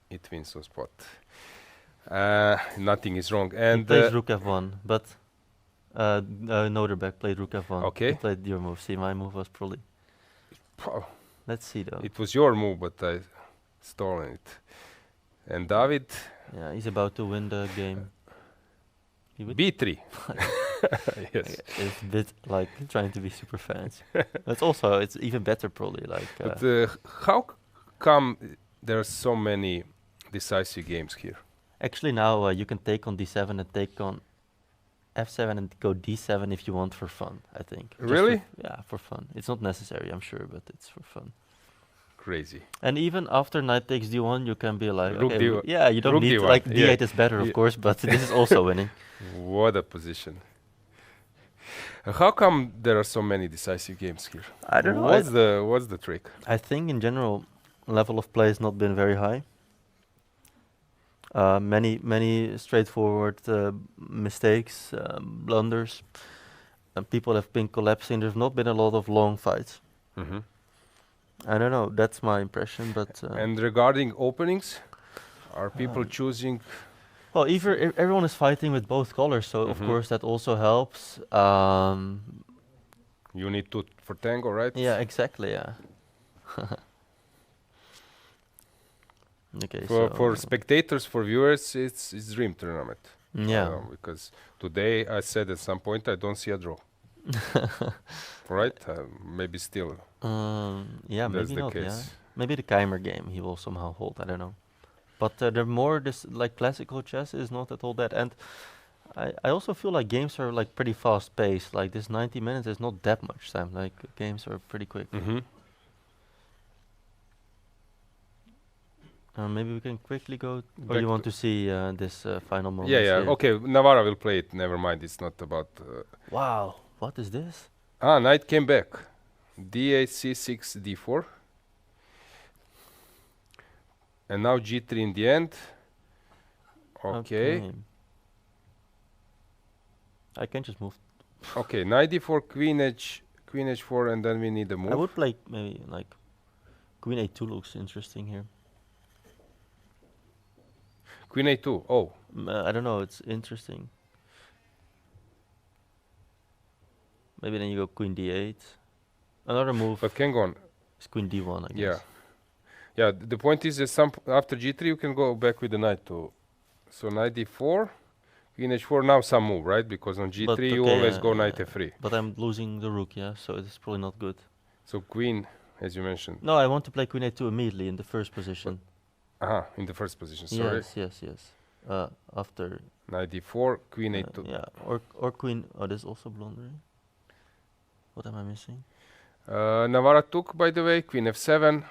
it wins on spot. Nothing is wrong. And he plays rook f1, but Nodirbek played rook f1. Okay. He played your move. See, my move was probably... Let's see though. It was your move, but I stolen it. And David? Yeah, he's about to win the game. b3. Yes. It's a bit like trying to be super fancy. It's even better probably. Like. But how come there are so many decisive games here? Actually, now you can take on d7 and take on f7 and go d7 if you want for fun. I think. Really? Yeah, for fun. It's not necessary, I'm sure, but it's for fun. Crazy. And even after knight takes d1, you can be like, Rook okay, d1. yeah, you don't Rook need d1. like Yeah. d8 is better, of Yeah. course, but this is also winning. What a position. How come there are so many decisive games here? I don't know. What's the trick? I think in general, level of play has not been very high. Many straightforward mistakes, blunders. People have been collapsing. There's not been a lot of long fights. Mm-hmm. I don't know. That's my impression. But And regarding openings, are people choosing? well, everyone is fighting with both colors, so of course that also helps. You need two for tango, right? Yeah, exactly. Yeah. Okay. For spectators, for viewers, it's dream tournament. Yeah. Because today I said at some point I don't see a draw. Right? Maybe still. Yeah, that's maybe the not. case. Yeah. Maybe the Keymer game he will somehow hold. I don't know. But the more this like classical chess is not at all that. And I also feel like games are like pretty fast paced. Like this 90 minutes is not that much time. Like games are pretty quick. Mm-hmm. Maybe we can quickly go. Or Back you want to see this final moment? Yeah. Okay, Navarra will play it. Never mind. It's not about. Wow. What is this? Knight came back. D8, C6, D4. And now G3 in the end. Okay. I can just move. Okay, knight D4, Queen H4, and then we need a move. I would play maybe like Queen A2 looks interesting here. Queen A2. Oh. I don't know. It's interesting. Maybe then you go Queen D8. Another move. But can go on. It's Queen D1, I guess. Yeah. Yeah. The point is that after G3 you can go back with the knight too. So knight D4, Queen H4. Now some move, right? Because on G3 But you okay, always go knight F3. But I'm losing the rook, yeah. So it's probably not good. So Queen, as you mentioned. No, I want to play Queen A2 immediately in the first position. In the first position. Sorry. Yes. After knight D4, Queen A2. Yeah, or Queen. Oh, this is also blundering. What am I missing? Navarra took, by the way, Queen F7,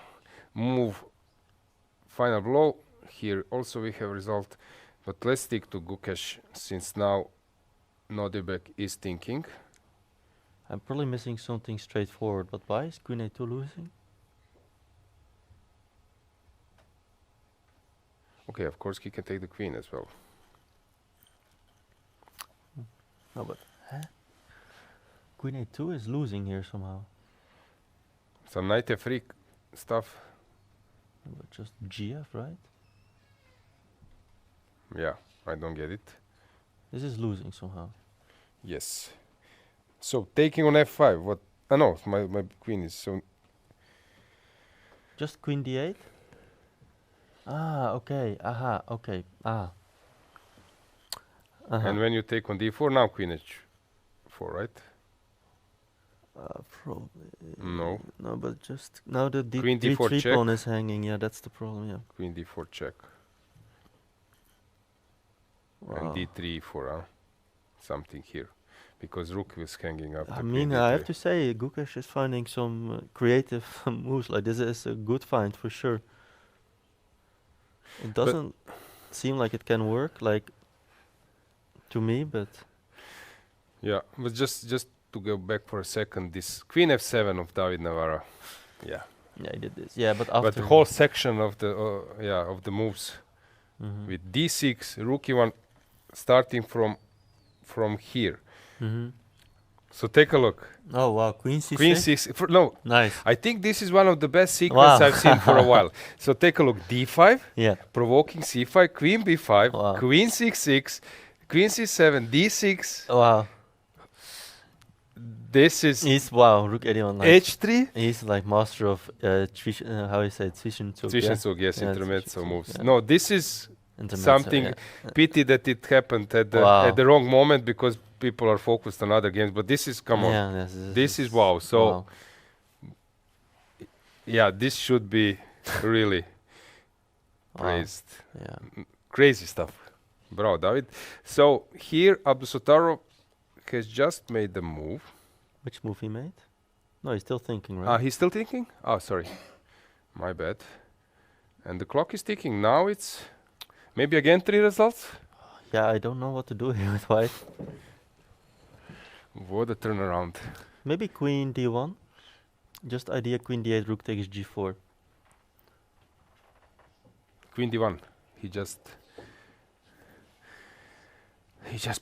move, final blow. Here also we have result, but let's stick to Gukesh since now Nodirbek is thinking. I'm probably missing something straightforward, but why is Queen A2 losing? Okay, of course he can take the queen as well. No, but Queen A2 is losing here somehow. Some knight f3 stuff. But just GF, right? Yeah, I don't get it. This is losing somehow. Yes. So taking on f5. What? No, my queen is so. Just queen d8? Ah, okay. Aha, okay. Ah. And when you take on d4, now queen h4, right? Probably. No. No, but just now the Queen d4 d3 check. pawn is hanging. Yeah, that's the problem. Yeah. Queen d4 check. Wow. And d3 for something here, because rook is hanging up. I mean, I have to say, Gukesh is finding some creative moves. Like this is a good find for sure. It doesn't seem like it can work, like to me, but yeah. But just to go back for a second, this queen f7 of David Navarra. Yeah. Yeah, he did this. Yeah, but after the whole section of the of the moves with d6, rook e1, starting from here. So take a look. Oh wow, queen c6. Queen c6. No, nice. I think this is one of the best sequences I've seen for a while. So take a look. d5. Yeah. Provoking c5. Queen b5. Wow. Queen c6. Queen c7. d6. Wow. This is. He's wow. Rook a1. Like h3. He's like master of how you say it, Zwischenzug. Zwischenzug, yes, intermezzo moves. Yeah. No, this is Intermezzo, something. yeah. Pity that it happened at the wrong moment because people are focused on other games. But this is come on. Yeah, this is wow. So yeah, this should be really praised. Yeah, crazy stuff. Bravo, David. So here Abdusattorov has just made the move. Which move he made? No, he's still thinking, right? He's still thinking? Oh, sorry. My bad. And the clock is ticking. Now it's maybe again 3 results? Yeah, I don't know what to do here with white. What a turnaround. Maybe queen d1. Just idea queen d8, rook takes g4. Queen d1. He just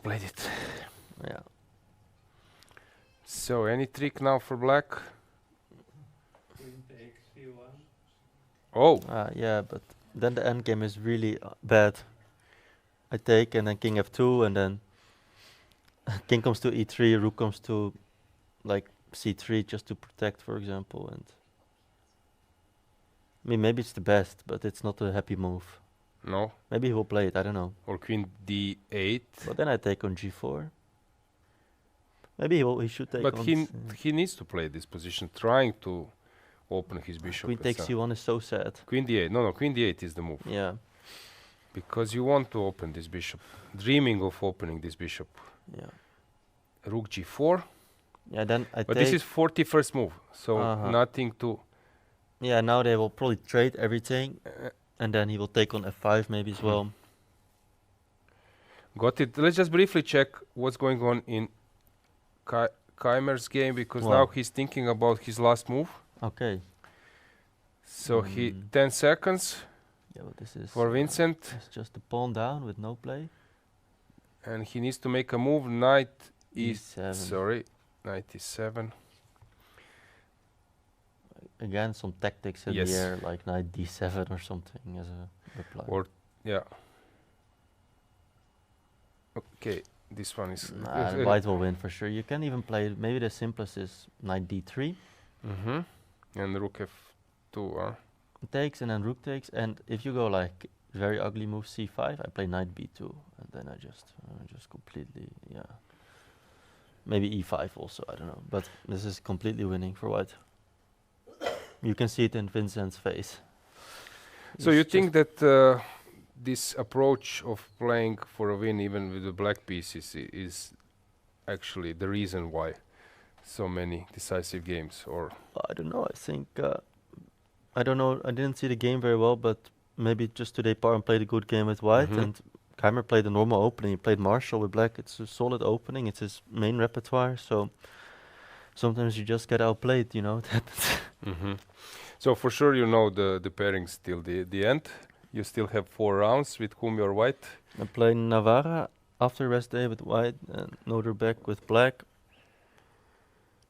played it. Yeah. So any trick now for black? Queen takes c1. Oh. Yeah, but then the endgame is really bad. I take and then king f2 and then king comes to e3, rook comes to like c3 just to protect, for example. And I mean, maybe it's the best, but it's not a happy move. No. Maybe he will play it, I don't know. Or queen d8. But then I take on g4. Maybe he should take but on... he needs to play this position, trying to open his bishop. Queen takes c1 is so sad. Queen d8. No, queen d8 is the move. Yeah. Because you want to open this bishop. Dreaming of opening this bishop. Yeah. Rook g4. Yeah, then I But take... this is 41st move, so nothing to... Yeah, now they will probably trade everything. And then he will take on f5 maybe as well. Got it. Let's just briefly check what's going on in Keymer's game, because now he's thinking about his last move. Okay. So 10 seconds. Yeah, but this is for Vincent. It's just a pawn down with no play. And he needs to make a move. Knight e7. Sorry, knight e7. Again, some tactics in the air, like knight d7 or something as a reply. Or okay, this one is... white will win for sure. You can even play, maybe the simplest is knight d3. And rook f2, takes and then rook takes, and if you go like very ugly move c5, I play knight b2, and then I just completely, maybe e5 also, I don't know, but this is completely winning for white. You can see it in Vincent's face. So you think that this approach of playing for a win even with the black pieces is actually the reason why so many decisive games? Or I don't know, I think I don't know, I didn't see the game very well, but maybe just today Parham played a good game with white and Keymer played a normal opening. He played Marshall with black. It's a solid opening, it's his main repertoire, so sometimes you just get outplayed, you know. So for sure you know the pairings till the end. You still have 4 rounds with whom you're white. I play Navarra after rest day with white and Nodirbek with black.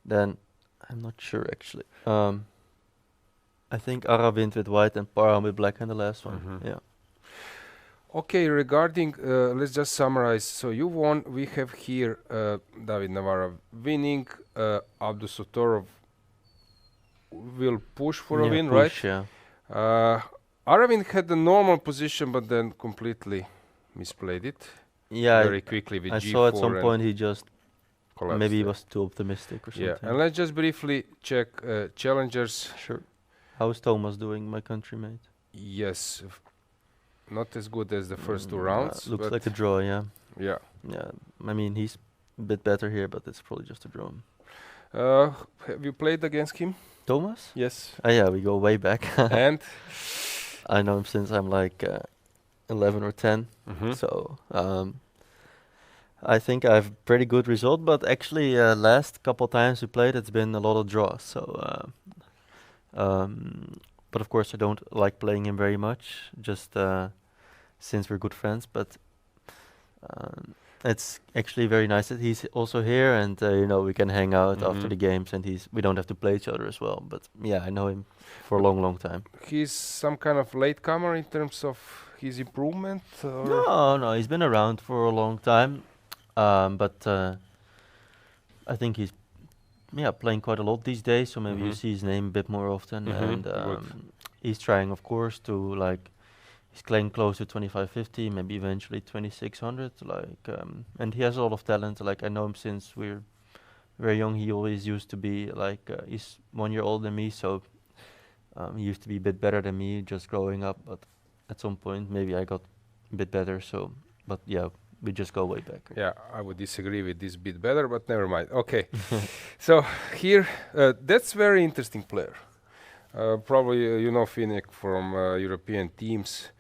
Then I'm not sure actually. I think Aravind with white and Parham with black in the last one. Yeah. Okay, regarding, let's just summarize. So you won. We have here David Navarra winning. Abdusattorov will push for a win, push, right? Yeah. Aravind had the normal position, but then completely misplayed it. Yeah. Very quickly with I G4. saw at some point he just collapsed. maybe he was too optimistic or something. Yeah, and let's just briefly check challengers. Sure. How is Thomas doing, my countrymate? Yes, not as good as the first 2 rounds. Looks like a draw, yeah. Yeah. Yeah, I mean, he's a bit better here, but it's probably just a draw. Have you played against him? Thomas? Yes. Yeah, we go way back. And? I know him since I'm like 11 or 10. So I think I have pretty good result, but actually last couple times we played, it's been a lot of draws. So, but of course I don't like playing him very much, just since we're good friends. But it's actually very nice that he's also here, and you know, we can hang out after the games, and we don't have to play each other as well. But yeah, I know him for a long time. He's some kind of latecomer in terms of his improvement? No, he's been around for a long time, but I think he's playing quite a lot these days. So maybe you see his name a bit more often, and he's trying, of course, to like. He's playing close to 2550, maybe eventually 2600. And he has a lot of talent. Like, I know him since we're very young. He always used to be like he's 1 year older than me, so he used to be a bit better than me just growing up. But at some point, maybe I got a bit better. So, but yeah, we just go way back. Yeah, I would disagree with this bit better, but never mind. Okay, so here, that's very interesting player. Probably you know Finek from European teams.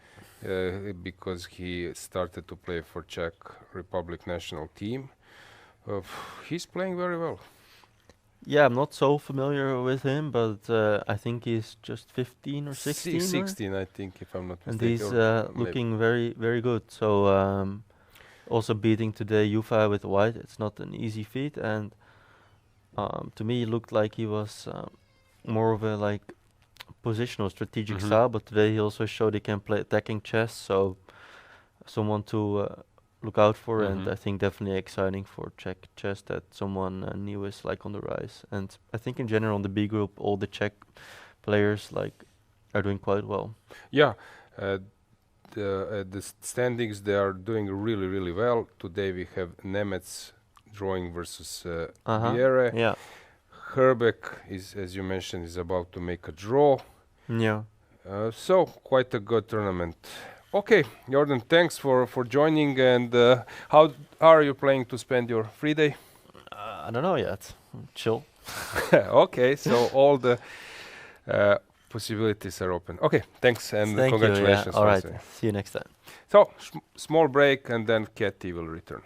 Because he started to play for Czech Republic national team. He's playing very well. Yeah, I'm not so familiar with him, but I think he's just 15 or 16. 16, I think, if I'm not mistaken. And he's looking very, very good. So also beating today Yufa with white, it's not an easy feat. And to me, it looked like he was more of a like positional strategic style, but today he also showed he can play attacking chess, so someone to look out for, and I think definitely exciting for Czech chess that someone new is like on the rise. And I think in general in the B group, all the Czech players like are doing quite well. Yeah, the standings, they are doing really, really well. Today we have Nemec drawing versus Viere. Yeah. Herbeck is, as you mentioned, is about to make a draw. Yeah. So quite a good tournament. Okay, Jorden, thanks for joining. And how are you planning to spend your free day? I don't know yet. Chill. Okay, so all the possibilities are open. Okay, thanks and congratulations. All right, see you next time. So small break and then Katie will return.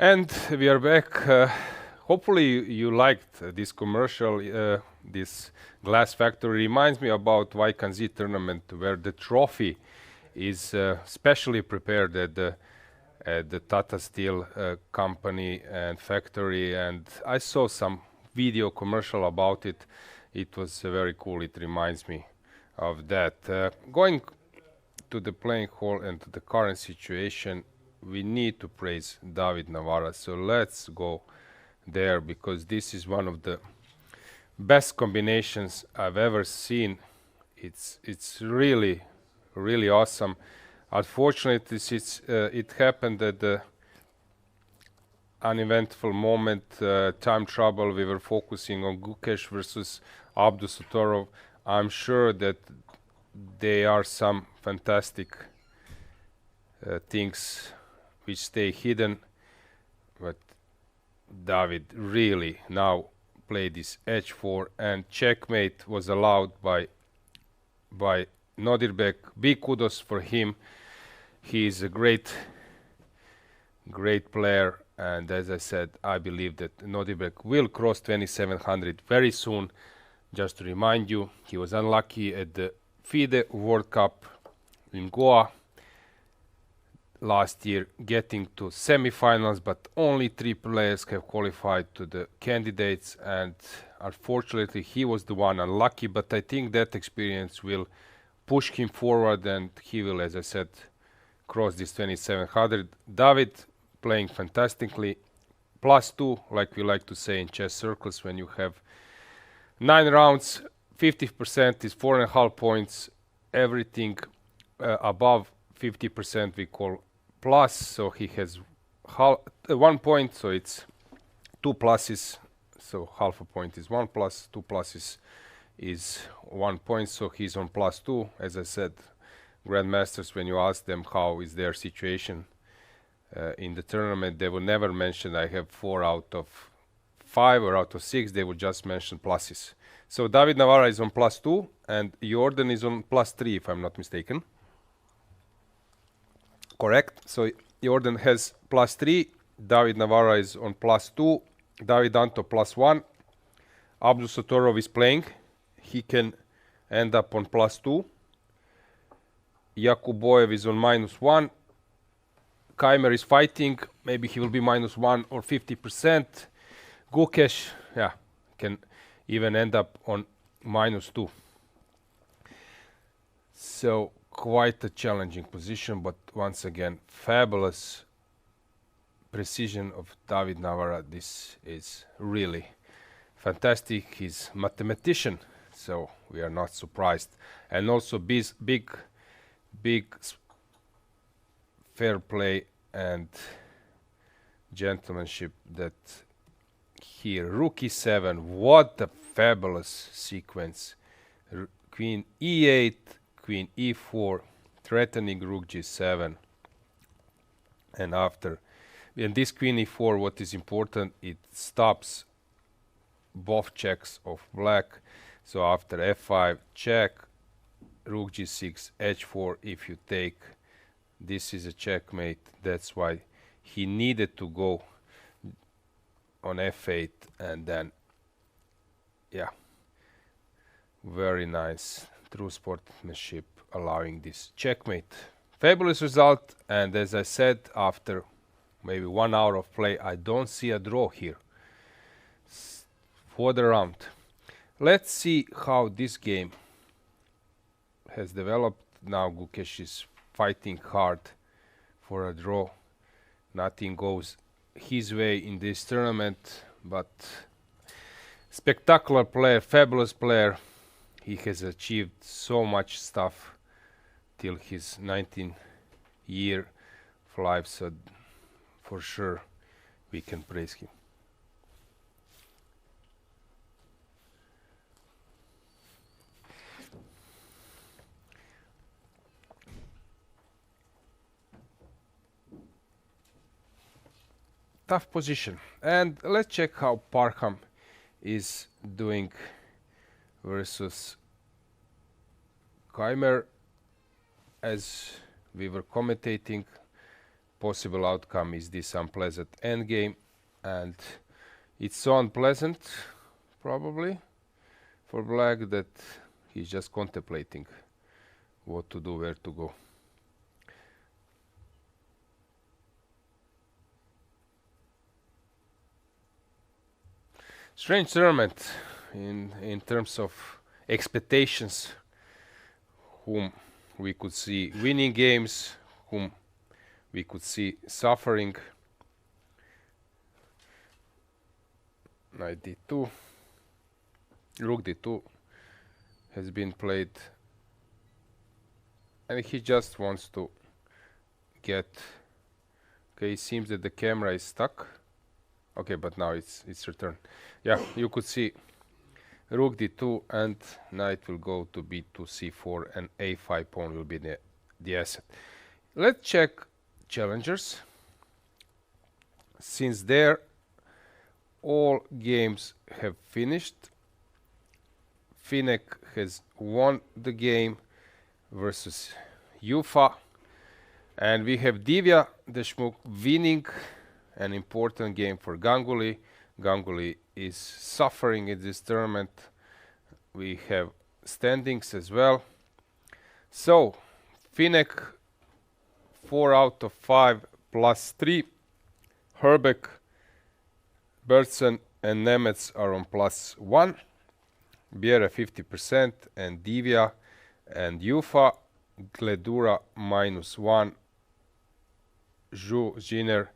And we are back. Hopefully you liked this commercial. This glass factory reminds me about Vaikanzi tournament, where the trophy is specially prepared at the Tata Steel company and factory. And I saw some video commercial about it. It was very cool. It reminds me of that. Going to the playing hall and to the current situation, we need to praise David Navara. So let's go there, because this is one of the best combinations I've ever seen. It's really awesome. Unfortunately, it happened at the uneventful moment, time trouble. We were focusing on Gukesh versus Abdusattorov. I'm sure that there are some fantastic things which stay hidden, but David really now played this h4, and checkmate was allowed by Nodirbek. Big kudos for him. He is a great player, and as I said, I believe that Nodirbek will cross 2700 very soon. Just to remind you, he was unlucky at the FIDE World Cup in Goa last year, getting to semifinals, but only 3 players have qualified to the candidates, and unfortunately he was the one unlucky. But I think that experience will push him forward, and he will, as I said, cross this 2700. David playing fantastically, +2, like we like to say in chess circles. When you have 9 rounds, 50% is 4.5 points. Everything above 50% we call plus, so he has 1 point, so it's 2 pluses, so half a point is 1 plus, 2 pluses is 1 point, so he's on +2. As I said, grandmasters, when you ask them how is their situation in the tournament, they will never mention I have 4 out of 5 or out of 6. They will just mention pluses. So David Navara is on +2 and Jorden is on +3, if I'm not mistaken. Correct. So Jorden has +3, David Navara is on +2, David Anto +1. Abdusattorov is playing. He can end up on +2. Yakuboev is on -1. Keymer is fighting. Maybe he will be -1 or 50%. Gukesh, yeah, can even end up on -2. So quite a challenging position, but once again, fabulous precision of David Navara. This is really fantastic. He's mathematician, so we are not surprised. And also big fair play and gentlemanship that here. Rook e7, what a fabulous sequence. Queen e8, Queen e4, threatening Rook g7, and after, and this Queen e4, what is important, it stops both checks of black. So after f5 check, Rook g6, h4, if you take, this is a checkmate. That's why he needed to go on f8, and then, yeah, very nice. True sportsmanship allowing this checkmate. Fabulous result, and as I said, after maybe 1 hour of play, I don't see a draw here for the round. Let's see how this game has developed. Now Gukesh is fighting hard for a draw. Nothing goes his way in this tournament, but spectacular player, fabulous player. He has achieved so much stuff till his 19-year life, so for sure we can praise him. Tough position, and let's check how Parham is doing versus Keymer. As we were commentating, possible outcome is this unpleasant endgame, and it's so unpleasant, probably, for black that he's just contemplating what to do, where to go. Strange tournament in terms of expectations, whom we could see winning games, whom we could see suffering. Knight d2, rook d2 has been played, and he just wants to get. Okay, it seems that the camera is stuck. Okay, but now it's returned. Yeah, you could see rook d2 and knight will go to b2, c4, and a5 pawn will be the asset. Let's check challengers. Since there all games have finished, Finek has won the game versus Ufa, and we have Divya Deshmukh winning an important game for Ganguly. Ganguly is suffering in this tournament. We have standings as well. So Finek 4 out of 5 plus 3. Herbeck, Bertsen and Nemets are on plus 1. Biera 50% and Divya and Ufa, Gledura minus 1, Zhu Zhiner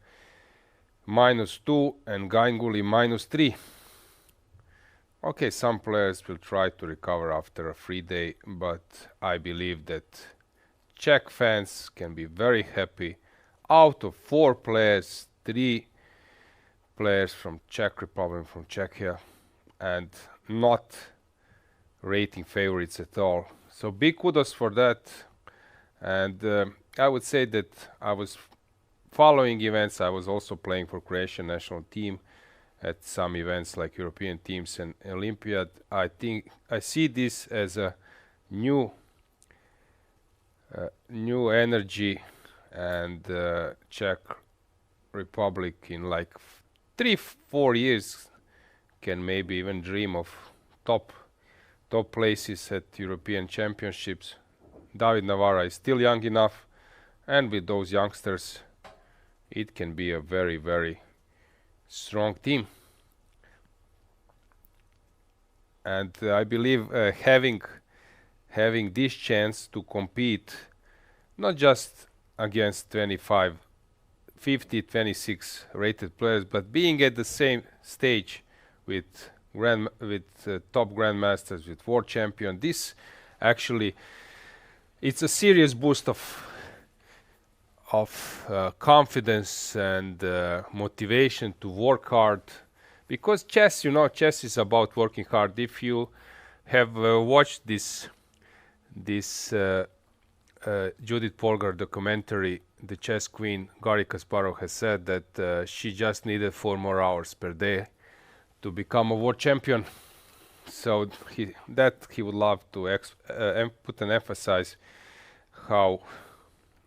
minus 2 and Ganguly minus 3. Okay, some players will try to recover after a free day, but I believe that Czech fans can be very happy. Out of 4 players, 3 players from Czech Republic, from Czechia, and not rating favorites at all. So big kudos for that. And I would say that I was following events. I was also playing for Croatian national team at some events like European teams and Olympiad. I think I see this as a new energy, and Czech Republic in like 3-4 years can maybe even dream of top places at European championships. David Navara is still young enough, and with those youngsters it can be a very, very strong team. And I believe having this chance to compete not just against 25, 50, 26 rated players, but being at the same stage with top grandmasters, with world champion, this actually it's a serious boost of confidence and motivation to work hard, because chess, chess is about working hard. If you have watched this Judith Polgar documentary, The Chess Queen, Garry Kasparov has said that she just needed 4 more hours per day to become a world champion. So he would love to put an emphasis how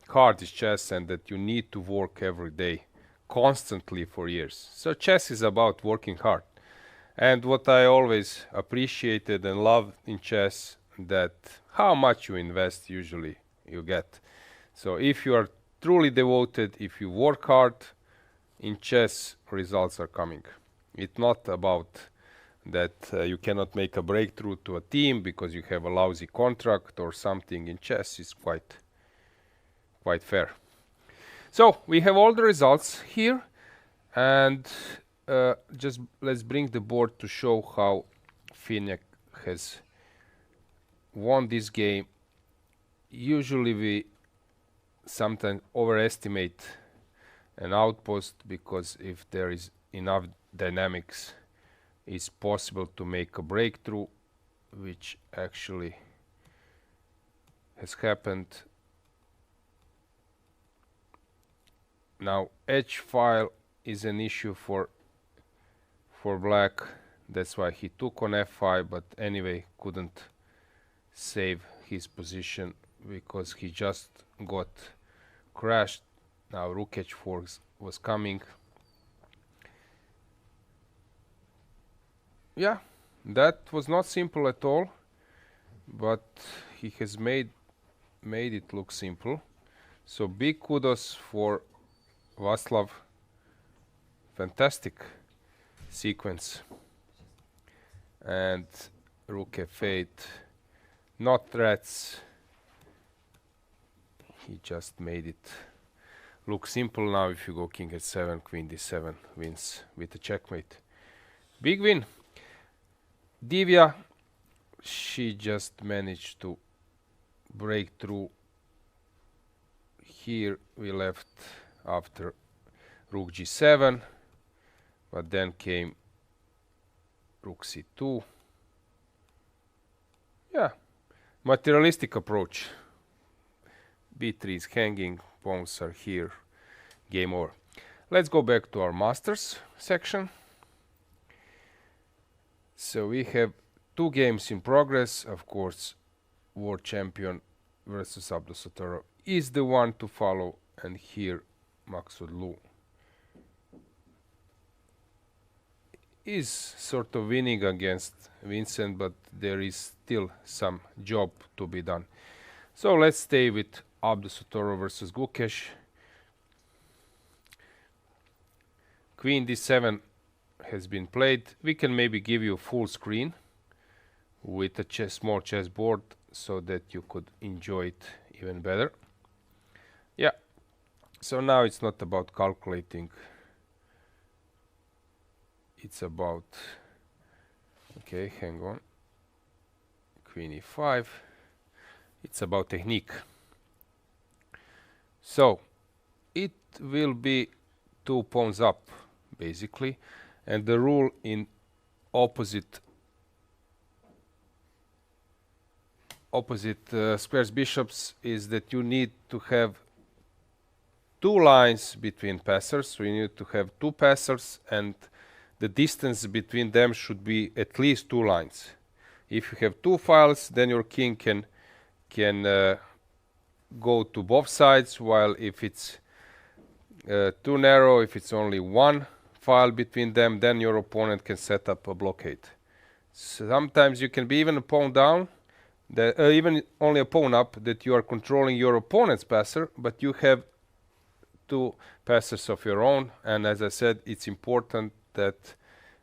hard is chess, and that you need to work every day constantly for years. So chess is about working hard. And what I always appreciated and loved in chess, that how much you invest usually you get. So if you are truly devoted, if you work hard in chess, results are coming. It's not about that you cannot make a breakthrough to a team because you have a lousy contract or something. In chess is quite fair. So we have all the results here, and just let's bring the board to show how Finek has won this game. Usually we sometimes overestimate an outpost, because if there is enough dynamics, it's possible to make a breakthrough, which actually has happened. Now H file is an issue for black, that's why he took on F5, but anyway couldn't save his position because he just got crashed Now rook h4 was coming. Yeah, that was not simple at all, but he has made it look simple. So big kudos for Václav. Fantastic sequence. And rook f8, not threats. He just made it look simple. Now if you go king h7, queen d7 wins with a checkmate. Big win. Divya, she just managed to break through. Here we left after rook g7, but then came rook c2. Yeah, materialistic approach. b3 is hanging, pawns are here, game over. Let's go back to our masters section. So we have 2 games in progress. Of course, world champion versus Abdusattorov is the one to follow, and here Maksudlu is sort of winning against Vincent, but there is still some job to be done. So let's stay with Abdusattorov versus Gukesh. Queen d7 has been played. We can maybe give you a full screen with a small chessboard so that you could enjoy it even better. Yeah, so now it's not about calculating. It's about, okay, hang on, queen e5. It's about technique. So it will be 2 pawns up, basically, and the rule in opposite squares bishops is that you need to have 2 lines between passers. So you need to have 2 passers, and the distance between them should be at least 2 lines. If you have 2 files, then your king can go to both sides, while if it's too narrow, if it's only 1 file between them, then your opponent can set up a blockade. Sometimes you can be even a pawn down, even only a pawn up, that you are controlling your opponent's passer, but you have 2 passers of your own, and as I said, it's important that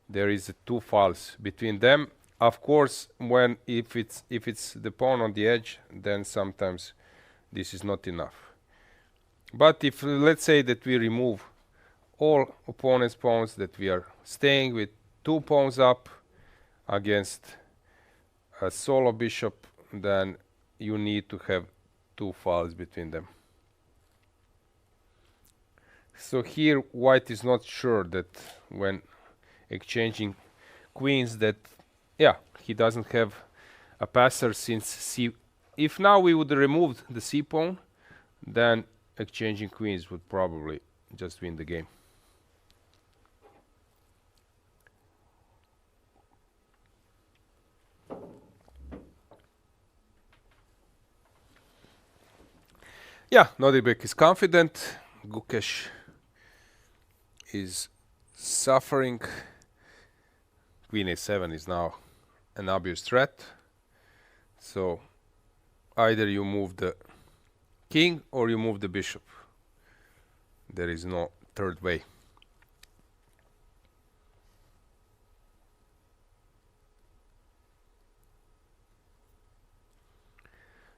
there is 2 files between them. Of course, if it's the pawn on the edge, then sometimes this is not enough. But if let's say that we remove all opponent's pawns, that we are staying with 2 pawns up against a solo bishop, then you need to have 2 files between them. So here white is not sure that when exchanging queens that, yeah, he doesn't have a passer, since c. If now we would remove the c pawn, then exchanging queens would probably just win the game. Yeah, Nodirbek is confident. Gukesh is suffering. Queen a7 is now an obvious threat. So either you move the king or you move the bishop. There is no third way.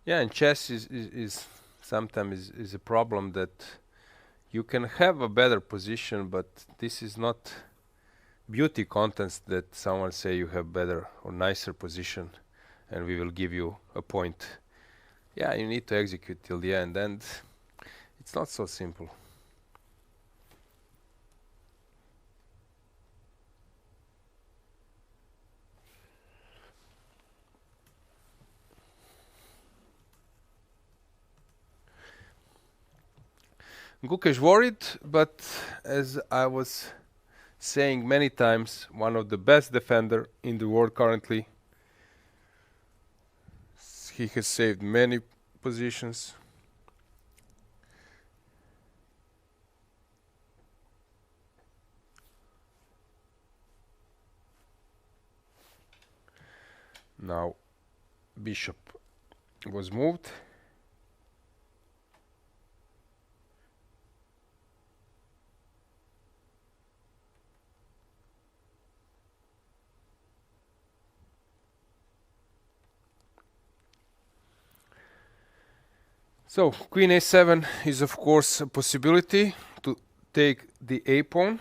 Yeah, and chess is sometimes is a problem that you can have a better position, but this is not beauty contest that someone say you have better or nicer position and we will give you a point. Yeah, you need to execute till the end, and it's not so simple. Gukesh worried, but as I was saying many times, one of the best defender in the world currently. He has saved many positions. Now bishop was moved. So queen a7 is of course a possibility to take the a pawn.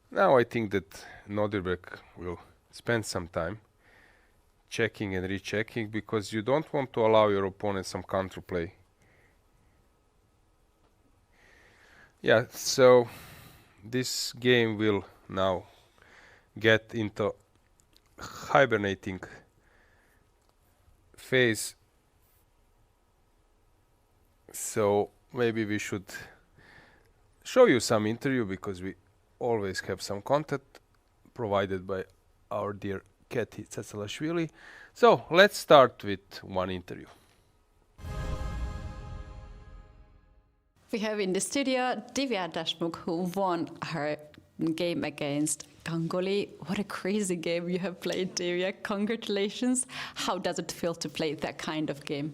Now I think that Nodirbek will spend some time checking and rechecking, because you don't want to allow your opponent some counterplay. Yeah, so this game will now get into hibernating phase. So maybe we should show you some interview, because we always have some content provided by our dear Keti Tsetsalashvili. So let's start with one interview. We have in the studio Divya Deshmukh, who won her game against Ganguly. What a crazy game you have played, Divya. Congratulations. How does it feel to play that kind of game?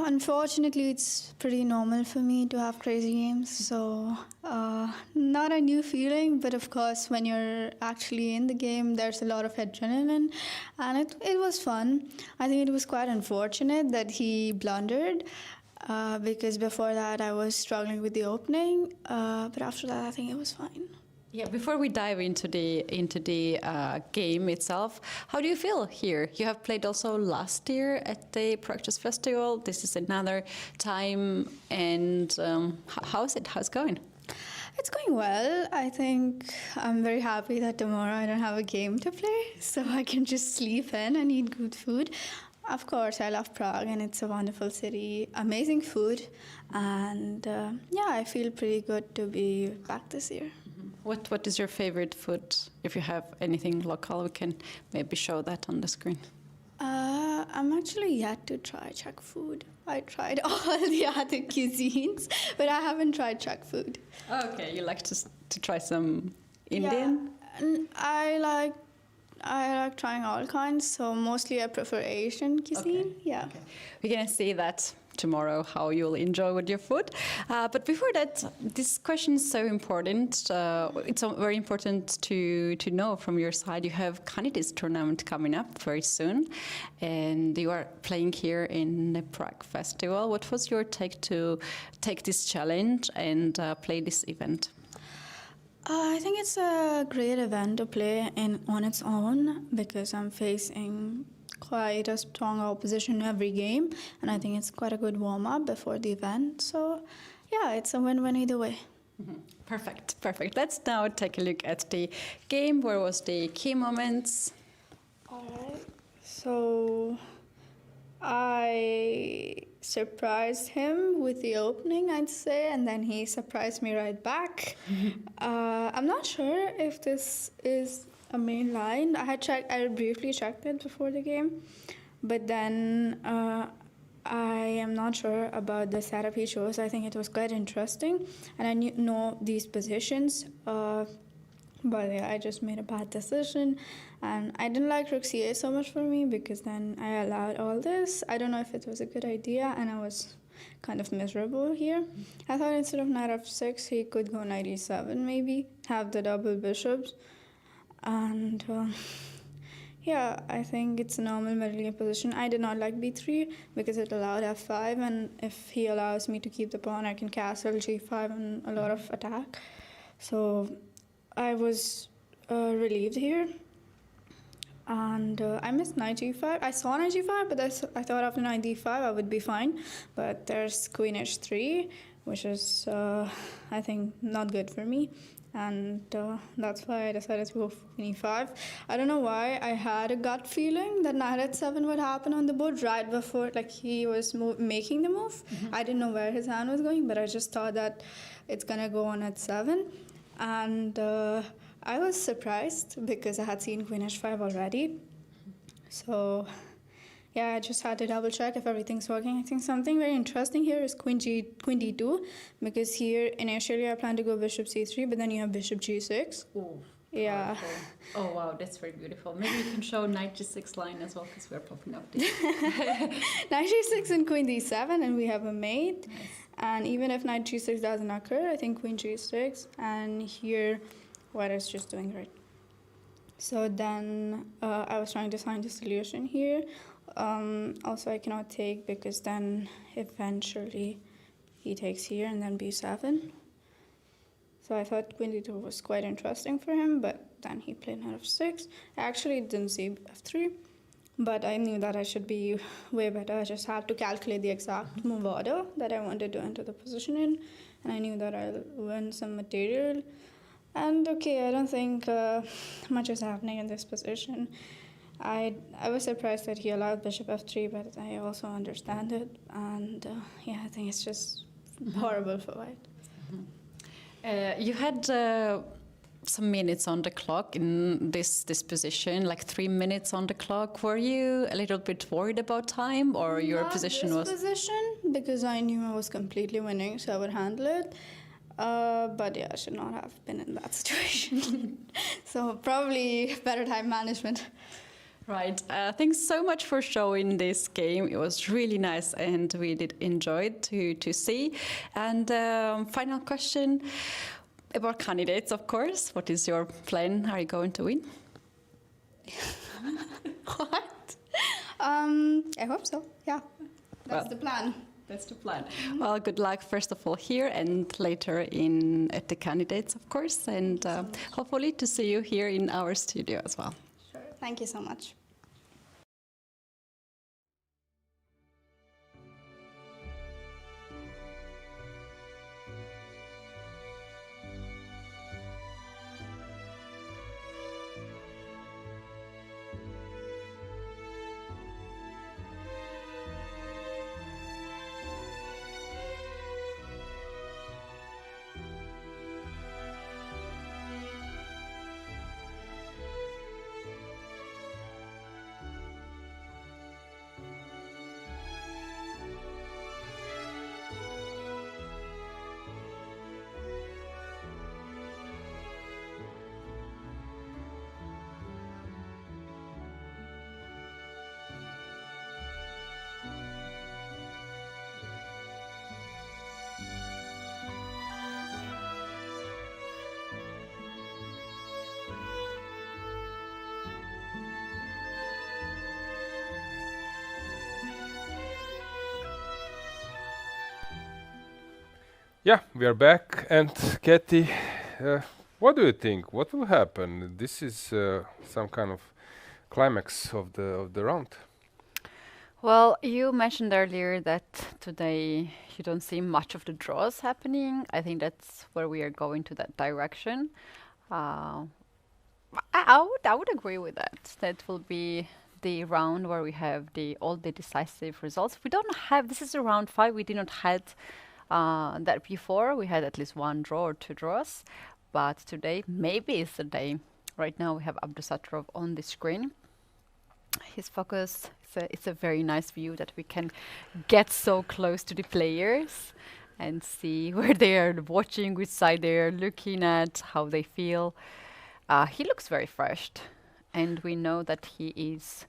Unfortunately, it's pretty normal for me to have crazy games, so not a new feeling, but of course when you're actually in the game there's a lot of adrenaline, and it was fun. I think it was quite unfortunate that he blundered, because before that I was struggling with the opening, but after that I think it was fine. Yeah, before we dive into the game itself, how do you feel here? You have played also last year at the Prague Chess Festival. This is another time, and how's it? How's it going? It's going well. I think I'm very happy that tomorrow I don't have a game to play, so I can just sleep in and eat good food. Of course, I love Prague, and it's a wonderful city, amazing food, and yeah, I feel pretty good to be back this year. What is your favorite food? If you have anything local, we can maybe show that on the screen. I'm actually yet to try Czech food. I tried all the other cuisines, but I haven't tried Czech food. Okay, you like to try some Indian? Yeah, I like trying all kinds, so mostly I prefer Asian cuisine. Okay. Yeah. Okay. We're gonna see that tomorrow, how you'll enjoy with your food. But before that, this question is so important. It's very important to know from your side. You have candidates tournament coming up very soon, and you are playing here in the Prague Festival. What was your take to take this challenge and play this event? I think it's a great event to play on its own, because I'm facing quite a strong opposition every game, and I think it's quite a good warm-up before the event. So yeah, it's a win-win either way. Mm-hmm. Perfect. Let's now take a look at the game. Where was the key moments? Alright, so I surprised him with the opening, I'd say, and then he surprised me right back. I'm not sure if this is a main line. I briefly checked it before the game, but then I am not sure about the setup he chose. I think it was quite interesting, and I know these positions, but yeah, I just made a bad decision, and I didn't like rook c8 so much for me, because then I allowed all this. I don't know if it was a good idea, and I was kind of miserable here. I thought instead of knight f6 he could go knight e7, maybe have the double bishops. And yeah, I think it's a normal Mendelian position. I did not like b3 because it allowed f5, and if he allows me to keep the pawn, I can castle g5 and a lot of attack. So I was relieved here. And I missed knight g5. I saw knight g5, but I thought after knight d5 I would be fine. But there's queen h3, which is, I think, not good for me. And that's why I decided to go for e5. I don't know why. I had a gut feeling that knight h7 would happen on the board right before, like, he was making the move. I didn't know where his hand was going, but I just thought that it's gonna go on h7. And I was surprised because I had seen queen h5 already. So yeah, I just had to double check if everything's working. I think something very interesting here is queen d2, because here initially I planned to go bishop c3, but then you have bishop g6. Ooh. Yeah. Oh wow, that's very beautiful. Maybe you can show knight g6 line as well, because we're popping up this. Knight g6 and queen d7, and we have a mate. Nice. And even if knight g6 doesn't occur, I think queen g6, and here white is just doing great. So then I was trying to find a solution here. Also, I cannot take because then eventually he takes here and then b7. So I thought queen d2 was quite interesting for him, but then he played knight f6. I actually didn't see f3, but I knew that I should be way better. I just had to calculate the exact move order that I wanted to enter the position in, and I knew that I'll win some material. And okay, I don't think much is happening in this position. I was surprised that he allowed bishop f3, but I also understand it. And yeah, I think it's just horrible for white. You had some minutes on the clock in this position, like 3 minutes on the clock. Were you a little bit worried about time, or your Not position this was? position, because I knew I was completely winning, so I would handle it. But yeah, I should not have been in that situation. So probably better time management. Right. Thanks so much for showing this game. It was really nice, and we did enjoy it to see. And final question about candidates, of course. What is your plan? Are you going to win? What? I hope so. Yeah, that's the plan. That's the plan. Well, good luck, first of all, here and later at the candidates, of course. And hopefully to see you here in our studio as well. Sure. Thank you so much. Yeah, we are back. And Katie, what do you think? What will happen? This is some kind of climax of the round. Well, you mentioned earlier that today you don't see much of the draws happening. I think that's where we are going to that direction. I would agree with that. That will be the round where we have all the decisive results. We don't have, this is a round 5. We did not had that before. We had at least 1 draw or 2 draws, but today maybe it's the day. Right now we have Abdusattorov on the screen. His focus, it's a very nice view that we can get so close to the players and see where they are watching, which side they are looking at, how they feel. He looks very fresh, and we know that he is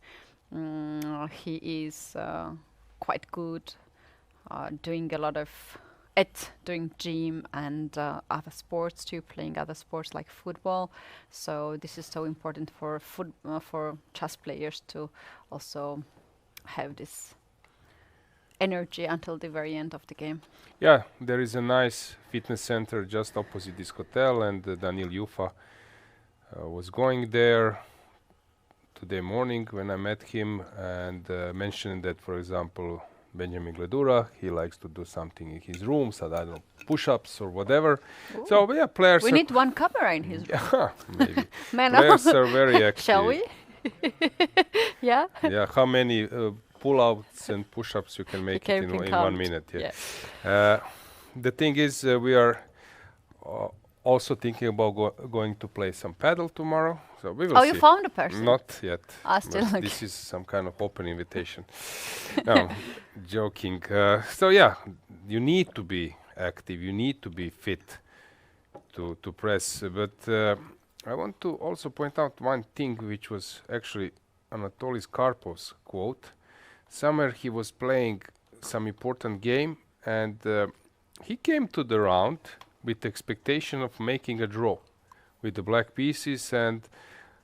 quite good, doing a lot of doing gym and other sports too, playing other sports like football. So this is so important for chess players to also have this energy until the very end of the game. Yeah, there is a nice fitness center just opposite this hotel, and Daniil Yufa was going there today morning when I met him, and mentioned that, for example, Benjamin Gledura, he likes to do something in his room, so I don't know, push-ups or whatever. Ooh. So yeah, players. We need one camera in his room. Yeah, maybe. Players are very active. Shall we? Yeah. Yeah. How many pull-outs and push-ups you can make it in 1 minute? Yeah. The thing is, we are also thinking about going to play some paddle tomorrow. So we will see. You found a person? Not yet. Still okay. This is some kind of open invitation. No, joking. So yeah, you need to be active. You need to be fit to press. But I want to also point out one thing, which was actually Anatoly Karpov's quote. Somewhere he was playing some important game, and he came to the round with the expectation of making a draw with the black pieces, and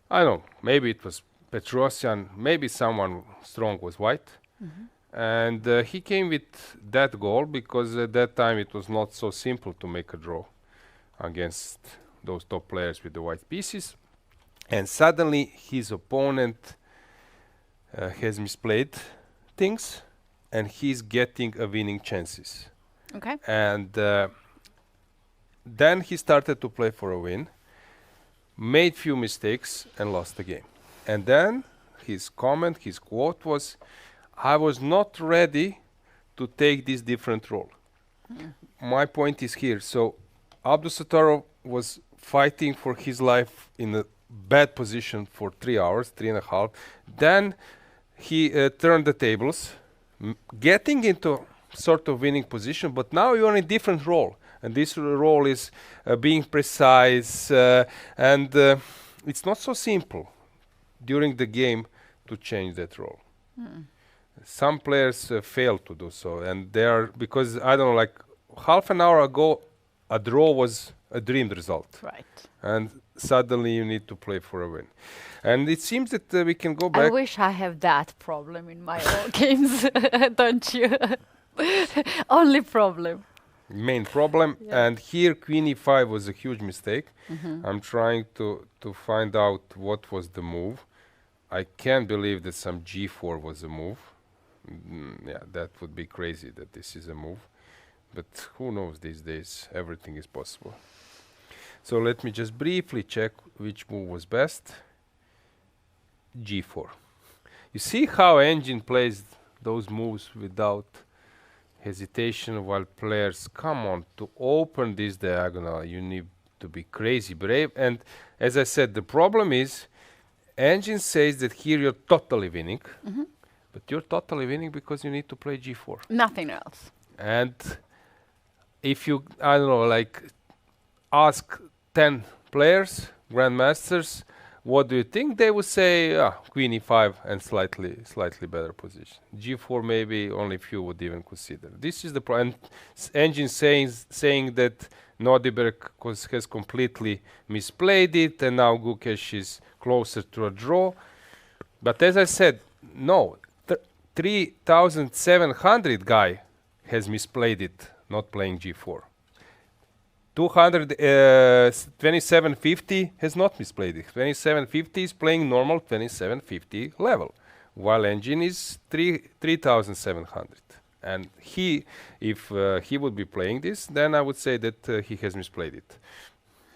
I don't know, maybe it was Petrosian, maybe someone strong was white. And he came with that goal because at that time it was not so simple to make a draw against those top players with the white pieces. And suddenly his opponent has misplayed things, and he's getting a winning chances. Okay. And then he started to play for a win, made few mistakes, and lost the game. And then his quote was, "I was not ready to take this different role." My point is here. So Abdusattorov was fighting for his life in a bad position for 3 hours, 3.5. Then he turned the tables, getting into sort of winning position, but now you're in a different role. And this role is being precise, and it's not so simple during the game to change that role. Some players fail to do so, and they are, because I don't know, like half an hour ago, a draw was a dreamed result. Right. And suddenly you need to play for a win. And it seems that we can go back. I wish I have that problem in my own games, don't you? Only problem. Main problem. Yeah. And here Queen e5 was a huge mistake. I'm trying to find out what was the move. I can't believe that some g4 was a move. Yeah, that would be crazy that this is a move. But who knows these days? Everything is possible. So let me just briefly check which move was best. g4. You see how engine plays those moves without hesitation, while players, come on, to open this diagonal, you need to be crazy brave. And as I said, the problem is, engine says that here you're totally winning, but you're totally winning because you need to play g4. Nothing else. And if you, I don't know, like ask 10 players, grandmasters, what do you think? They would say, Queen e5 and slightly better position. g4 maybe only few would even consider. This is the problem. Engine saying that Nodirbek has completely misplayed it, and now Gukesh is closer to a draw. But as I said, no, 3,700 guy has misplayed it, not playing g4. 2750 has not misplayed it. 2750 is playing normal 2750 level, while engine is 3,700. And if he would be playing this, then I would say that he has misplayed it.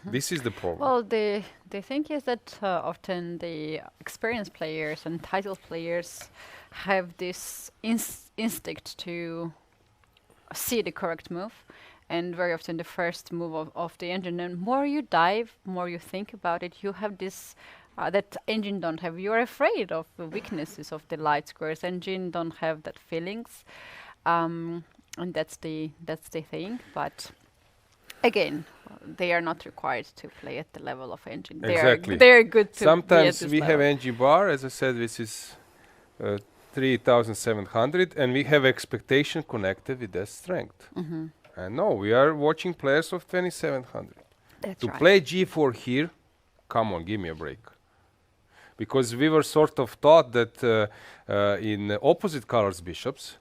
This is the problem. Well, the thing is that often the experienced players and title players have this instinct to see the correct move. And very often the first move of the engine, and more you dive, more you think about it, you have this, that engine don't have. You're afraid of the weaknesses of the light squares. Engine don't have that feelings. And that's the thing. But again, they are not required to play at the level of engine. Exactly. They are good to Sometimes be at this we level. have engine bar, as I said, this is 3,700, and we have expectation connected with that strength. And no, we are watching players of 2,700. That's to right. play g4 here, come on, give me a break. Because we were sort of taught that in opposite colors bishops,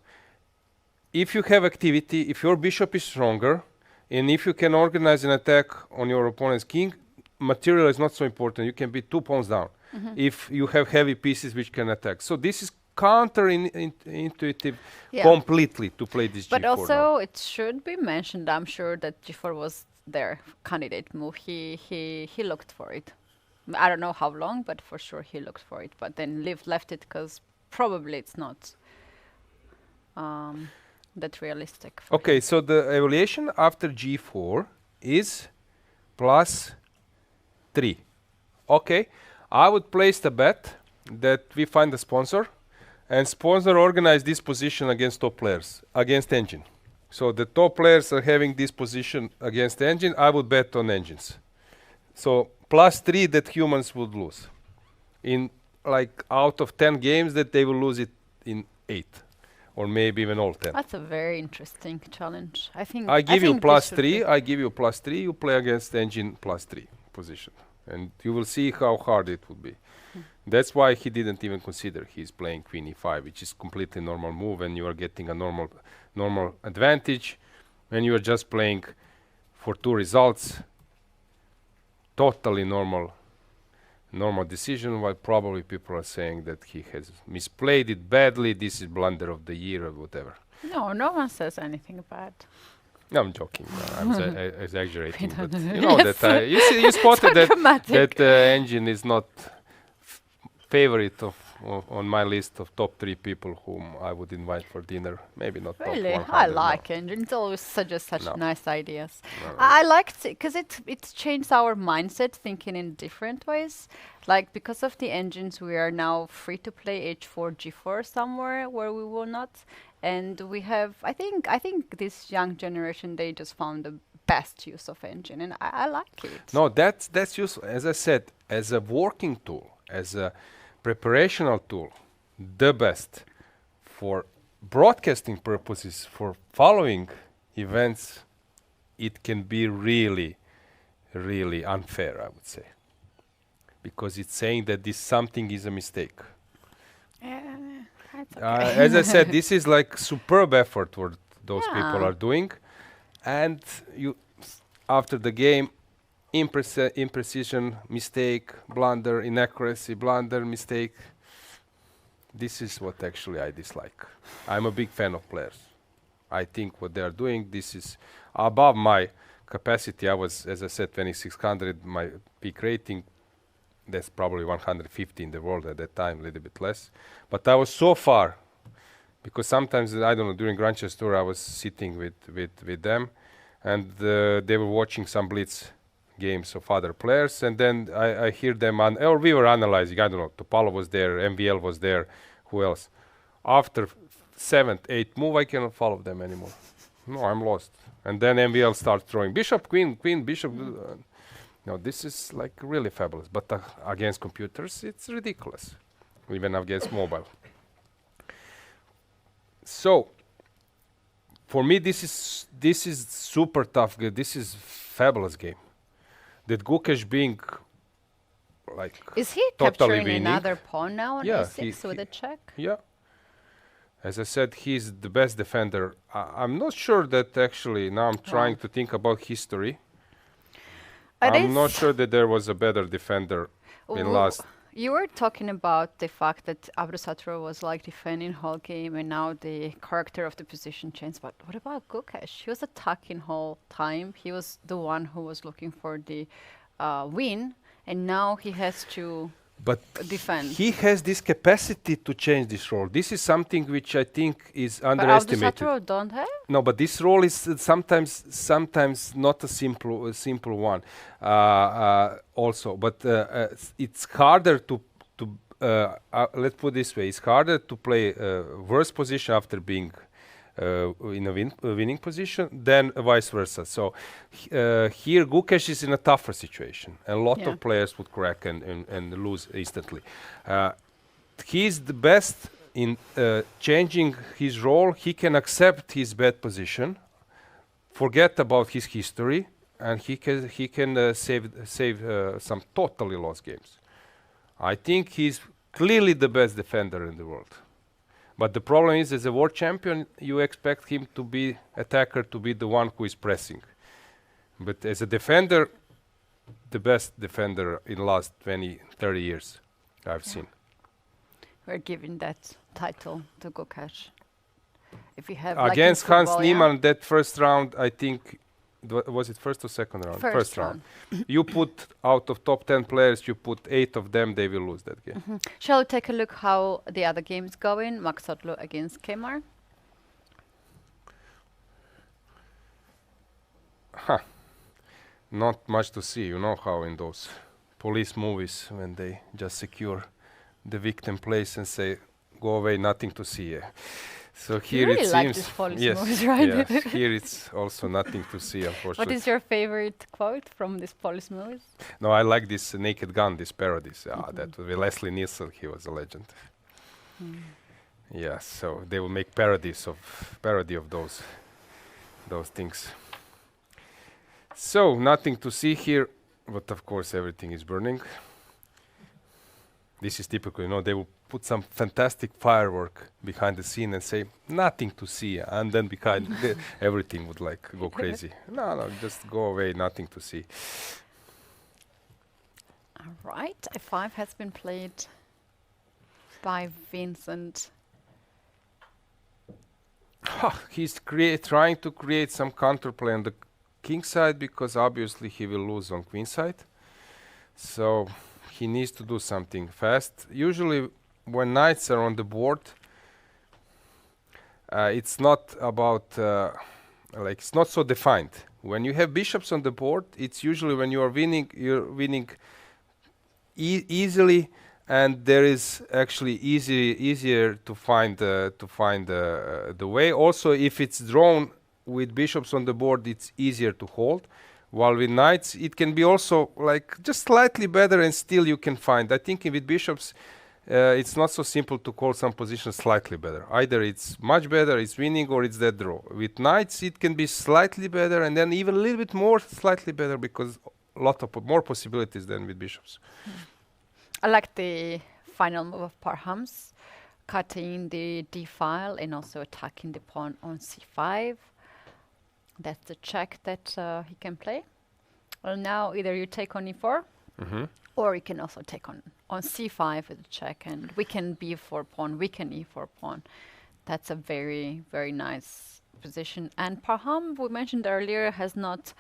if you have activity, if your bishop is stronger, and if you can organize an attack on your opponent's king, material is not so important. You can be 2 pawns down if you have heavy pieces which can attack. So this is counterintuitive completely to play this But g4 also now. it should be mentioned, I'm sure, that g4 was their candidate move. He looked for it. I don't know how long, but for sure he looked for it. But then left it because probably it's not that realistic. Okay, so the evaluation after g4 is +3. Okay, I would place the bet that we find a sponsor, and sponsor organize this position against top players, against engine. So the top players are having this position against engine. I would bet on engines. So +3 that humans would lose. In like out of 10 games that they will lose it in 8 or maybe even all 10. That's a very interesting challenge. I think I give you think this should +3, be- I give you +3, you play against engine +3 position. And you will see how hard it would be. That's why he didn't even consider he's playing queen e5, which is completely normal move, and you are getting a normal advantage, and you are just playing for 2 results. Totally normal decision, while probably people are saying that he has misplayed it badly, this is blunder of the year or whatever. No one says anything bad. No, I'm joking. I'm exaggerating, We but don't know. you know Yes. that you spotted So dramatic. that engine is not favorite of on my list of top 3 people whom I would invite for dinner. Maybe not Really, top 100. I no. like engine. It always suggests such No. nice ideas. No. I liked it because it's changed our mindset, thinking in different ways. Like because of the engines, we are now free to play h4, g4 somewhere where we were not, and we have. I think this young generation, they just found the best use of engine, and I like it. No, that's useful. As I said, as a working tool, as a preparational tool, the best for broadcasting purposes, for following events, it can be really, really unfair, I would say, because it's saying that this something is a mistake. That's okay. As I said, this is like superb effort what those people Yeah. are doing, and you after the game, imprecision, mistake, blunder, inaccuracy, blunder, mistake. This is what actually I dislike. I'm a big fan of players. I think what they are doing, this is above my capacity. I was, as I said, 2600, my peak rating. That's probably 150 in the world at that time, a little bit less. But I was so far, because sometimes, I don't know, during Grand Chess Tour, I was sitting with them, and they were watching some blitz games of other players, and then I hear them, or we were analyzing, I don't know, Topalov was there, MVL was there, who else? After 7th, 8th move, I cannot follow them anymore. No, I'm lost. And then MVL starts throwing bishop, queen, bishop. No, this is like really fabulous. But against computers, it's ridiculous, even against mobile. So, for me, this is super tough. This is fabulous game. That Gukesh being like Is he totally capturing winning. another pawn now on Yeah, a6 with a check? Yeah. As I said, he's the best defender. I'm not sure that actually, now I'm trying to think about history. I'm not sure that there was a better defender in last. You were talking about the fact that Abdusattorov was like defending whole game, and now the character of the position changed. But what about Gukesh? He was attacking whole time. He was the one who was looking for the win, and now he has to defend. He has this capacity to change this role. This is something which I think is But underestimated. Abdusattorov don't have? No, but this role is sometimes not a simple one. Also, but it's harder to let's put it this way: it's harder to play worse position after being in a winning position than vice versa. So here Gukesh is in a tougher situation, and a lot of players would crack and lose instantly. He's the best in changing his role. He can accept his bad position, forget about his history, and he can save some totally lost games. I think he's clearly the best defender in the world. But the problem is, as a world champion, you expect him to be attacker, to be the one who is pressing. But as a defender, the best defender in the last 20, 30 years I've seen. We're giving that title to Gukesh. If you have Against Hans Niemann, that first round, I think, was it first or second round? First round. You put out of top 10 players, you put 8 of them, they will lose that game. Shall we take a look how the other games going? Max Otlo against Keymer. Not much to see. You know how in those police movies, when they just secure the victim place and say, go away, nothing to see. So You here really it like seems this Polish yes, movies, right? yes. Here it's also nothing to see, What unfortunately. is your favorite quote from this Polish movies? No, I like this Naked Gun, this parodies. That was with Leslie Nielsen. He was a legend. Yeah, so they will make parody of those things. So nothing to see here, but of course everything is burning. This is typical, they will put some fantastic firework behind the scene and say nothing to see, and then behind everything would like go crazy. No, just go away, nothing to see. All right, a5 has been played by Vincent. He's trying to create some counterplay on the king side because obviously he will lose on queen side. So he needs to do something fast. Usually when knights are on the board, it's not about it's not so defined. When you have bishops on the board, it's usually when you're winning easily, and there is actually easier to find the way. Also, if it's drawn with bishops on the board, it's easier to hold. While with knights, it can be also like just slightly better, and still you can find. I think with bishops, it's not so simple to call some position slightly better. Either it's much better, it's winning, or it's dead draw. With knights, it can be slightly better, and then even a little bit more slightly better because a lot of more possibilities than with bishops. I like the final move of Parham's, cutting the d file and also attacking the pawn on c5. That's the check that he can play. Well, now either you take on e4, or you can also take on c5 with a check and weaken b4 pawn, weaken e4 pawn. That's a very, very nice position. And Parham, we mentioned earlier, has not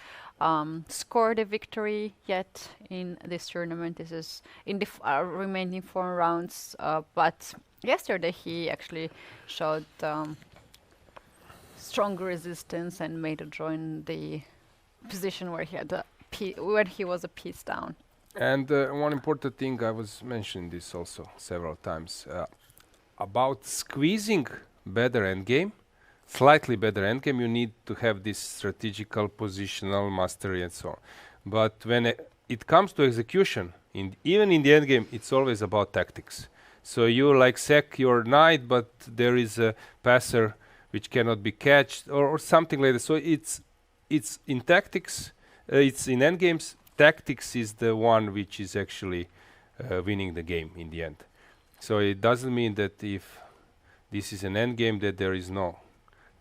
scored a victory yet in this tournament. This is in the remaining 4 rounds. But yesterday he actually showed strong resistance and made a draw in the position where he had when he was a piece down. And one important thing, I was mentioning this also several times, about squeezing better endgame, slightly better endgame, you need to have this strategical, positional mastery and so on. But when it comes to execution, even in the endgame, it's always about tactics. So you like sack your knight, but there is a passer which cannot be catched, or something like that. So it's in tactics, it's in endgames. Tactics is the one which is actually winning the game in the end. So it doesn't mean that if this is an endgame that there is no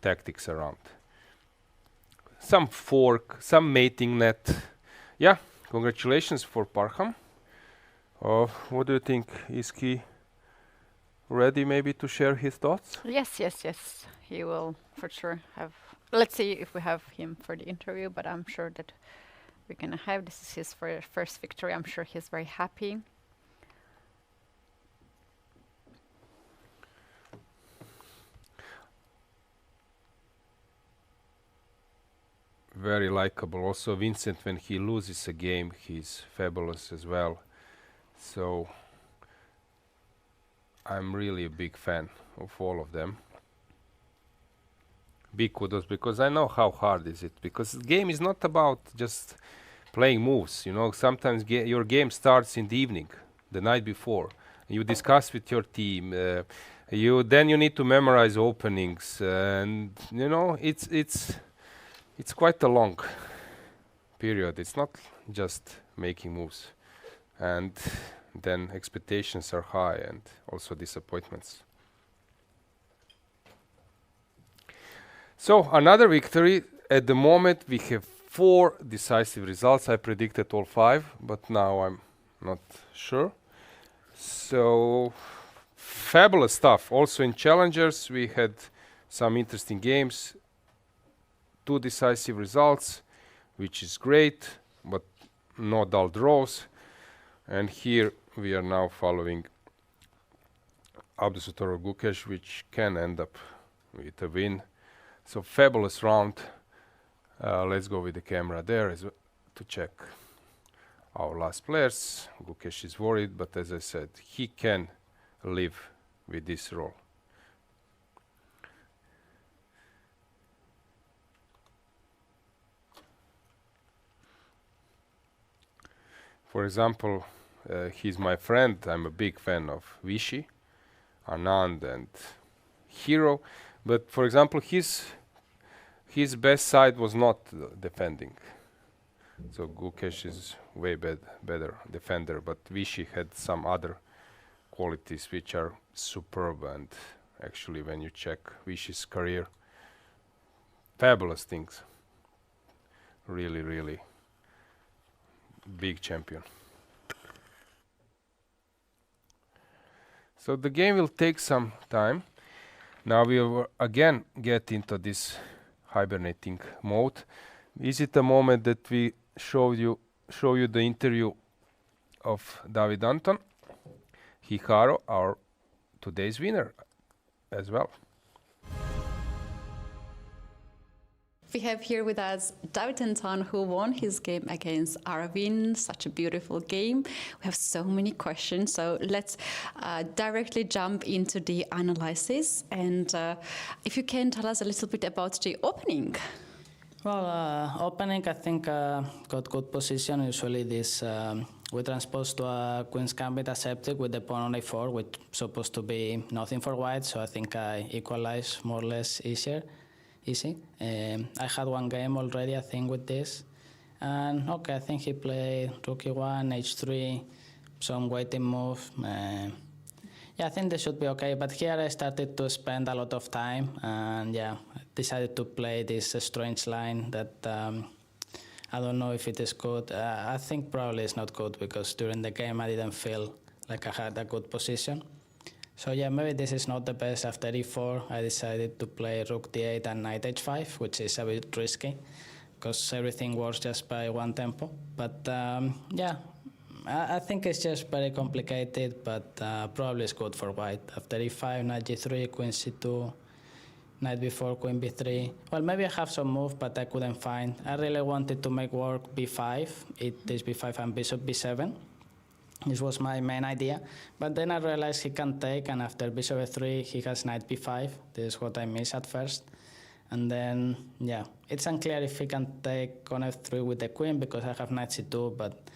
tactics around. Some fork, some mating net. Yeah, congratulations for Parham. What do you think? Is he ready maybe to share his thoughts? Yes. He will for sure have. Let's see if we have him for the interview, but I'm sure that we're gonna have. This is his first victory. I'm sure he's very happy. Very likable. Also Vincent, when he loses a game, he's fabulous as well. So I'm really a big fan of all of them. Big kudos, because I know how hard is it, because the game is not about just playing moves. Sometimes your game starts in the evening, the night before. You discuss with your team. Then you need to memorize openings, and it's quite a long period. It's not just making moves, and then expectations are high and also disappointments. So another victory. At the moment we have 4 decisive results. I predicted all 5, but now I'm not sure. So fabulous stuff. Also in challengers we had some interesting games. 2 decisive results, which is great, but no dull draws. And here we are now following Abdusattorov Gukesh, which can end up with a win. So fabulous round. Let's go with the camera there as well to check our last players. Gukesh is worried, but as I said, he can live with this role. For example, he's my friend. I'm a big fan of Vichy, Anand, and Hero. But for example, his best side was not defending. So Gukesh is way better defender, but Vichy had some other qualities which are superb, and actually when you check Vichy's career, fabulous things. Really, really big champion. So the game will take some time. Now we will again get into this hibernating mode. Is it a moment that we show you the interview of David Anton, Hikaru, our today's winner as well. We have here with us David Anton, who won his game against Arvin. Such a beautiful game. We have so many questions, so let's directly jump into the analysis. And if you can tell us a little bit about the opening. Well, opening, I think, got good position. Usually this, we transpose to a Queen's Gambit aseptic with the pawn on a4, which supposed to be nothing for white, so I think I equalize more or less easy. I had one game already, I think, with this. And okay, I think he played rook e1, h3, some waiting move. Yeah, I think they should be okay, but here I started to spend a lot of time, and yeah, decided to play this strange line that I don't know if it is good. I think probably it's not good because during the game I didn't feel like I had a good position. So yeah, maybe this is not the best. After e4, I decided to play rook d8 and knight h5, which is a bit risky because everything works just by one tempo. But yeah, I think it's just very complicated, but probably it's good for white. After e5, knight g3, queen c2, knight b4, queen b3. Well, maybe I have some move, but I couldn't find. I really wanted to make work b5, it is b5 and bishop b7. This was my main idea, but then I realized he can take, and after bishop f3, he has knight b5. This is what I missed at first. And then, yeah, it's unclear if he can take on f3 with the queen because I have knight c2, but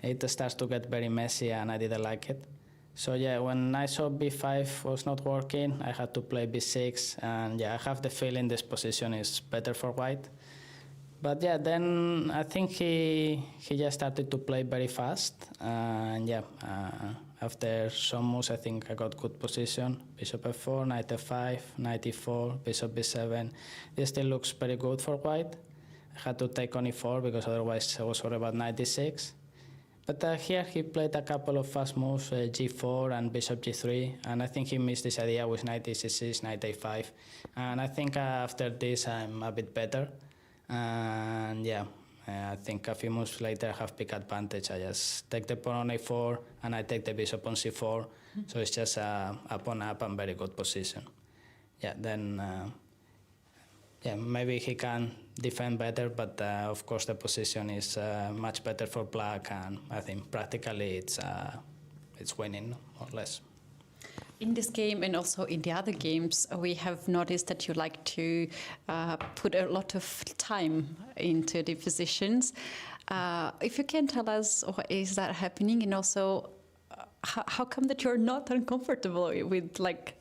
it starts to get very messy and I didn't like it. So yeah, when I saw b5 was not working, I had to play b6, and yeah, I have the feeling this position is better for white. But yeah, then I think he just started to play very fast, and yeah, after some moves, I think I got good position. Bishop f4, knight f5, knight e4, bishop b7. This still looks very good for white. I had to take on e4 because otherwise I was worried about knight d6. But here he played a couple of fast moves, g4 and bishop g3, and I think he missed this idea with knight d6, knight a5. And I think after this I'm a bit better. And yeah, I think a few moves later I have big advantage. I just take the pawn on a4 and I take the bishop on c4. So it's just a pawn up and very good position. Yeah, then yeah, maybe he can defend better, but of course the position is much better for black, and I think practically it's winning more or less. In this game and also in the other games, we have noticed that you like to put a lot of time into the positions. If you can tell us what is that happening, and also how come that you're not uncomfortable with like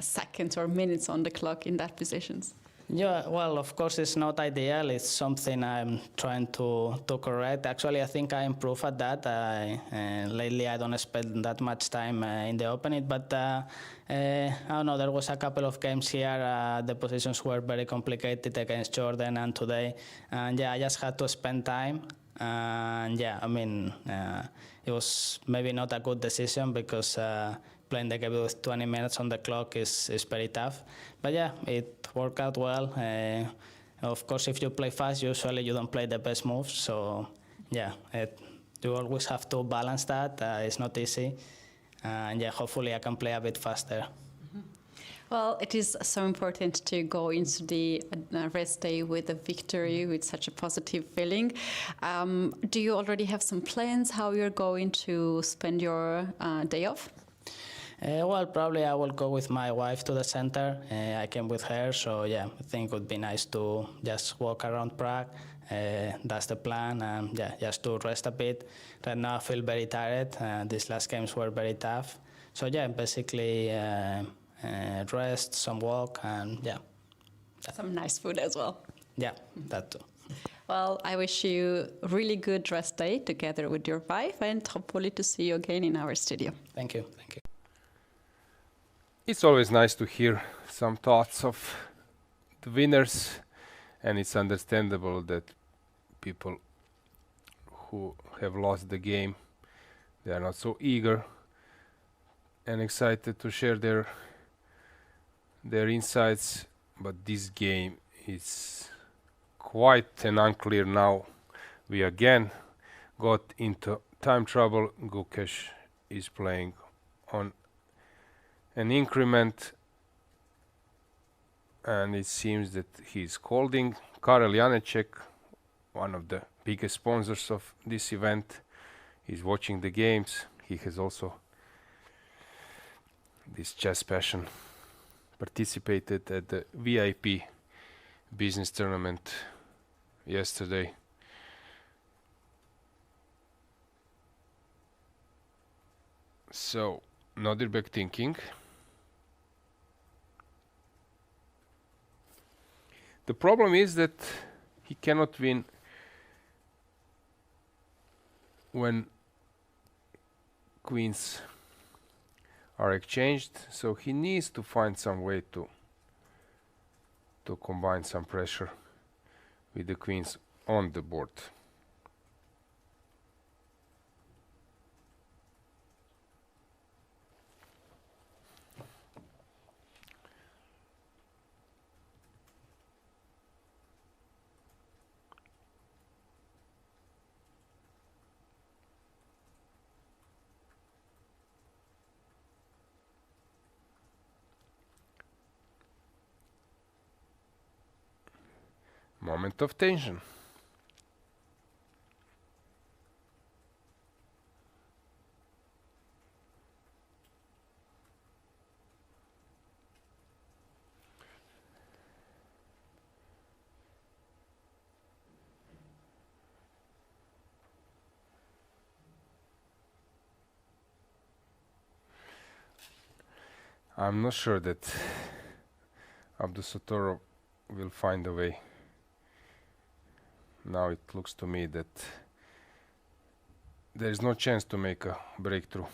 seconds or minutes on the clock in that positions? Yeah, well, of course, it's not ideal. It's something I'm trying to correct. Actually, I think I improve at that. Lately, I don't spend that much time in the opening, but I don't know, there was a couple of games here. The positions were very complicated against Jorden and today. And yeah, I just had to spend time. And yeah, I mean, it was maybe not a good decision because playing the game with 20 minutes on the clock is very tough. But yeah, it worked out well. Of course, if you play fast, usually you don't play the best moves. So yeah, you always have to balance that. It's not easy. And yeah, hopefully I can play a bit faster. Well, it is so important to go into the rest day with a victory, with such a positive feeling. Do you already have some plans how you're going to spend your day off? Well, probably I will go with my wife to the center. I came with her, so yeah, I think it would be nice to just walk around Prague, That's the plan, and yeah, just to rest a bit. Right now I feel very tired. These last games were very tough. So yeah, basically rest, some walk, and yeah. Some nice food as well. Yeah, that too. Well, I wish you a really good rest day together with your wife, and hopefully to see you again in our studio. Thank you. Thank you. It's always nice to hear some thoughts of the winners, and it's understandable that people who have lost the game, they are not so eager and excited to share their insights, but this game is quite an unclear now. We again got into time trouble. Gukesh is playing on an increment, and it seems that he's holding. Karel Janecek, one of the biggest sponsors of this event, is watching the games. He has also this chess passion, participated at the VIP business tournament yesterday. So Nodirbek thinking. The problem is that he cannot win when queens are exchanged, so he needs to find some way to combine some pressure with the queens on the board. Moment of tension. I'm not sure that Abdusattorov will find a way. Now it looks to me that there is no chance to make a breakthrough.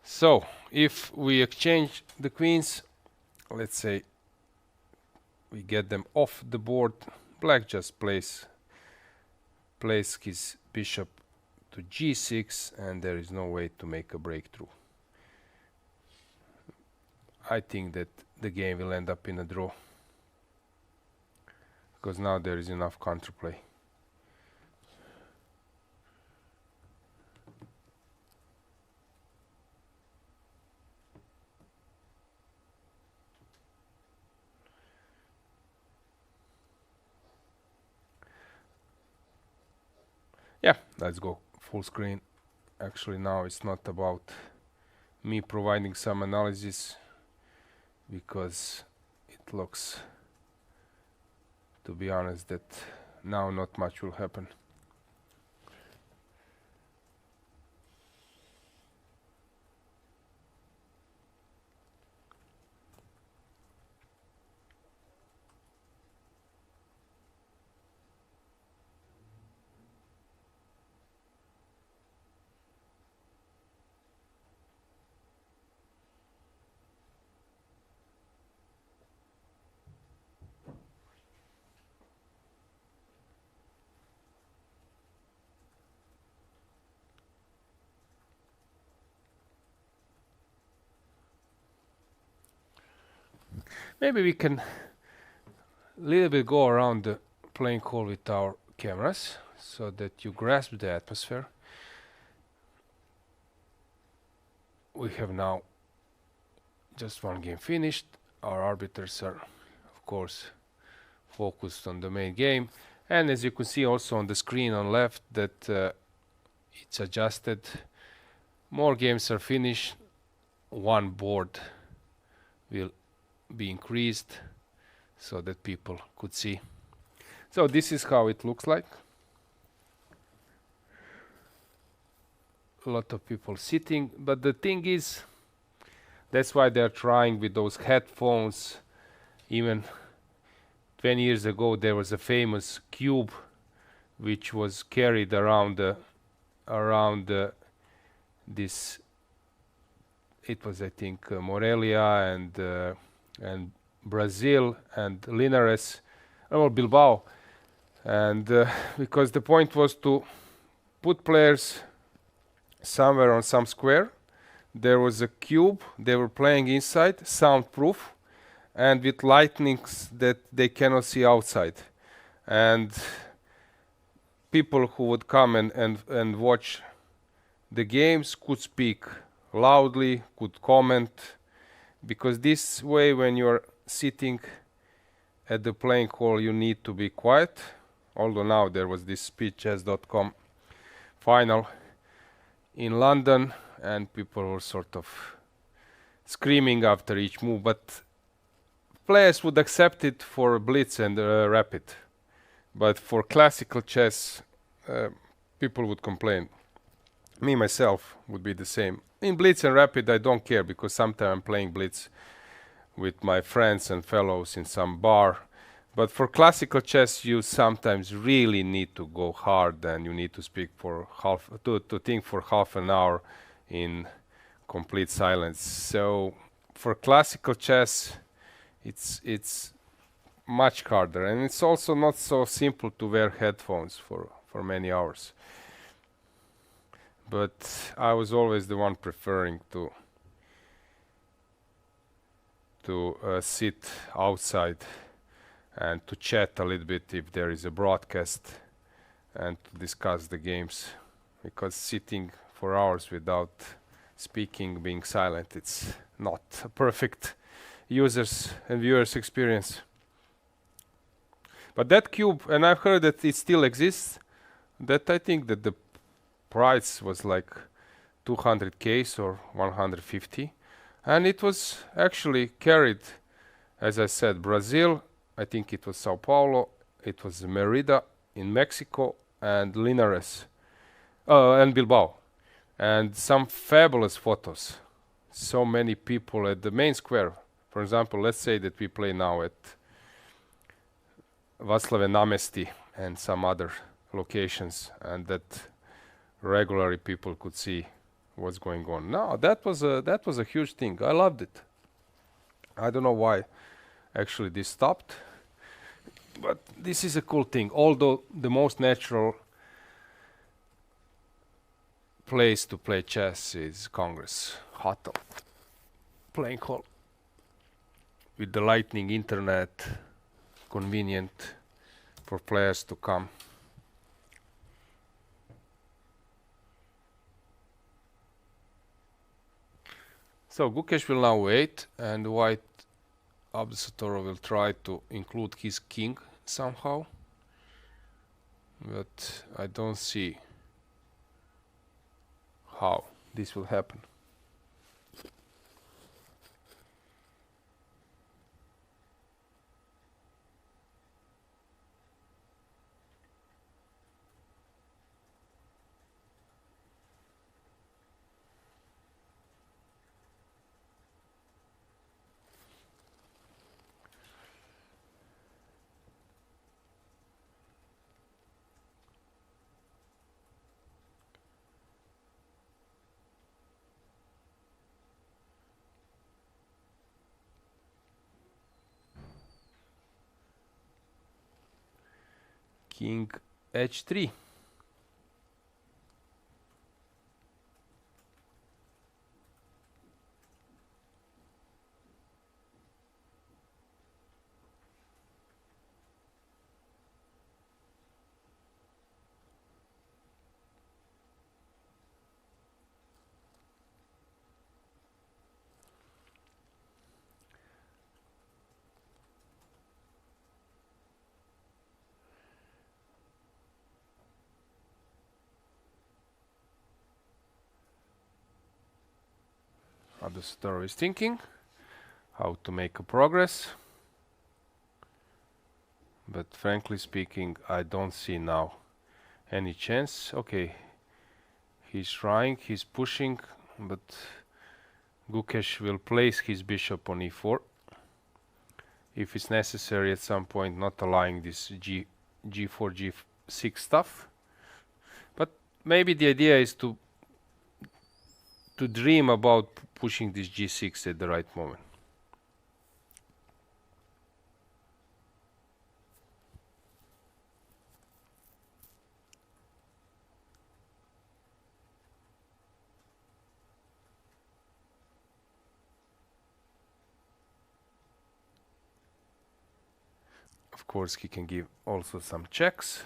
So, if we exchange the queens, let's say we get them off the board, black just plays his bishop to g6, and there is no way to make a breakthrough. I think that the game will end up in a draw, because now there is enough counterplay. Yeah, let's go full screen. Actually, now it's not about me providing some analysis, because it looks, to be honest, that now not much will happen. Maybe we can little bit go around the playing hall with our cameras so that you grasp the atmosphere. We have now just one game finished. Our arbiters are, of course, focused on the main game. And as you can see also on the screen on left that it's adjusted. More games are finished. One board will be increased so that people could see. So this is how it looks like. A lot of people sitting, but the thing is, that's why they're trying with those headphones. Even 20 years ago there was a famous cube which was carried around this, it was I think Morelia and Brazil and Linares, or Bilbao, and because the point was to put players somewhere on some square. There was a cube, they were playing inside, soundproof, and with lightnings that they cannot see outside. And people who would come and watch the games could speak loudly, could comment, because this way when you're sitting at the playing hall you need to be quiet. Although now there was this speedchess.com final in London and people were sort of screaming after each move, but players would accept it for blitz and rapid, but for classical chess people would complain. Me myself would be the same. In blitz and rapid I don't care, because sometimes I'm playing blitz with my friends and fellows in some bar, but for classical chess you sometimes really need to go hard and you need to speak for to think for half an hour in complete silence. So for classical chess it's much harder, and it's also not so simple to wear headphones for many hours. But I was always the one preferring to sit outside and to chat a little bit if there is a broadcast and to discuss the games, because sitting for hours without speaking, being silent, it's not a perfect users and viewers experience. But that cube, and I've heard that it still exists, that I think that the price was like 200k or 150, and it was actually carried, as I said, Brazil, I think it was Sao Paulo, it was Merida in Mexico, and Linares and Bilbao, and some fabulous photos. So many people at the main square. For example, let's say that we play now at Václavé náměstí and some other locations, and that regularly people could see what's going on. No, that was a huge thing. I loved it. I don't know why actually this stopped, but this is a cool thing. Although the most natural place to play chess is Congress Hotel playing hall, with the lightning internet, convenient for players to come. So Gukesh will now wait, and white Abdusattorov will try to include his king somehow, but I don't see how this will happen. King h3. Abdusattorov is thinking how to make a progress. But frankly speaking, I don't see now any chance. Okay, he's trying, he's pushing, but Gukesh will place his bishop on e4. If it's necessary at some point, not allowing this g4, g6 stuff. But maybe the idea is to dream about pushing this g6 at the right moment. Of course, he can give also some checks.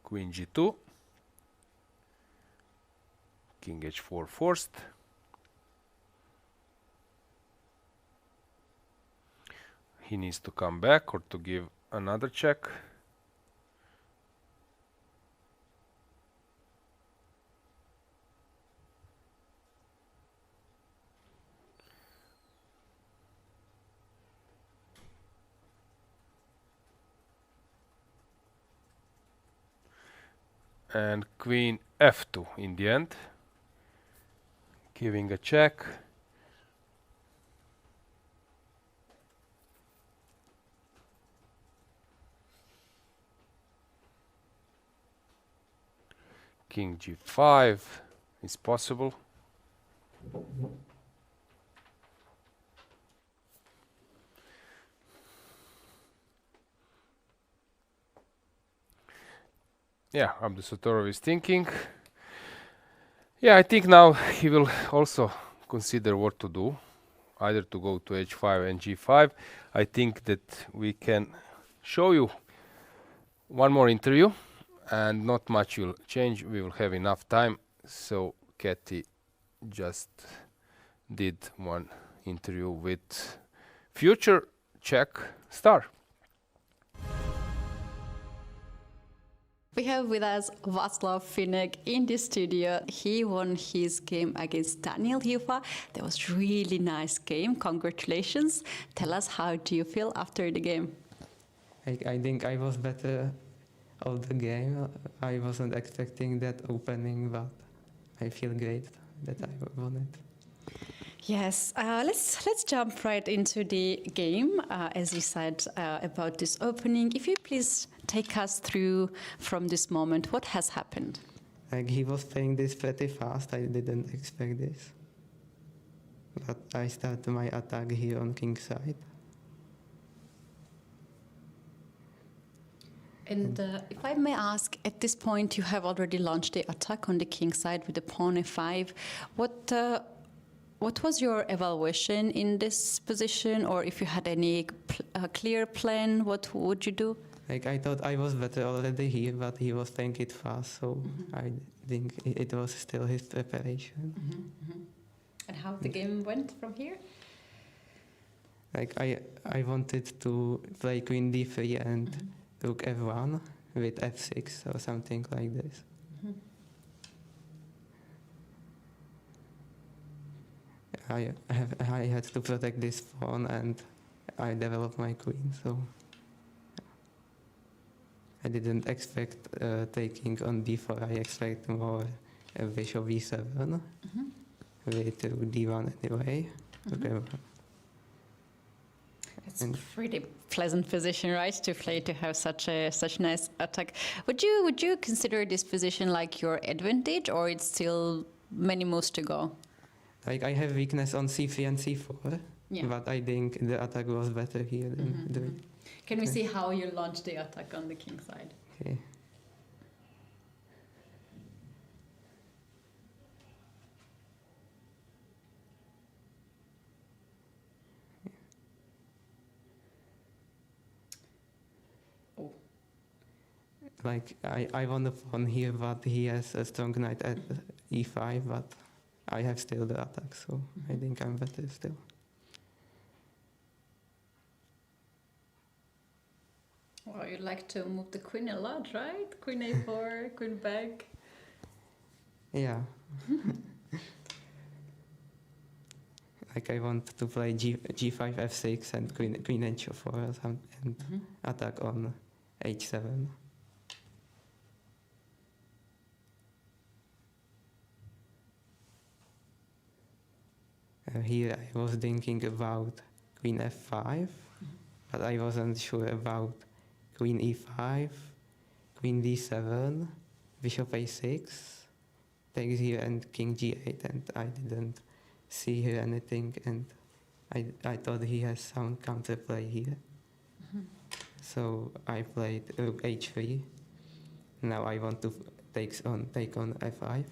Queen g2, king h4 forced. He needs to come back or to give another check. And queen f2 in the end, giving a check. King g5 is possible. Yeah, Abdusattorov is thinking. Yeah, I think now he will also consider what to do, either to go to h5 and g5. I think that we can show you one more interview, and not much will change. We will have enough time. So Kathy just did one interview with future Czech star. We have with us Václav Finek in the studio. He won his game against Daniel Hufa. That was really nice game. Congratulations. Tell us, how do you feel after the game? I think I was better of the game. I wasn't expecting that opening, but I feel great that I won it. Yes, let's jump right into the game. As you said about this opening, if you please take us through from this moment, what has happened? Like, he was playing this pretty fast. I didn't expect this. But I started my attack here on king side. And if I may ask, at this point you have already launched the attack on the king side with the pawn f5. What was your evaluation in this position, or if you had any clear plan, what would you do? Like, I thought I was better already here, but he was playing it fast, so I think it was still his preparation. And how the game went from here? Like, I wanted to play queen d3 and rook f1 with f6 or something like this. I had to protect this pawn, and I developed my queen, so I didn't expect taking on d4. I expect more bishop e7 with d1 anyway. It's a pretty pleasant position, right, to play, to have such nice attack. Would you consider this position like your advantage, or it's still many moves to go? Like, I have weakness on c3 and c4, but I think the attack was better here than the... Can we see how you launch the attack on the king side? Okay. Like, I won the pawn here, but he has a strong knight at e5, but I have still the attack, so I think I'm better still. Well, you like to move the queen a lot, right? Queen a4, queen back. Yeah. Like I want to play g5, f6 and queen h4 or something, and attack on h7. Here I was thinking about queen f5, but I wasn't sure about queen e5, queen d7, bishop a6, takes here and king g8, and I didn't see here anything, and I thought he has some counterplay here. So I played rook h3. Now I want to take on f5.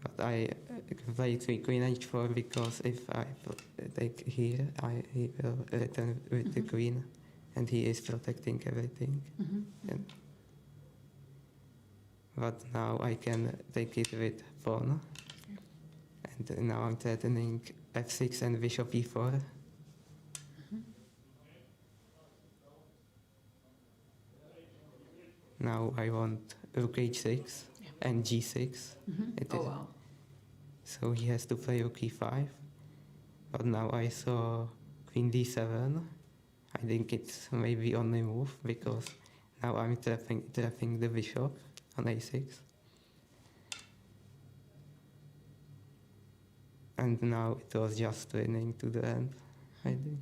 But I play queen h4 because if I take here, he will return with the queen, and he is protecting everything. But now I can take it with pawn, and now I'm threatening f6 and bishop e4. Now I want rook h6 and g6. Wow. So he has to play rook e5. But now I saw queen d7. I think it's maybe only move because now I'm trapping the bishop on a6. And now it was just winning to the end, I think.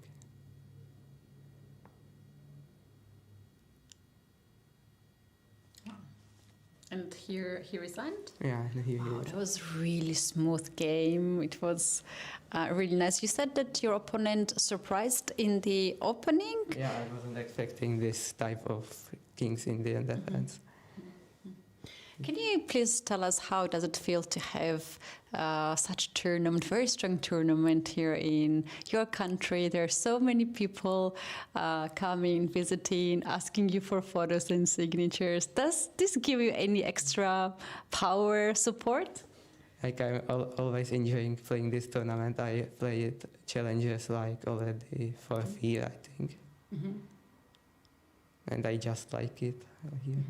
And here he resigned? Yeah, here. It was really smooth game. It was really nice. You said that your opponent surprised in the opening? Yeah, I wasn't expecting this type of King's Indian defense. Can you please tell us how does it feel to have such a tournament, very strong tournament here in your country? There are so many people coming, visiting, asking you for photos and signatures. Does this give you any extra power, support? Like I'm always enjoying playing this tournament. I played challenges like already for a year, I think. And I just like it here.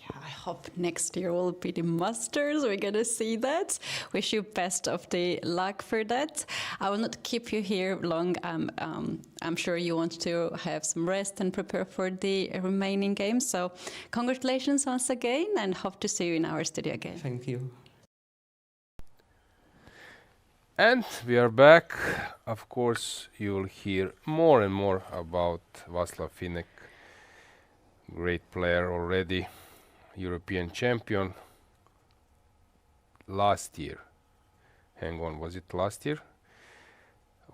Yeah, I hope next year will be the Masters. We're going to see that. Wish you best of the luck for that. I will not keep you here long. I'm sure you want to have some rest and prepare for the remaining games. So congratulations once again and hope to see you in our studio again. Thank you. And we are back. Of course, you will hear more and more about Václav Finek, great player already. European champion last year. Hang on, was it last year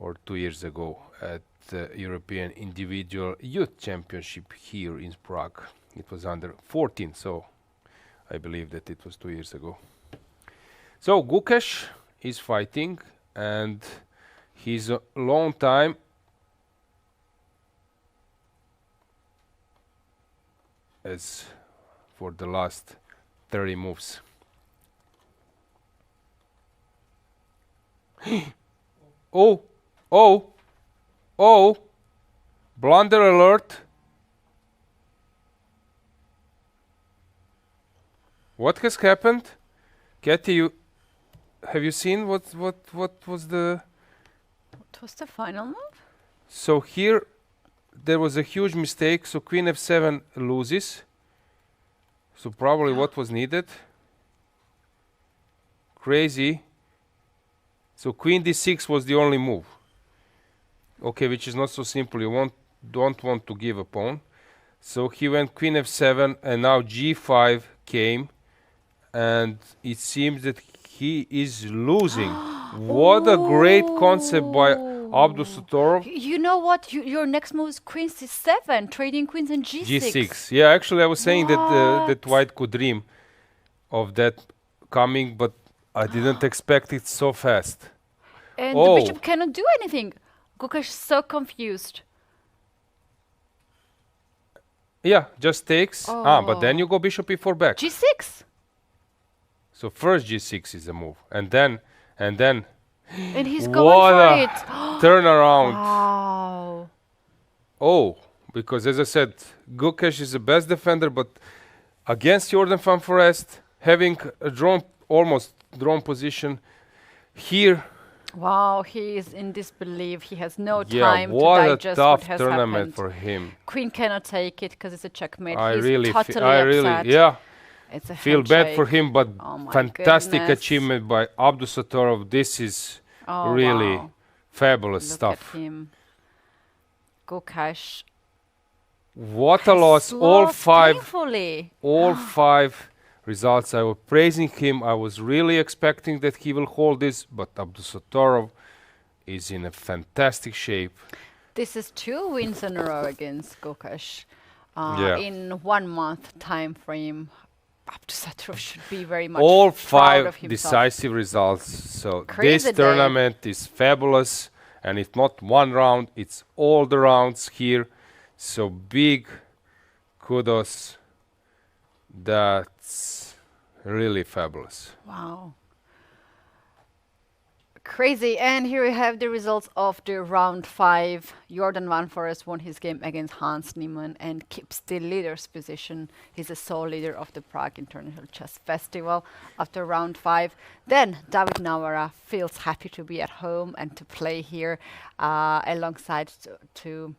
or 2 years ago at the European Individual Youth Championship here in Prague? It was under 14, so I believe that it was 2 years ago. So Gukesh is fighting, and he's a long time as for the last 30 moves. Oh, blunder alert. What has happened? Katie, have you seen what was the... What was the final move? So here there was a huge mistake, so queen f7 loses. So probably what was needed? Crazy. So queen d6 was the only move. Okay, which is not so simple. You don't want to give a pawn. So he went queen f7 and now g5 came. And it seems that he is losing. What a great concept by Abdusattorov. You know what? Your next move is queen c7, trading queens and g6. G6. Yeah, actually I was saying that white could dream of that coming, but I didn't expect it so fast. And the bishop cannot do anything. Gukesh is so confused. Yeah, just takes. But then you go bishop e4 back. G6. So first g6 is a move, and then And he's What going for a it. turnaround. Wow. Oh, because as I said, Gukesh is the best defender, but against Jorden Van Foreest, having a almost drawn position here. Wow, he is in disbelief. He has no Yeah, time to what a digest what tough has tournament happened. for him. Queen cannot take it because it's a checkmate. I He's really, totally upset. yeah, It's a feel bad for handshake. him, but Oh my fantastic goodness. achievement by Abdusattorov. This is Oh, really wow. fabulous Look stuff. at him. Gukesh. What a has loss! lost painfully. All five results. I was praising him. I was really expecting that he will hold this, but Abdusattorov is in a fantastic shape. This is 2 wins in a row against Gukesh Yeah. in 1 month time frame. Abdusattorov should be very much All proud five of himself. decisive results. So Crazy this day. tournament is fabulous, and it's not one round; it's all the rounds here. So big kudos. That's really fabulous. Wow. Crazy. And here we have the results of the round 5. Jorden Van Foreest won his game against Hans Niemann and keeps the leader's position. He's the sole leader of the Prague International Chess Festival after round 5. Then David Navara feels happy to be at home and to play here alongside to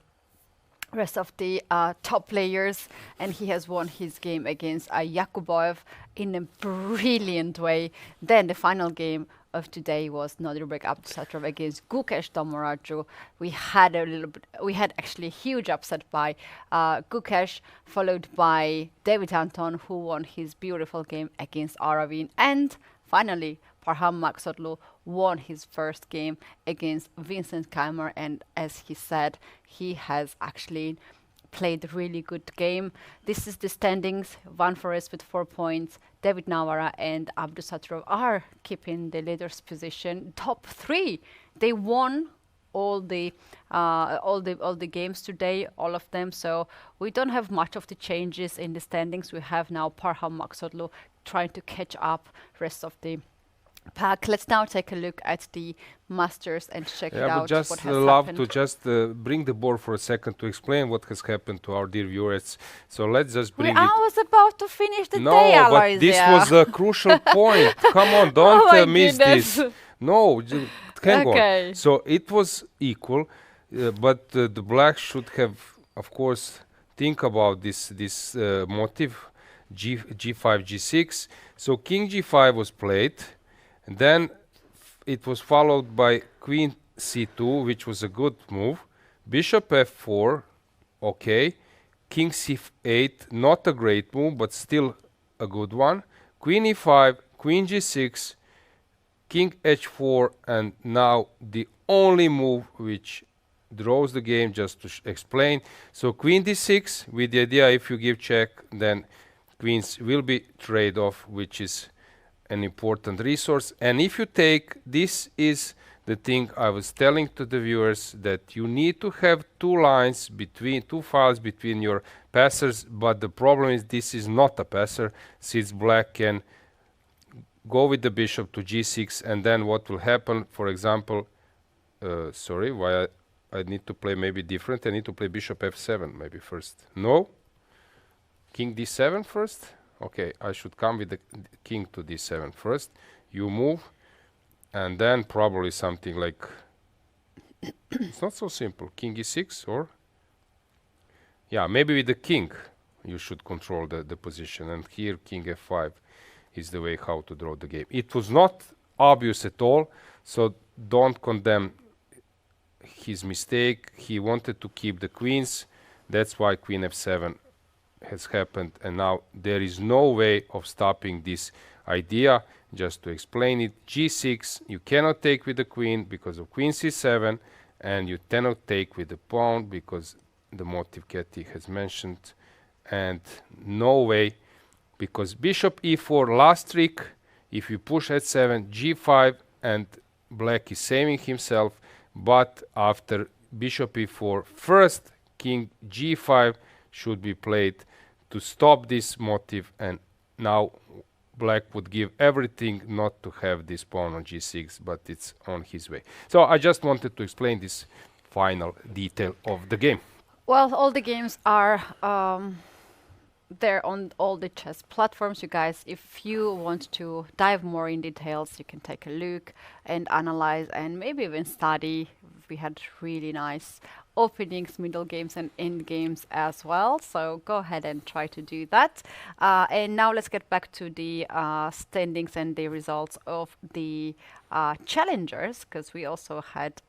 rest of the top players, and he has won his game against Yakuboev in a brilliant way. Then the final game of today was Nodirbek Abdusattorov against Gukesh Dommaraju. We had actually a huge upset by Gukesh, followed by David Anton, who won his beautiful game against Aravin, and finally Parham Maksotlu won his first game against Vincent Keymer, and as he said, he has actually played a really good game. This is the standings. Van Foreest with 4 points. David Navara and Abdusattorov are keeping the leader's position. Top 3. They won all the games today, all of them. So we don't have much of the changes in the standings. We have now Parham Maksotlu trying to catch up rest of the pack. Let's now take a look at the Masters and check it out. But just what has love happened. to just bring the board for a second to explain what has happened to our dear viewers. So let's just bring I it. was about to finish the No, day, but Aloysia. this was a crucial point. Come on, don't my miss goodness. this. No, hang Okay. on. So it was equal, but the blacks should have, of course, think about this motive, G5, G6. So King G5 was played, and then it was followed by Queen C2, which was a good move. Bishop F4, okay. King C8, not a great move, but still a good one. Queen E5, Queen G6, King H4, and now the only move which draws the game, just to explain. So Queen D6, with the idea if you give check, then queens will be trade off, which is an important resource. And if you take, this is the thing I was telling to the viewers, that you need to have two files between your passers, but the problem is this is not a passer, since black can go with the bishop to G6, and then what will happen, for example, sorry, why I need to play maybe different, I need to play bishop F7 maybe first. No? King D7 first? Okay, I should come with the king to D7 first. You move, and then probably something like, it's not so simple, King E6, or, yeah, maybe with the king you should control the position, and here King F5 is the way how to draw the game. It was not obvious at all, so don't condemn his mistake. He wanted to keep the queens, that's why Queen F7 has happened, and now there is no way of stopping this idea. Just to explain it, G6 you cannot take with the queen because of Queen C7, and you cannot take with the pawn because the motive Katie has mentioned, and no way because bishop E4, last trick, if you push H7, G5, and black is saving himself, but after bishop E4, first King G5 should be played to stop this motive, and now Black would give everything not to have this pawn on g6, but it's on his way. So I just wanted to explain this final detail of the game. Well, all the games are there on all the chess platforms. You guys, if you want to dive more in details, you can take a look and analyze and maybe even study. We had really nice openings, middle games and end games as well. So go ahead and try to do that. And now let's get back to the standings and the results of the challengers, because we also had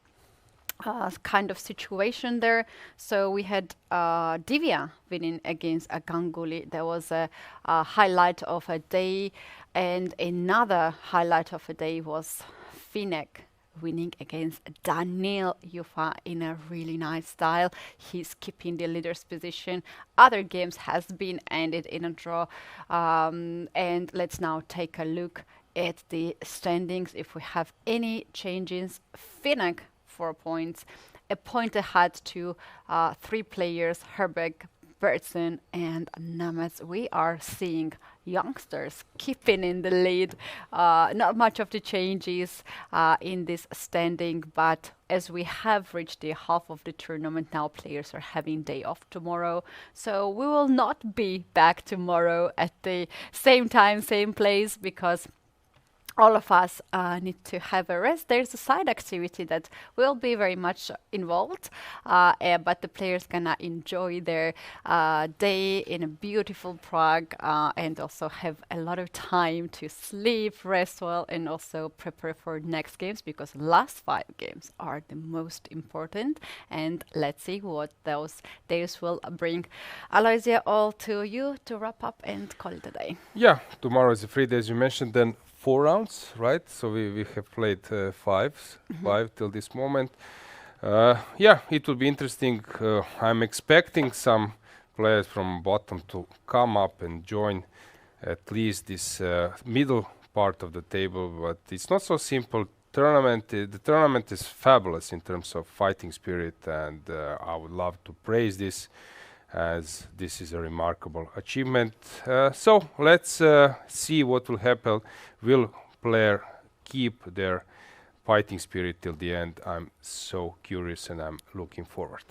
kind of situation there. So we had Divya winning against Ganguly. There was a highlight of a day, and another highlight of a day was Finek winning against Daniil Yufa in a really nice style. He's keeping the leader's position. Other games has been ended in a draw. And let's now take a look at the standings. If we have any changes, Finek 4 points, a point ahead to 3 players, Herbeck, Bertson and Nemetz. We are seeing youngsters keeping in the lead. Not much of the changes in this standing, but as we have reached the half of the tournament now, players are having day off tomorrow. So we will not be back tomorrow at the same time, same place, because all of us need to have a rest. There's a side activity that will be very much involved, but the players gonna enjoy their day in a beautiful Prague and also have a lot of time to sleep, rest well, and also prepare for next games, because last 5 games are the most important. And let's see what those days will bring. Aloysia, all to you to wrap up and call it a day. Yeah, tomorrow is a free day, as you mentioned, then 4 rounds, right? So we have played 5 till this moment. Yeah, it will be interesting. I'm expecting some players from bottom to come up and join at least this middle part of the table, but it's not so simple. The tournament is fabulous in terms of fighting spirit, and I would love to praise this, as this is a remarkable achievement. So let's see what will happen. Will player keep their fighting spirit till the end? I'm so curious and I'm looking forward.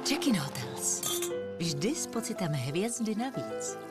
Check-in Hotels. Vždy s pocitem hvězdy navíc.